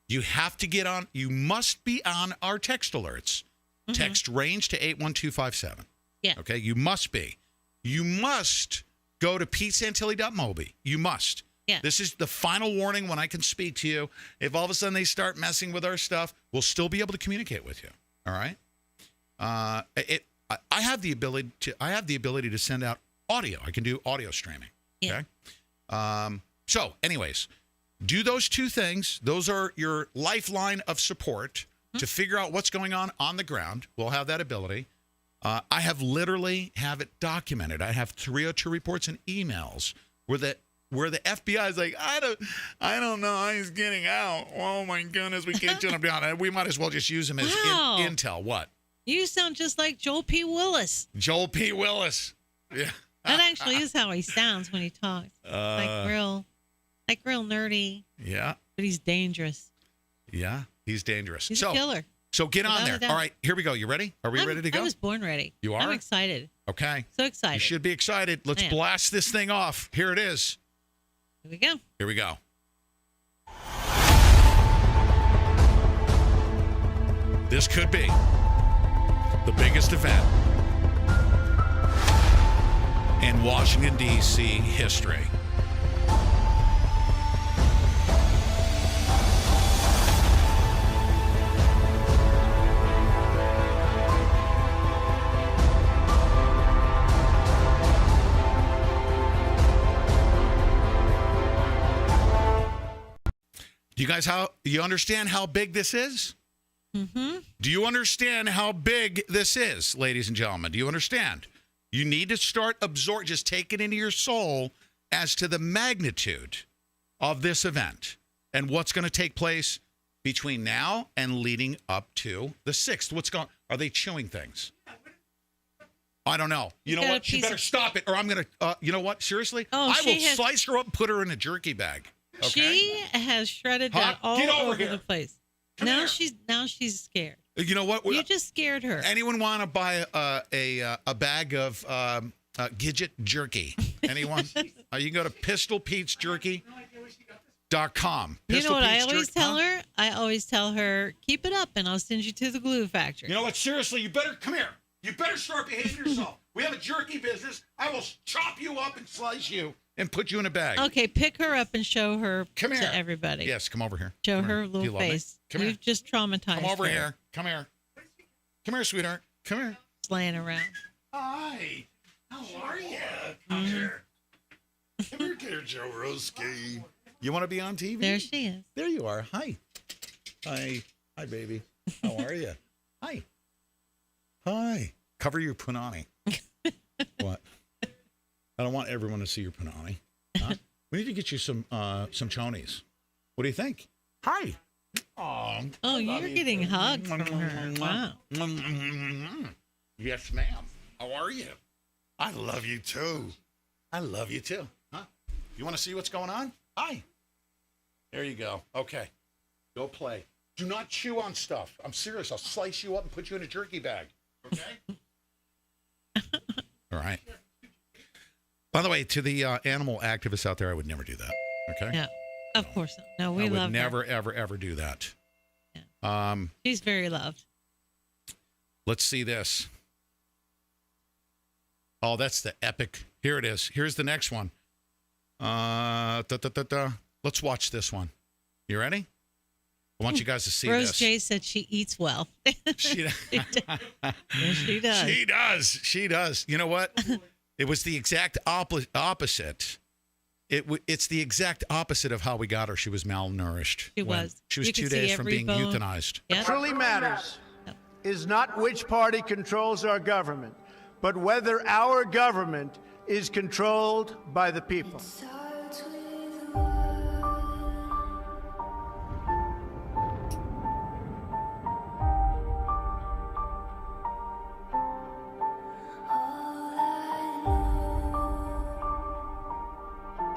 You have to get on. You must be on our text alerts. Text range to 81257. Yeah. Okay. You must be. You must go to petesantilli.mobi. You must. Yeah. This is the final warning when I can speak to you. If all of a sudden they start messing with our stuff, we'll still be able to communicate with you. All right. I have the ability to send out audio. I can do audio streaming. Yeah. Okay. So, anyways, do those two things. Those are your lifeline of support to figure out what's going on the ground. We'll have that ability. I have it documented. I have 302 reports and emails where the FBI is like, I don't know how he's getting out. Oh my goodness, we can't shut him down. We might as well just use him as intel. What? You sound just like Joel P. Willis. Joel P. Willis. Yeah. That actually is how he sounds when he talks. Like real nerdy. Yeah. But he's dangerous. Yeah, he's dangerous. He's a killer. So get on Without there. a doubt. All right, here we go. You ready? Are we ready to go? I was born ready. You are? I'm excited. Okay. So excited. You should be excited. Let's blast this thing off. Here it is. Here we go. Here we go. This could be the biggest event in Washington, D.C. history. Do you guys understand how big this is? Mm-hmm. Do you understand how big this is, ladies and gentlemen? Do you understand? You need to start just take it into your soul as to the magnitude of this event and what's going to take place between now and leading up to the 6th. Are they chewing things? I don't know. You know what? She better stop it or I'm going to, you know what? Seriously? I will slice her up and put her in a jerky bag. Okay? She has shredded that all over the place. Now she's scared. You know what? You just scared her. Anyone want to buy a bag of Gidget jerky? Anyone? You can go to pistolpetesjerky.com. You know what I always tell her? I always tell her, keep it up and I'll send you to the glue factory. You know what? Seriously, you better come here. You better start behaving yourself. We have a jerky business. I will chop you up and slice you and put you in a bag. Okay, pick her up and show her to everybody. Yes, come over here. Show her little face. You've just traumatized Come over her. here. Come here. Come here, sweetheart. Come here. Just laying around. Hi. How are you? Come here. Come here, dear Joe Roski. You want to be on TV? There she is. There you are. Hi. Hi. Hi, baby. How are you? Hi. Hi. Cover your punani. What? I don't want everyone to see your punani. Huh? We need to get you some chonies. What do you think? Hi. Oh, you're getting hugs from her. Wow. Yes, ma'am. How are you? I love you too. I love you too. Huh? You want to see what's going on? Hi. There you go. Okay. Go play. Do not chew on stuff. I'm serious. I'll slice you up and put you in a jerky bag. Okay? All right. By the way, to the animal activists out there, I would never do that. Okay? Yeah, of course not. No, we love her. I would never, ever, ever do that. Yeah. She's very loved. Let's see this. Oh, that's the epic. Here it is. Here's the next one. Let's watch this one. You ready? I want you guys to see Rose this. J said she eats well. She does. She does. She does. She does. You know what? It was the exact opposite. It's the exact opposite of how we got her. She was malnourished. She was. She was You 2 could see days from every being bone. euthanized. What truly matters is not which party controls our government, but whether our government is controlled by the people.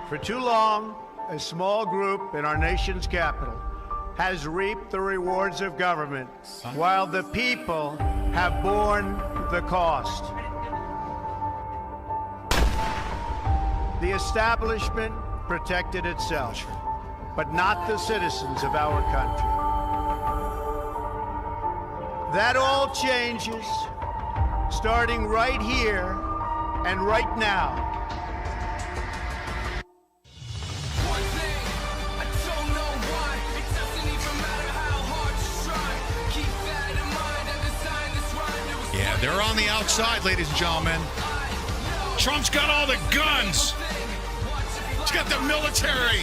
For too long, a small group in our nation's capital has reaped the rewards of government, while the people have borne the cost. The establishment protected itself, but not the citizens of our country. That all changes, starting right here and right now. Yeah, they're on the outside, ladies and gentlemen. Trump's got all the guns. He's got the military.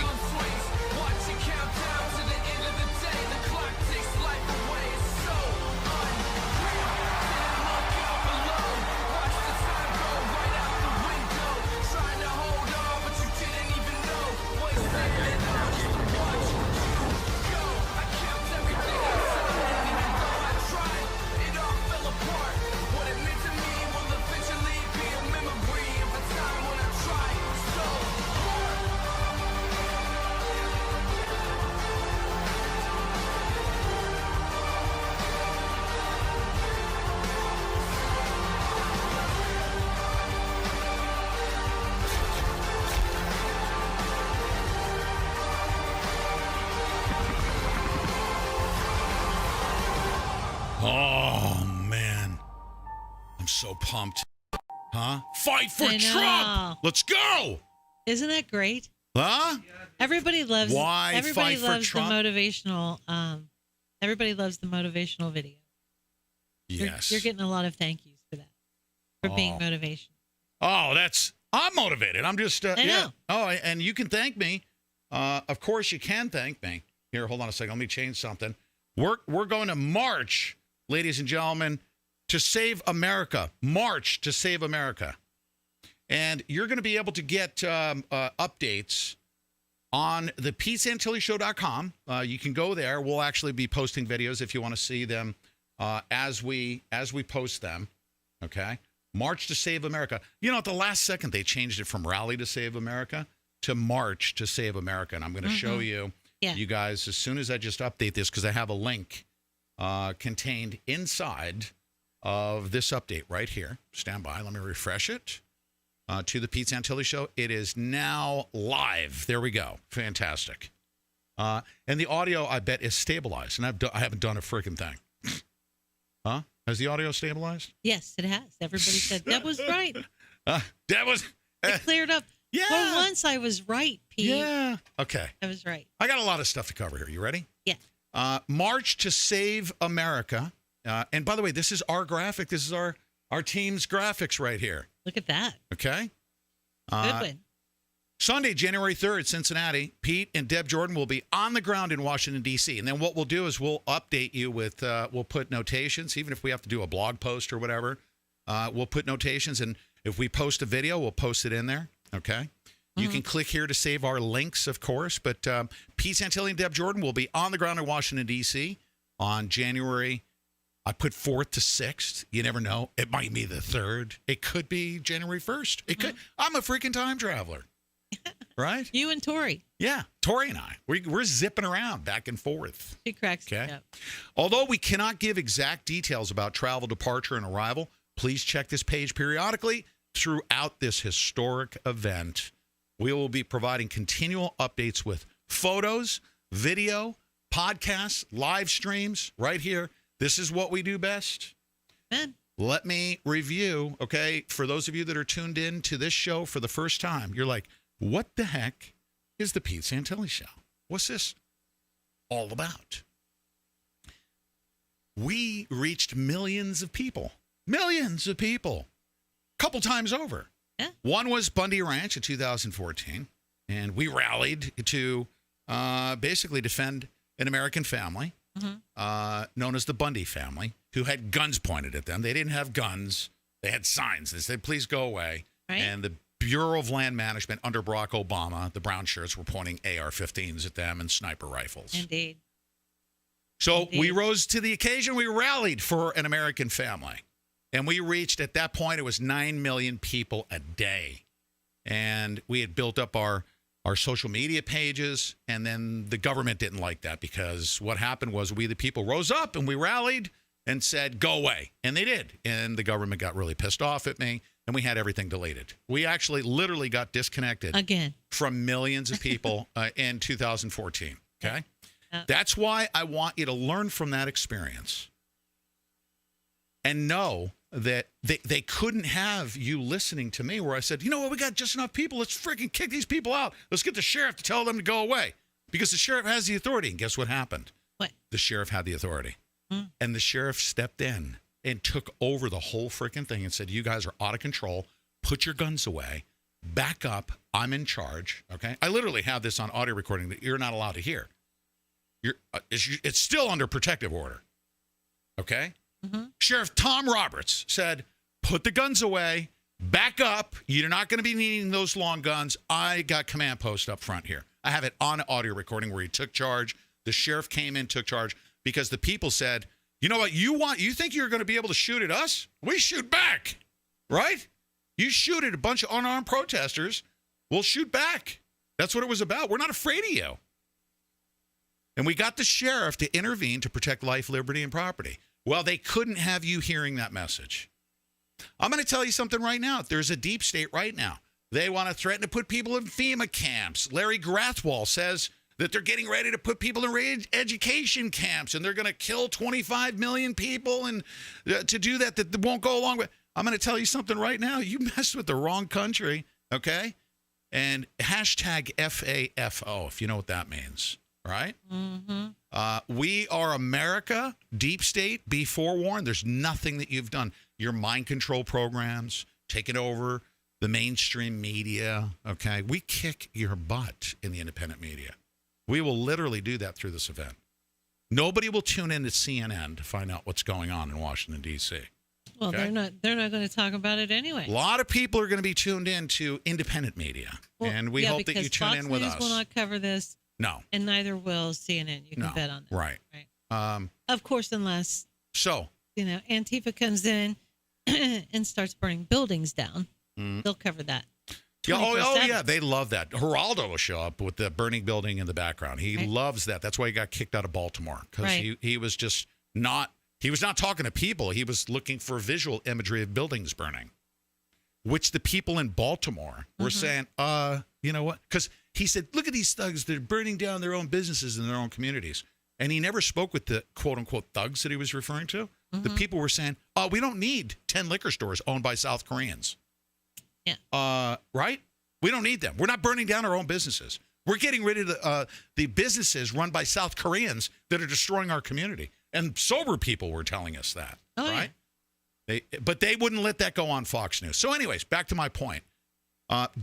Oh, man. I'm so pumped. Huh? Fight for I know. Trump. Let's go. Isn't that great? Huh? Everybody loves. Why everybody fight for loves Trump? the motivational. Everybody loves the motivational video. Yes. You're getting a lot of thank yous for that, for being motivational. Oh, I'm motivated. I'm just, I know. yeah. Oh, and you can thank me. Of course you can thank me. Here, hold on a second. Let me change something. We're going to march, ladies and gentlemen, to save America. March to save America. And you're going to be able to get updates on the PeteSantiliShow.com. You can go there. We'll actually be posting videos if you want to see them as we post them. Okay? March to Save America. You know, at the last second, they changed it from Rally to Save America to March to Save America. And I'm going to show you, you guys, as soon as I just update this, because I have a link contained inside of this update right here. Stand by. Let me refresh it. To the Pete Santilli Show. It is now live. There we go. Fantastic. And the audio, I bet, is stabilized. And I haven't done a freaking thing. Huh? Has the audio stabilized? Yes, it has. Everybody said that was right. That was... It cleared up. Yeah. For once, I was right, Pete. Yeah. Okay. I was right. I got a lot of stuff to cover here. You ready? Yeah. March to Save America. And by the way, this is our graphic. This is our team's graphics right here. Look at that. Okay. Good one. Sunday, January 3rd, Cincinnati, Pete and Deb Jordan will be on the ground in Washington, D.C. And then what we'll do is we'll update you with, we'll put notations, even if we have to do a blog post or whatever. We'll put notations. And if we post a video, we'll post it in there. Okay. You can click here to save our links, of course. But Pete Santilli and Deb Jordan will be on the ground in Washington, D.C. on January, I put 4th to 6th. You never know. It might be the 3rd. It could be January 1st. It could. I'm a freaking time traveler. Right? You and Tori. Yeah. Tori and I. We're zipping around back and forth. She cracks me Okay. up. Although we cannot give exact details about travel, departure, and arrival, please check this page periodically throughout this historic event. We will be providing continual updates with photos, video, podcasts, live streams right here. This is what we do best. Man. Let me review, okay? For those of you that are tuned in to this show for the first time, you're like, what the heck is the Pete Santilli Show? What's this all about? We reached millions of people, a couple times over. Yeah. One was Bundy Ranch in 2014, and we rallied to basically defend an American family known as the Bundy family, who had guns pointed at them. They didn't have guns. They had signs that said, please go away. Right. And the Bureau of Land Management under Barack Obama, the brown shirts were pointing AR-15s at them and sniper rifles. Indeed. So we rose to the occasion. We rallied for an American family. And we reached, at that point, it was 9 million people a day. And we had built up our social media pages. And then the government didn't like that, because what happened was we, the people, rose up and we rallied and said, go away. And they did. And the government got really pissed off at me. And we had everything deleted. We actually literally got disconnected again from millions of people in 2014. Okay? That's why I want you to learn from that experience and know that they couldn't have you listening to me where I said, you know what, we got just enough people. Let's freaking kick these people out. Let's get the sheriff to tell them to go away, because the sheriff has the authority. And guess what happened? What? The sheriff had the authority. And the sheriff stepped in and took over the whole freaking thing and said, you guys are out of control. Put your guns away. Back up. I'm in charge. Okay? I literally have this on audio recording that you're not allowed to hear. It's still under protective order. Okay? Sheriff Tom Roberts said, put the guns away. Back up. You're not going to be needing those long guns. I got command post up front here. I have it on audio recording where he took charge. The sheriff came in, took charge, because the people said, you know what, you think you're going to be able to shoot at us? We shoot back, right? You shoot at a bunch of unarmed protesters, we'll shoot back. That's what it was about. We're not afraid of you. And we got the sheriff to intervene to protect life, liberty, and property. Well, they couldn't have you hearing that message. I'm going to tell you something right now. There's a deep state right now. They want to threaten to put people in FEMA camps. Larry Grathwohl says that they're getting ready to put people in re-education camps, and they're going to kill 25 million people, and to do that won't go along with. I'm going to tell you something right now. You messed with the wrong country, okay? And hashtag FAFO, if you know what that means, right? We are America, deep state, be forewarned. There's nothing that you've done. Your mind control programs, taking over the mainstream media, okay? We kick your butt in the independent media. We will literally do that through this event. Nobody will tune in to CNN to find out what's going on in Washington, D.C. Well, okay? they're not going to talk about it anyway. A lot of people are going to be tuned in to independent media, and we hope that you tune in with us. Fox News will not cover this. No. And neither will CNN. You can bet on that. Right. Of course, unless so Antifa comes in and starts burning buildings down, they'll cover that. Yeah, oh yeah, they love that. Geraldo will show up with the burning building in the background. He loves that. That's why he got kicked out of Baltimore, because he was just not. He was not talking to people. He was looking for visual imagery of buildings burning, which the people in Baltimore were saying, you know what? Because he said, look at these thugs. They're burning down their own businesses in their own communities. And he never spoke with the quote-unquote thugs that he was referring to. The people were saying, we don't need 10 liquor stores owned by South Koreans. Yeah. Right? We don't need them. We're not burning down our own businesses. We're getting rid of the businesses run by South Koreans that are destroying our community. And sober people were telling us that. Right? Yeah. But they wouldn't let that go on Fox News. So anyways, back to my point.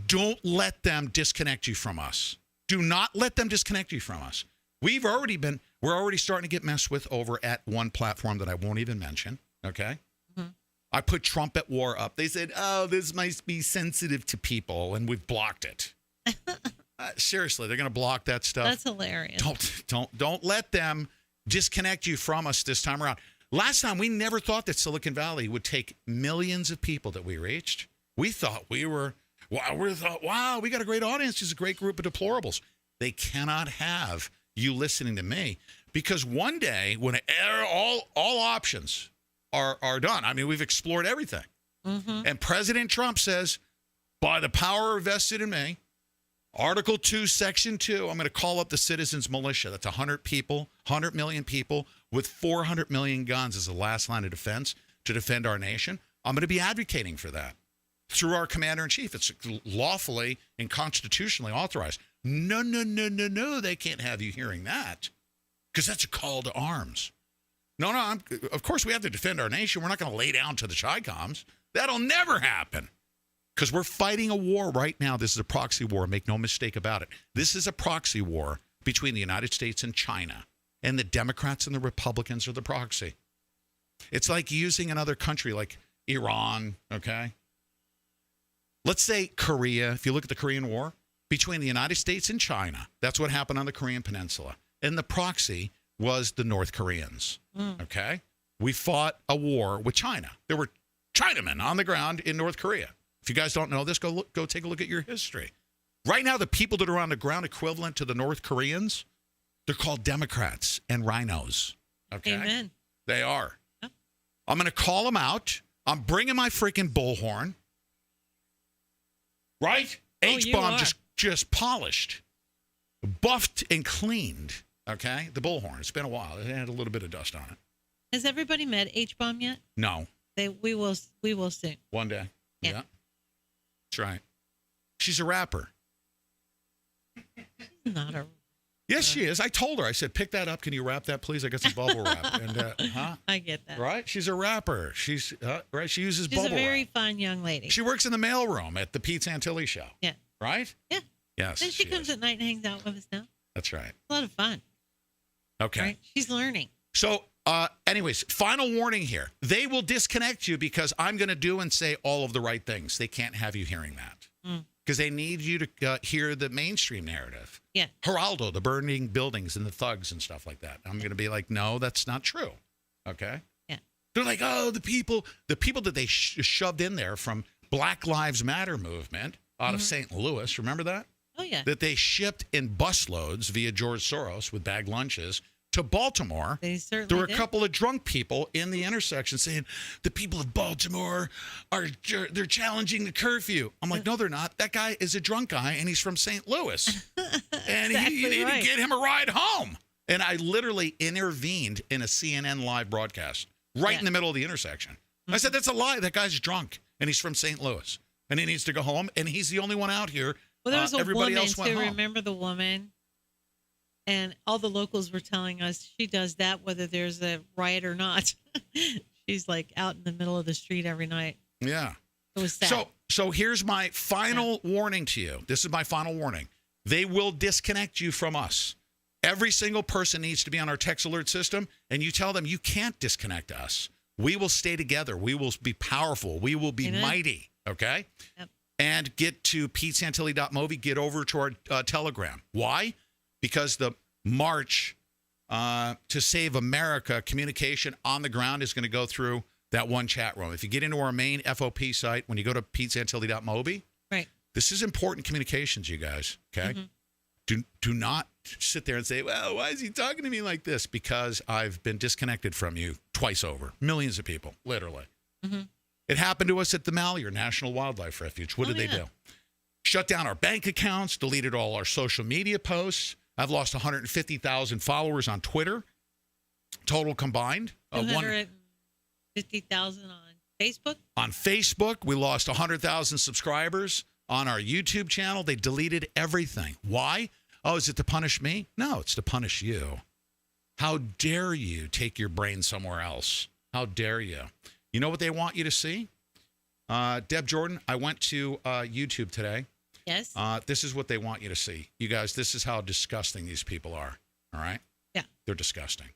Don't let them disconnect you from us. Do not let them disconnect you from us. We're already starting to get messed with over at one platform that I won't even mention. Okay? I put Trump at war up. They said, this might be sensitive to people, and we've blocked it. Seriously, they're going to block that stuff. That's hilarious. Don't let them disconnect you from us this time around. Last time, we never thought that Silicon Valley would take millions of people that we reached. We thought we thought, we got a great audience. It's a great group of deplorables. They cannot have you listening to me, because one day when all options are done. I mean, we've explored everything. And President Trump says, by the power vested in me, Article 2, Section 2, I'm going to call up the citizens militia. That's 100 million people with 400 million guns as the last line of defense to defend our nation. I'm going to be advocating for that through our commander-in-chief. It's lawfully and constitutionally authorized. No, they can't have you hearing that, because that's a call to arms. No, of course we have to defend our nation. We're not going to lay down to the Chi-Coms. That'll never happen, because we're fighting a war right now. This is a proxy war. Make no mistake about it. This is a proxy war between the United States and China, and the Democrats and the Republicans are the proxy. It's like using another country like Iran, okay? let's say Korea, if you look at the Korean War, between the United States and China, that's what happened on the Korean Peninsula. And the proxy was the North Koreans. Okay? We fought a war with China. There were Chinamen on the ground in North Korea. If you guys don't know this, go take a look at your history. Right now, the people that are on the ground equivalent to the North Koreans, they're called Democrats and rhinos. Okay? Amen. They are. Yep. I'm going to call them out. I'm bringing my freaking bullhorn. Right? H-bomb just polished, buffed and cleaned. Okay? The bullhorn. It's been a while. It had a little bit of dust on it. Has everybody met H-bomb yet? No. We will soon. One day. Yeah. That's right. She's a rapper. Not a. Yes, she is. I told her. I said, pick that up. Can you wrap that, please? I got some bubble wrap. And I get that. Right? She's a rapper. She's right. She uses bubble wrap. She's a very fine young lady. She works in the mailroom at the Pete Santilli show. Yeah. Right? Yeah. Yes. Then she comes at night and hangs out with us now. That's right. It's a lot of fun. Okay. Right? She's learning. So, anyways, final warning here. They will disconnect you because I'm going to do and say all of the right things. They can't have you hearing that. Because they need you to hear the mainstream narrative. Yeah. Geraldo, the burning buildings and the thugs and stuff like that. I'm going to be like, no, that's not true. Okay? Yeah. They're like, oh, the people that they shoved in there from Black Lives Matter movement out of St. Louis. Remember that? Oh, yeah. That they shipped in busloads via George Soros with bagged lunches to Baltimore. They certainly There were a did. couple of drunk people in the intersection saying the people of Baltimore they're challenging the curfew. I'm like, no, they're not. That guy is a drunk guy, and he's from St. Louis, and you need to get him a ride home. And I literally intervened in a CNN live broadcast right in the middle of the intersection. I said, that's a lie. That guy's drunk, and he's from St. Louis, and he needs to go home, and he's the only one out here. Well, there was a everybody woman else went too. home. Remember the woman? And all the locals were telling us she does that whether there's a riot or not. She's like out in the middle of the street every night. Yeah. It was sad. So here's my final warning to you. This is my final warning. They will disconnect you from us. Every single person needs to be on our text alert system, and you tell them you can't disconnect us. We will stay together. We will be powerful. We will be mighty. Okay? Yep. And get to petesantilli.movi. Get over to our Telegram. Why? Because the march to save America communication on the ground is going to go through that one chat room. If you get into our main FOP site, when you go to petesantilli.movi, right. This is important communications, you guys. Okay? Do not sit there and say, well, why is he talking to me like this? Because I've been disconnected from you twice over. Millions of people, literally. It happened to us at the Malheur National Wildlife Refuge. What did they do? Shut down our bank accounts, deleted all our social media posts. I've lost 150,000 followers on Twitter, total combined. 150,000 on Facebook? On Facebook, we lost 100,000 subscribers. On our YouTube channel, they deleted everything. Why? Oh, is it to punish me? No, it's to punish you. How dare you take your brain somewhere else? How dare you? You know what they want you to see? Deb Jordan, I went to YouTube today. Yes. This is what they want you to see. You guys, this is how disgusting these people are. All right? Yeah. They're disgusting.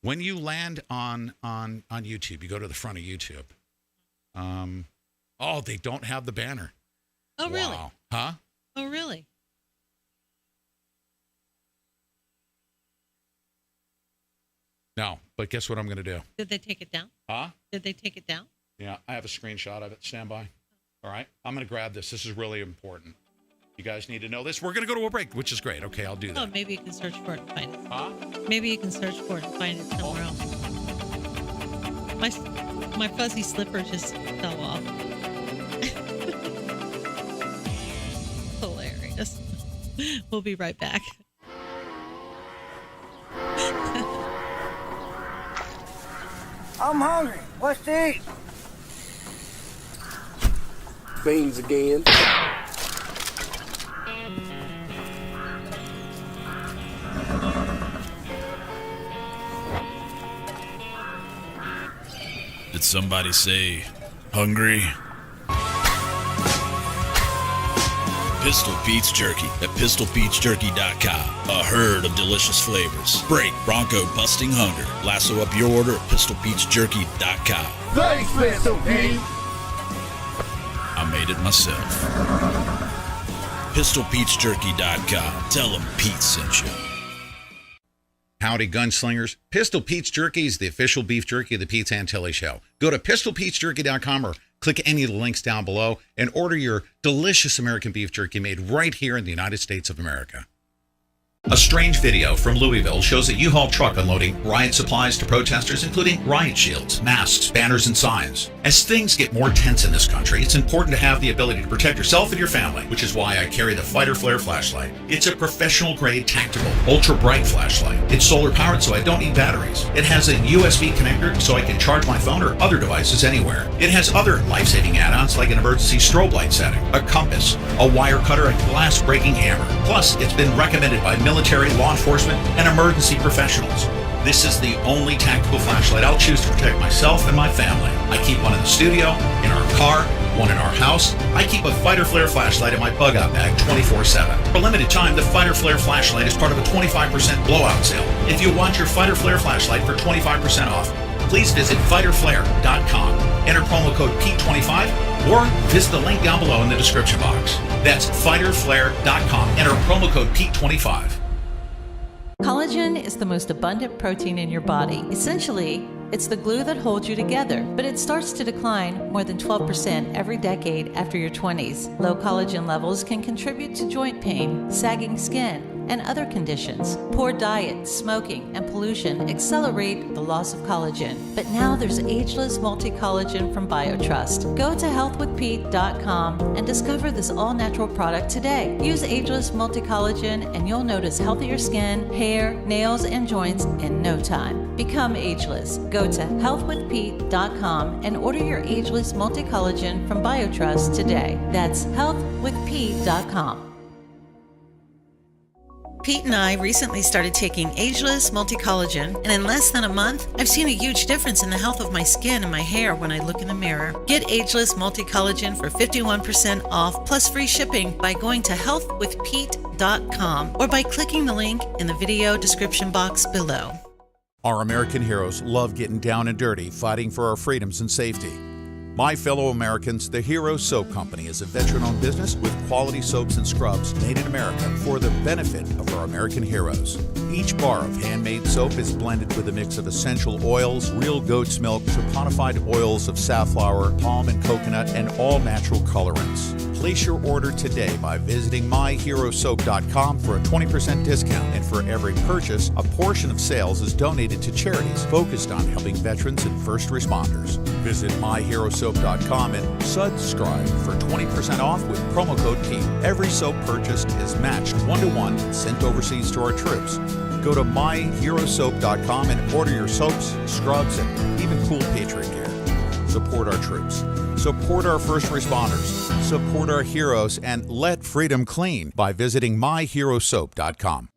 When you land on YouTube, you go to the front of YouTube. They don't have the banner. Oh, really? Wow. Huh? Oh, really? No, but guess what I'm going to do? Did they take it down? Huh? Did they take it down? Yeah, I have a screenshot of it. Stand by. All right? I'm going to grab this. This is really important. You guys need to know this. We're going to go to a break, which is great. Okay, I'll do that. Oh, maybe you can search for it and find it. Huh? Maybe you can search for it and find it somewhere else. My fuzzy slipper just fell off. Hilarious. We'll be right back. I'm hungry. What's to eat? Beans again. Did somebody say hungry? Pistol Pete's Jerky at pistolpetesjerky.com. A herd of delicious flavors. Break bronco busting hunger. Lasso up your order at pistolpetesjerky.com. Thanks, Pistol Pete. I'm made it myself. PistolPete'sJerky.com. Tell them Pete sent you. Howdy, gunslingers. Pistol Pete's Jerky is the official beef jerky of the Pete Santilli Show. Go to PistolPete'sJerky.com or click any of the links down below and order your delicious American beef jerky made right here in the United States of America. A strange video from Louisville shows a U-Haul truck unloading riot supplies to protesters, including riot shields, masks, banners, and signs. As things get more tense in this country, it's important to have the ability to protect yourself and your family, which is why I carry the Fighter Flare flashlight. It's a professional-grade, tactical, ultra-bright flashlight. It's solar-powered, so I don't need batteries. It has a USB connector, so I can charge my phone or other devices anywhere. It has other life-saving add-ons, like an emergency strobe light setting, a compass, a wire cutter, and glass-breaking hammer. Plus, it's been recommended by military, law enforcement, and emergency professionals. This is the only tactical flashlight I'll choose to protect myself and my family. I keep one in the studio, in our car, one in our house. I keep a Fighter Flare flashlight in my bug-out bag 24/7. For a limited time, the Fighter Flare flashlight is part of a 25% blowout sale. If you want your Fighter Flare flashlight for 25% off, please visit fighterflare.com. Enter promo code PETE25 or visit the link down below in the description box. That's fighterflare.com. Enter promo code PETE25. Collagen is the most abundant protein in your body. Essentially, it's the glue that holds you together, but it starts to decline more than 12% every decade after your 20s. Low collagen levels can contribute to joint pain, sagging skin, and other conditions. Poor diet, smoking, and pollution accelerate the loss of collagen. But now there's ageless multi-collagen from BioTrust. Go to healthwithpete.com and discover this all-natural product today. Use ageless multi-collagen and you'll notice healthier skin, hair, nails, and joints in no time. Become ageless. Go to healthwithpete.com and order your ageless multi-collagen from BioTrust today. That's healthwithpete.com. Pete and I recently started taking Ageless Multi-Collagen, and in less than a month, I've seen a huge difference in the health of my skin and my hair when I look in the mirror. Get Ageless Multi-Collagen for 51% off plus free shipping by going to healthwithpete.com or by clicking the link in the video description box below. Our American heroes love getting down and dirty, fighting for our freedoms and safety. My fellow Americans, the Hero Soap Company is a veteran-owned business with quality soaps and scrubs made in America for the benefit of our American heroes. Each bar of handmade soap is blended with a mix of essential oils, real goat's milk, saponified oils of safflower, palm and coconut, and all natural colorants. Place your order today by visiting myherosoap.com for a 20% discount. And for every purchase, a portion of sales is donated to charities focused on helping veterans and first responders. Visit myherosoap.com and subscribe for 20% off with promo code PETE. Every soap purchased is matched 1-to-1 and sent overseas to our troops. Go to myherosoap.com and order your soaps, scrubs, and even cool Patriot gear. Support our troops. Support our first responders. Support our heroes and let freedom clean by visiting myherosoap.com.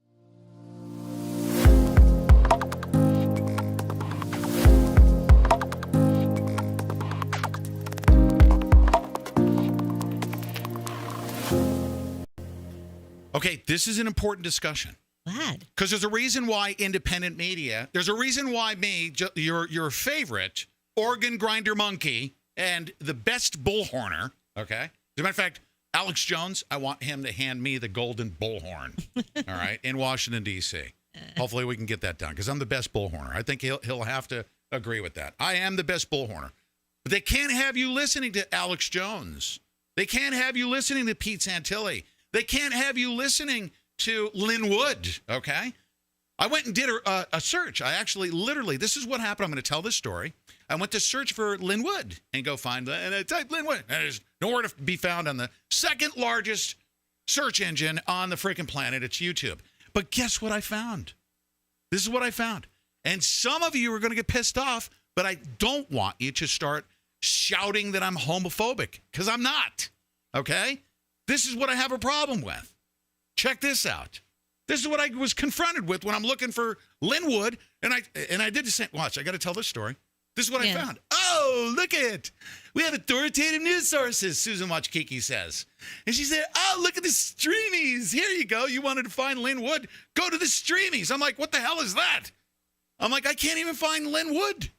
Okay, this is an important discussion. Glad. Because there's a reason why independent media, there's a reason why me, your favorite organ grinder monkey and the best bullhorner, okay? As a matter of fact, Alex Jones, I want him to hand me the golden bullhorn, all right, in Washington, D.C. Hopefully we can get that done because I'm the best bullhorner. I think he'll have to agree with that. I am the best bullhorner. But they can't have you listening to Alex Jones. They can't have you listening to Pete Santilli. They can't have you listening to Lynn Wood, okay? I went and did a search. I actually literally, this is what happened. I'm going to tell this story. I went to search for Lynn Wood and go find, and I typed Lynn Wood. And there's nowhere to be found on the second largest search engine on the freaking planet. It's YouTube. But guess what I found? This is what I found. And some of you are going to get pissed off, but I don't want you to start shouting that I'm homophobic because I'm not, okay? This is what I have a problem with. Check this out. This is what I was confronted with when I'm looking for Lynn Wood, and I did the same. Watch, I got to tell this story. This is what I found. Oh, look at it. We have authoritative news sources, Susan Wachkiki says. And she said, oh, look at the streamies. Here you go. You wanted to find Lynn Wood? Go to the streamies. I'm like, what the hell is that? I'm like, I can't even find Lynn Wood.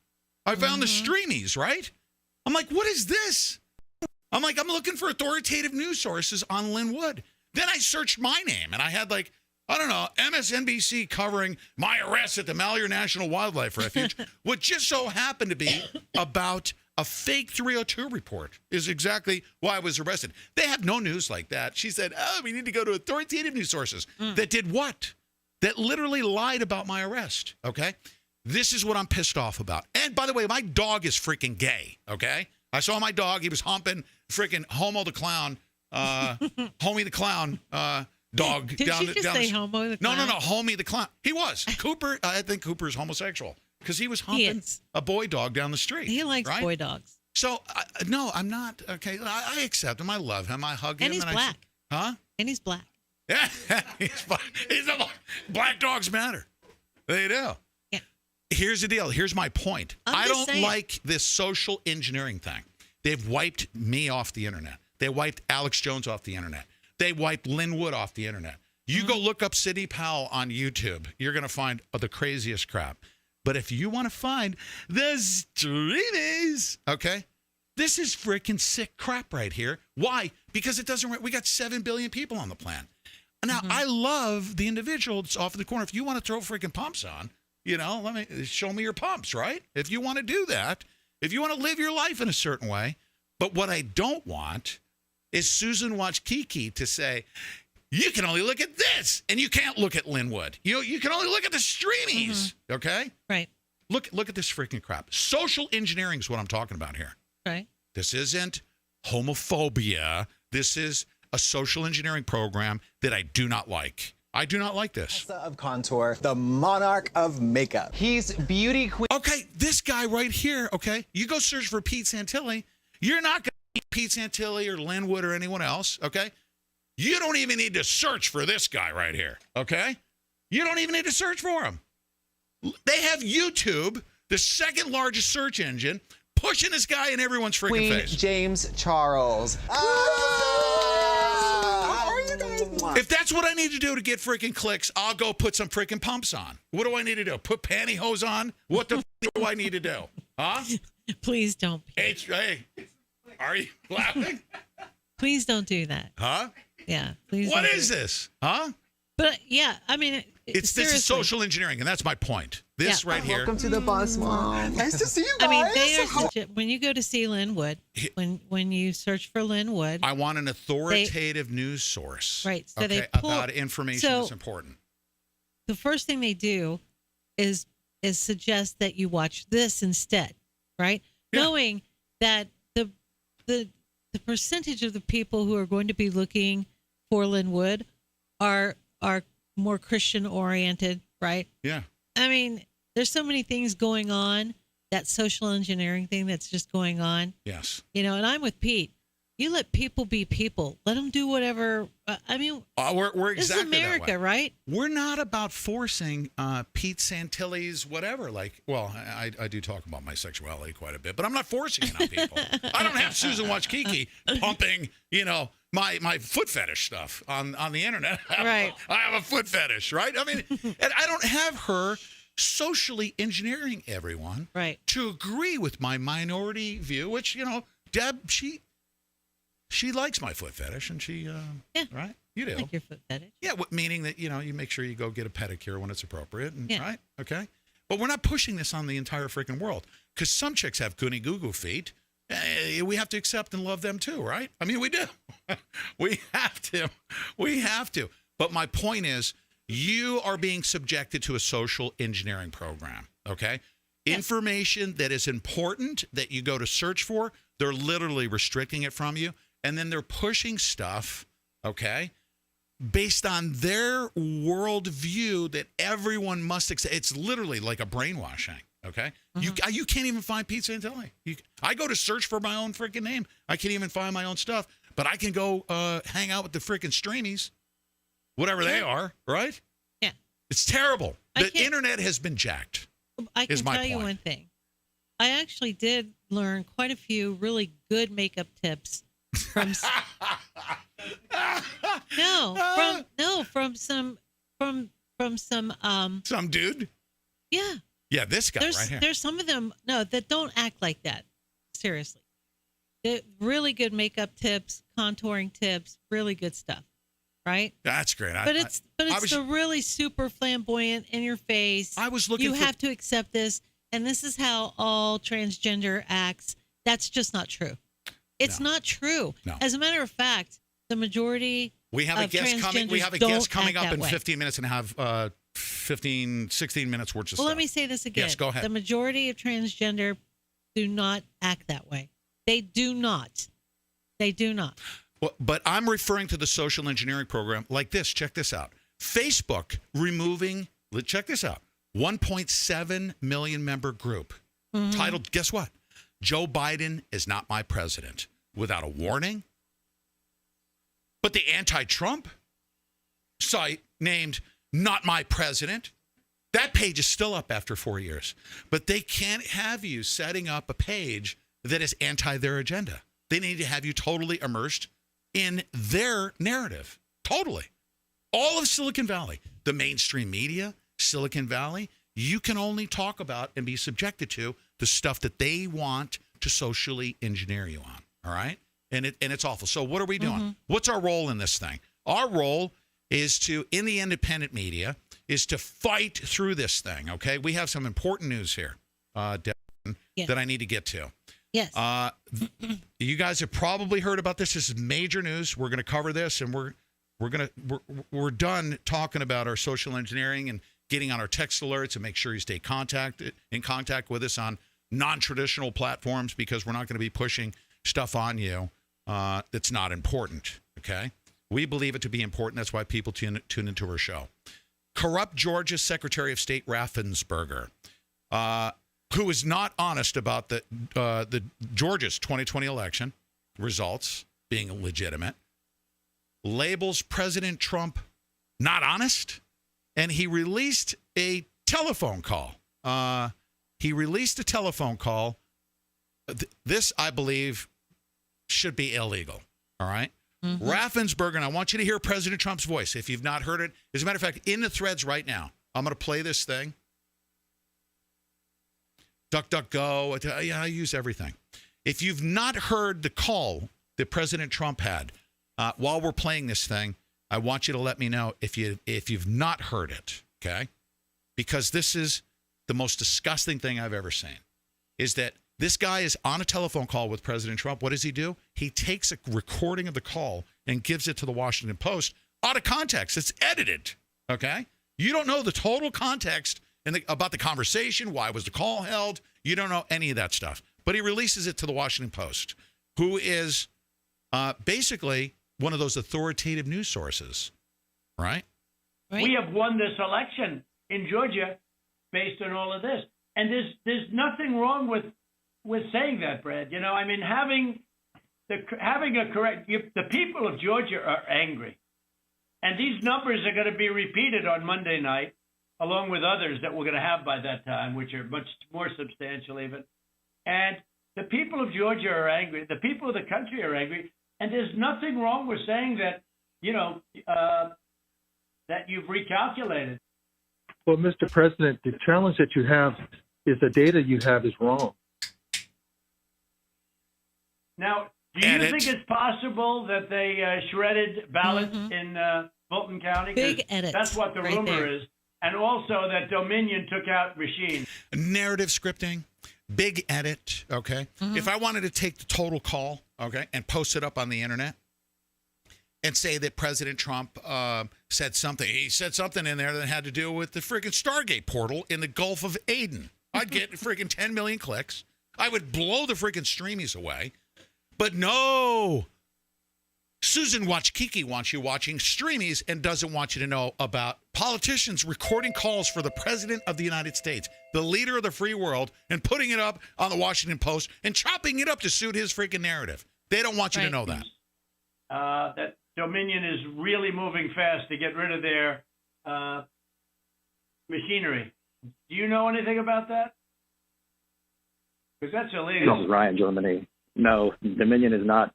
I found the streamies, right? I'm like, what is this? I'm like, I'm looking for authoritative news sources on Linwood. Then I searched my name, and I had like, I don't know, MSNBC covering my arrest at the Malheur National Wildlife Refuge, what just so happened to be about a fake 302 report is exactly why I was arrested. They have no news like that. She said, oh, we need to go to authoritative news sources. That did what? That literally lied about my arrest, okay? This is what I'm pissed off about. And by the way, my dog is freaking gay, okay? I saw my dog. He was humping freaking Homo the Clown, Homie the Clown dog. Did down you just down say the, Homo the Clown? No, Homie the Clown. He was. Cooper, I think Cooper's homosexual because he was humping a boy dog down the street. He likes right? boy dogs. So, no, I'm not. Okay, I accept him. I love him. I hug him. And he's black. Huh? And he's black. Yeah, he's black dogs matter. They do. Yeah. Here's the deal. Here's my point. I don't saying. like this social engineering thing. They've wiped me off the internet. They wiped Alex Jones off the internet. They wiped Linwood off the internet. You go look up Sidney Powell on YouTube. You're going to find the craziest crap. But if you want to find the streamies, okay, this is freaking sick crap right here. Why? Because it doesn't. We got 7 billion people on the planet. Now, I love the individual that's off in the corner. If you want to throw freaking pumps on, show me your pumps, right? If you want to do that, if you want to live your life in a certain way. But what I don't want is Susan Watch Kiki to say, you can only look at this and you can't look at Linwood. You can only look at the streamies, okay? Right. Look at this freaking crap. Social engineering is what I'm talking about here. Right. This isn't homophobia. This is a social engineering program that I do not like. I do not like this. Of contour, the monarch of makeup. He's beauty queen. Okay, this guy right here, okay? You go search for Pete Santilli. You're not going to see Pete Santilli or Linwood or anyone else, okay? You don't even need to search for this guy right here, okay? You don't even need to search for him. They have YouTube, the second largest search engine, pushing this guy in everyone's freaking Queen face. James Charles. If that's what I need to do to get freaking clicks, I'll go put some freaking pumps on. What do I need to do? Put pantyhose on? What the do I need to do? Huh? Please don't. Hey, are you laughing? Please don't do that. Huh? Yeah. Please. What don't is this? Huh? But yeah, I mean, this is social engineering, and that's my point. This right here. Welcome to the bus, Mom. Nice to see you guys. I mean, they are when you go to see Linwood, when you search for Linwood, I want an authoritative news source. Right. So they pull, about information that's important. The first thing they do is suggest that you watch this instead, right? Yeah. Knowing that the percentage of the people who are going to be looking for Linwood are more Christian oriented, right? Yeah. I mean, there's so many things going on, that social engineering thing that's just going on. Yes. And I'm with Pete. You let people be people. Let them do whatever. I mean, we're exactly this is America, that way. Right? We're not about forcing Pete Santilli's whatever. Like, well, I do talk about my sexuality quite a bit, but I'm not forcing it on people. I don't have Susan Watch Kiki pumping, my foot fetish stuff on the internet. Right. I have a foot fetish, right? I mean, and I don't have her socially engineering everyone to agree with my minority view, which, Deb, she likes my foot fetish, and she, right? You do. I like your foot fetish. Yeah, meaning that, you make sure you go get a pedicure when it's appropriate, right? Okay? But we're not pushing this on the entire freaking world, because some chicks have goony goo-goo feet. We have to accept and love them too, right? I mean, we do. We have to. We have to. But my point is, you are being subjected to a social engineering program, okay? Information that is important that you go to search for, they're literally restricting it from you. And then they're pushing stuff, okay, based on their worldview that everyone must accept. It's literally like a brainwashing, okay? Mm-hmm. You can't even find Pete Santilli. I go to search for my own freaking name. I can't even find my own stuff. But I can go hang out with the freaking streamies, whatever they are, right? Yeah. It's terrible. The internet has been jacked. I can tell you one thing. I actually did learn quite a few really good makeup tips from some dude. Yeah, this guy right here. There's some of them that don't act like that. Seriously, really good makeup tips, contouring tips, really good stuff, right? That's great. But it's the really super flamboyant, in your face. I was looking. You have to accept this, and this is how all transgender acts. That's just not true. It's not true. No. As a matter of fact, the majority. We have a guest coming. We have a guest coming up in 15 minutes, and have 16 minutes worth of stuff. Well, let me say this again. Yes, go ahead. The majority of transgender do not act that way. They do not. They do not. Well, but I'm referring to the social engineering program like this. Check this out. Facebook removing, check this out, 1.7 million member group titled, guess what? Joe Biden is not my president, without a warning. But the anti-Trump site named Not My President, that page is still up after 4 years. But they can't have you setting up a page that is anti their agenda. They need to have you totally immersed in their narrative. Totally. All of Silicon Valley, the mainstream media, Silicon Valley, you can only talk about and be subjected to the stuff that they want to socially engineer you on. All right? And it's awful. So what are we doing? What's our role in this thing? Our role is to, in the independent media, is to fight through this thing, okay? We have some important news here, Devin, that I need to get to. Yes. You guys have probably heard about this. This is major news. We're going to cover this, and we're done talking about our social engineering and getting on our text alerts and make sure you stay in contact with us on non-traditional platforms, because we're not going to be pushing stuff on you that's not important. Okay, we believe it to be important. That's why people tune into our show. Corrupt Georgia Secretary of State Raffensperger, who is not honest about the Georgia's 2020 election results being legitimate, labels President Trump not honest, and he released a telephone call. This, I believe, should be illegal. All right? Raffensperger, and I want you to hear President Trump's voice if you've not heard it. As a matter of fact, in the threads right now, I'm going to play this thing. DuckDuckGo, I use everything. If you've not heard the call that President Trump had while we're playing this thing, I want you to let me know if you've not heard it, okay? Because this is the most disgusting thing I've ever seen, is that this guy is on a telephone call with President Trump. What does he do? He takes a recording of the call and gives it to the Washington Post out of context. It's edited, okay? You don't know the total context about the conversation. Why was the call held? You don't know any of that stuff. But he releases it to the Washington Post, who is basically one of those authoritative news sources, right? We have won this election in Georgia based on all of this. And there's nothing wrong with saying that, Brad. You know, I mean, having a correct, the people of Georgia are angry. And these numbers are going to be repeated on Monday night, along with others that we're going to have by that time, which are much more substantial even. And the people of Georgia are angry. The people of the country are angry. And there's nothing wrong with saying that, you know, that you've recalculated. Well, Mr. President, the challenge that you have is the data you have is wrong. Now, do you think it's possible that they shredded ballots in Fulton County? Big edit. That's what the rumor is. And also that Dominion took out machines. Narrative scripting, big edit, okay? If I wanted to take the total call, okay, and post it up on the internet and say that President Trump said something. He said something in there that had to do with the freaking Stargate portal in the Gulf of Aden. I'd get freaking 10 million clicks. I would blow the freaking streamies away. But no, Susan Wachkiki wants you watching streamies and doesn't want you to know about politicians recording calls for the President of the United States, the leader of the free world, and putting it up on the Washington Post and chopping it up to suit his freaking narrative. They don't want you to know that. That Dominion is really moving fast to get rid of their machinery. Do you know anything about that? Because that's illegal. This is Ryan, Germany. No, Dominion has not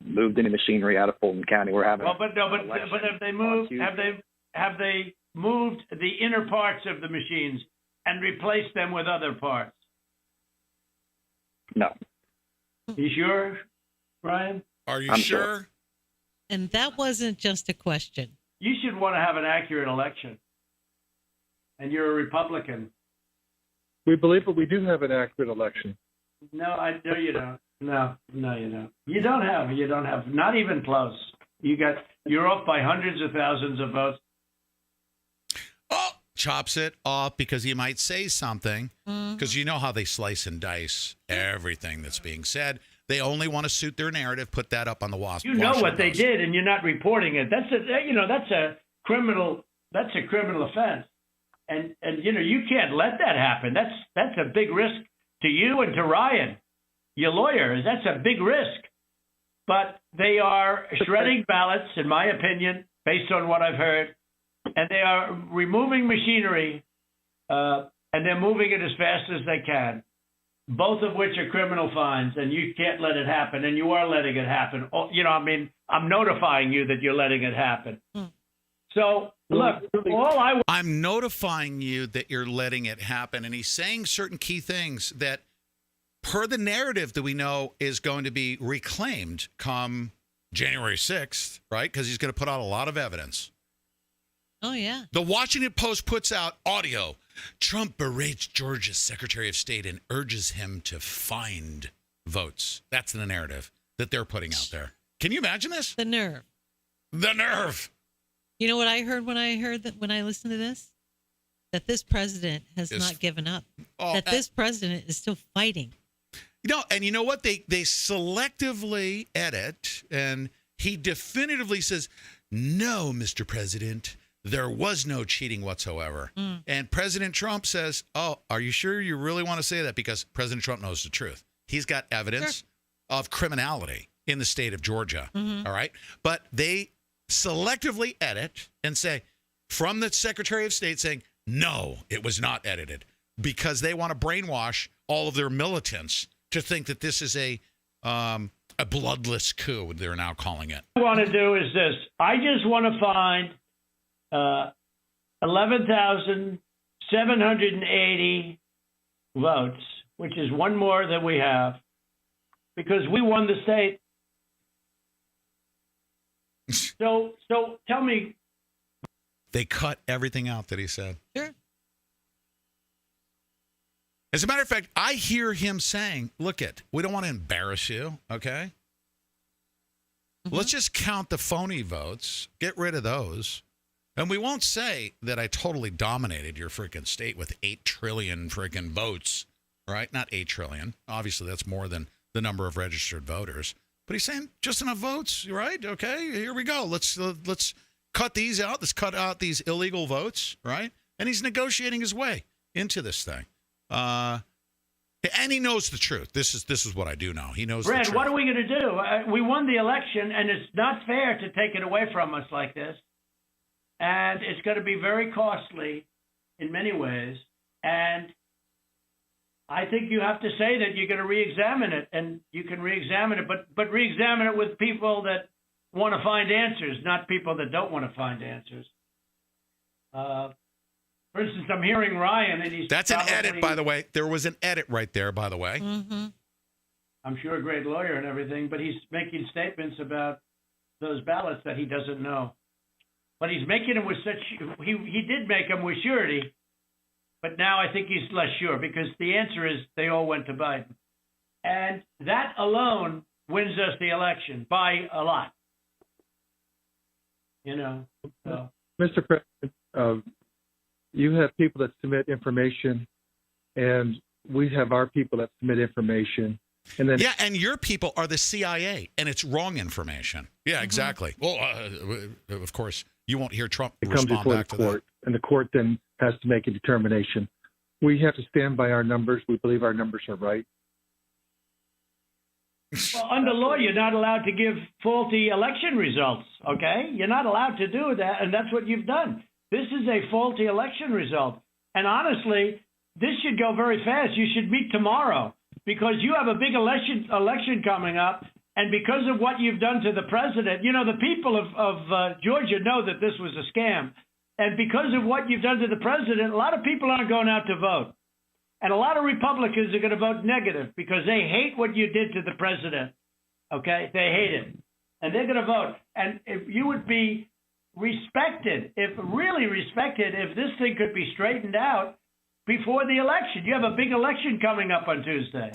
moved any machinery out of Fulton County. We're having. Well, but have they moved? Have they moved the inner parts of the machines and replaced them with other parts? No. You sure? Brian? Are you I'm sure? And that wasn't just a question. You should want to have an accurate election. And you're a Republican. We believe that we do have an accurate election. No, I know you don't. No, you don't. You don't have. Not even close. You're off by hundreds of thousands of votes. Oh, chops it off because he might say something. Because you know how they slice and dice everything that's being said. They only want to suit their narrative. Put that up on the wasp. You know what they did, and you're not reporting it. That's a criminal. That's a criminal offense. And you can't let that happen. That's a big risk to you and to Ryan, your lawyer. That's a big risk. But they are shredding ballots, in my opinion, based on what I've heard, and they are removing machinery, and they're moving it as fast as they can, both of which are criminal fines, and you can't let it happen, and you are letting it happen. I'm notifying you that you're letting it happen. So, look, I'm notifying you that you're letting it happen, and he's saying certain key things that, per the narrative that we know, is going to be reclaimed come January 6th, right? Because he's going to put out a lot of evidence. Oh, yeah. The Washington Post puts out audio. Trump berates Georgia's Secretary of State and urges him to find votes. That's the narrative that they're putting out there. Can you imagine this? The nerve. The nerve. You know what I heard when I listened to this? That this president has not given up. That this president is still fighting. And you know what? They selectively edit, and he definitively says, "No, Mr. President, there was no cheating whatsoever." And President Trump says, "Oh, are you sure you really want to say that?" Because President Trump knows the truth. He's got evidence of criminality in the state of Georgia. All right. But they selectively edit and say, from the Secretary of State saying, "No, it was not edited," because they want to brainwash all of their militants to think that this is a bloodless coup, they're now calling it. What I want to do is this. I just want to find 11,780 votes, which is one more than we have, because we won the state. So tell me. They cut everything out that he said. Sure. As a matter of fact, I hear him saying, "Look we don't want to embarrass you, okay? Let's just count the phony votes, get rid of those, and we won't say that I totally dominated your freaking state with 8 trillion freaking votes," right? Not 8 trillion. Obviously, that's more than the number of registered voters. But he's saying just enough votes, right? Okay, here we go. Let's cut these out. Let's cut out these illegal votes, right? And he's negotiating his way into this thing. And he knows the truth. This is what I do know. He knows the truth. Brad, what are we going to do? We won the election, and it's not fair to take it away from us like this. And it's going to be very costly in many ways. And I think you have to say that you're going to re-examine it, and you can re-examine it, but re-examine it with people that want to find answers, not people that don't want to find answers. For instance, I'm hearing Ryan, and he's That's an edit, by the way. There was an edit right there, by the way. I'm sure a great lawyer and everything, but he's making statements about those ballots that he doesn't know. But he's making them with he did make them with surety, but now I think he's less sure, because the answer is they all went to Biden. And that alone wins us the election by a lot. So. Mr. President, you have people that submit information, and we have our people that submit information. And then and your people are the CIA, and it's wrong information. Yeah, exactly. Well, of course, you won't hear Trump respond back to that. And the court then has to make a determination. We have to stand by our numbers. We believe our numbers are right. Well, under law, you're not allowed to give faulty election results, okay? You're not allowed to do that, and that's what you've done. This is a faulty election result. And honestly, this should go very fast. You should meet tomorrow, because you have a big election coming up, and because of what you've done to the president, the people of Georgia know that this was a scam. And because of what you've done to the president, a lot of people aren't going out to vote. And a lot of Republicans are going to vote negative because they hate what you did to the president. Okay, they hate it, and they're going to vote. And if you would be respected, if this thing could be straightened out before the election. You have a big election coming up on Tuesday.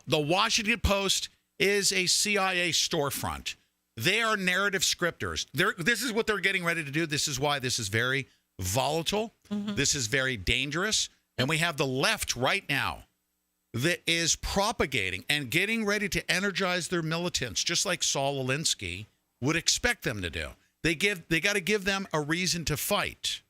The Washington Post is a CIA storefront. They are narrative scripters. This is what they're getting ready to do. This is why this is very volatile. Mm-hmm. This is very dangerous. And we have the left right now that is propagating and getting ready to energize their militants, just like Saul Alinsky would expect them to do. They got to give them a reason to fight.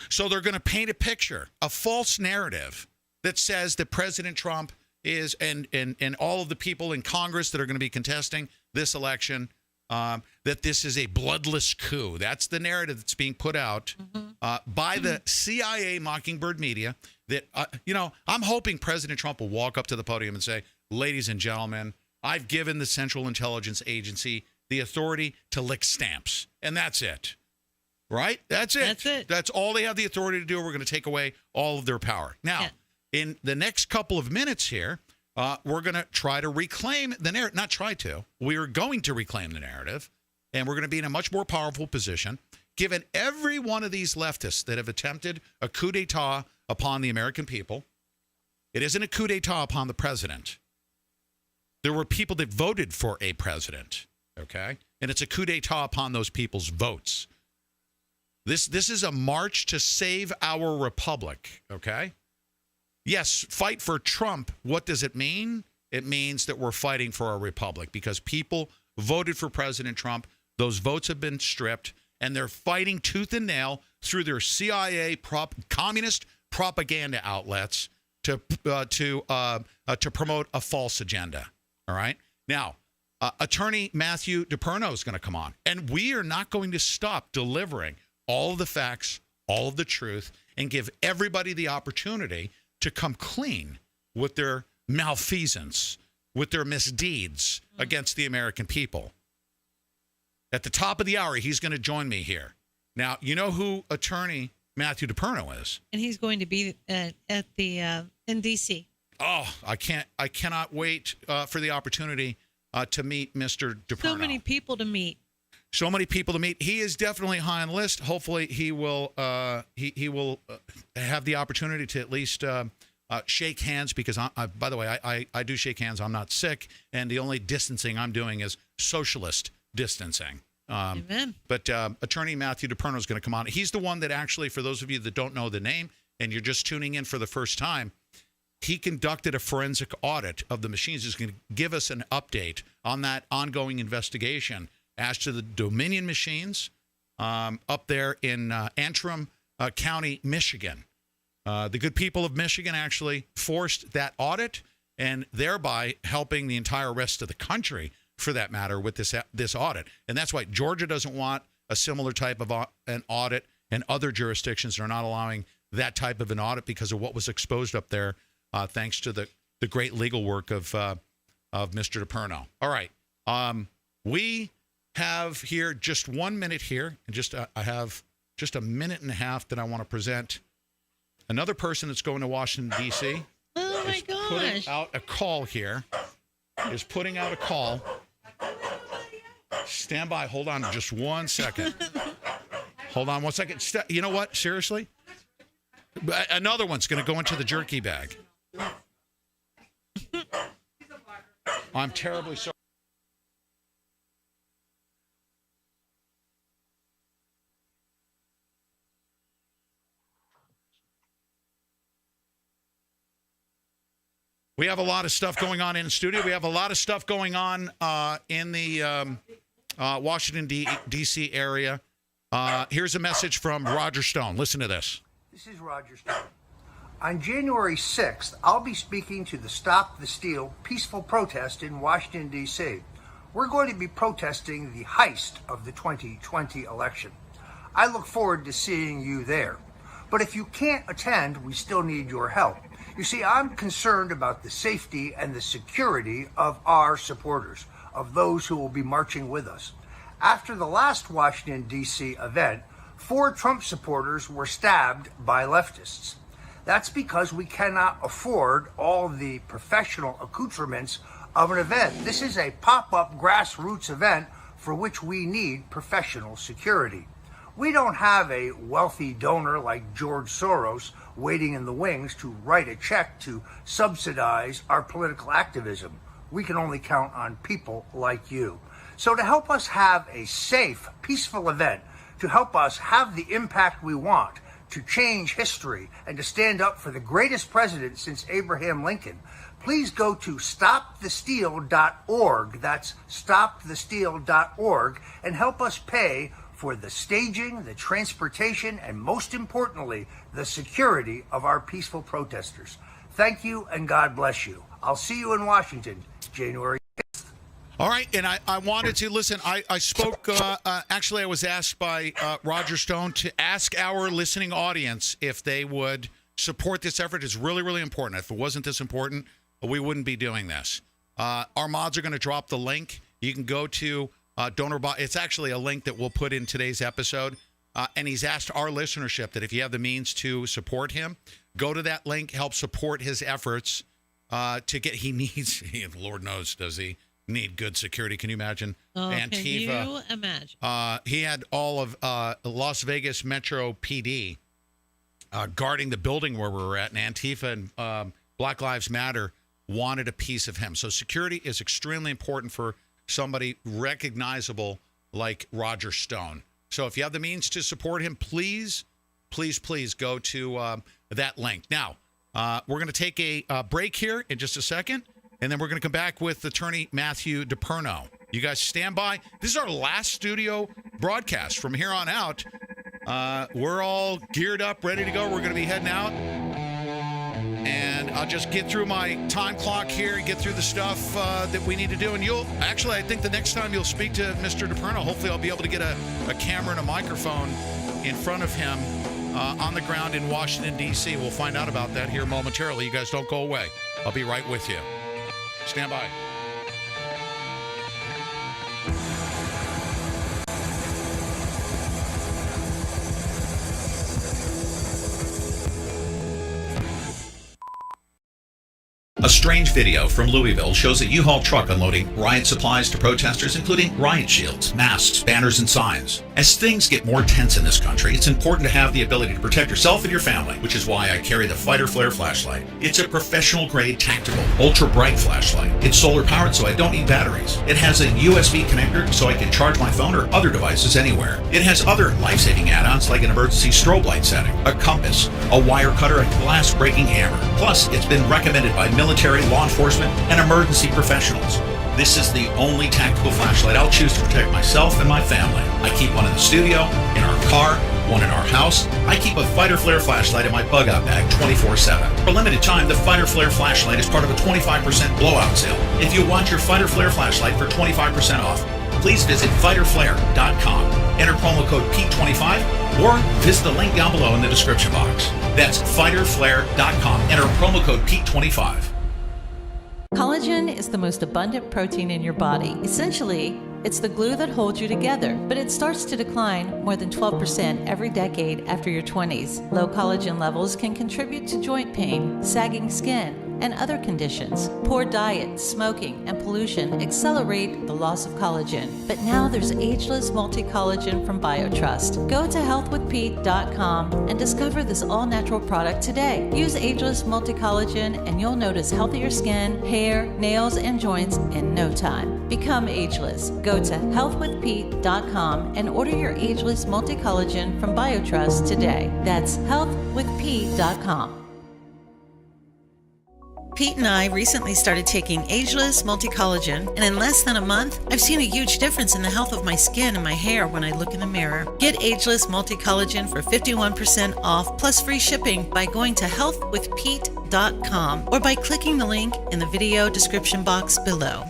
So they're going to paint a picture, a false narrative that says that President Trump is, and all of the people in Congress that are going to be contesting this election, that this is a bloodless coup. That's the narrative that's being put out by the CIA Mockingbird media. That I'm hoping President Trump will walk up to the podium and say, "Ladies and gentlemen, I've given the Central Intelligence Agency the authority to lick stamps, and that's it." Right? That's it. That's it. That's all they have the authority to do. We're going to take away all of their power. Now, in the next couple of minutes here, we're going to try to reclaim the narrative. Not try to. We're going to reclaim the narrative, and we're going to be in a much more powerful position, given every one of these leftists that have attempted a coup d'etat upon the American people. It isn't a coup d'etat upon the president. There were people that voted for a president, okay? And it's a coup d'etat upon those people's votes. This is a march to save our republic, okay? Yes, fight for Trump. What does it mean? It means that we're fighting for our republic because people voted for President Trump. Those votes have been stripped, and they're fighting tooth and nail through their CIA communist propaganda outlets to promote a false agenda. All right? Now, Attorney Matthew DePerno is going to come on, and we are not going to stop delivering all of the facts, all of the truth, and give everybody the opportunity to come clean with their malfeasance, with their misdeeds against the American people. At the top of the hour, he's going to join me here. Now, you know who Attorney Matthew DePerno is? And he's going to be in D.C. Oh, I cannot wait for the opportunity to meet Mr. DePerno. So many people to meet. So many people to meet. He is definitely high on the list. Hopefully, he will he will have the opportunity to at least shake hands because, by the way, I do shake hands. I'm not sick, and the only distancing I'm doing is socialist distancing. Amen. But Attorney Matthew DePerno is going to come on. He's the one that actually, for those of you that don't know the name and you're just tuning in for the first time, he conducted a forensic audit of the machines. He's going to give us an update on that ongoing investigation as to the Dominion machines up there in Antrim County, Michigan. The good people of Michigan actually forced that audit and thereby helping the entire rest of the country, for that matter, with this audit. And that's why Georgia doesn't want a similar type of an audit, and other jurisdictions are not allowing that type of an audit because of what was exposed up there, thanks to the great legal work of Mr. DePerno. All right. We have here just 1 minute here, and I have just a minute and a half that I want to present another person that's going to Washington, D.C. Oh, my gosh. Putting out a call here. Is putting out a call. Stand by. Hold on just 1 second. Hold on 1 second. You know what? Seriously? Another one's going to go into the jerky bag. I'm terribly sorry. We have a lot of stuff going on in the studio. We have a lot of stuff going on in the Washington, D.C. area. Here's a message from Roger Stone. Listen to this. This is Roger Stone. On January 6th, I'll be speaking to the Stop the Steal peaceful protest in Washington, D.C. We're going to be protesting the heist of the 2020 election. I look forward to seeing you there. But if you can't attend, we still need your help. You see, I'm concerned about the safety and the security of our supporters, of those who will be marching with us. After the last Washington, D.C. event, 4 Trump supporters were stabbed by leftists. That's because we cannot afford all the professional accoutrements of an event. This is a pop-up grassroots event for which we need professional security. We don't have a wealthy donor like George Soros waiting in the wings to write a check to subsidize our political activism. We can only count on people like you. So to help us have a safe, peaceful event, to help us have the impact we want, to change history, and to stand up for the greatest president since Abraham Lincoln, please go to stopthesteal.org. That's stopthesteal.org, and help us pay for the staging, the transportation, and most importantly, the security of our peaceful protesters. Thank you, and God bless you. I'll see you in Washington, January 5th. All right, and I wanted to listen. I spoke. Actually, I was asked by Roger Stone to ask our listening audience if they would support this effort. It's really, really important. If it wasn't this important, we wouldn't be doing this. Our mods are going to drop the link. You can go to donor. It's actually a link that we'll put in today's episode. And he's asked our listenership that if you have the means to support him, go to that link. Help support his efforts to get. He needs. Lord knows, does he? Need good security. Can you imagine? Antifa. Can you imagine? He had all of Las Vegas Metro PD guarding the building where we were at, and Antifa and Black Lives Matter wanted a piece of him. So security is extremely important for somebody recognizable like Roger Stone. So if you have the means to support him, please, please, please go to that link. Now, we're going to take a break here in just a second. And then we're going to come back with attorney Matthew DePerno. You guys stand by. This is our last studio broadcast. From here on out, we're all geared up, ready to go. We're going to be heading out. And I'll just get through my time clock here and get through the stuff that we need to do. And I think the next time you'll speak to Mr. DePerno, hopefully I'll be able to get a camera and a microphone in front of him on the ground in Washington, D.C. We'll find out about that here momentarily. You guys don't go away. I'll be right with you. Stand by. A strange video from Louisville shows a U-Haul truck unloading riot supplies to protesters, including riot shields, masks, banners, and signs. As things get more tense in this country, it's important to have the ability to protect yourself and your family, which is why I carry the Fighter Flare flashlight. It's a professional-grade, tactical, ultra-bright flashlight. It's solar-powered, so I don't need batteries. It has a USB connector, so I can charge my phone or other devices anywhere. It has other life-saving add-ons like an emergency strobe light setting, a compass, a wire cutter, and glass-breaking hammer. Plus, it's been recommended by military, law enforcement, and emergency professionals. This is the only tactical flashlight I'll choose to protect myself and my family. I keep one in the studio, in our car, one in our house. I keep a Fighter Flare flashlight in my bug-out bag 24/7. For a limited time, the Fighter Flare flashlight is part of a 25% blowout sale. If you want your Fighter Flare flashlight for 25% off, please visit fighterflare.com. Enter promo code Pete25 or visit the link down below in the description box. That's fighterflare.com. Enter promo code Pete25. Collagen is the most abundant protein in your body. Essentially, it's the glue that holds you together, but it starts to decline more than 12% every decade after your 20s. Low collagen levels can contribute to joint pain, sagging skin, and other conditions. Poor diet, smoking, and pollution accelerate the loss of collagen. But now there's Ageless Multi-Collagen from BioTrust. Go to healthwithpete.com and discover this all-natural product today. Use Ageless Multi-Collagen and you'll notice healthier skin, hair, nails, and joints in no time. Become ageless. Go to healthwithpete.com and order your Ageless Multi-Collagen from BioTrust today. That's healthwithpete.com. Pete and I recently started taking Ageless Multi-Collagen, and in less than a month, I've seen a huge difference in the health of my skin and my hair when I look in the mirror. Get Ageless Multi-Collagen for 51% off plus free shipping by going to healthwithpete.com or by clicking the link in the video description box below.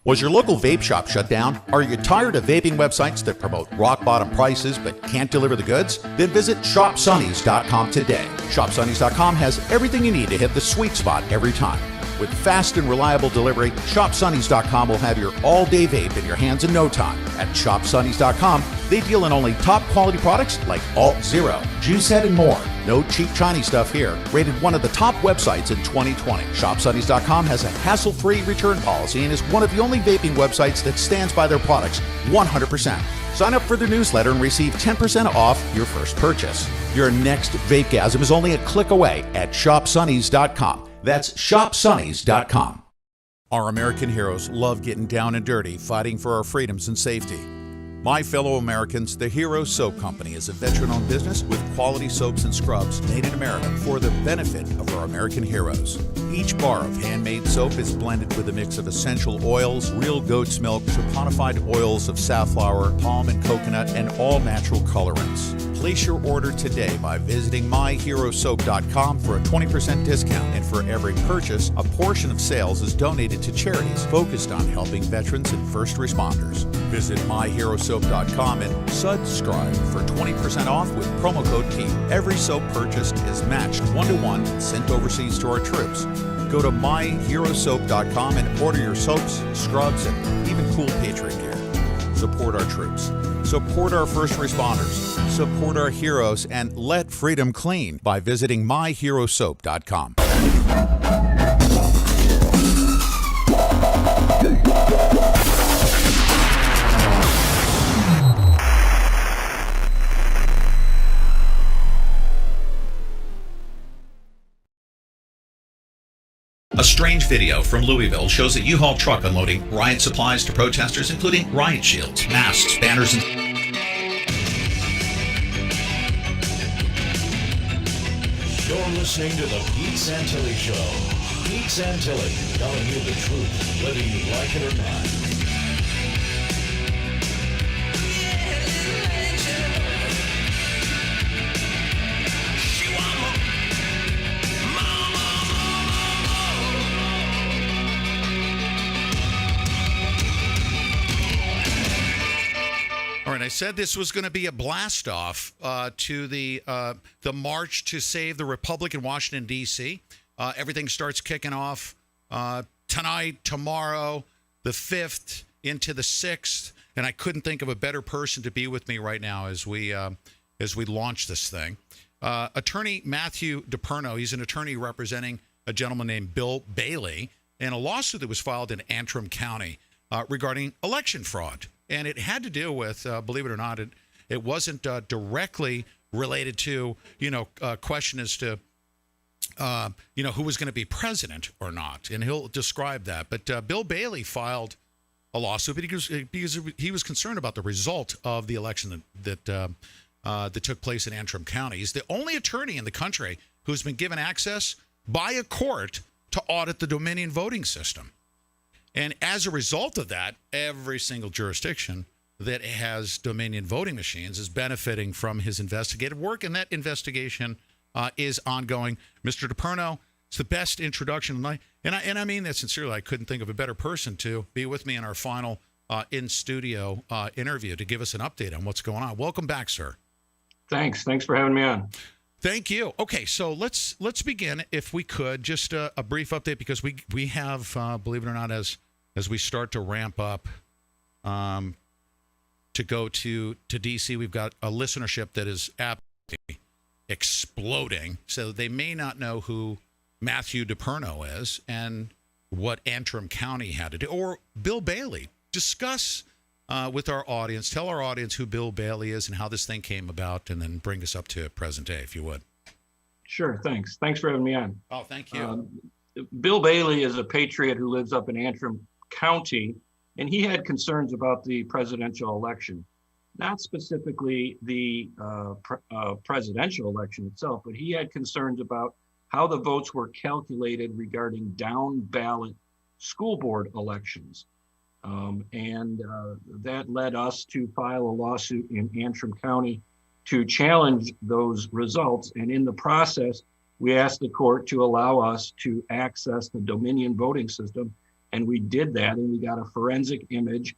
Was your local vape shop shut down? Are you tired of vaping websites that promote rock-bottom prices but can't deliver the goods? Then visit ShopSunnies.com today. ShopSunnies.com has everything you need to hit the sweet spot every time. With fast and reliable delivery, ShopSunnies.com will have your all-day vape in your hands in no time. At ShopSunnies.com, they deal in only top-quality products like Alt Zero, Juice Head, and more. No cheap Chinese stuff here. Rated one of the top websites in 2020. ShopSunnies.com has a hassle-free return policy and is one of the only vaping websites that stands by their products 100%. Sign up for their newsletter and receive 10% off your first purchase. Your next vapegasm is only a click away at ShopSunnies.com. That's ShopSunnies.com. Our American heroes love getting down and dirty, fighting for our freedoms and safety. My fellow Americans, the Hero Soap Company is a veteran-owned business with quality soaps and scrubs made in America for the benefit of our American heroes. Each bar of handmade soap is blended with a mix of essential oils, real goat's milk, saponified oils of safflower, palm and coconut, and all natural colorants. Place your order today by visiting myherosoap.com for a 20% discount, and for every purchase, a portion of sales is donated to charities focused on helping veterans and first responders. Visit myherosoap.com and subscribe for 20% off with promo code PETE. Every soap purchased is matched 1-to-1 and sent overseas to our troops. Go to myherosoap.com and order your soaps, scrubs, and even cool Patriot gear. Support our troops. Support our first responders. Support our heroes and let freedom clean by visiting myherosoap.com. A strange video from Louisville shows a U-Haul truck unloading riot supplies to protesters, including riot shields, masks, banners, and... You're listening to the Pete Santilli Show. Pete Santilli, telling you the truth, whether you like it or not. All right, I said this was going to be a blast off to the march to save the Republic in Washington, D.C. Everything starts kicking off tonight, tomorrow, the 5th into the 6th, and I couldn't think of a better person to be with me right now as we launch this thing. Attorney Matthew DePerno, he's an attorney representing a gentleman named Bill Bailey in a lawsuit that was filed in Antrim County regarding election fraud. And it had to do with, believe it or not, it wasn't directly related to, a question as to, who was going to be president or not. And he'll describe that. But Bill Bailey filed a lawsuit because he was concerned about the result of the election that took place in Antrim County. He's the only attorney in the country who's been given access by a court to audit the Dominion voting system. And as a result of that, every single jurisdiction that has Dominion voting machines is benefiting from his investigative work, and that investigation is ongoing. Mr. DePerno, it's the best introduction, and I mean that sincerely. I couldn't think of a better person to be with me in our final in-studio interview to give us an update on what's going on. Welcome back, sir. Thanks for having me on. Thank you. Okay, so let's begin, if we could, just a brief update, because we have, believe it or not, as we start to ramp up to go to D.C., we've got a listenership that is absolutely exploding. So they may not know who Matthew DePerno is and what Antrim County had to do, or Bill Bailey. Discuss with our audience, tell our audience who Bill Bailey is and how this thing came about, and then bring us up to present day, if you would. Sure, thanks. Thanks for having me on. Oh, thank you. Bill Bailey is a patriot who lives up in Antrim County, and he had concerns about the presidential election, not specifically the presidential election itself, but he had concerns about how the votes were calculated regarding down ballot school board elections. That led us to file a lawsuit in Antrim County to challenge those results. And in the process, we asked the court to allow us to access the Dominion voting system. And we did that, and we got a forensic image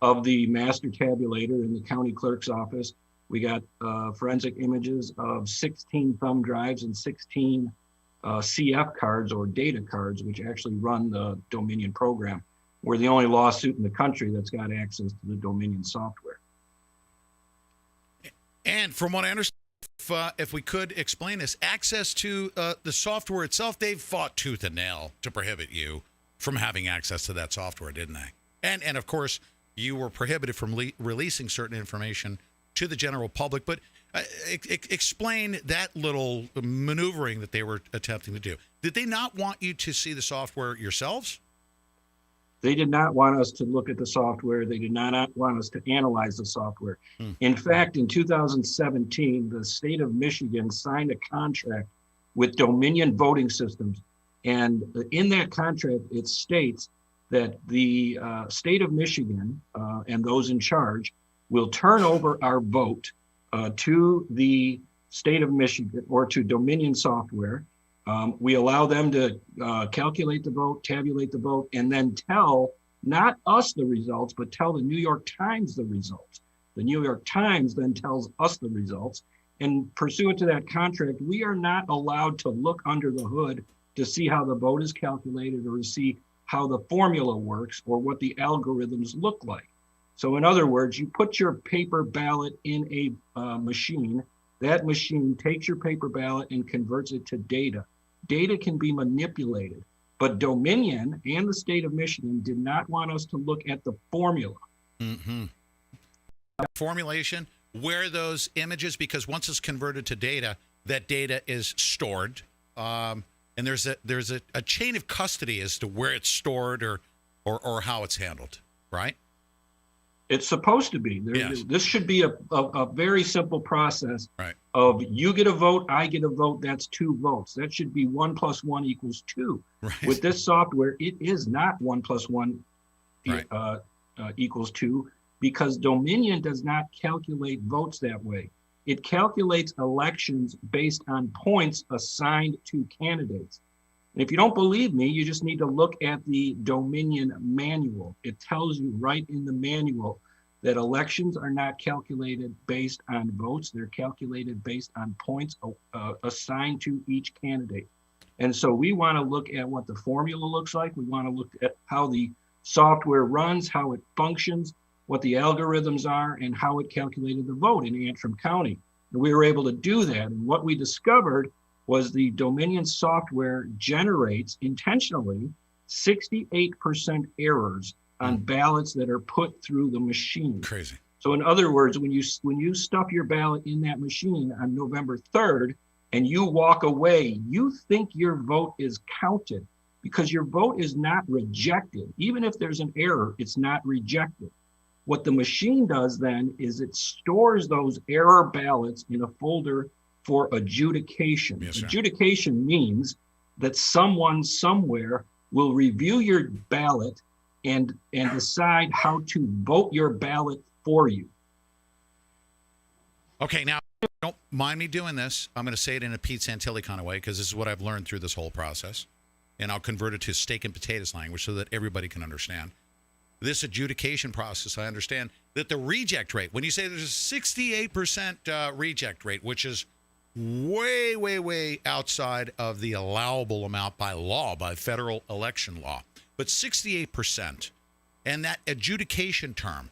of the master tabulator in the county clerk's office. We got forensic images of 16 thumb drives and 16 CF cards or data cards, which actually run the Dominion program. We're the only lawsuit in the country that's got access to the Dominion software. And from what I understand, if we could explain this, access to the software itself, they've fought tooth and nail to prohibit you from having access to that software, didn't they? And of course, you were prohibited from releasing certain information to the general public. But explain that little maneuvering that they were attempting to do. Did they not want you to see the software yourselves? They did not want us to look at the software. They did not want us to analyze the software. In fact, in 2017, the state of Michigan signed a contract with Dominion Voting Systems. And in that contract, it states that the state of Michigan and those in charge will turn over our vote to the state of Michigan or to Dominion software. We allow them to calculate the vote, tabulate the vote, and then tell not us the results, but tell the New York Times the results. The New York Times then tells us the results. And pursuant to that contract, we are not allowed to look under the hood to see how the vote is calculated or to see how the formula works or what the algorithms look like. So in other words, you put your paper ballot in a machine. That machine takes your paper ballot and converts it to data. Data can be manipulated, but Dominion and the state of Michigan did not want us to look at the formula. Formulation, where those images, because once it's converted to data, that data is stored. And there's a chain of custody as to where it's stored or how it's handled, right? It's supposed to be. Yes. This should be a very simple process of you get a vote, I get a vote, that's 2 votes. That should be 1 + 1 = 2. Right. With this software, it is not 1 + 1 = 2 because Dominion does not calculate votes that way. It calculates elections based on points assigned to candidates. And if you don't believe me, you just need to look at the Dominion manual. It tells you right in the manual that elections are not calculated based on votes. They're calculated based on points assigned to each candidate. And so we want to look at what the formula looks like. We want to look at how the software runs, how it functions, what the algorithms are, and how it calculated the vote in Antrim County. And we were able to do that. And what we discovered was the Dominion software generates intentionally 68% errors on ballots that are put through the machine. Crazy. So in other words, when you stuff your ballot in that machine on November 3rd and you walk away, you think your vote is counted because your vote is not rejected. Even if there's an error, it's not rejected. What the machine does then is it stores those error ballots in a folder for adjudication. Yes, adjudication means that someone somewhere will review your ballot and decide how to vote your ballot for you. Okay, now, don't mind me doing this. I'm going to say it in a Pete Santilli kind of way because this is what I've learned through this whole process. And I'll convert it to steak and potatoes language so that everybody can understand. This adjudication process, I understand that the reject rate, when you say there's a 68% reject rate, which is way, way, way outside of the allowable amount by law, by federal election law, but 68%. And that adjudication term,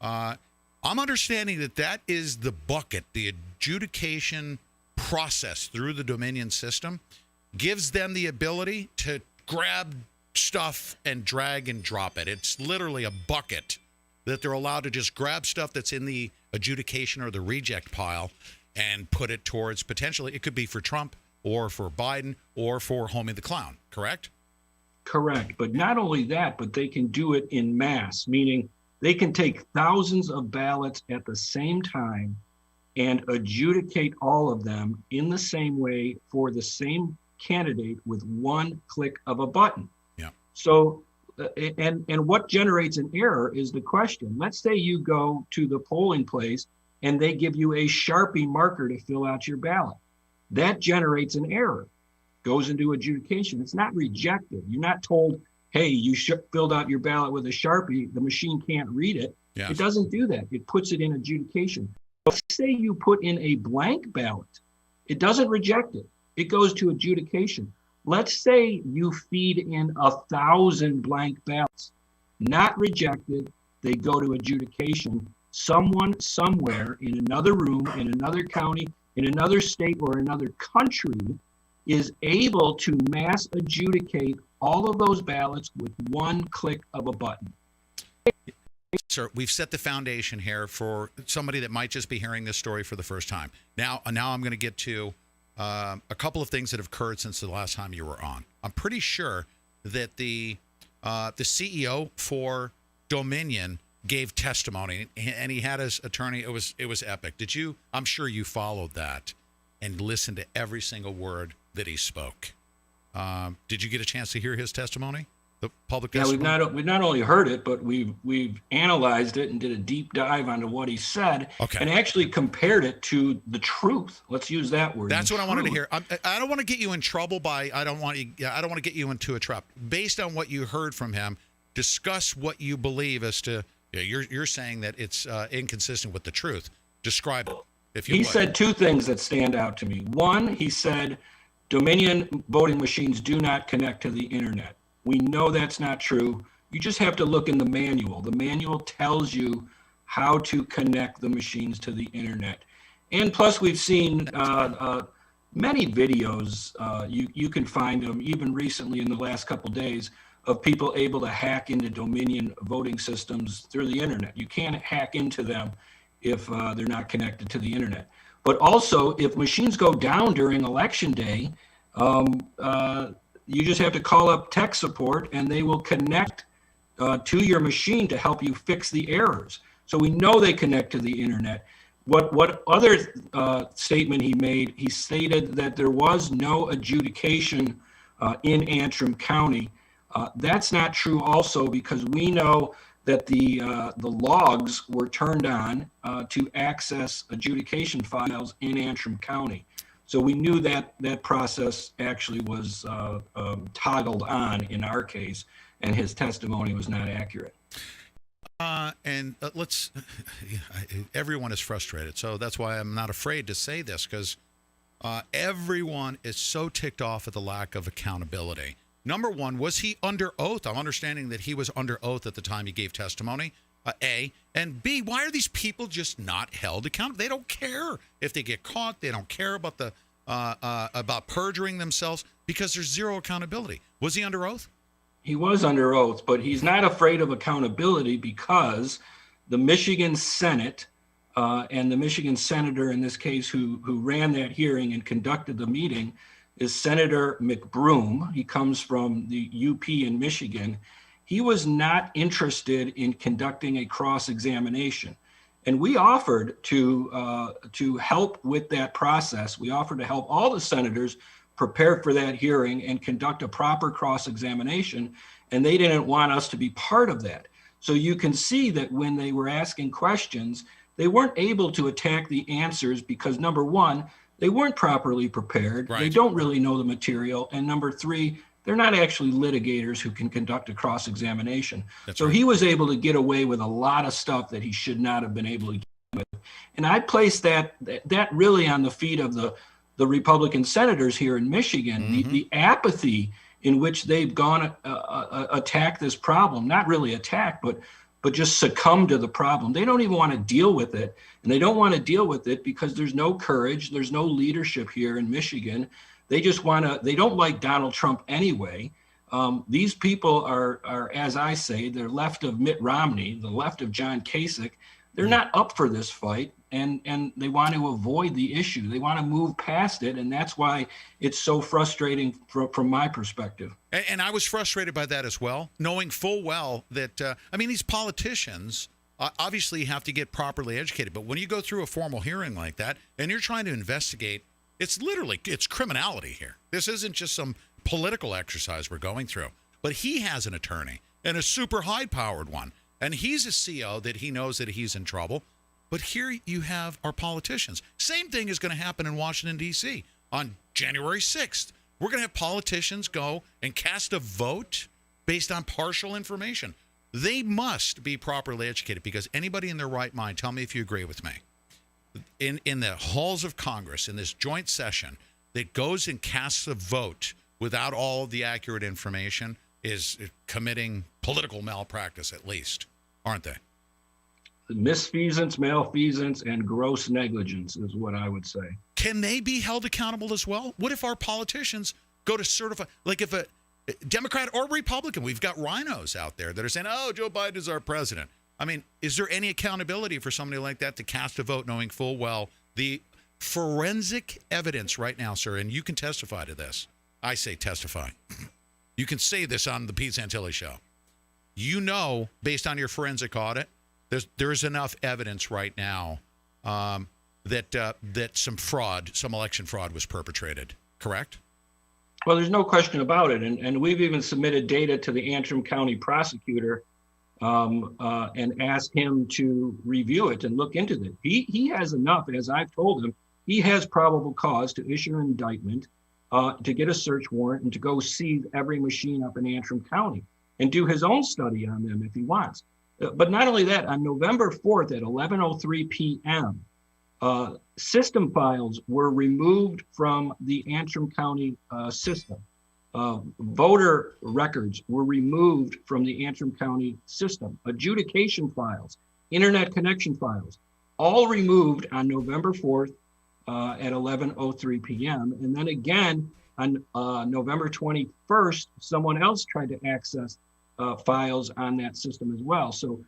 I'm understanding that is the bucket, the adjudication process through the Dominion system gives them the ability to grab stuff and drag and drop it. It's literally a bucket that they're allowed to just grab stuff that's in the adjudication or the reject pile and put it towards potentially, it could be for Trump or for Biden or for Homie the Clown, correct? Correct. But not only that, but they can do it in mass, meaning they can take thousands of ballots at the same time and adjudicate all of them in the same way for the same candidate with one click of a button. Yeah. So, and what generates an error is the question. Let's say you go to the polling place and they give you a Sharpie marker to fill out your ballot. That generates an error, goes into adjudication. It's not rejected. You're not told, hey, you filled out your ballot with a Sharpie, the machine can't read it. Yes. It doesn't do that. It puts it in adjudication. Let's say you put in a blank ballot. It doesn't reject it. it goes to adjudication. Let's say you feed in 1,000 blank ballots, not rejected, they go to adjudication. Someone somewhere in another room, in another county, in another state, or another country is able to mass adjudicate all of those ballots with one click of a button. Sir, we've set the foundation here for somebody that might just be hearing this story for the first time. Now I'm going to get to a couple of things that have occurred since the last time you were on. I'm pretty sure that the CEO for Dominion gave testimony, and he had his attorney. It was epic. Did you? I'm sure you followed that and listened to every single word that he spoke. Did you get a chance to hear his testimony? The public testimony? Yeah, we've not only heard it, but we've analyzed it and did a deep dive onto what he said, and actually compared it to the truth. Let's use that word. That's what I wanted to hear. I don't want to get you in trouble by. I don't want to get you into a trap. Based on what you heard from him, discuss what you believe as to. You're saying that it's inconsistent with the truth. Describe it, if you. He said two things that stand out to me. One, he said Dominion voting machines do not connect to the internet. We know that's not true. You just have to look in the manual. The manual tells you how to connect the machines to the internet. And plus, we've seen many videos. You can find them even recently in the last couple of days of people able to hack into Dominion voting systems through the internet. You can't hack into them if they're not connected to the internet. But also, if machines go down during election day, you just have to call up tech support and they will connect to your machine to help you fix the errors. So we know they connect to the internet. What other statement he made, he stated that there was no adjudication in Antrim County. That's not true also, because we know that the logs were turned on to access adjudication files in Antrim County. So we knew that that process actually was toggled on in our case, and his testimony was not accurate. Everyone is frustrated, so that's why I'm not afraid to say this, because everyone is so ticked off at the lack of accountability. Number one, was he under oath? I'm understanding that he was under oath at the time he gave testimony, A. And B, why are these people just not held accountable? They don't care if they get caught. They don't care about about perjuring themselves, because there's zero accountability. Was he under oath? He was under oath, but he's not afraid of accountability because the Michigan Senate and the Michigan senator in this case who ran that hearing and conducted the meeting is Senator McBroom. He comes from the UP in Michigan. He was not interested in conducting a cross-examination. And we offered to help with that process. We offered to help all the senators prepare for that hearing and conduct a proper cross-examination, and they didn't want us to be part of that. So you can see that when they were asking questions, they weren't able to attack the answers because, number one, they weren't properly prepared. Right. They don't really know the material. And number three, they're not actually litigators who can conduct a cross-examination. So he was able to get away with a lot of stuff that he should not have been able to get away with. And I place that really on the feet of the Republican senators here in Michigan, mm-hmm. the apathy in which they've gone attack this problem, not really attack, but just succumb to the problem. They don't even want to deal with it. And they don't want to deal with it because there's no courage. There's no leadership here in Michigan. They just they don't like Donald Trump anyway. These people are, as I say, they're left of Mitt Romney, the left of John Kasich. They're not up for this fight, and they want to avoid the issue. They want to move past it, and that's why it's so frustrating from my perspective. And I was frustrated by that as well, knowing full well that, these politicians obviously have to get properly educated, but when you go through a formal hearing like that, and you're trying to investigate, it's criminality here. This isn't just some political exercise we're going through, but he has an attorney, and a super high-powered one. And he's a CO that he knows that he's in trouble. But here you have our politicians. Same thing is going to happen in Washington, D.C. on January 6th. We're going to have politicians go and cast a vote based on partial information. They must be properly educated, because anybody in their right mind, tell me if you agree with me, in the halls of Congress, in this joint session, that goes and casts a vote without all the accurate information is committing political malpractice, at least, aren't they? Misfeasance, malfeasance, and gross negligence is what I would say. Can they be held accountable as well? What if our politicians go to certify, like if a Democrat or Republican, we've got rhinos out there that are saying, oh, Joe Biden is our president. I mean, is there any accountability for somebody like that to cast a vote knowing full well the forensic evidence right now, sir, and you can testify to this. I say testify. You can say this on the Pete Santilli show. You know, based on your forensic audit, there's enough evidence right now that some election fraud was perpetrated, correct? Well, there's no question about it. And we've even submitted data to the Antrim County prosecutor and asked him to review it and look into it. He has enough, as I've told him, he has probable cause to issue an indictment, to get a search warrant, and to go seize every machine up in Antrim County and do his own study on them if he wants. But not only that, on November 4th at 11:03 p.m., system files were removed from the Antrim County system. Voter records were removed from the Antrim County system. Adjudication files, internet connection files, all removed on November 4th at 11:03 p.m. And then again on November 21st, someone else tried to access files on that system as well. So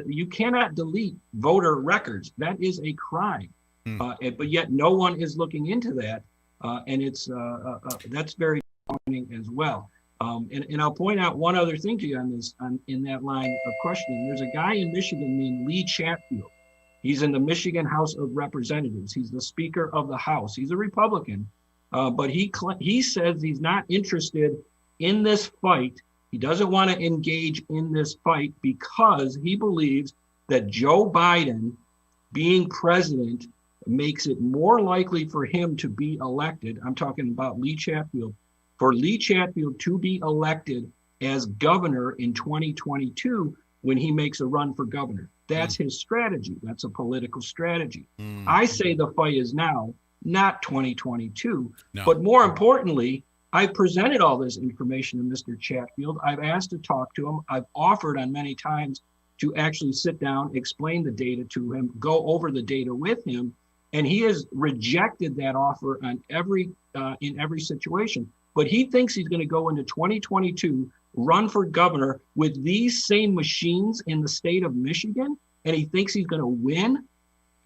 you cannot delete voter records. That is a crime. But yet no one is looking into that. And it's that's very disappointing as well. And I'll point out one other thing to you on this, in that line of questioning. There's a guy in Michigan named Lee Chatfield. He's in the Michigan House of Representatives. He's the Speaker of the House. He's a Republican, but he says he's not interested in this fight. He doesn't want to engage in this fight because he believes that Joe Biden being president makes it more likely for him to be elected. I'm talking about Lee Chatfield. For Lee Chatfield to be elected as governor in 2022 when he makes a run for governor. That's his strategy. That's a political strategy. I say the fight is now, not 2022. No. But more importantly, I've presented all this information to Mr. Chatfield. I've asked to talk to him. I've offered on many times to actually sit down, explain the data to him, go over the data with him, and he has rejected that offer on in every situation. But he thinks he's going to go into 2022, run for governor with these same machines in the state of Michigan, and he thinks he's going to win.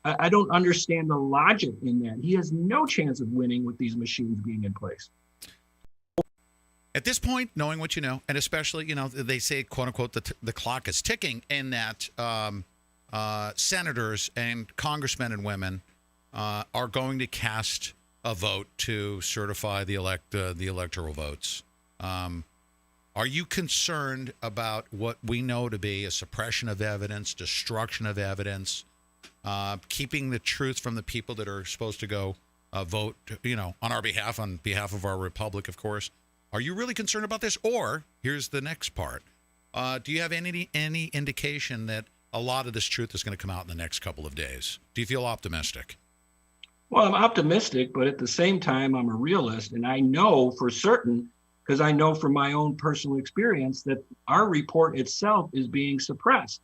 I don't understand the logic in that. He has no chance of winning with these machines being in place. At this point, knowing what you know, and especially, they say, quote unquote, the clock is ticking, and that senators and congressmen and women are going to cast a vote to certify the electoral votes. Are you concerned about what we know to be a suppression of evidence, destruction of evidence, keeping the truth from the people that are supposed to go vote, on our behalf, on behalf of our republic, of course? Are you really concerned about this? Or here's the next part: do you have any indication that a lot of this truth is going to come out in the next couple of days? Do you feel optimistic? Well, I'm optimistic, but at the same time, I'm a realist, and I know for certain, because I know from my own personal experience, that our report itself is being suppressed.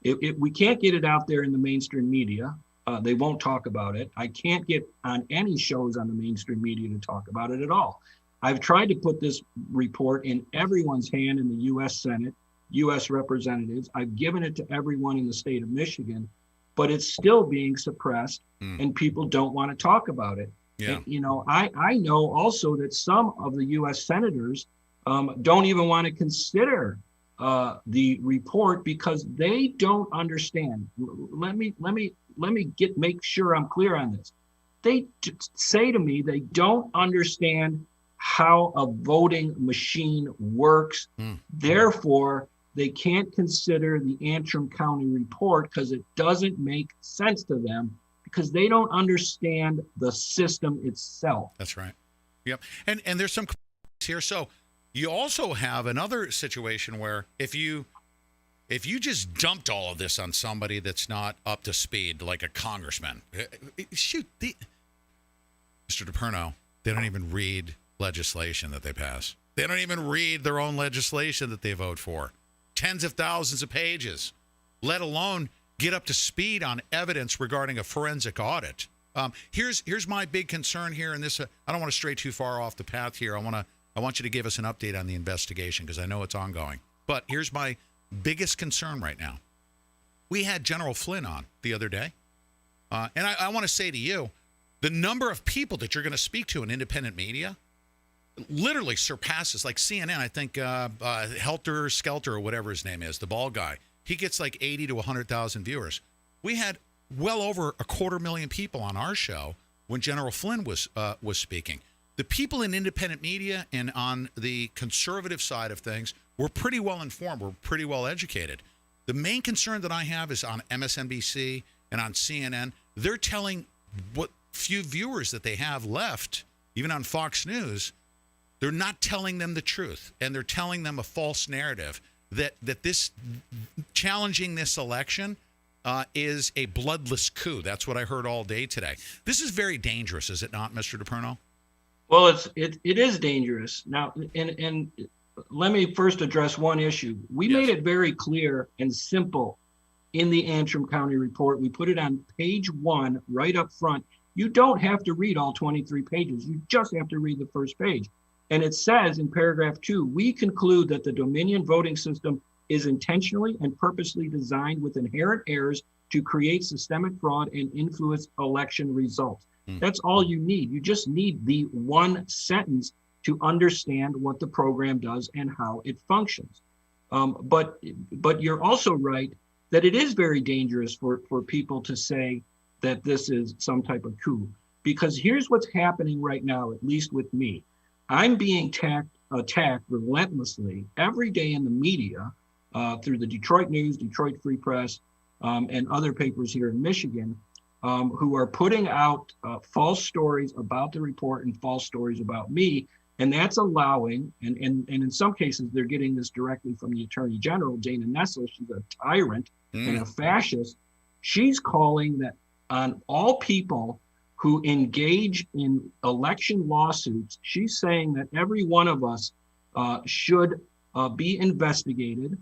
We can't get it out there in the mainstream media. They won't talk about it. I can't get on any shows on the mainstream media to talk about it at all. I've tried to put this report in everyone's hand in the U.S. Senate, U.S. representatives. I've given it to everyone in the state of Michigan, but it's still being suppressed, and people don't want to talk about it. Yeah. And, I know also that some of the U.S. senators don't even want to consider the report because they don't understand. Let me make sure I'm clear on this. They say to me they don't understand how a voting machine works. Therefore, they can't consider the Antrim County report because it doesn't make sense to them because they don't understand the system itself. That's right. Yep. And there's some here. So you also have another situation where if you just dumped all of this on somebody that's not up to speed, like a congressman, Mr. DePerno, They don't even read legislation that they pass. They don't even read their own legislation that they vote for. Tens of thousands of pages, let alone get up to speed on evidence regarding a forensic audit. Here's my big concern here, and this I don't want to stray too far off the path here. I want you to give us an update on the investigation because I know it's ongoing. But here's my biggest concern right now. We had General Flynn on the other day, and I want to say to you, the number of people that you're going to speak to in independent media literally surpasses, like CNN, I think Helter Skelter or whatever his name is, the bald guy. He gets like 80 to 100,000 viewers. We had well over 250,000 people on our show when General Flynn was speaking. The people in independent media and on the conservative side of things were pretty well informed, were pretty well educated. The main concern that I have is on MSNBC and on CNN. They're telling what few viewers that they have left, even on Fox News, they're not telling them the truth, and they're telling them a false narrative that this challenging this election is a bloodless coup. That's what I heard all day today. This is very dangerous, is it not, Mr. DePerno? Well, it is dangerous. Now, and let me first address one issue. We made it very clear and simple in the Antrim County report. We put it on page 1 right up front. You don't have to read all 23 pages. You just have to read the first page. And it says in paragraph 2, we conclude that the Dominion voting system is intentionally and purposely designed with inherent errors to create systemic fraud and influence election results. That's all you need. You just need the one sentence to understand what the program does and how it functions. But you're also right that it is very dangerous for people to say that this is some type of coup, because here's what's happening right now, at least with me. I'm being attacked relentlessly every day in the media through the Detroit News, Detroit Free Press, and other papers here in Michigan, who are putting out false stories about the report and false stories about me. And that's allowing, and in some cases, they're getting this directly from the Attorney General, Dana Nessel. She's a tyrant and a fascist. She's calling that on all people who engage in election lawsuits. She's saying that every one of us should be investigated,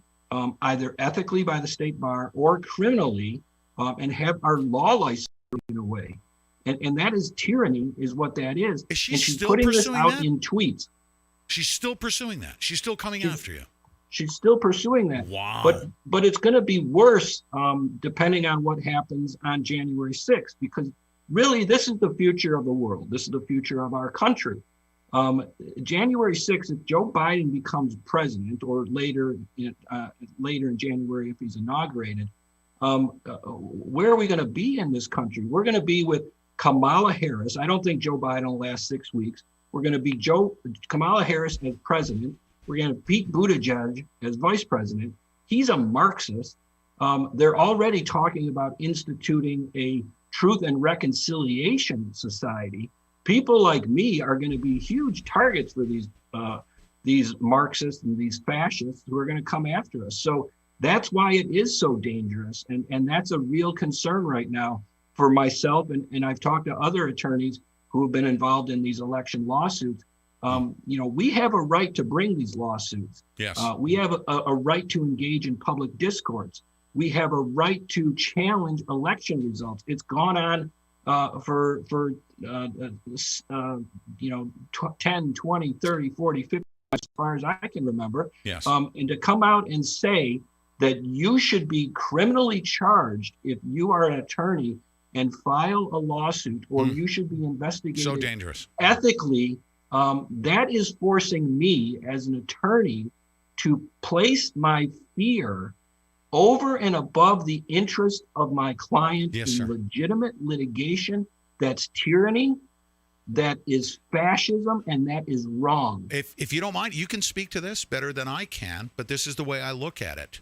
either ethically by the state bar or criminally, and have our law license taken away. And that is tyranny, is what that is. Is she and she's still putting this pursuing out that? in tweets. She's still pursuing that. She's still coming after you. She's still pursuing that. Wow. But it's going to be worse depending on what happens on January 6th, because really this is the future of the world. This is the future of our country. January 6th, if Joe Biden becomes president, or later in January if he's inaugurated, where are we going to be in this country? We're going to be with Kamala Harris. I don't think Joe Biden will last 6 weeks. We're going to be Kamala Harris as president. We're going to Pete Buttigieg as vice president. He's a Marxist. They're already talking about instituting a Truth and Reconciliation Society. People like me are going to be huge targets for these Marxists and these fascists who are going to come after us. So that's why it is so dangerous. And that's a real concern right now for myself. And I've talked to other attorneys who have been involved in these election lawsuits. We have a right to bring these lawsuits. Yes. We have a right to engage in public discourse. We have a right to challenge election results. It's gone on for 10, 20, 30, 40, 50, as far as I can remember. Yes. And to come out and say that you should be criminally charged if you are an attorney and file a lawsuit, or you should be investigated So dangerous. ethically, that is forcing me as an attorney to place my fear over and above the interest of my client in legitimate litigation. That's tyranny, that is fascism, and that is wrong. If you don't mind, you can speak to this better than I can, but this is the way I look at it.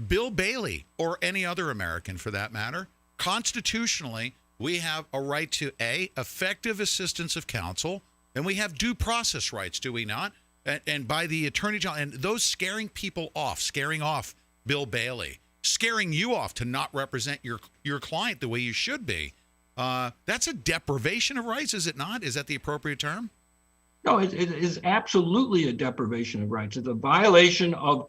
Bill Bailey, or any other American for that matter, constitutionally, we have a right to effective assistance of counsel, and we have due process rights, do we not? And by the Attorney General, and those scaring off Bill Bailey, scaring you off to not represent your client the way you should be. That's a deprivation of rights, is it not? Is that the appropriate term? No, it is absolutely a deprivation of rights. It's a violation of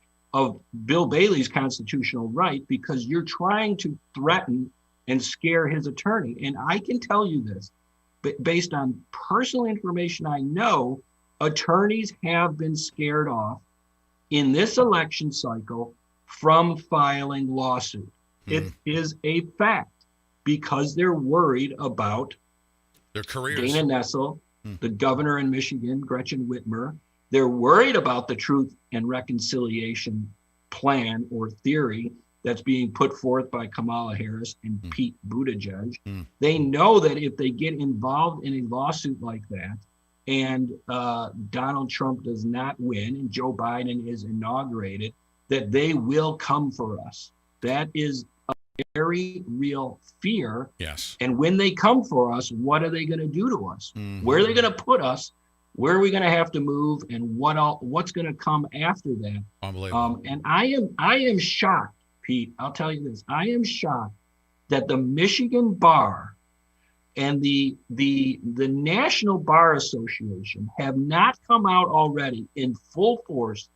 Bill Bailey's constitutional right because you're trying to threaten and scare his attorney. And I can tell you this, based on personal information I know, attorneys have been scared off in this election cycle from filing lawsuit. It is a fact because they're worried about their careers. Dana Nessel, the governor in Michigan, Gretchen Whitmer. They're worried about the Truth and Reconciliation plan or theory that's being put forth by Kamala Harris and Pete Buttigieg. They know that if they get involved in a lawsuit like that and Donald Trump does not win and Joe Biden is inaugurated, that they will come for us. That is a very real fear. Yes. And when they come for us, what are they going to do to us? Where are they going to put us? Where are we going to have to move? And what's going to come after that? Unbelievable. And I am shocked, Pete. I'll tell you this. I am shocked that the Michigan Bar and the National Bar Association have not come out already in full force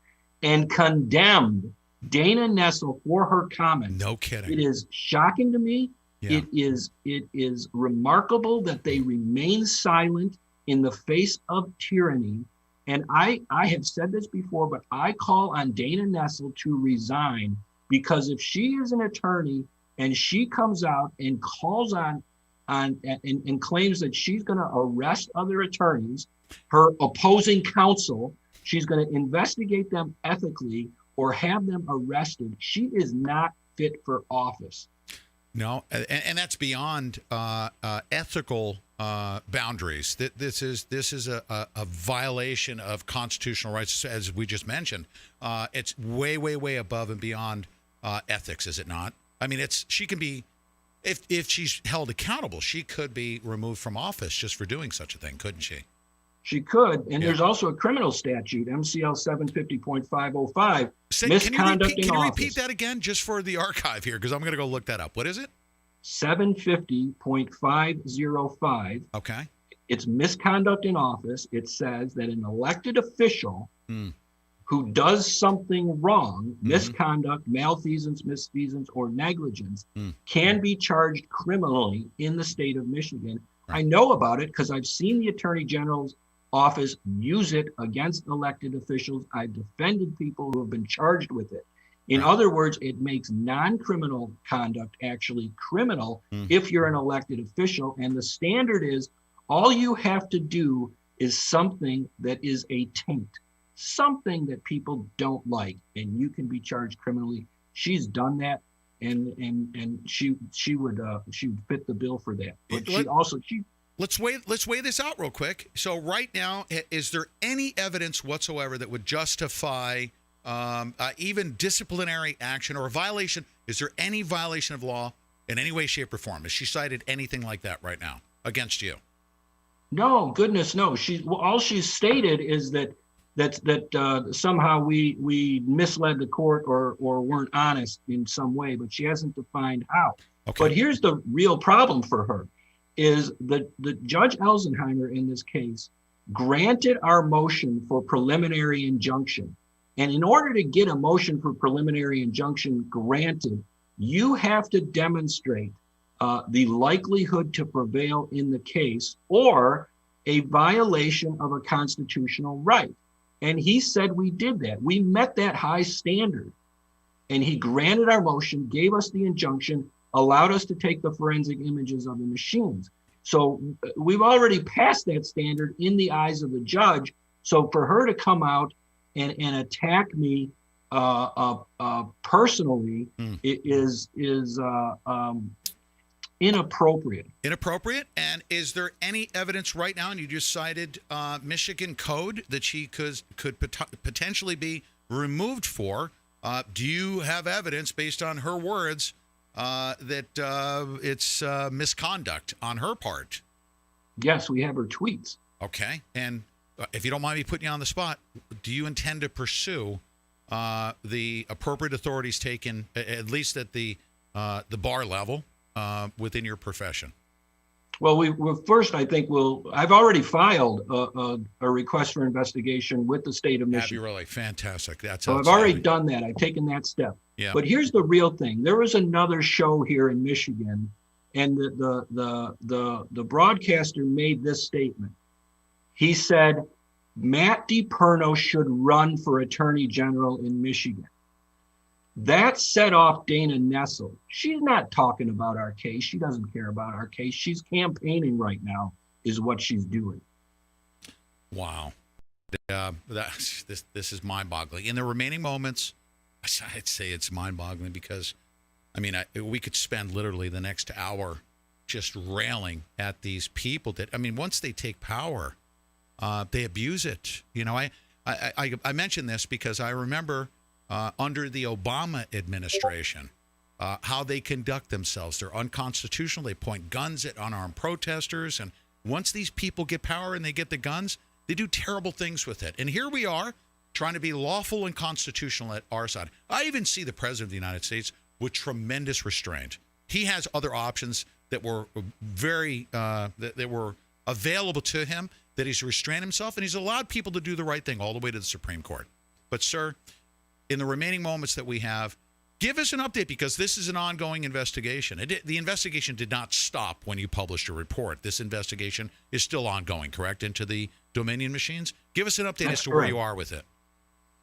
and condemned Dana Nessel for her comments. No kidding. It is shocking to me. Yeah. It is remarkable that they remain silent in the face of tyranny. And I have said this before, but I call on Dana Nessel to resign, because if she is an attorney and she comes out and calls on and claims that she's going to arrest other attorneys, her opposing counsel, she's going to investigate them ethically or have them arrested, she is not fit for office. No, and that's beyond ethical boundaries. This is a violation of constitutional rights, as we just mentioned. It's way above and beyond ethics, is it not? I mean, she can be, if she's held accountable, she could be removed from office just for doing such a thing, couldn't she? She could, and there's also a criminal statute, MCL 750.505, misconduct in office. Can you repeat that again, just for the archive here, because I'm going to go look that up. What is it? 750.505. Okay. It's misconduct in office. It says that an elected official who does something wrong, misconduct, malfeasance, misfeasance, or negligence, can be charged criminally in the state of Michigan. Right. I know about it because I've seen the Attorney General's office use it against elected officials. I've defended people who have been charged with it. In other words, it makes non-criminal conduct actually criminal if you're an elected official. And the standard is all you have to do is something that is a taint, something that people don't like, and you can be charged criminally. She's done that, and she would fit the bill for that. But Let's weigh this out real quick. So right now, is there any evidence whatsoever that would justify even disciplinary action or a violation? Is there any violation of law in any way, shape, or form? Has she cited anything like that right now against you? No, goodness, no. All she's stated is that somehow we misled the court or weren't honest in some way, but she hasn't defined how. Okay. But here's the real problem for her. Is the Judge Elsenheimer in this case granted our motion for preliminary injunction. And in order to get a motion for preliminary injunction granted, you have to demonstrate the likelihood to prevail in the case or a violation of a constitutional right. And he said we did that. We met that high standard. And he granted our motion, gave us the injunction, allowed us to take the forensic images of the machines. So we've already passed that standard in the eyes of the judge. So for her to come out and attack me personally is inappropriate. Inappropriate? And is there any evidence right now, and you just cited Michigan code, that she could potentially be removed for? Do you have evidence based on her words that it's misconduct on her part? Yes, we have her tweets. Okay. And if you don't mind me putting you on the spot, do you intend to pursue the appropriate authorities taken, at least at the bar level, within your profession? Well, first, I think I've already filed a request for investigation with the state of Have Michigan. you really? Fantastic. That's So I've outstanding. already done that. I've taken that step. Yeah. But here's the real thing. There was another show here in Michigan, and the broadcaster made this statement. He said, Matt DiPerno should run for Attorney General in Michigan. That set off Dana Nessel. She's not talking about our case. She doesn't care about our case. She's campaigning right now, is what she's doing. Wow. This is mind-boggling. In the remaining moments, I'd say it's mind-boggling because, I mean, we could spend literally the next hour just railing at these people that, I mean, once they take power, they abuse it. You know, I mention this because I remember under the Obama administration, how they conduct themselves. They're unconstitutional. They point guns at unarmed protesters. And once these people get power and they get the guns, they do terrible things with it. And here we are trying to be lawful and constitutional at our side. I even see the president of the United States with tremendous restraint. He has other options that were very, that were available to him, that he's restrained himself, and he's allowed people to do the right thing all the way to the Supreme Court. But, sir, in the remaining moments that we have, give us an update because this is an ongoing investigation. The investigation did not stop when you published your report. This investigation is still ongoing, correct, into the Dominion machines? Give us an update as to where you are with it.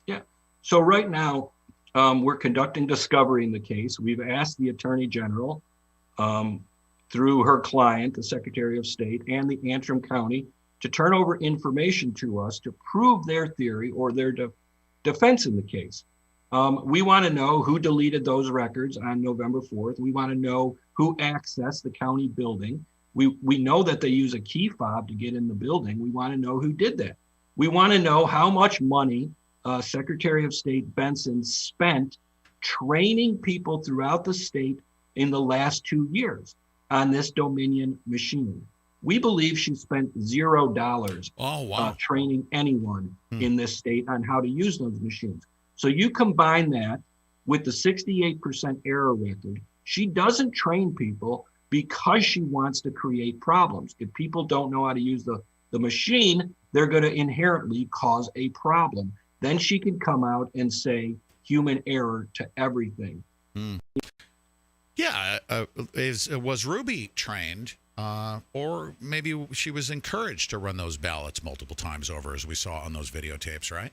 Yeah. So right now, we're conducting discovery in the case. We've asked the Attorney General through her client, the Secretary of State, and the Antrim County to turn over information to us to prove their theory or their defense in the case. We want to know who deleted those records on November 4th. We want to know who accessed the county building. We know that they use a key fob to get in the building. We want to know who did that. We want to know how much money Secretary of State Benson spent training people throughout the state in the last 2 years on this Dominion machine. We believe she spent $0 training anyone in this state on how to use those machines. So you combine that with the 68% error record. She doesn't train people because she wants to create problems. If people don't know how to use the machine, they're going to inherently cause a problem. Then she can come out and say human error to everything. Yeah. Was Ruby trained? Or maybe she was encouraged to run those ballots multiple times over, as we saw on those videotapes, right?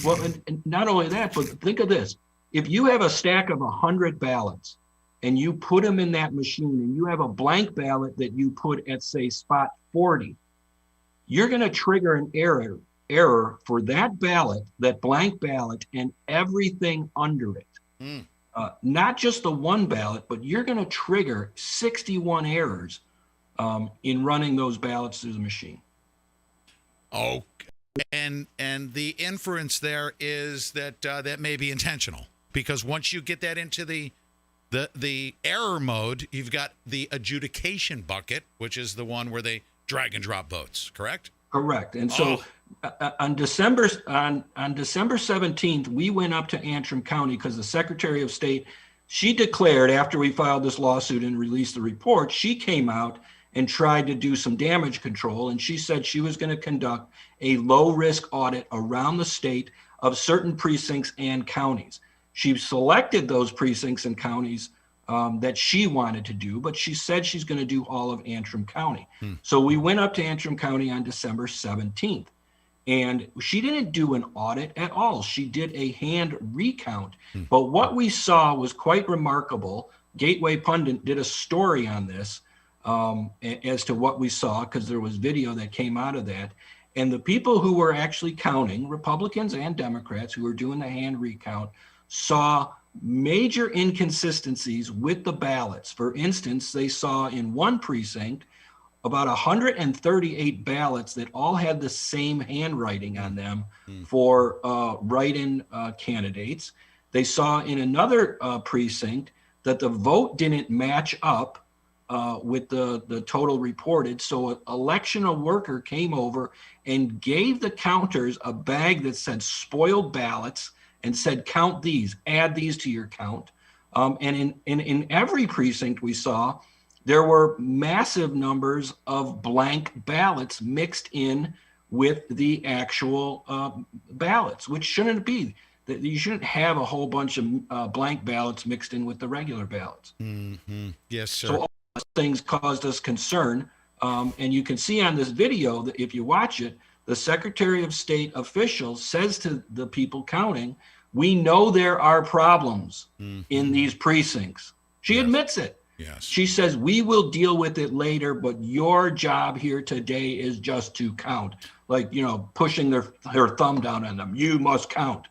Well, and not only that, but think of this. If you have a stack of 100 ballots and you put them in that machine and you have a blank ballot that you put at, say, spot 40, you're going to trigger an error for that ballot, that blank ballot, and everything under it. Not just the one ballot, but you're going to trigger 61 errors in running those ballots through the machine. Oh, and the inference there is that that may be intentional, because once you get that into the error mode, you've got the adjudication bucket, which is the one where they drag and drop votes. Correct? Correct. And so on December 17th, we went up to Antrim County because the Secretary of State, she declared after we filed this lawsuit and released the report, she came out and tried to do some damage control. And she said she was going to conduct a low risk audit around the state of certain precincts and counties. She selected those precincts and counties that she wanted to do, but she said she's going to do all of Antrim County. So we went up to Antrim County on December 17th, and she didn't do an audit at all. She did a hand recount, but what we saw was quite remarkable. Gateway Pundit did a story on this as to what we saw, because there was video that came out of that. And the people who were actually counting, Republicans and Democrats who were doing the hand recount, saw major inconsistencies with the ballots. For instance, they saw in one precinct about 138 ballots that all had the same handwriting on them for write-in candidates. They saw in another precinct that the vote didn't match up with the total reported. So an electional worker came over and gave the counters a bag that said spoiled ballots and said, count these, add these to your count. And in every precinct we saw, there were massive numbers of blank ballots mixed in with the actual ballots, which shouldn't be. That you shouldn't have a whole bunch of blank ballots mixed in with the regular ballots. Mm-hmm. Yes, sir. So all those things caused us concern. And you can see on this video that if you watch it, the Secretary of State official says to the people counting, we know there are problems in these precincts. She admits it. Yes. She says, we will deal with it later, but your job here today is just to count. Like, pushing her thumb down on them. You must count.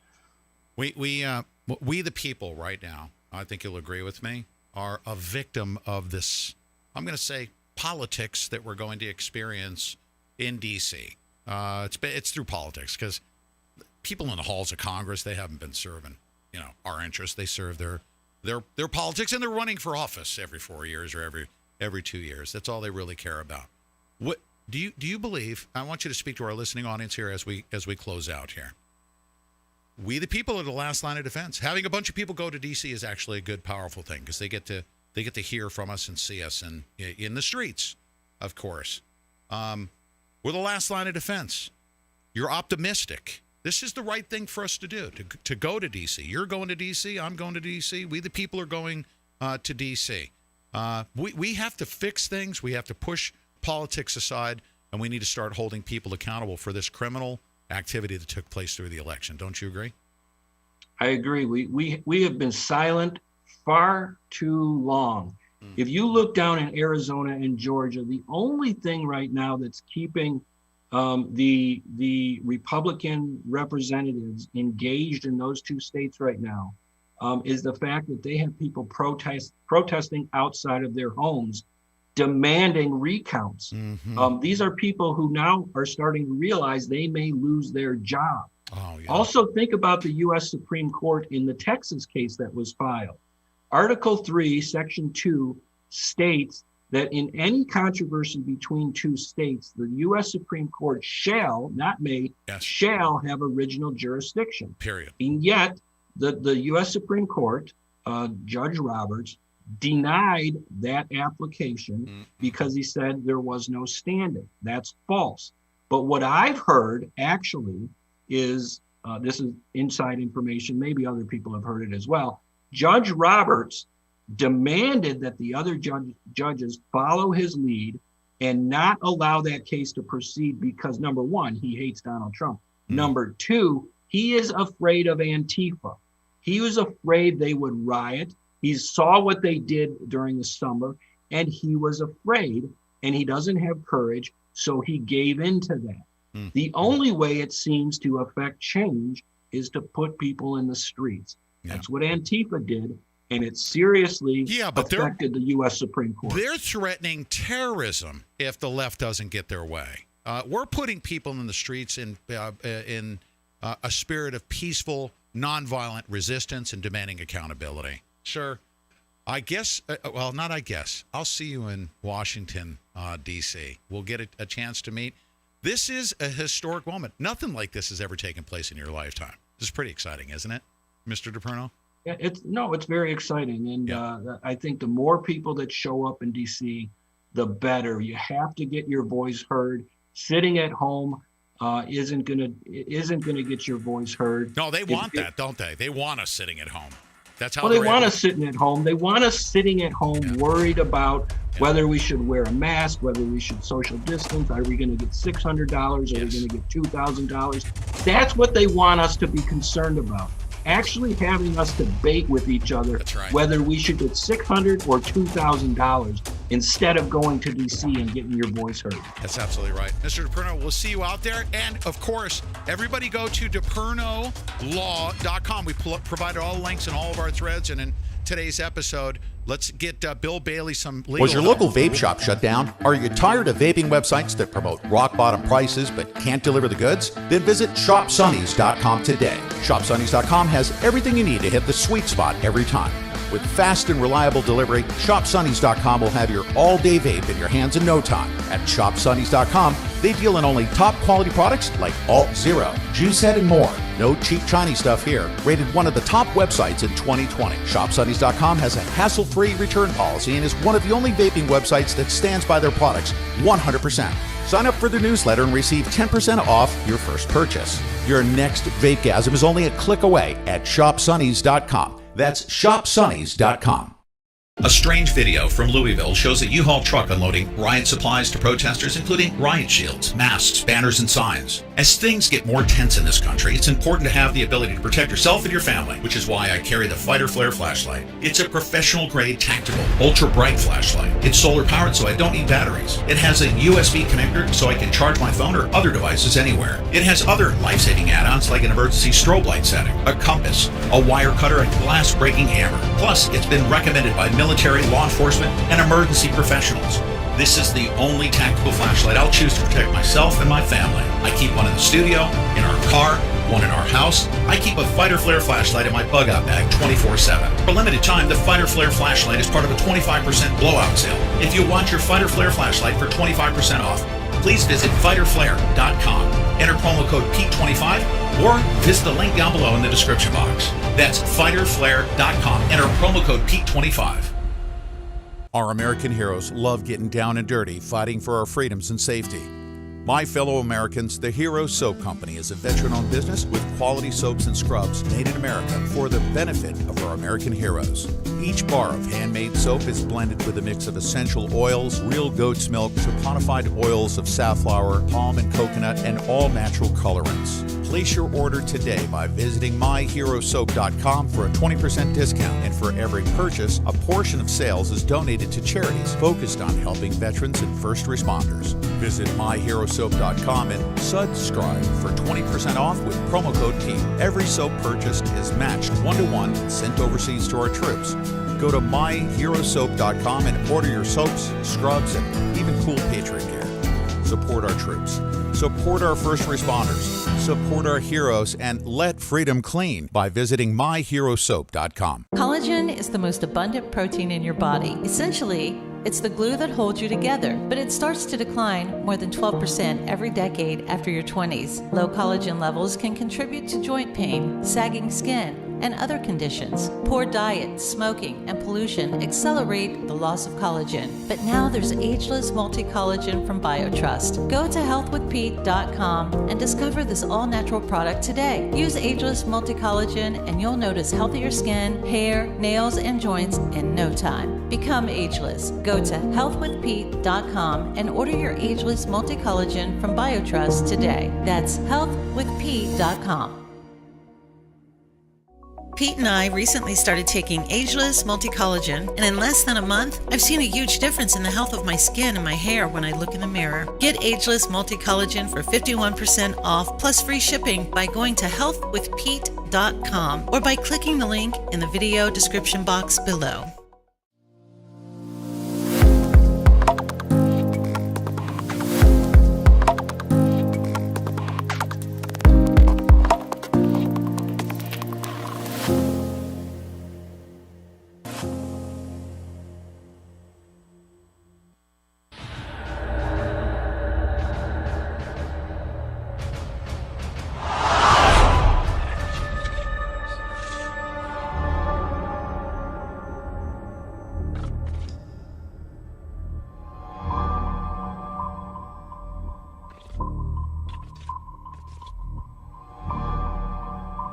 We the people right now, I think you'll agree with me, are a victim of this, I'm going to say, politics that we're going to experience in D.C. It's through politics, because people in the halls of Congress, they haven't been serving, our interests. They serve their politics, and they're running for office every 4 years or every 2 years. That's all they really care about. What do you believe? I want you to speak to our listening audience here as we close out here. We the people are the last line of defense. Having a bunch of people go to D.C. is actually a good, powerful thing, because they get to hear from us and see us in the streets, of course. We're the last line of defense. You're optimistic. This is the right thing for us to do, to go to D.C. You're going to D.C. I'm going to D.C. We the people are going to D.C. We have to fix things. We have to push politics aside, and we need to start holding people accountable for this criminal activity that took place through the election. Don't you agree? I agree. We have been silent far too long. If you look down in Arizona and Georgia, the only thing right now that's keeping the Republican representatives engaged in those two states right now is the fact that they have people protesting outside of their homes, demanding recounts. These are people who now are starting to realize they may lose their job. Oh, yeah. Also, think about the U.S. Supreme Court in the Texas case that was filed. Article 3, Section 2 states that in any controversy between two states, the U.S. Supreme Court shall, not may, shall have original jurisdiction. Period. And yet, the U.S. Supreme Court, Judge Roberts, denied that application because he said there was no standing. That's false. But what I've heard actually is, this is inside information, maybe other people have heard it as well, Judge Roberts demanded that the other judges follow his lead and not allow that case to proceed because, number one, he hates Donald Trump. Number two, he is afraid of Antifa. He was afraid they would riot. He saw what they did during the summer, and he was afraid, and he doesn't have courage, so he gave in to that. The only way it seems to affect change is to put people in the streets. That's what Antifa did, and it seriously affected the U.S. Supreme Court. They're threatening terrorism if the left doesn't get their way. We're putting people in the streets in a spirit of peaceful, nonviolent resistance and demanding accountability. Sure. I guess, well, not I guess. I'll see you in Washington, D.C. We'll get a chance to meet. This is a historic moment. Nothing like this has ever taken place in your lifetime. This is pretty exciting, isn't it, Mr. DePerno? Yeah, it's very exciting. And I think the more people that show up in D.C., the better. You have to get your voice heard. Sitting at home isn't gonna get your voice heard. No, they want that, don't they? They want us sitting at home. That's how. Well, they want us sitting at home. They want us sitting at home, worried about whether we should wear a mask, whether we should social distance. Are we going to get $600? Are we going to get $2,000? That's what they want us to be concerned about. Actually having us debate with each other whether we should get $600 or $2,000 instead of going to D.C. and getting your voice heard. That's absolutely right. Mr. DePerno, we'll see you out there. And, of course, everybody go to DePernoLaw.com. We provided all the links in all of our threads and in today's episode. Let's get Bill Bailey some legal Was your local vape shop shut down? Are you tired of vaping websites that promote rock-bottom prices but can't deliver the goods? Then visit ShopSunnies.com today. ShopSunnies.com has everything you need to hit the sweet spot every time. With fast and reliable delivery, ShopSunnies.com will have your all-day vape in your hands in no time. At ShopSunnies.com, they deal in only top-quality products like Alt Zero, Juice Head, and more. No cheap Chinese stuff here. Rated one of the top websites in 2020. ShopSunnies.com has a hassle-free return policy and is one of the only vaping websites that stands by their products 100%. Sign up for their newsletter and receive 10% off your first purchase. Your next vapegasm is only a click away at ShopSunnies.com. That's ShopSunnies.com. A strange video from Louisville shows a U-Haul truck unloading riot supplies to protesters, including riot shields, masks, banners, and signs. As things get more tense in this country, it's important to have the ability to protect yourself and your family, which is why I carry the Fighter Flare flashlight. It's a professional-grade, tactical, ultra-bright flashlight. It's solar-powered, so I don't need batteries. It has a USB connector, so I can charge my phone or other devices anywhere. It has other life-saving add-ons like an emergency strobe light setting, a compass, a wire cutter, and glass-breaking hammer. Plus, it's been recommended by military, law enforcement, and emergency professionals. This is the only tactical flashlight I'll choose to protect myself and my family. I keep one in the studio, in our car, one in our house. I keep a Fighter Flare flashlight in my bug-out bag 24/7. For a limited time, the Fighter Flare flashlight is part of a 25% blowout sale. If you want your Fighter Flare flashlight for 25% off, please visit fighterflare.com. Enter promo code PETE25 or visit the link down below in the description box. That's fighterflare.com. Enter promo code PETE25. Our American heroes love getting down and dirty, fighting for our freedoms and safety. My fellow Americans, the Hero Soap Company is a veteran-owned business with quality soaps and scrubs made in America for the benefit of our American heroes. Each bar of handmade soap is blended with a mix of essential oils, real goat's milk, saponified oils of safflower, palm and coconut, and all natural colorants. Place your order today by visiting myherosoap.com for a 20% discount. And for every purchase, a portion of sales is donated to charities focused on helping veterans and first responders. Visit myherosoap.com and subscribe for 20% off with promo code PETE. Every soap purchased is matched 1-to-1 and sent overseas to our troops. Go to myherosoap.com and order your soaps, scrubs, and even cool Patriot gear. Support our troops. Support our first responders. Support our heroes and let freedom clean by visiting myherosoap.com. Collagen is the most abundant protein in your body. Essentially, it's the glue that holds you together, but it starts to decline more than 12% every decade after your 20s. Low collagen levels can contribute to joint pain, sagging skin, and other conditions. Poor diet, smoking, and pollution accelerate the loss of collagen. But now there's ageless multi-collagen from BioTrust. Go to healthwithpete.com and discover this all-natural product today. Use ageless multi-collagen and you'll notice healthier skin, hair, nails, and joints in no time. Become ageless. Go to healthwithpete.com and order your ageless multi-collagen from BioTrust today. That's healthwithpete.com. Pete and I recently started taking Ageless Multi-Collagen, and in less than a month, I've seen a huge difference in the health of my skin and my hair when I look in the mirror. Get Ageless Multi-Collagen for 51% off plus free shipping by going to healthwithpete.com or by clicking the link in the video description box below.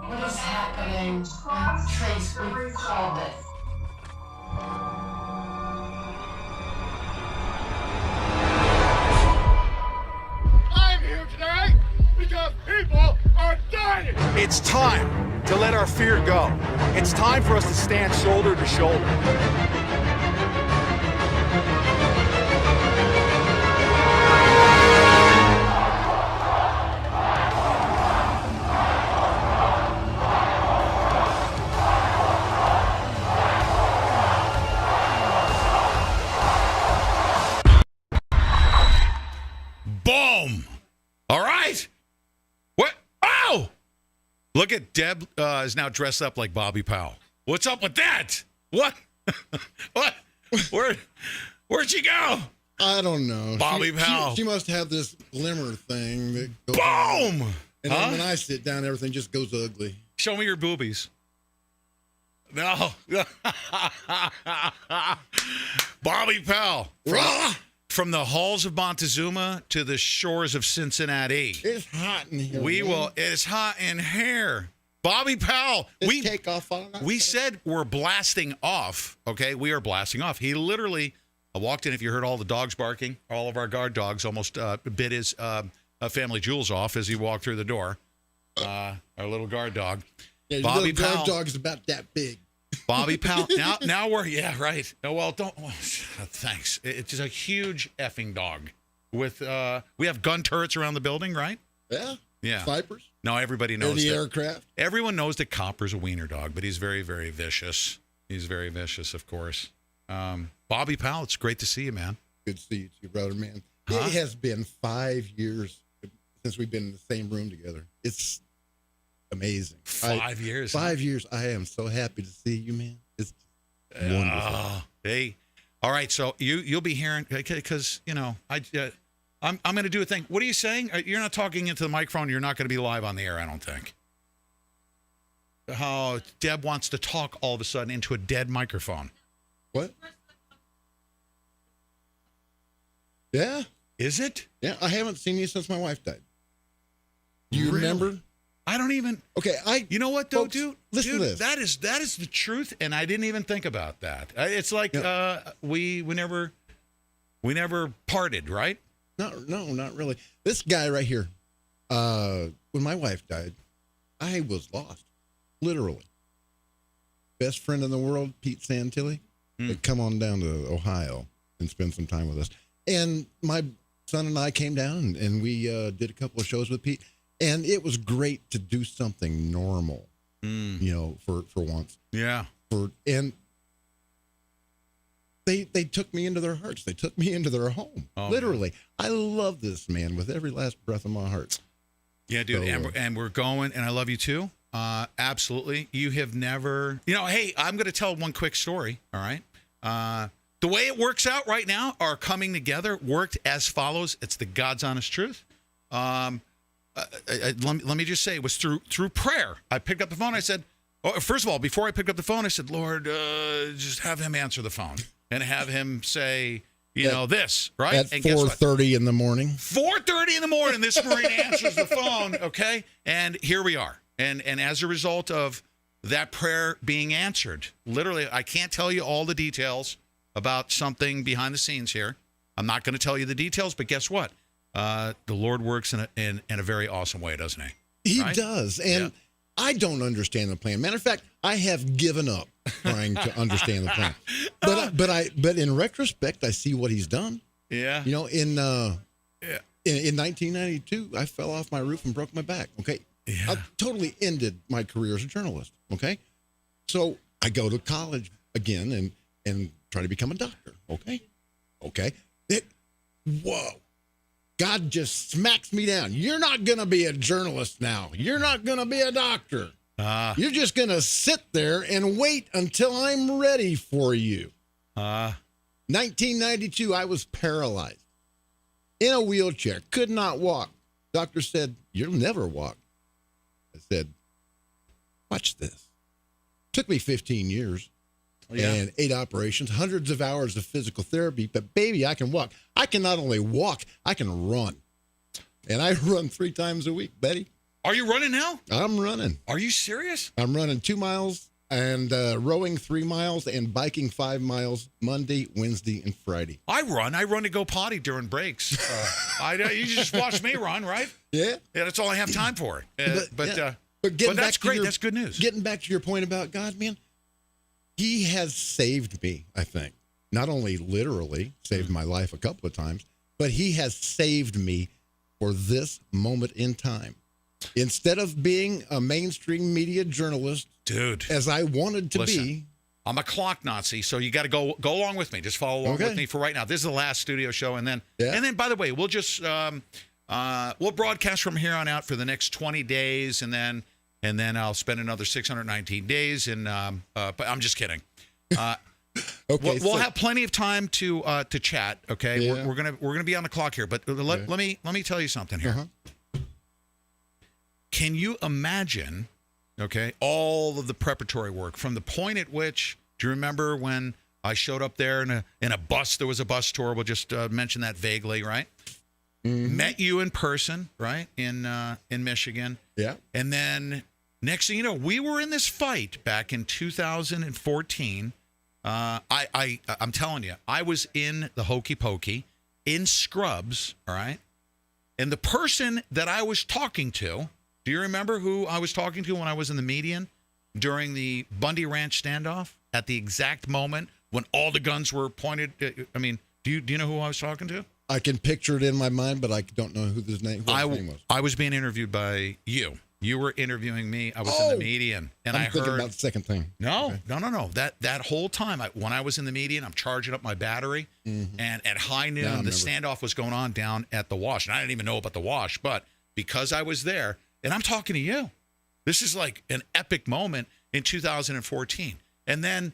What is happening? Trace, we called it. I'm here today because people are dying! It's time to let our fear go. It's time for us to stand shoulder to shoulder. Boom! All right. What? Oh! Look at Deb is now dressed up like Bobby Powell. What's up with that? What? What? Where'd she go? I don't know. Bobby Powell. She must have this glimmer thing that goes Boom! on. And then when I sit down, everything just goes ugly. Show me your boobies. No. Bobby Powell. From the halls of Montezuma to the shores of Cincinnati. It's hot in here. It's hot in here. Bobby Powell. Take off on that. We said we're blasting off. Okay, we are blasting off. He literally walked in. If you heard all the dogs barking, all of our guard dogs almost bit his family jewels off as he walked through the door. Our little guard dog. Yeah, Bobby little guard Powell. dog is about that big. Bobby Powell. Now we're right. No, well, don't. Well, thanks. It's just a huge effing dog. With we have gun turrets around the building, right? Yeah. Yeah. Vipers. No, everybody knows the that. aircraft. Everyone knows that Copper's a wiener dog, but he's very, very vicious. He's very vicious, of course. Bobby Powell, it's great to see you, man. Good to see you too, brother, man. Huh? It has been 5 years since we've been in the same room together. It's amazing. 5 years. 5 years. I am so happy to see you, man. It's wonderful. Hey, all right. So you'll be hearing because I'm going to do a thing. What are you saying? You're not talking into the microphone. You're not going to be live on the air, I don't think. Oh, Deb wants to talk all of a sudden into a dead microphone. What? Yeah. Is it? Yeah. I haven't seen you since my wife died. Do you Really? remember? I don't even. Okay. You know what though, folks, dude? listen to this. That is the truth, and I didn't even think about that. It's like we never parted, right? No, not really. This guy right here, when my wife died, I was lost, literally. Best friend in the world, Pete Santilli, had come on down to Ohio and spend some time with us. And my son and I came down and we did a couple of shows with Pete. And it was great to do something normal, for once. Yeah. And they took me into their hearts. They took me into their home. Oh, literally. Man. I love this man with every last breath of my heart. Yeah, dude. So, and we're going, and I love you too. Absolutely. You have never, hey, I'm going to tell one quick story. All right. The way it works out right now, our coming together worked as follows. It's the God's honest truth. Let me just say, it was through prayer. I picked up the phone. I said, first of all, before I picked up the phone, I said, Lord, just have him answer the phone and have him say, this, right? At and 4:30 in the morning. 4:30 in the morning, this Marine answers the phone, okay? And here we are. And as a result of that prayer being answered, literally, I can't tell you all the details about something behind the scenes here. I'm not going to tell you the details, but guess what? The Lord works in a very awesome way, doesn't he? He right? does. And I don't understand the plan. Matter of fact, I have given up trying to understand the plan. But in retrospect, I see what he's done. Yeah. In 1992, I fell off my roof and broke my back. Okay. Yeah. I totally ended my career as a journalist. Okay. So I go to college again and try to become a doctor. Okay. Whoa. God just smacks me down. You're not going to be a journalist now. You're not going to be a doctor. You're just going to sit there and wait until I'm ready for you. 1992, I was paralyzed in a wheelchair, could not walk. Doctor said, you'll never walk. I said, watch this. Took me 15 years. And 8 operations, hundreds of hours of physical therapy. But, baby, I can walk. I can not only walk, I can run. And I run 3 times a week, Betty. Are you running now? I'm running. Are you serious? I'm running 2 miles and rowing 3 miles and biking 5 miles Monday, Wednesday, and Friday. I run to go potty during breaks. You just watch me run, right? Yeah. Yeah, that's all I have time for. But that's great. That's good news. Getting back to your point about God, man. He has saved me, I think. Not only literally saved my life a couple of times, but he has saved me for this moment in time. Instead of being a mainstream media journalist, dude, as I wanted to be. I'm a clock Nazi, so you got to go along with me. Just follow along with me for right now. This is the last studio show, and then by the way, we'll just we'll broadcast from here on out for the next 20 days, and then I'll spend another 619 days. And but I'm just kidding. Okay, we'll have plenty of time to chat. Okay, Yeah. we're gonna be on the clock here, but let me tell you something here. Uh-huh. Can you imagine? Okay, all of the preparatory work from the point at which, do you remember when I showed up there in a bus? There was a bus tour. We'll just mention that vaguely, right? Mm-hmm. Met you in person, right, in Michigan. Yeah. And then next thing you know, we were in this fight back in 2014. I'm telling you, I was in the Hokey Pokey in scrubs, all right? And the person that I was talking to, do you remember who I was talking to when I was in the median during the Bundy Ranch standoff at the exact moment when all the guns were pointed? I mean, do you know who I was talking to? I can picture it in my mind, but I don't know who his name was. I was being interviewed by you. You were interviewing me. I was in the median, and I'm I thinking heard about the second thing. No. That whole time, when I was in the median, I'm charging up my battery, and at high noon, the standoff was going on down at the wash, and I didn't even know about the wash, but because I was there, and I'm talking to you, this is like an epic moment in 2014, and then,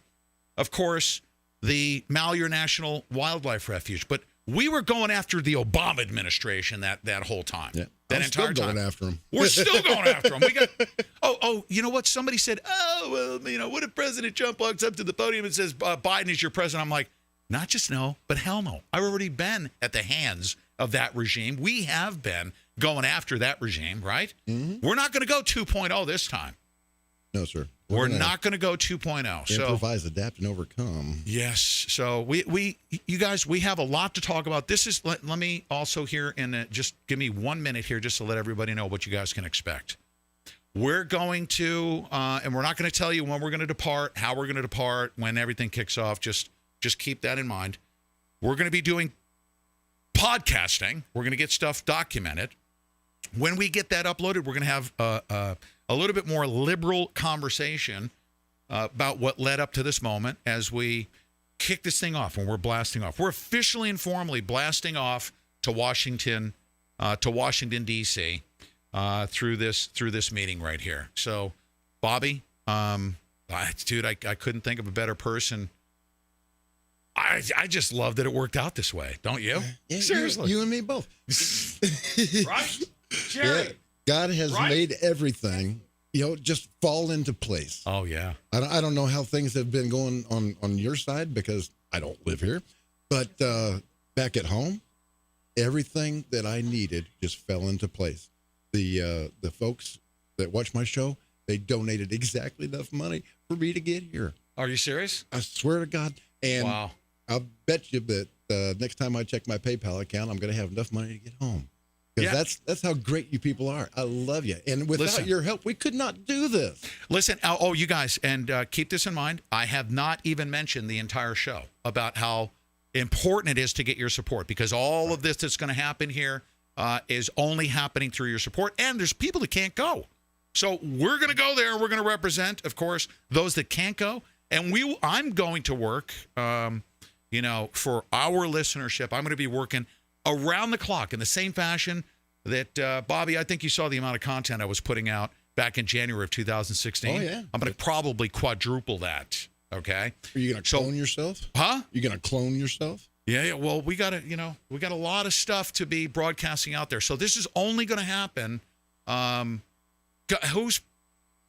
of course, the Malheur National Wildlife Refuge, but we were going after the Obama administration that whole time. Yeah. That I'm entire still time. going after him. We're still going after him. We got. Oh, you know what? Somebody said, what if President Trump walks up to the podium and says Biden is your president? I'm like, not just no, but hell no. I've already been at the hands of that regime. We have been going after that regime, right? Mm-hmm. We're not going to go 2.0 this time. No, sir. We're not going to go 2.0. So improvise, adapt, and overcome. yes. So you guys, we have a lot to talk about. This is, let me also here, and just give me 1 minute here just to let everybody know what you guys can expect. We're going to, and we're not going to tell you when we're going to depart, how we're going to depart, when everything kicks off. Just keep that in mind. We're going to be doing podcasting. We're going to get stuff documented. When we get that uploaded, we're going to have a little bit more liberal conversation about what led up to this moment as we kick this thing off, when we're blasting off. We're officially and formally blasting off to Washington, D.C. Through this meeting right here. So, Bobby, dude, I couldn't think of a better person. I just love that it worked out this way, don't you? Yeah, Seriously, you and me both. Right? Jerry. Yeah, God has made everything, just fall into place. Oh yeah. I don't know how things have been going on your side because I don't live here, but back at home, everything that I needed just fell into place. The folks that watch my show, they donated exactly enough money for me to get here. Are you serious? I swear to God. And wow. I'll bet you that next time I check my PayPal account, I'm going to have enough money to get home. Because that's how great you people are. I love you. And without your help, we could not do this. Listen, you guys, and keep this in mind. I have not even mentioned the entire show about how important it is to get your support, because all of this that's going to happen here is only happening through your support. And there's people that can't go. So we're going to go there. We're going to represent, of course, those that can't go. And I'm going to work, for our listenership. I'm going to be working around the clock in the same fashion that, Bobby, I think you saw the amount of content I was putting out back in January of 2016. Oh, yeah. I'm going to probably quadruple that, okay? Are you going to clone yourself? Huh? You going to clone yourself? Yeah. Well, we got a lot of stuff to be broadcasting out there. So this is only going to happen. Who's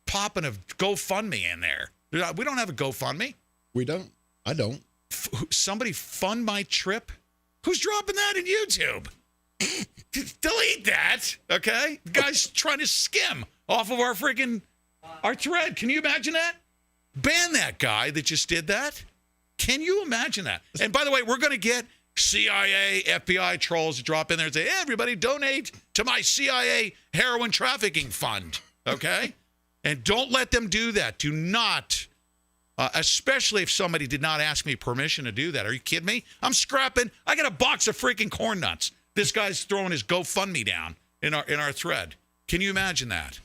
popping a GoFundMe in there? We don't have a GoFundMe. We don't. I don't. Somebody fund my trip? Who's dropping that in YouTube? Delete that, okay? The guy's trying to skim off of our thread. Can you imagine that? Ban that guy that just did that. Can you imagine that? And by the way, we're going to get CIA, FBI trolls to drop in there and say, hey, everybody donate to my CIA heroin trafficking fund, okay? And don't let them do that. Do not, especially if somebody did not ask me permission to do that. Are you kidding me? I'm scrapping. I got a box of freaking corn nuts. This guy's throwing his GoFundMe down in our thread. Can you imagine that?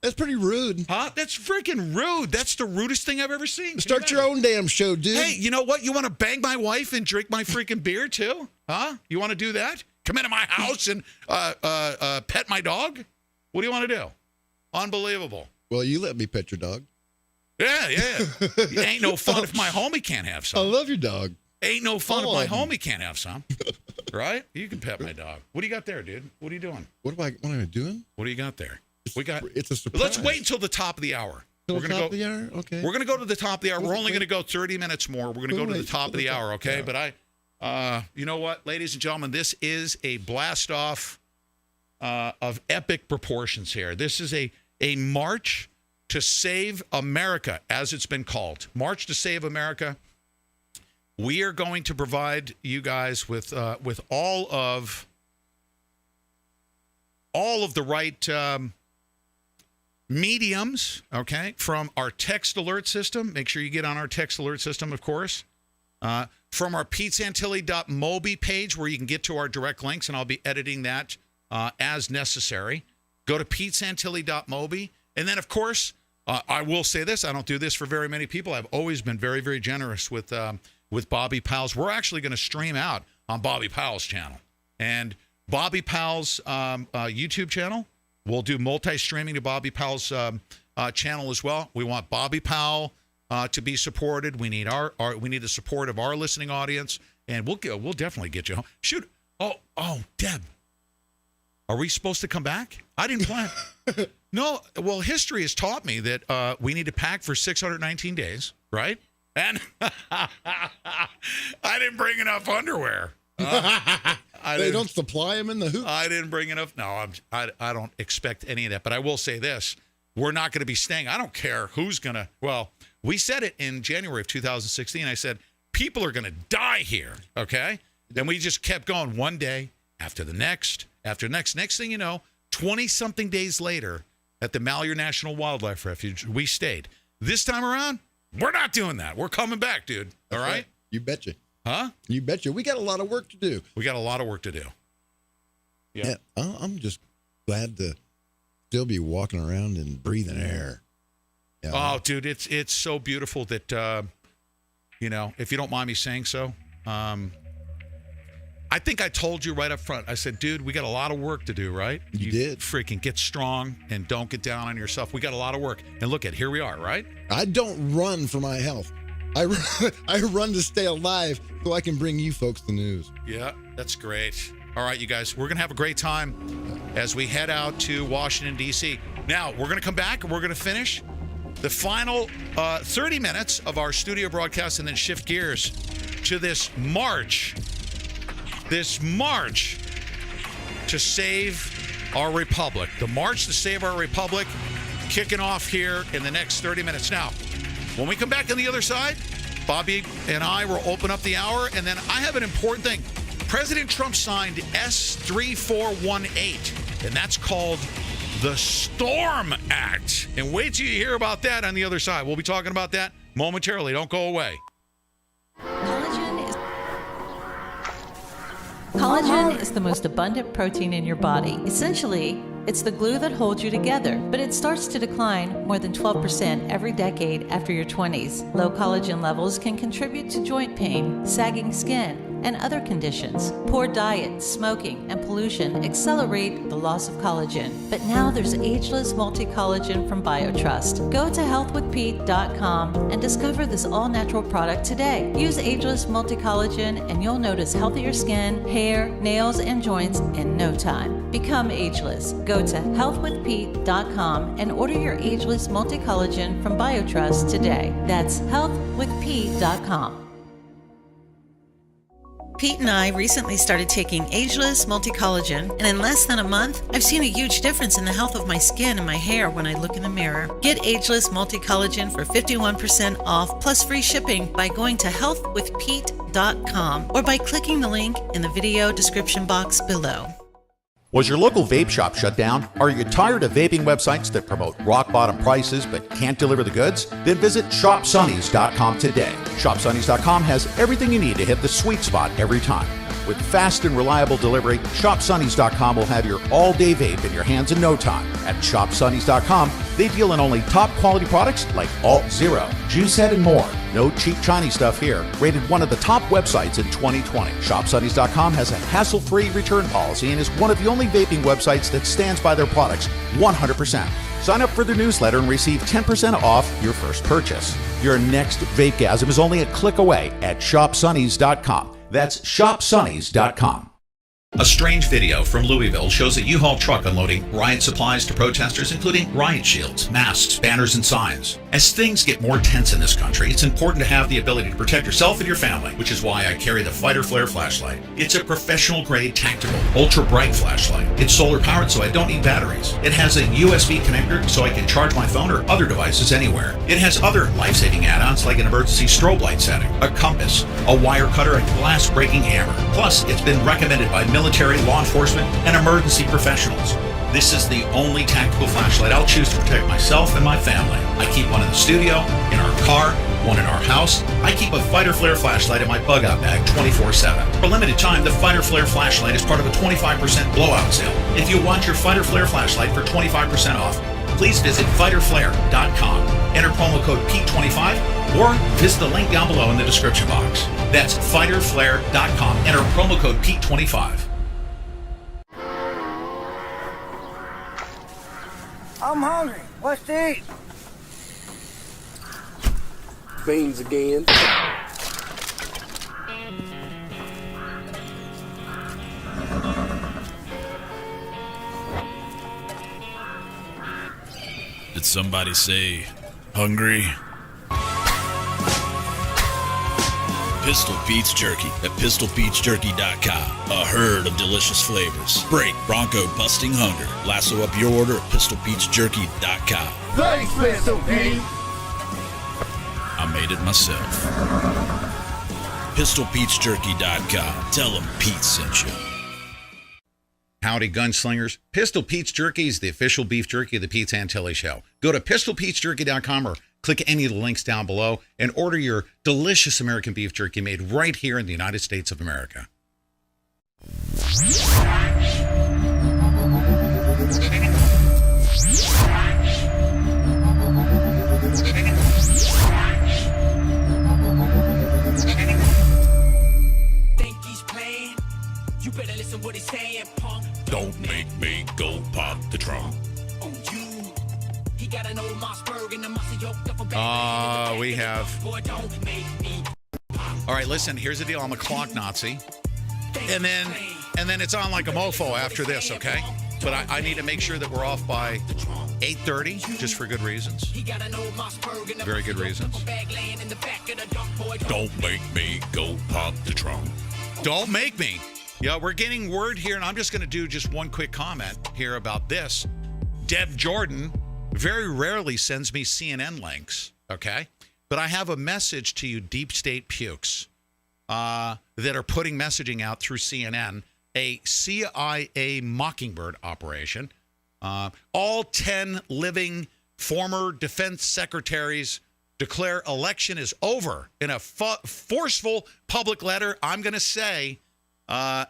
That's pretty rude. Huh? That's freaking rude. That's the rudest thing I've ever seen. Start your own damn show, dude. Hey, you know what? You want to bang my wife and drink my freaking beer too? Huh? You want to do that? Come into my house and pet my dog? What do you want to do? Unbelievable. Well, you let me pet your dog. Yeah. It ain't no fun if my homie can't have I some. love your dog. Ain't no fun if All my of 'em. homie can't have some. Right? You can pet my dog. What do you got there, dude? What are you doing? What am I doing? What do you got there? It's a surprise. Let's wait until the top of the hour. Till We're the gonna top go. of the hour? Okay. We're gonna go to the top of the hour. We're We'll only wait. gonna go 30 minutes more. We're gonna We'll go to the wait top of till the the hour, top. okay? Yeah. But you know what, ladies and gentlemen, this is a blast off of epic proportions here. This is a march to save America, as it's been called. March to Save America. We are going to provide you guys with all of the right mediums, okay, from our text alert system. Make sure you get on our text alert system, of course. From our PeteSantilli.mobi page, where you can get to our direct links, and I'll be editing that as necessary. Go to PeteSantilli.mobi. And then, of course, I will say this. I don't do this for very many people. I've always been very, very generous with Bobby Powell's. We're actually going to stream out on Bobby Powell's channel. And Bobby Powell's YouTube channel, we'll do multi-streaming to Bobby Powell's channel as well. We want Bobby Powell to be supported. We need we need the support of our listening audience, and we'll definitely get you home. Shoot. Oh, Deb. Are we supposed to come back? I didn't plan. No. Well, history has taught me that we need to pack for 619 days, right? And I didn't bring enough underwear. They don't supply them in the hoop. I didn't bring enough. No, I don't expect any of that. But I will say this. We're not going to be staying. I don't care who's going to. Well, we said it in January of 2016. I said, people are going to die here, okay? Then we just kept going one day after the next, after next. Next thing you know, 20-something days later at the Malheur National Wildlife Refuge, we stayed. This time around, we're not doing that. We're coming back, dude. All right? You betcha. Huh? You betcha. We got a lot of work to do. We got a lot of work to do. Yeah. I'm just glad to still be walking around and breathing air. Yeah. Oh, dude, it's so beautiful that, if you don't mind me saying so, I think I told you right up front. I said, dude, we got a lot of work to do, right? You did. Freaking get strong and don't get down on yourself. We got a lot of work. And look here we are, right? I don't run for my health. I run to stay alive so I can bring you folks the news. Yeah, that's great. All right, you guys, we're going to have a great time as we head out to Washington, D.C. Now, we're going to come back and we're going to finish the final 30 minutes of our studio broadcast and then shift gears to this march to save our republic. The march to save our republic kicking off here in the next 30 minutes. Now, when we come back on the other side, Bobby and I will open up the hour, and then I have an important thing. President Trump signed S3418, and that's called the Storm Act. And wait till you hear about that on the other side. We'll be talking about that momentarily. Don't go away. Collagen is the most abundant protein in your body. Essentially, it's the glue that holds you together, but it starts to decline more than 12% every decade after your 20s. Low collagen levels can contribute to joint pain, sagging skin, and other conditions. Poor diet, smoking, and pollution accelerate the loss of collagen. But now there's ageless multi-collagen from BioTrust. Go to healthwithpete.com and discover this all-natural product today. Use ageless multi-collagen and you'll notice healthier skin, hair, nails, and joints in no time. Become ageless. Go to healthwithpete.com and order your ageless multi-collagen from BioTrust today. That's healthwithpete.com. Pete and I recently started taking Ageless Multi-Collagen, and in less than a month, I've seen a huge difference in the health of my skin and my hair when I look in the mirror. Get Ageless Multi-Collagen for 51% off plus free shipping by going to healthwithpete.com or by clicking the link in the video description box below. Was your local vape shop shut down? Are you tired of vaping websites that promote rock bottom prices but can't deliver the goods? Then visit ShopSunnies.com today. ShopSunnies.com has everything you need to hit the sweet spot every time. With fast and reliable delivery, ShopSunnies.com will have your all-day vape in your hands in no time. At ShopSunnies.com, they deal in only top-quality products like Alt Zero, Juice Head, and more. No cheap Chinese stuff here. Rated one of the top websites in 2020. ShopSunnies.com has a hassle-free return policy and is one of the only vaping websites that stands by their products 100%. Sign up for their newsletter and receive 10% off your first purchase. Your next vapegasm is only a click away at shopsunnies.com. That's shopsunnies.com. A strange video from Louisville shows a U-Haul truck unloading riot supplies to protesters, including riot shields, masks, banners, and signs. As things get more tense in this country, it's important to have the ability to protect yourself and your family, which is why I carry the Fighter Flare flashlight. It's a professional-grade, tactical, ultra-bright flashlight. It's solar-powered, so I don't need batteries. It has a USB connector, so I can charge my phone or other devices anywhere. It has other life-saving add-ons like an emergency strobe light setting, a compass, a wire cutter, and glass-breaking hammer. Plus, it's been recommended by military, law enforcement, and emergency professionals. This is the only tactical flashlight I'll choose to protect myself and my family. I keep one in the studio, in our car, one in our house. I keep a Fighter Flare flashlight in my bug-out bag 24/7. For a limited time, the Fighter Flare flashlight is part of a 25% blowout sale. If you want your Fighter Flare flashlight for 25% off, please visit fighterflare.com. Enter promo code P25 or visit the link down below in the description box. That's fighterflare.com. Enter promo code P25. I'm hungry. What's to eat? Beans again. Did somebody say hungry? Pistol Pete's Jerky at pistolpetesjerky.com. A herd of delicious flavors. Break bronco busting hunger. Lasso up your order at pistolpetesjerky.com. Thanks, Pistol Pete. I made it myself. pistolpetesjerky.com. Tell them Pete sent you. Howdy, gunslingers. Pistol Pete's Jerky is the official beef jerky of the Pete Santilli Show. Go to pistolpetesjerky.com or click any of the links down below and order your delicious American beef jerky made right here in the United States of America. Think he's playing? You better listen what he's saying, punk. Don't make me go pop the trunk. On you. He got an old Mossberg and a Mossy yoked up a We have. Boy, don't make me. All right, listen, here's the deal. I'm a clock Nazi. And then it's on like a mofo after this, okay? But I need to make sure that we're off by 8:30, just for good reasons. Very good reasons. Don't make me go pop the trunk. Don't make me. Yeah, we're getting word here, and I'm just going to do just one quick comment here about this. Deb Jordan very rarely sends me CNN links, okay? But I have a message to you deep state pukes that are putting messaging out through CNN, a CIA Mockingbird operation. All 10 living former defense secretaries declare election is over. In a forceful public letter, I'm going to say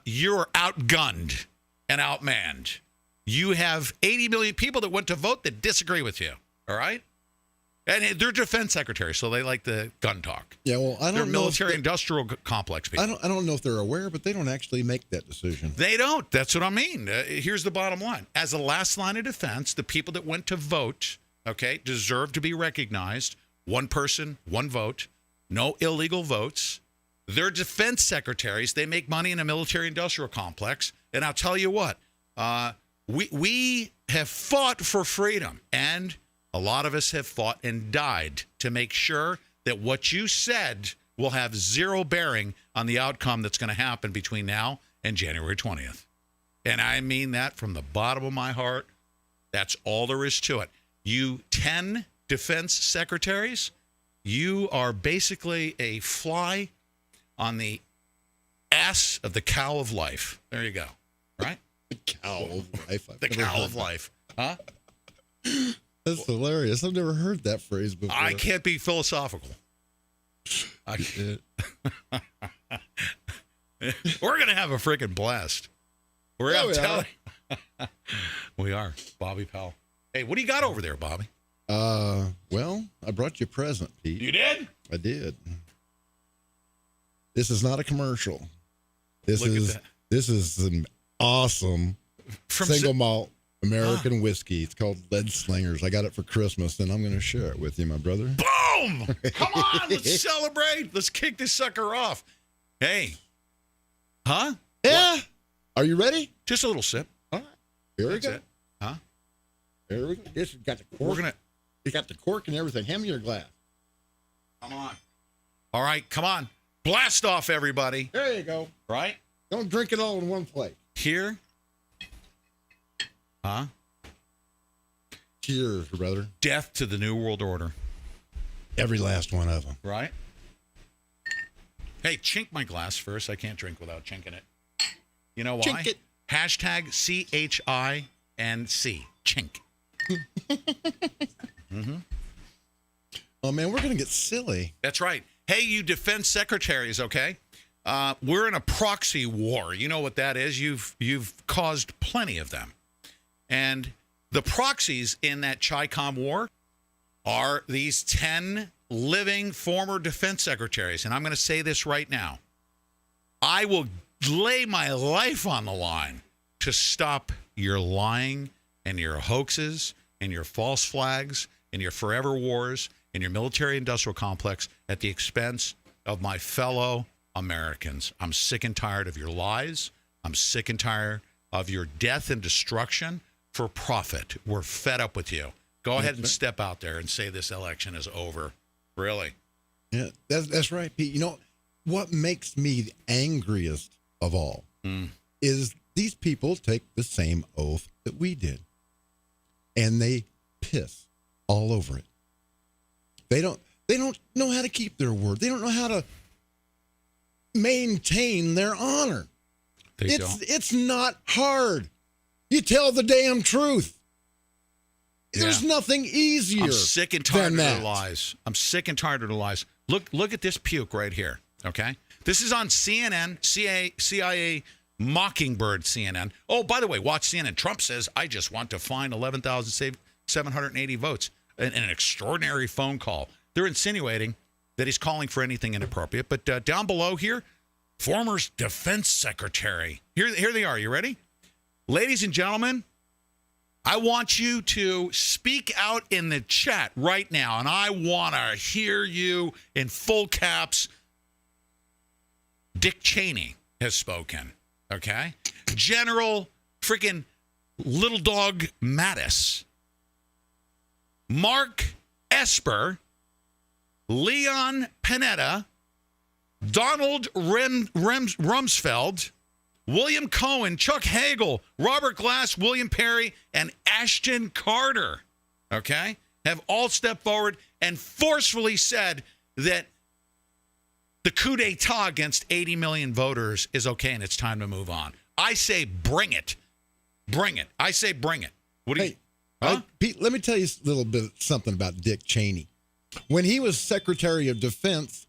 you're outgunned and outmanned. You have 80 million people that went to vote that disagree with you, all right? And they're defense secretaries, so they like the gun talk. Yeah, well, I don't know. They're military-industrial complex people. I don't know if they're aware, but they don't actually make that decision. They don't. That's what I mean. Here's the bottom line. As a last line of defense, the people that went to vote, okay, deserve to be recognized. One person, one vote, no illegal votes. They're defense secretaries. They make money in a military-industrial complex. And I'll tell you what, we have fought for freedom, and a lot of us have fought and died to make sure that what you said will have zero bearing on the outcome that's going to happen between now and January 20th. And I mean that from the bottom of my heart. That's all there is to it. You 10 defense secretaries, you are basically a fly on the ass of the cow of life. There you go. Right? The cow of life. The cow of life. Huh? That's hilarious. I've never heard that phrase before. I can't be philosophical. We're going to have a freaking blast. We're going to tell you. We are. Bobby Powell. Hey, what do you got over there, Bobby? Well, I brought you a present, Pete. You did? I did. This is not a commercial. This is an awesome single malt American whiskey. It's called Lead Slingers. I got it for Christmas, and I'm going to share it with you, my brother. Boom! Come on, let's celebrate. Let's kick this sucker off. Hey. Huh? Yeah. What? Are you ready? Just a little sip. All right. Here we go. It. Huh? Here we go. This has got the cork. You got the cork and everything. Hand me your glass. Come on. All right, come on. Blast off, everybody. There you go. Right? Don't drink it all in one plate. Here. Huh? Cheers, brother. Death to the New World Order. Every last one of them. Right? Hey, chink my glass first. I can't drink without chinking it. You know why? Chink it. Hashtag CHINC. Chink. Mm-hmm. Oh, man, we're going to get silly. That's right. Hey, you defense secretaries, okay? We're in a proxy war. You know what that is. You've caused plenty of them. And the proxies in that Chi-Com war are these 10 living former defense secretaries. And I'm going to say this right now. I will lay my life on the line to stop your lying and your hoaxes and your false flags and your forever wars and your military-industrial complex at the expense of my fellow Americans. I'm sick and tired of your lies. I'm sick and tired of your death and destruction for profit. We're fed up with you. Go ahead and step out there and say this election is over. Really. Yeah, that's right, Pete. You know, what makes me the angriest of all is these people take the same oath that we did, and they piss all over it. They don't know how to keep their word. They don't know how to maintain their honor. It's not hard. You tell the damn truth. Yeah. There's nothing easier. I'm sick and tired of their lies. I'm sick and tired of the lies. Look at this puke right here. Okay, this is on CNN, CIA Mockingbird CNN. Oh, by the way, watch CNN. Trump says, I just want to find 11,780 votes. An extraordinary phone call. They're insinuating that he's calling for anything inappropriate. But down below here, former defense secretary. Here they are. You ready? Ladies and gentlemen, I want you to speak out in the chat right now, and I want to hear you in full caps. Dick Cheney has spoken, okay? General freaking Little Dog Mattis, Mark Esper, Leon Panetta, Donald Rumsfeld, William Cohen, Chuck Hagel, Robert Glass, William Perry, and Ashton Carter, okay, have all stepped forward and forcefully said that the coup d'etat against 80 million voters is okay and it's time to move on. I say bring it. Bring it. I say bring it. What do you... Huh? Pete, let me tell you a little bit something about Dick Cheney. When he was Secretary of Defense,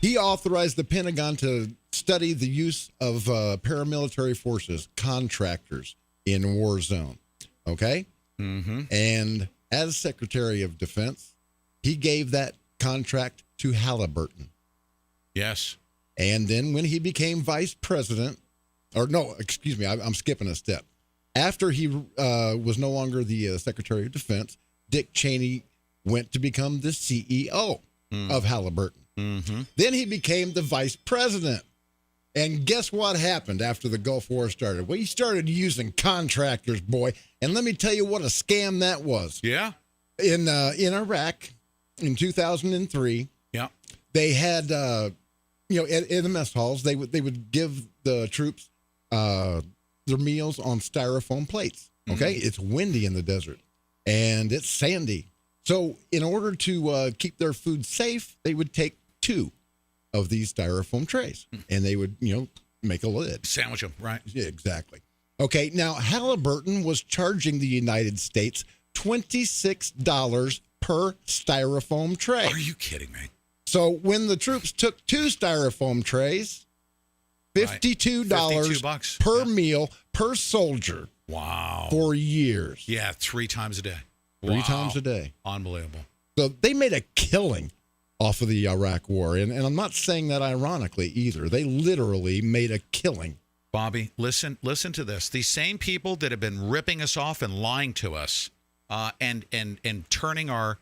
he authorized the Pentagon to study the use of paramilitary forces, contractors in war zone. Okay? Mm-hmm. And as Secretary of Defense, he gave that contract to Halliburton. Yes. And then when he became vice president, I'm skipping a step. After he was no longer the Secretary of Defense, Dick Cheney went to become the CEO of Halliburton. Mm-hmm. Then he became the vice president. And guess what happened after the Gulf War started? Well, he started using contractors, boy. And let me tell you what a scam that was. Yeah. In Iraq in 2003, yeah, they had in the mess halls they would give the troops their meals on styrofoam plates. Okay, it's windy in the desert and it's sandy. So in order to keep their food safe, they would take 2 of these styrofoam trays and they would, make a lid. Sandwich them, right? Yeah, exactly. Okay, now Halliburton was charging the United States $26 per styrofoam tray. Are you kidding me? So when the troops took 2 styrofoam trays, $52 $52 per meal per soldier. Wow. For years. Yeah, 3 times a day. 3 times a day. Unbelievable. So they made a killing off of the Iraq war. And I'm not saying that ironically either. They literally made a killing Bobby, listen to this. These same people that have been ripping us off and lying to us, and turning our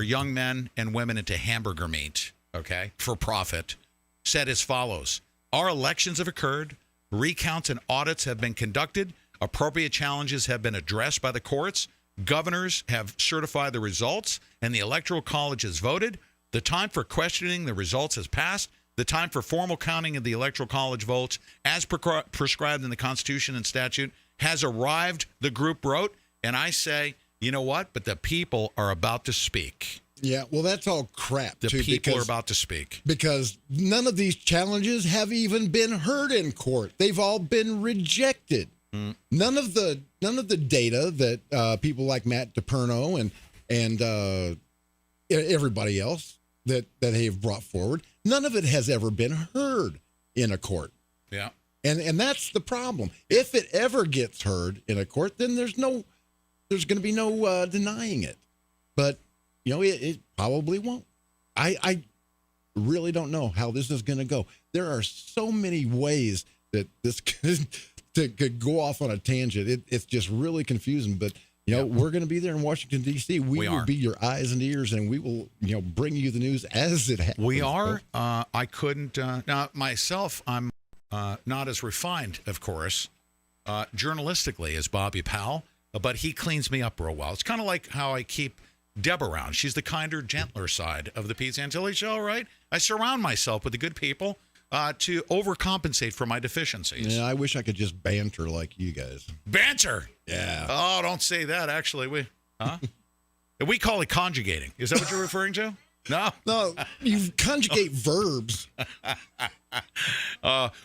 young men and women into hamburger meat, okay, for profit, said as follows: our elections have occurred, recounts and audits have been conducted, appropriate challenges have been addressed by the courts, governors have certified the results, and the Electoral College has voted. The time for questioning the results has passed. The time for formal counting of the Electoral College votes, as prescribed in the Constitution and statute, has arrived, the group wrote. And I say, you know what? But the people are about to speak. Yeah, well, that's all crap. The people are about to speak. Because none of these challenges have even been heard in court. They've all been rejected. None of the data that people like Matt DePerno and everybody else that they have brought forward, none of it has ever been heard in a court. Yeah. And that's the problem. If it ever gets heard in a court, then there's going to be no denying it. But, it probably won't. I really don't know how this is going to go. There are so many ways that this could go off on a tangent. It's just really confusing. But, we're going to be there in Washington, D.C. We will be your eyes and ears, and we will, bring you the news as it happens. We are. I couldn't. Now, myself, I'm not as refined, of course, journalistically as Bobby Powell, but he cleans me up real well. It's kind of like how I keep Deb around. She's the kinder, gentler side of the Pete Santilli Show, right? I surround myself with the good people to overcompensate for my deficiencies. Yeah, I wish I could just banter like you guys. Banter? Yeah. Oh, don't say that. Actually, we call it conjugating. Is that what you're referring to? No. No, you conjugate verbs.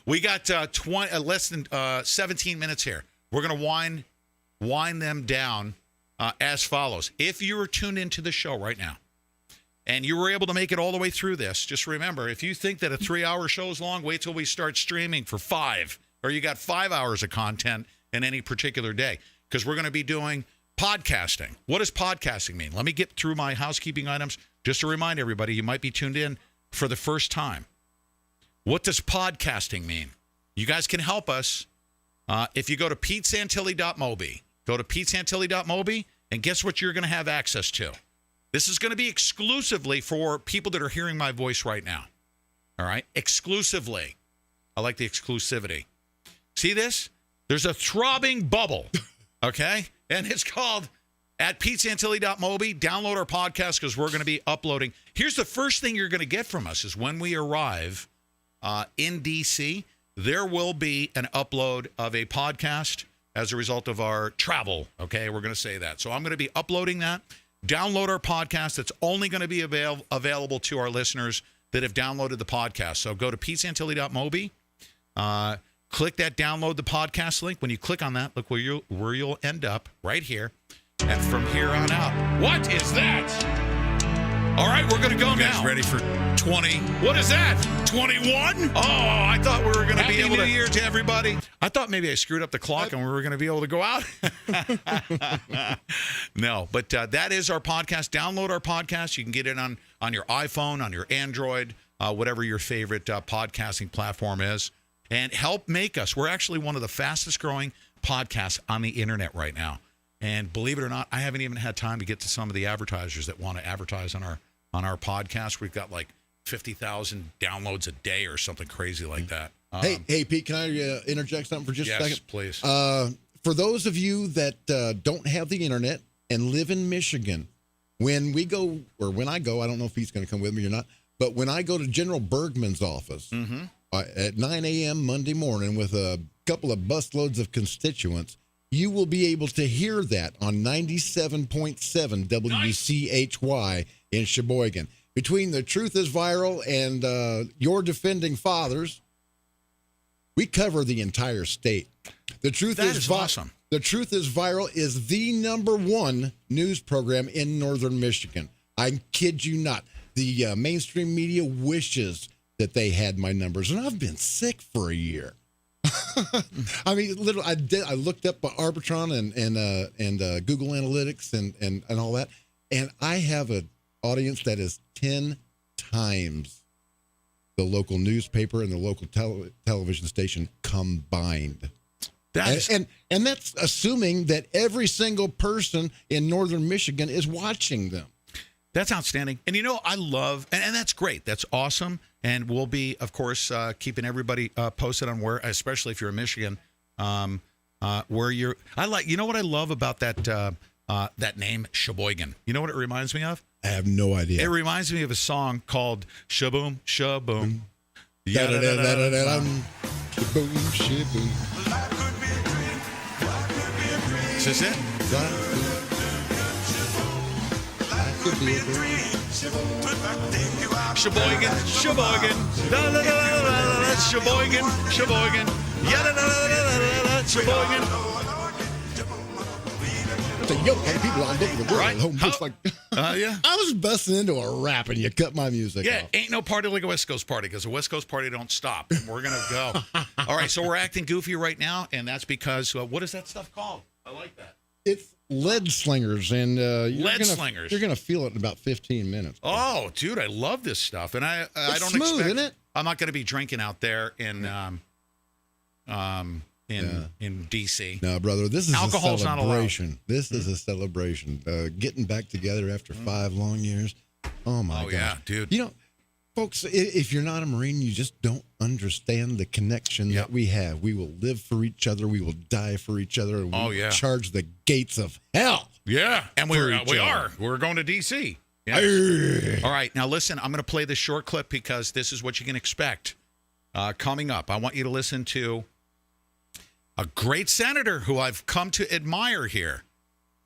We got less than 17 minutes here. We're going to wind them down as follows. If you were tuned into the show right now, and you were able to make it all the way through this, just remember, if you think that a 3-hour show is long, wait till we start streaming for 5, or you got 5 hours of content in any particular day, because we're going to be doing podcasting. What does podcasting mean? Let me get through my housekeeping items just to remind everybody, you might be tuned in for the first time. What does podcasting mean? You guys can help us if you go to petesantilli.mobi. Go to petesantilli.mobi, and guess what you're going to have access to? This is going to be exclusively for people that are hearing my voice right now. All right? Exclusively. I like the exclusivity. See this? There's a throbbing bubble, okay? And it's called at petesantilli.mobi. Download our podcast because we're going to be uploading. Here's the first thing you're going to get from us is when we arrive in D.C., there will be an upload of a podcast as a result of our travel, okay? We're going to say that. So I'm going to be uploading that. Download our podcast. It's only going to be available to our listeners that have downloaded the podcast. So go to petesantilli.mobi. Click that download the podcast link. When you click on that, look where you'll end up, right here. And from here on out. What is that? All right, we're going to go now. Ready for 20? What is that? 21? Oh, I thought we were going to be able to. Happy New Year to everybody. I thought maybe I screwed up the clock and we were going to be able to go out. No, but that is our podcast. Download our podcast. You can get it on your iPhone, on your Android, whatever your favorite podcasting platform is. And help make us. We're actually one of the fastest growing podcasts on the internet right now. And believe it or not, I haven't even had time to get to some of the advertisers that want to advertise on our podcast. We've got like 50,000 downloads a day or something crazy like that. Hey, Pete, can I interject something for just a second? Yes, please. For those of you that don't have the internet and live in Michigan, when I go, I don't know if he's going to come with me or not, but when I go to General Bergman's office at 9 a.m. Monday morning with a couple of busloads of constituents, you will be able to hear that on 97.7 WCHY in Sheboygan. Between The Truth is Viral and Your Defending Fathers, we cover the entire state. The Truth is awesome. The Truth is Viral is the #1 news program in northern Michigan. I kid you not. The mainstream media wishes that they had my numbers, and I've been sick for a year. I mean, literally, I looked up Arbitron and Google Analytics and all that, and I have an audience that is 10 times the local newspaper and the local television station combined. And that's assuming that every single person in northern Michigan is watching them. That's outstanding. And, I love, and that's great. That's awesome. And we'll be, of course, keeping everybody posted on where, especially if you're in Michigan, where you're. You know what I love about that name, Sheboygan? You know what it reminds me of? I have no idea. It reminds me of a song called Shaboom, Shaboom. Shaboom, shaboom. Is this it? Sheboygan, Sheboygan, da da da da da da, Sheboygan, Sheboygan, ya da da da da da da, Sheboygan. It's a yoke of people all over the world. Right? Just like, yeah. I was busting into a rap and you cut my music off. Ain't no party like a West Coast party because the West Coast party don't stop. We're going to go. All right, so we're acting goofy right now, and that's because, what is that stuff called? I like that. It's lead slingers, and slingers. You're gonna feel it in about 15 minutes. Oh, dude, I love this stuff, and I don't smooth, expect. Isn't it? I'm not going to be drinking out there in DC. No, brother, this is Alcohol's a celebration. not allowed. This is a celebration. Getting back together after 5 long years. Oh my God, yeah, dude. Folks, if you're not a Marine, you just don't understand the connection that we have. We will live for each other. We will die for each other. And we will charge the gates of hell. Yeah, and we are. We're going to D.C. Yes. All right, now listen, I'm going to play this short clip because this is what you can expect coming up. I want you to listen to a great senator who I've come to admire here.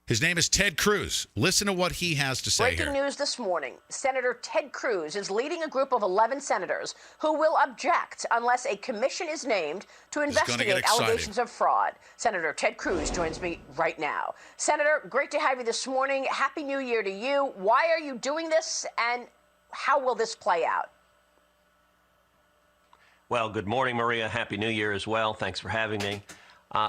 His name is Ted Cruz. Listen to what he has to say Breaking here. news this morning. Senator Ted Cruz is leading a group of 11 senators who will object unless a commission is named to investigate allegations of fraud. Senator Ted Cruz joins me right now. Senator, great to have you this morning. Happy New Year to you. Why are you doing this, and how will this play out? Well, good morning, Maria. Happy New Year as well. Thanks for having me.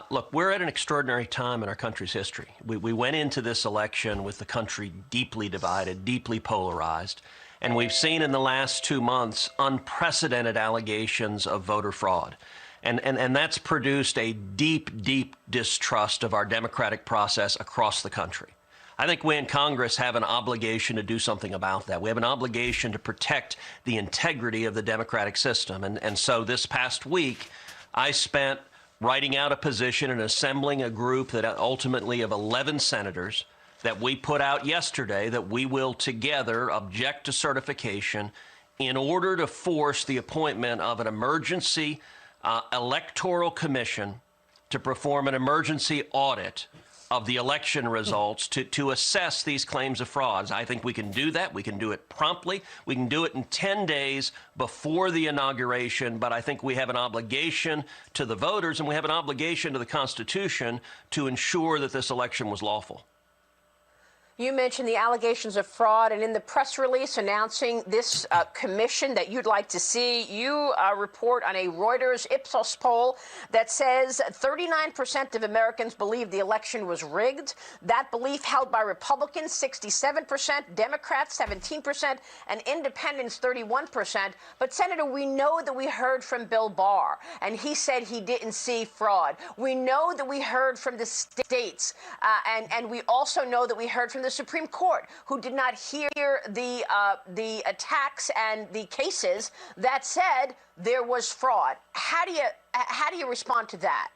Look, we're at an extraordinary time in our country's history. We went into this election with the country deeply divided, deeply polarized, and we've seen in the last 2 months unprecedented allegations of voter fraud. And that's produced a deep, deep distrust of our democratic process across the country. I think we in Congress have an obligation to do something about that. We have an obligation to protect the integrity of the democratic system. And so this past week, I spent writing out a position and assembling a group that ultimately of 11 senators that we put out yesterday that we will together object to certification in order to force the appointment of an emergency electoral commission to perform an emergency audit of the election results to assess these claims of frauds. I think we can do that. We can do it promptly. We can do it in 10 days before the inauguration, but I think we have an obligation to the voters and we have an obligation to the Constitution to ensure that this election was lawful. You mentioned the allegations of fraud, and in the press release announcing this commission that you'd like to see, you report on a Reuters Ipsos poll that says 39% of Americans believe the election was rigged. That belief held by Republicans, 67%, Democrats, 17%, and independents, 31%. But, Senator, we know that we heard from Bill Barr, and he said he didn't see fraud. We know that we heard from the states, and we also know that we heard from the Supreme Court, who did not hear the attacks and the cases that said there was fraud. How do you respond to that?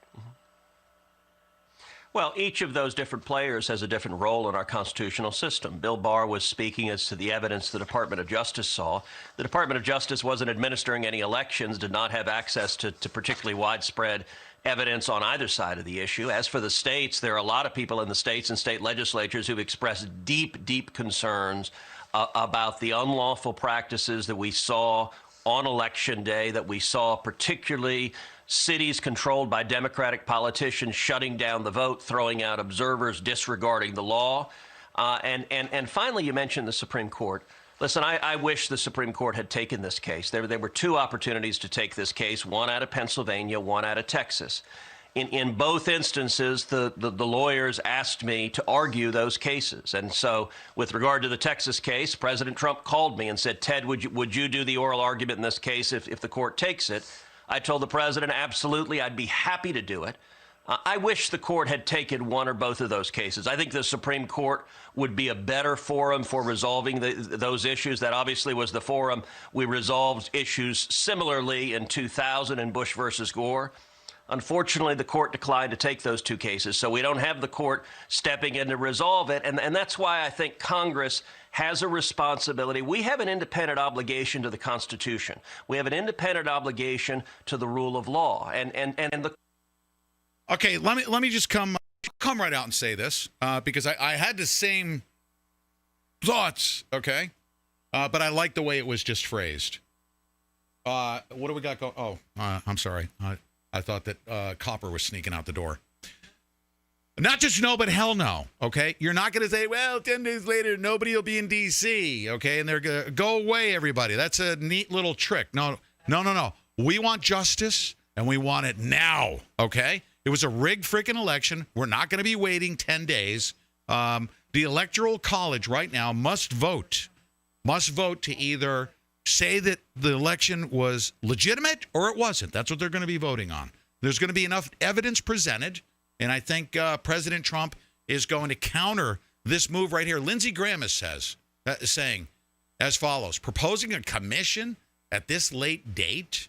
Well, each of those different players has a different role in our constitutional system. Bill Barr was speaking as to the evidence the Department of Justice saw. The Department of Justice wasn't administering any elections, did not have access to particularly widespread evidence on either side of the issue. As for the states, there are a lot of people in the states and state legislatures who've expressed deep, deep concerns about the unlawful practices that we saw on Election Day, that we saw particularly cities controlled by Democratic politicians shutting down the vote, throwing out observers, disregarding the law. And finally, you mentioned the Supreme Court. Listen, I wish the Supreme Court had taken this case. There were two opportunities to take this case, one out of Pennsylvania, one out of Texas. In both instances, the lawyers asked me to argue those cases. And so with regard to the Texas case, President Trump called me and said, Ted, would you do the oral argument in this case if the court takes it? I told the president, absolutely, I'd be happy to do it. I wish the court had taken one or both of those cases. I think the Supreme Court would be a better forum for resolving those issues. That obviously was the forum we resolved issues similarly in 2000 in Bush versus Gore. Unfortunately, the court declined to take those two cases, so we don't have the court stepping in to resolve it, and that's why I think Congress has a responsibility. We have an independent obligation to the Constitution. We have an independent obligation to the rule of law, and the. Okay, let me just come right out and say this because I had the same thoughts, okay, but I like the way it was just phrased. What do we got going? Oh, I'm sorry. I thought that Copper was sneaking out the door. Not just no, but hell no, okay? You're not going to say, well, 10 days later, nobody will be in D.C., okay? And they're going to go away, everybody. That's a neat little trick. No. We want justice, and we want it now, okay? It was a rigged freaking election. We're not going to be waiting 10 days. The Electoral College right now must vote to either say that the election was legitimate or it wasn't. That's what they're going to be voting on. There's going to be enough evidence presented, and I think President Trump is going to counter this move right here. Lindsey Graham is saying as follows: proposing a commission at this late date,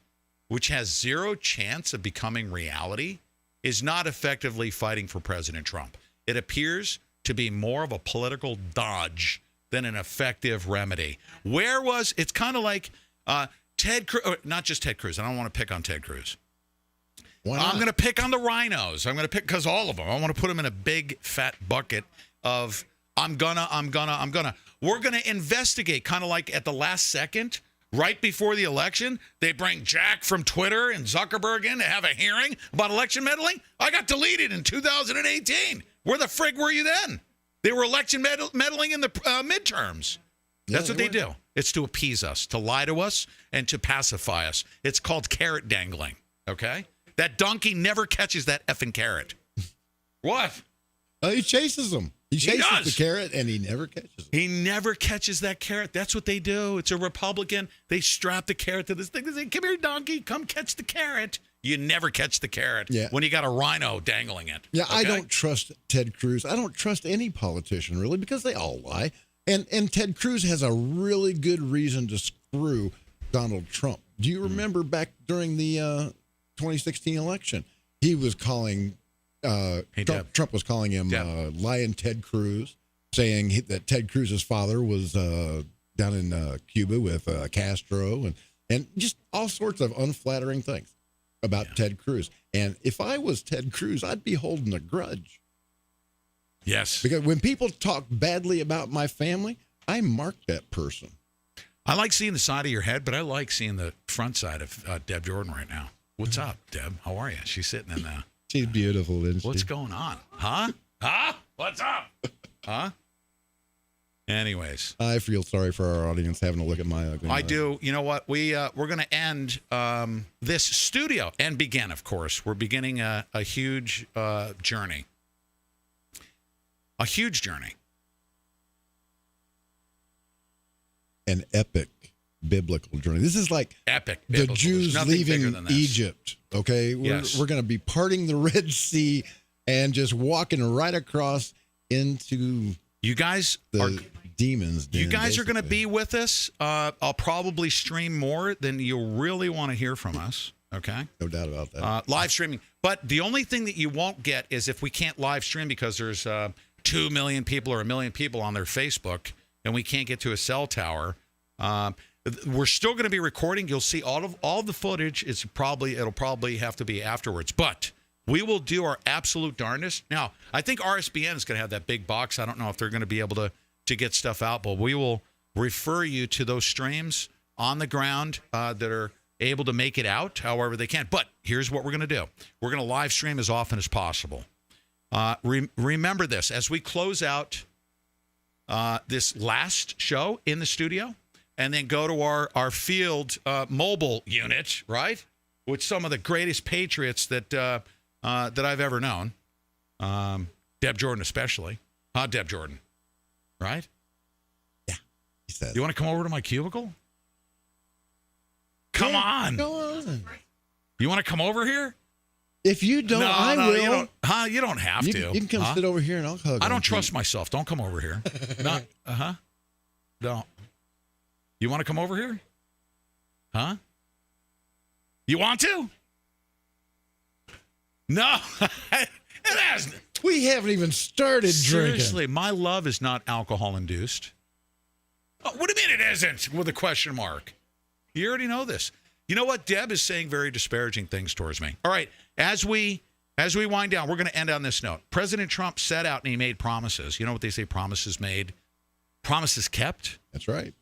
which has zero chance of becoming reality, is not effectively fighting for President Trump. It appears to be more of a political dodge than an effective remedy. It's kind of like Ted Cruz, not just Ted Cruz. I don't want to pick on Ted Cruz. Why not? I'm going to pick on the rhinos. I'm going to pick, because all of them. I want to put them in a big fat bucket of I'm gonna. We're going to investigate, kind of like at the last second, right before the election, they bring Jack from Twitter and Zuckerberg in to have a hearing about election meddling. I got deleted in 2018. Where the frig were you then? They were election meddling in the midterms. That's what they do. It's to appease us, to lie to us, and to pacify us. It's called carrot dangling, okay? That donkey never catches that effing carrot. What? He chases them. He chases the carrot, and he never catches it. He never catches that carrot. That's what they do. It's a Republican. They strap the carrot to this thing. They say, come here, donkey. Come catch the carrot. You never catch the carrot when you got a rhino dangling it. Yeah, okay? I don't trust Ted Cruz. I don't trust any politician, really, because they all lie. And Ted Cruz has a really good reason to screw Donald Trump. Do you remember back during the 2016 election? He was calling Trump was calling him lying Ted Cruz, saying that Ted Cruz's father was down in Cuba with Castro, and just all sorts of unflattering things about Ted Cruz. And if I was Ted Cruz, I'd be holding a grudge. Yes. Because when people talk badly about my family, I mark that person. I like seeing the side of your head, but I like seeing the front side of Deb Jordan right now. What's up, Deb? How are you? She's sitting in the... She's beautiful, isn't she? What's going on? Huh? What's up? Huh? Anyways. I feel sorry for our audience having to look at my ugly I mug. do. You know what? We're going to end this studio and begin, of course. We're beginning a huge journey. A huge journey. An epic biblical journey. This is like epic the Jews leaving Egypt. Okay, we're going to be parting the Red Sea and just walking right across into you guys the demons. You guys are going to be with us. I'll probably stream more than you'll really want to hear from us. Okay, no doubt about that. Live streaming, but the only thing that you won't get is if we can't live stream because there's 2 million people or 1 million people on their Facebook and we can't get to a cell tower. We're still going to be recording. You'll see all of the footage. It'll probably have to be afterwards, but we will do our absolute darndest. Now, I think RSBN is going to have that big box. I don't know if they're going to be able to get stuff out, but we will refer you to those streams on the ground that are able to make it out however they can. But here's what we're going to do. We're going to live stream as often as possible. Remember this, as we close out this last show in the studio, and then go to our field mobile unit, right? With some of the greatest patriots that that I've ever known. Deb Jordan especially. Deb Jordan. Right? Yeah, he says. You want to come over to my cubicle? Come on. Go on. You want to come over here? If you don't, I will. You don't have to. You can come sit over here and I'll hug. I don't trust myself. Don't come over here. Don't. You want to come over here? Huh? You want to? No. We haven't even started drinking. Seriously, my love is not alcohol induced. Oh, what do you mean it isn't? With a question mark. You already know this. You know what? Deb is saying very disparaging things towards me. All right, as we wind down, we're going to end on this note. President Trump set out and he made promises. You know what they say? Promises made, promises kept. That's right.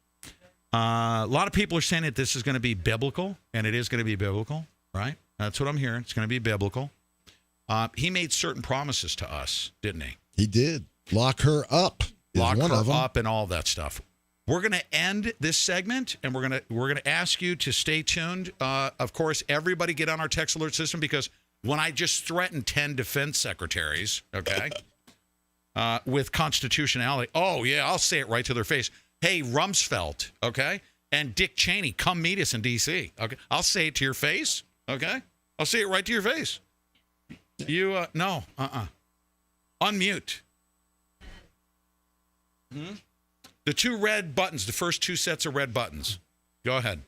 A lot of people are saying that this is going to be biblical, and it is going to be biblical, right? That's what I'm hearing. It's going to be biblical. He made certain promises to us, didn't he? He did. Lock her up. Lock her up and all that stuff. We're going to end this segment, and we're going to ask you to stay tuned. Of course, everybody get on our text alert system, because when I just threatened 10 defense secretaries, okay, with constitutionality, oh, yeah, I'll say it right to their face. Hey, Rumsfeld, okay, and Dick Cheney, come meet us in D.C., okay? I'll say it to your face, okay? I'll say it right to your face. You, no, unmute. The two red buttons, the first two sets of red buttons. Go ahead.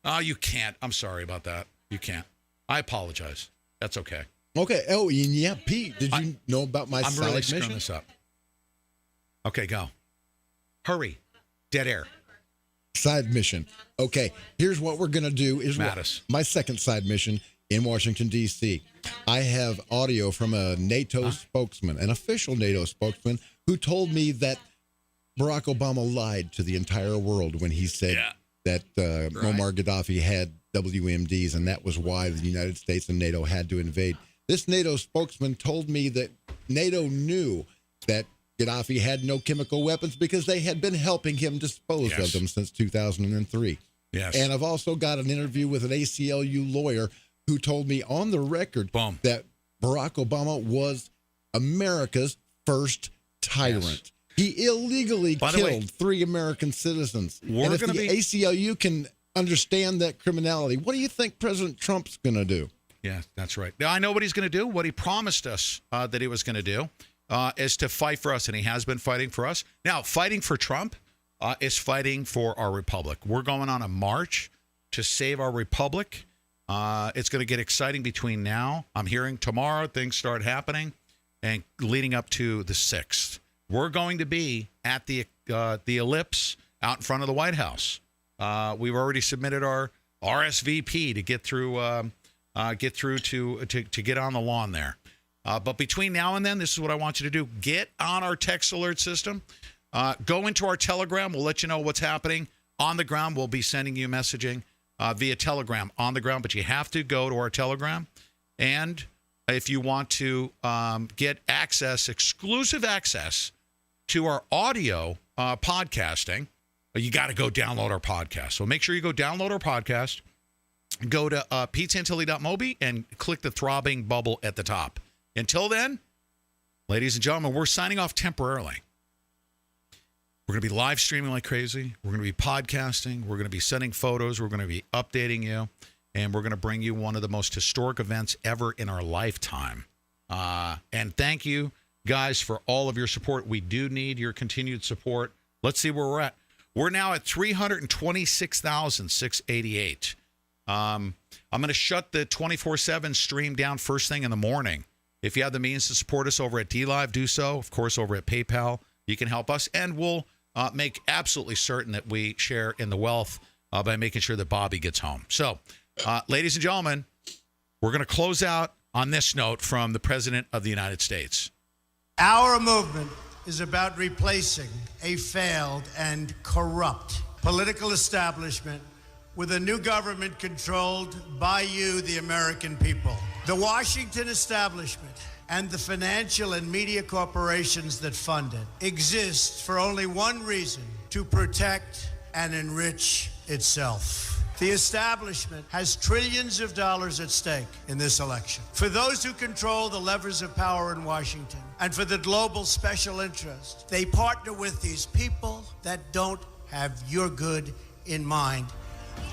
Oh, you can't. I'm sorry about that. You can't. I apologize. That's okay. Okay. Oh, and yeah, Pete, did you know about my I'm side really mission? screwing this up. Okay, go. Hurry. Dead air. Side mission. Okay, here's what we're going to do. Is my second side mission in Washington, D.C. I have audio from a NATO spokesman, an official NATO spokesman, who told me that Barack Obama lied to the entire world when he said that Muammar Gaddafi had WMDs, and that was why the United States and NATO had to invade. This NATO spokesman told me that NATO knew that Gaddafi had no chemical weapons because they had been helping him dispose of them since 2003. Yes. And I've also got an interview with an ACLU lawyer who told me on the record that Barack Obama was America's first tyrant. Yes. He illegally killed 3 American citizens. And if the ACLU can understand that criminality, what do you think President Trump's going to do? Yeah, that's right. Now, I know what he's going to do. What he promised us that he was going to do is to fight for us, and he has been fighting for us. Now, fighting for Trump is fighting for our republic. We're going on a march to save our republic. It's going to get exciting between now. I'm hearing tomorrow things start happening, and leading up to the 6th. We're going to be at the Ellipse out in front of the White House. We've already submitted our RSVP to get through to get on the lawn there. But between now and then, this is what I want you to do. Get on our text alert system. Go into our Telegram. We'll let you know what's happening on the ground. We'll be sending you messaging via Telegram on the ground, but you have to go to our Telegram. And if you want to get exclusive access to our audio podcasting, you got to go download our podcast. So make sure you go download our podcast, go to petesantilli.mobi and click the throbbing bubble at the top. Until then, ladies and gentlemen, we're signing off temporarily. We're going to be live streaming like crazy. We're going to be podcasting. We're going to be sending photos. We're going to be updating you. And we're going to bring you one of the most historic events ever in our lifetime. And thank you, guys, for all of your support. We do need your continued support. Let's see where we're at. We're now at 326,688. I'm going to shut the 24/7 stream down first thing in the morning. If you have the means to support us over at DLive, do so. Of course, over at PayPal, you can help us. And we'll make absolutely certain that we share in the wealth by making sure that Bobby gets home. So, ladies and gentlemen, we're going to close out on this note from the President of the United States. Our movement is about replacing a failed and corrupt political establishment with a new government controlled by you, the American people. The Washington establishment and the financial and media corporations that fund it exist for only one reason: to protect and enrich itself. The establishment has trillions of dollars at stake in this election. For those who control the levers of power in Washington and for the global special interest, they partner with these people that don't have your good in mind.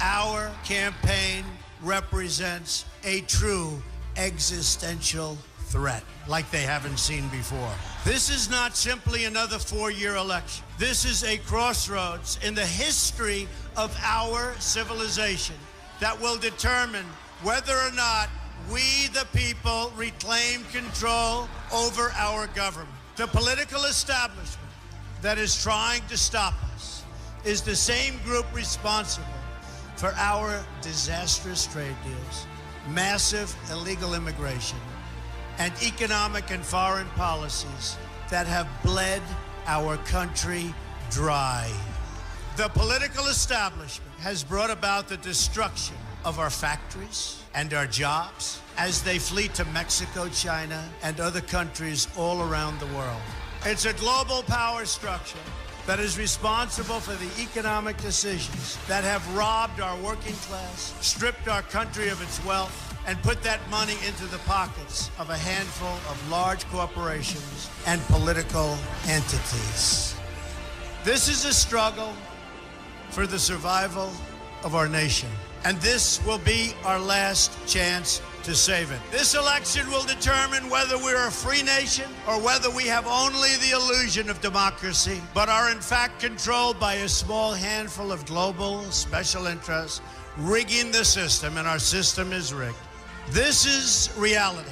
Our campaign represents a true existential threat like they haven't seen before. This is not simply another 4-year election. This is a crossroads in the history of our civilization that will determine whether or not we, the people, reclaim control over our government. The political establishment that is trying to stop us is the same group responsible for our disastrous trade deals, massive illegal immigration, and economic and foreign policies that have bled our country dry. The political establishment has brought about the destruction of our factories and our jobs as they flee to Mexico, China, and other countries all around the world. It's a global power structure that is responsible for the economic decisions that have robbed our working class, stripped our country of its wealth, and put that money into the pockets of a handful of large corporations and political entities. This is a struggle for the survival of our nation, and this will be our last chance to save it. This election will determine whether we're a free nation or whether we have only the illusion of democracy, but are in fact controlled by a small handful of global special interests rigging the system, and our system is rigged. This is reality.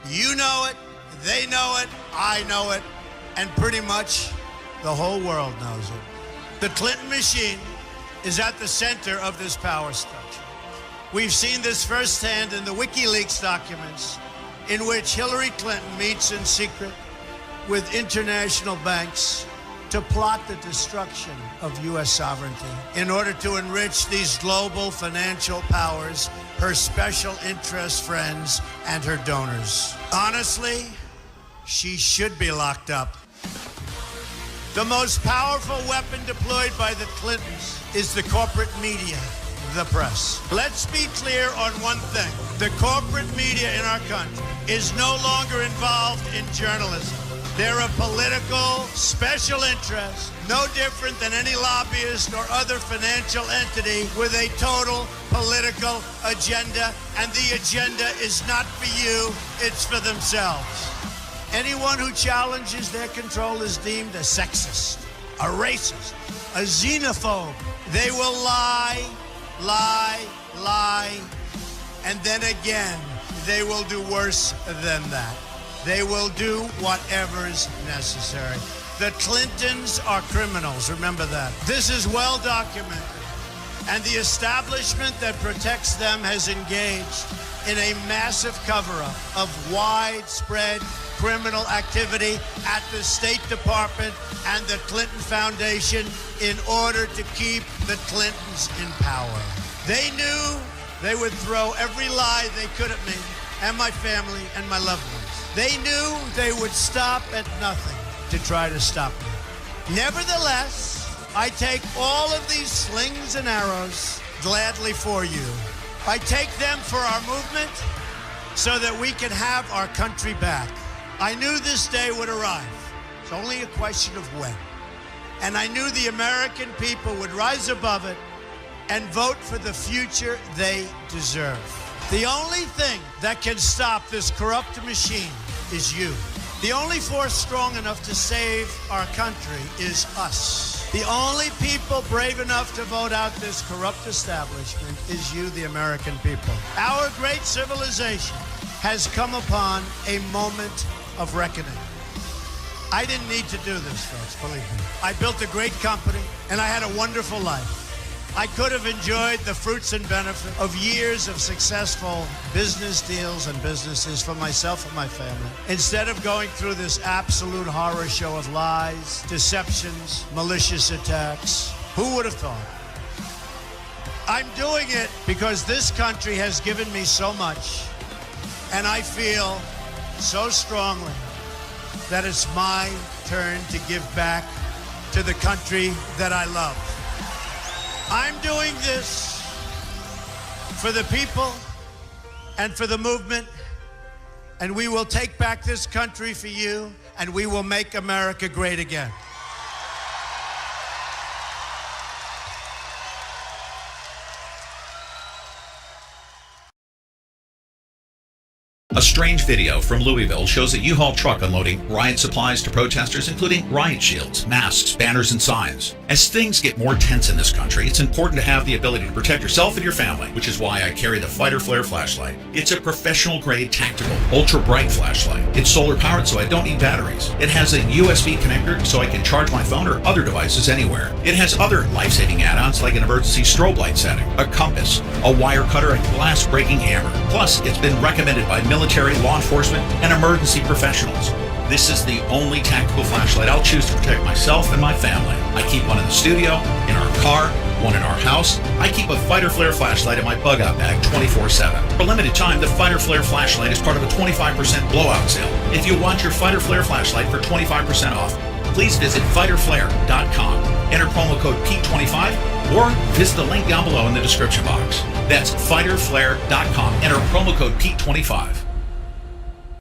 You know it, they know it, I know it, and pretty much the whole world knows it. The Clinton machine is at the center of this power structure. We've seen this firsthand in the WikiLeaks documents, in which Hillary Clinton meets in secret with international banks to plot the destruction of U.S. sovereignty in order to enrich these global financial powers, her special interest friends, and her donors. Honestly, she should be locked up. The most powerful weapon deployed by the Clintons is the corporate media, the press. Let's be clear on one thing. The corporate media in our country is no longer involved in journalism. They're a political special interest, no different than any lobbyist or other financial entity with a total political agenda, and the agenda is not for you, it's for themselves. Anyone who challenges their control is deemed a sexist, a racist, a xenophobe. They will lie, and then again, they will do worse than that. They will do whatever's necessary. The Clintons are criminals, remember that. This is well documented, and the establishment that protects them has engaged in a massive cover-up of widespread criminal activity at the State Department and the Clinton Foundation in order to keep the Clintons in power. They knew they would throw every lie they could at me and my family and my loved ones. They knew they would stop at nothing to try to stop me. Nevertheless, I take all of these slings and arrows gladly for you. I take them for our movement so that we can have our country back. I knew this day would arrive. It's only a question of when. And I knew the American people would rise above it and vote for the future they deserve. The only thing that can stop this corrupt machine is you. The only force strong enough to save our country is us. The only people brave enough to vote out this corrupt establishment is you, the American people. Our great civilization has come upon a moment of reckoning. I didn't need to do this, folks, believe me. I built a great company, and I had a wonderful life. I could have enjoyed the fruits and benefit of years of successful business deals and businesses for myself and my family, instead of going through this absolute horror show of lies, deceptions, malicious attacks. Who would have thought? I'm doing it because this country has given me so much, and I feel so strongly that it's my turn to give back to the country that I love. I'm doing this for the people and for the movement. And we will take back this country for you, and we will make America great again. A strange video from Louisville shows a U-Haul truck unloading riot supplies to protesters, including riot shields, masks, banners, and signs. As things get more tense in this country, it's important to have the ability to protect yourself and your family, which is why I carry the Fighter Flare flashlight. It's a professional-grade, tactical, ultra-bright flashlight. It's solar-powered, so I don't need batteries. It has a USB connector, so I can charge my phone or other devices anywhere. It has other life-saving add-ons like an emergency strobe light setting, a compass, a wire cutter, and glass-breaking hammer. Plus, it's been recommended by military, law enforcement, and emergency professionals. This is the only tactical flashlight I'll choose to protect myself and my family. I keep one in the studio, in our car, one in our house. I keep a Fighter Flare flashlight in my bug-out bag 24/7. For a limited time, the Fighter Flare flashlight is part of a 25% blowout sale. If you want your Fighter Flare flashlight for 25% off, please visit fighterflare.com. Enter promo code P25 or visit the link down below in the description box. That's fighterflare.com. Enter promo code P25.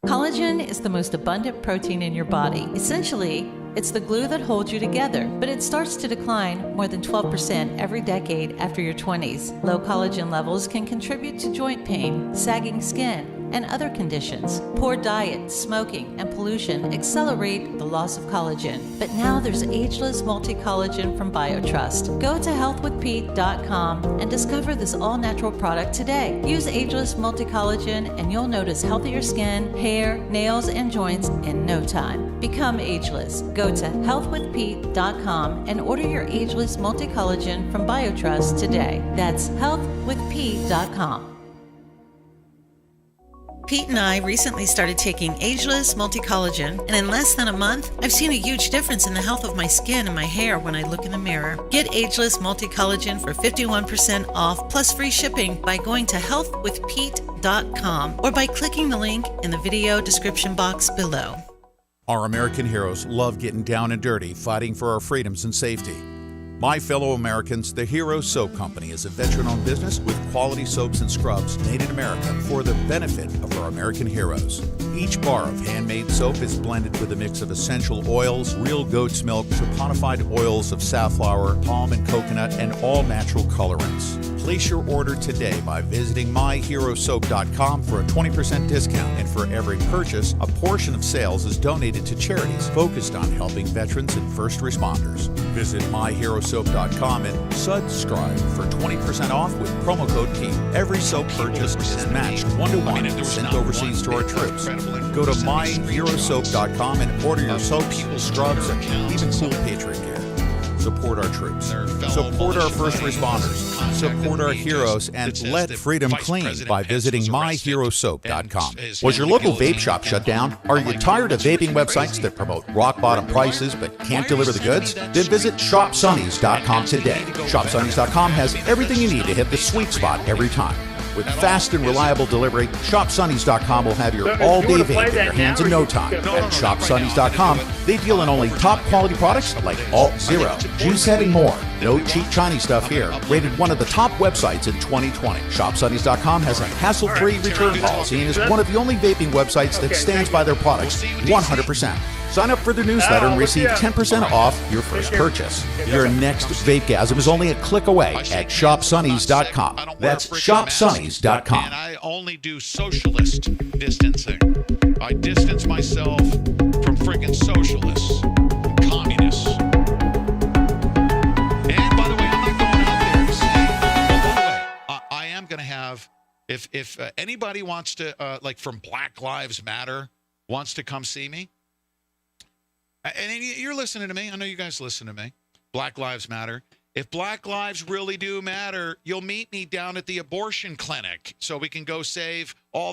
Collagen is the most abundant protein in your body. Essentially, it's the glue that holds you together, but it starts to decline more than 12% every decade after your 20s. Low collagen levels can contribute to joint pain, sagging skin, and other conditions. Poor diet, smoking, and pollution accelerate the loss of collagen. But now there's ageless multi-collagen from BioTrust. Go to healthwithpete.com and discover this all-natural product today. Use ageless multi-collagen and you'll notice healthier skin, hair, nails, and joints in no time. Become ageless. Go to healthwithpete.com and order your ageless multi-collagen from BioTrust today. That's healthwithpete.com. Pete and I recently started taking Ageless Multi-Collagen, and in less than a month, I've seen a huge difference in the health of my skin and my hair when I look in the mirror. Get Ageless Multi-Collagen for 51% off plus free shipping by going to healthwithpete.com or by clicking the link in the video description box below. Our American heroes love getting down and dirty, fighting for our freedoms and safety. My fellow Americans, the Hero Soap Company is a veteran-owned business with quality soaps and scrubs made in America for the benefit of our American heroes. Each bar of handmade soap is blended with a mix of essential oils, real goat's milk, saponified oils of safflower, palm and coconut, and all natural colorants. Place your order today by visiting myherosoap.com for a 20% discount, and for every purchase, a portion of sales is donated to charities focused on helping veterans and first responders. Visit myherosoap.com and subscribe for 20% off with promo code PETE. Every soap purchase is matched 1-to-1 and sent overseas to our troops. Go to myherosoap.com and order your soaps, scrubs, and even cool Patriot gear. Support our troops. Support our first responders. Support our heroes and let freedom clean by visiting myherosoap.com. Was your local vape shop shut down? Are you tired of vaping websites that promote rock bottom prices but can't deliver the goods? Then visit shopsunnys.com today. Shopsunnys.com has everything you need to hit the sweet spot every time. With fast and reliable delivery, ShopSunnys.com will have your all-day vape in your hands in no time. At ShopSunnys.com, they deal in only top-quality products like Alt Zero, Juice Head, and more. No cheap Chinese stuff here. Rated one of the top websites in 2020. ShopSunnys.com has a hassle-free return policy and is one of the only vaping websites that stands by their products 100%. Sign up for their newsletter and receive 10% off your first purchase. Your next vapegasm is only a click away at ShopSunnys.com. That's ShopSunnys.com. And I only do socialist distancing. I distance myself from friggin' socialists and communists. And by the way, I'm not going out there to say, oh, by the way, I am going to have, if anybody wants to, like from Black Lives Matter, wants to come see me, and you're listening to me. I know you guys listen to me. Black Lives Matter. If Black lives really do matter, you'll meet me down at the abortion clinic so we can go save all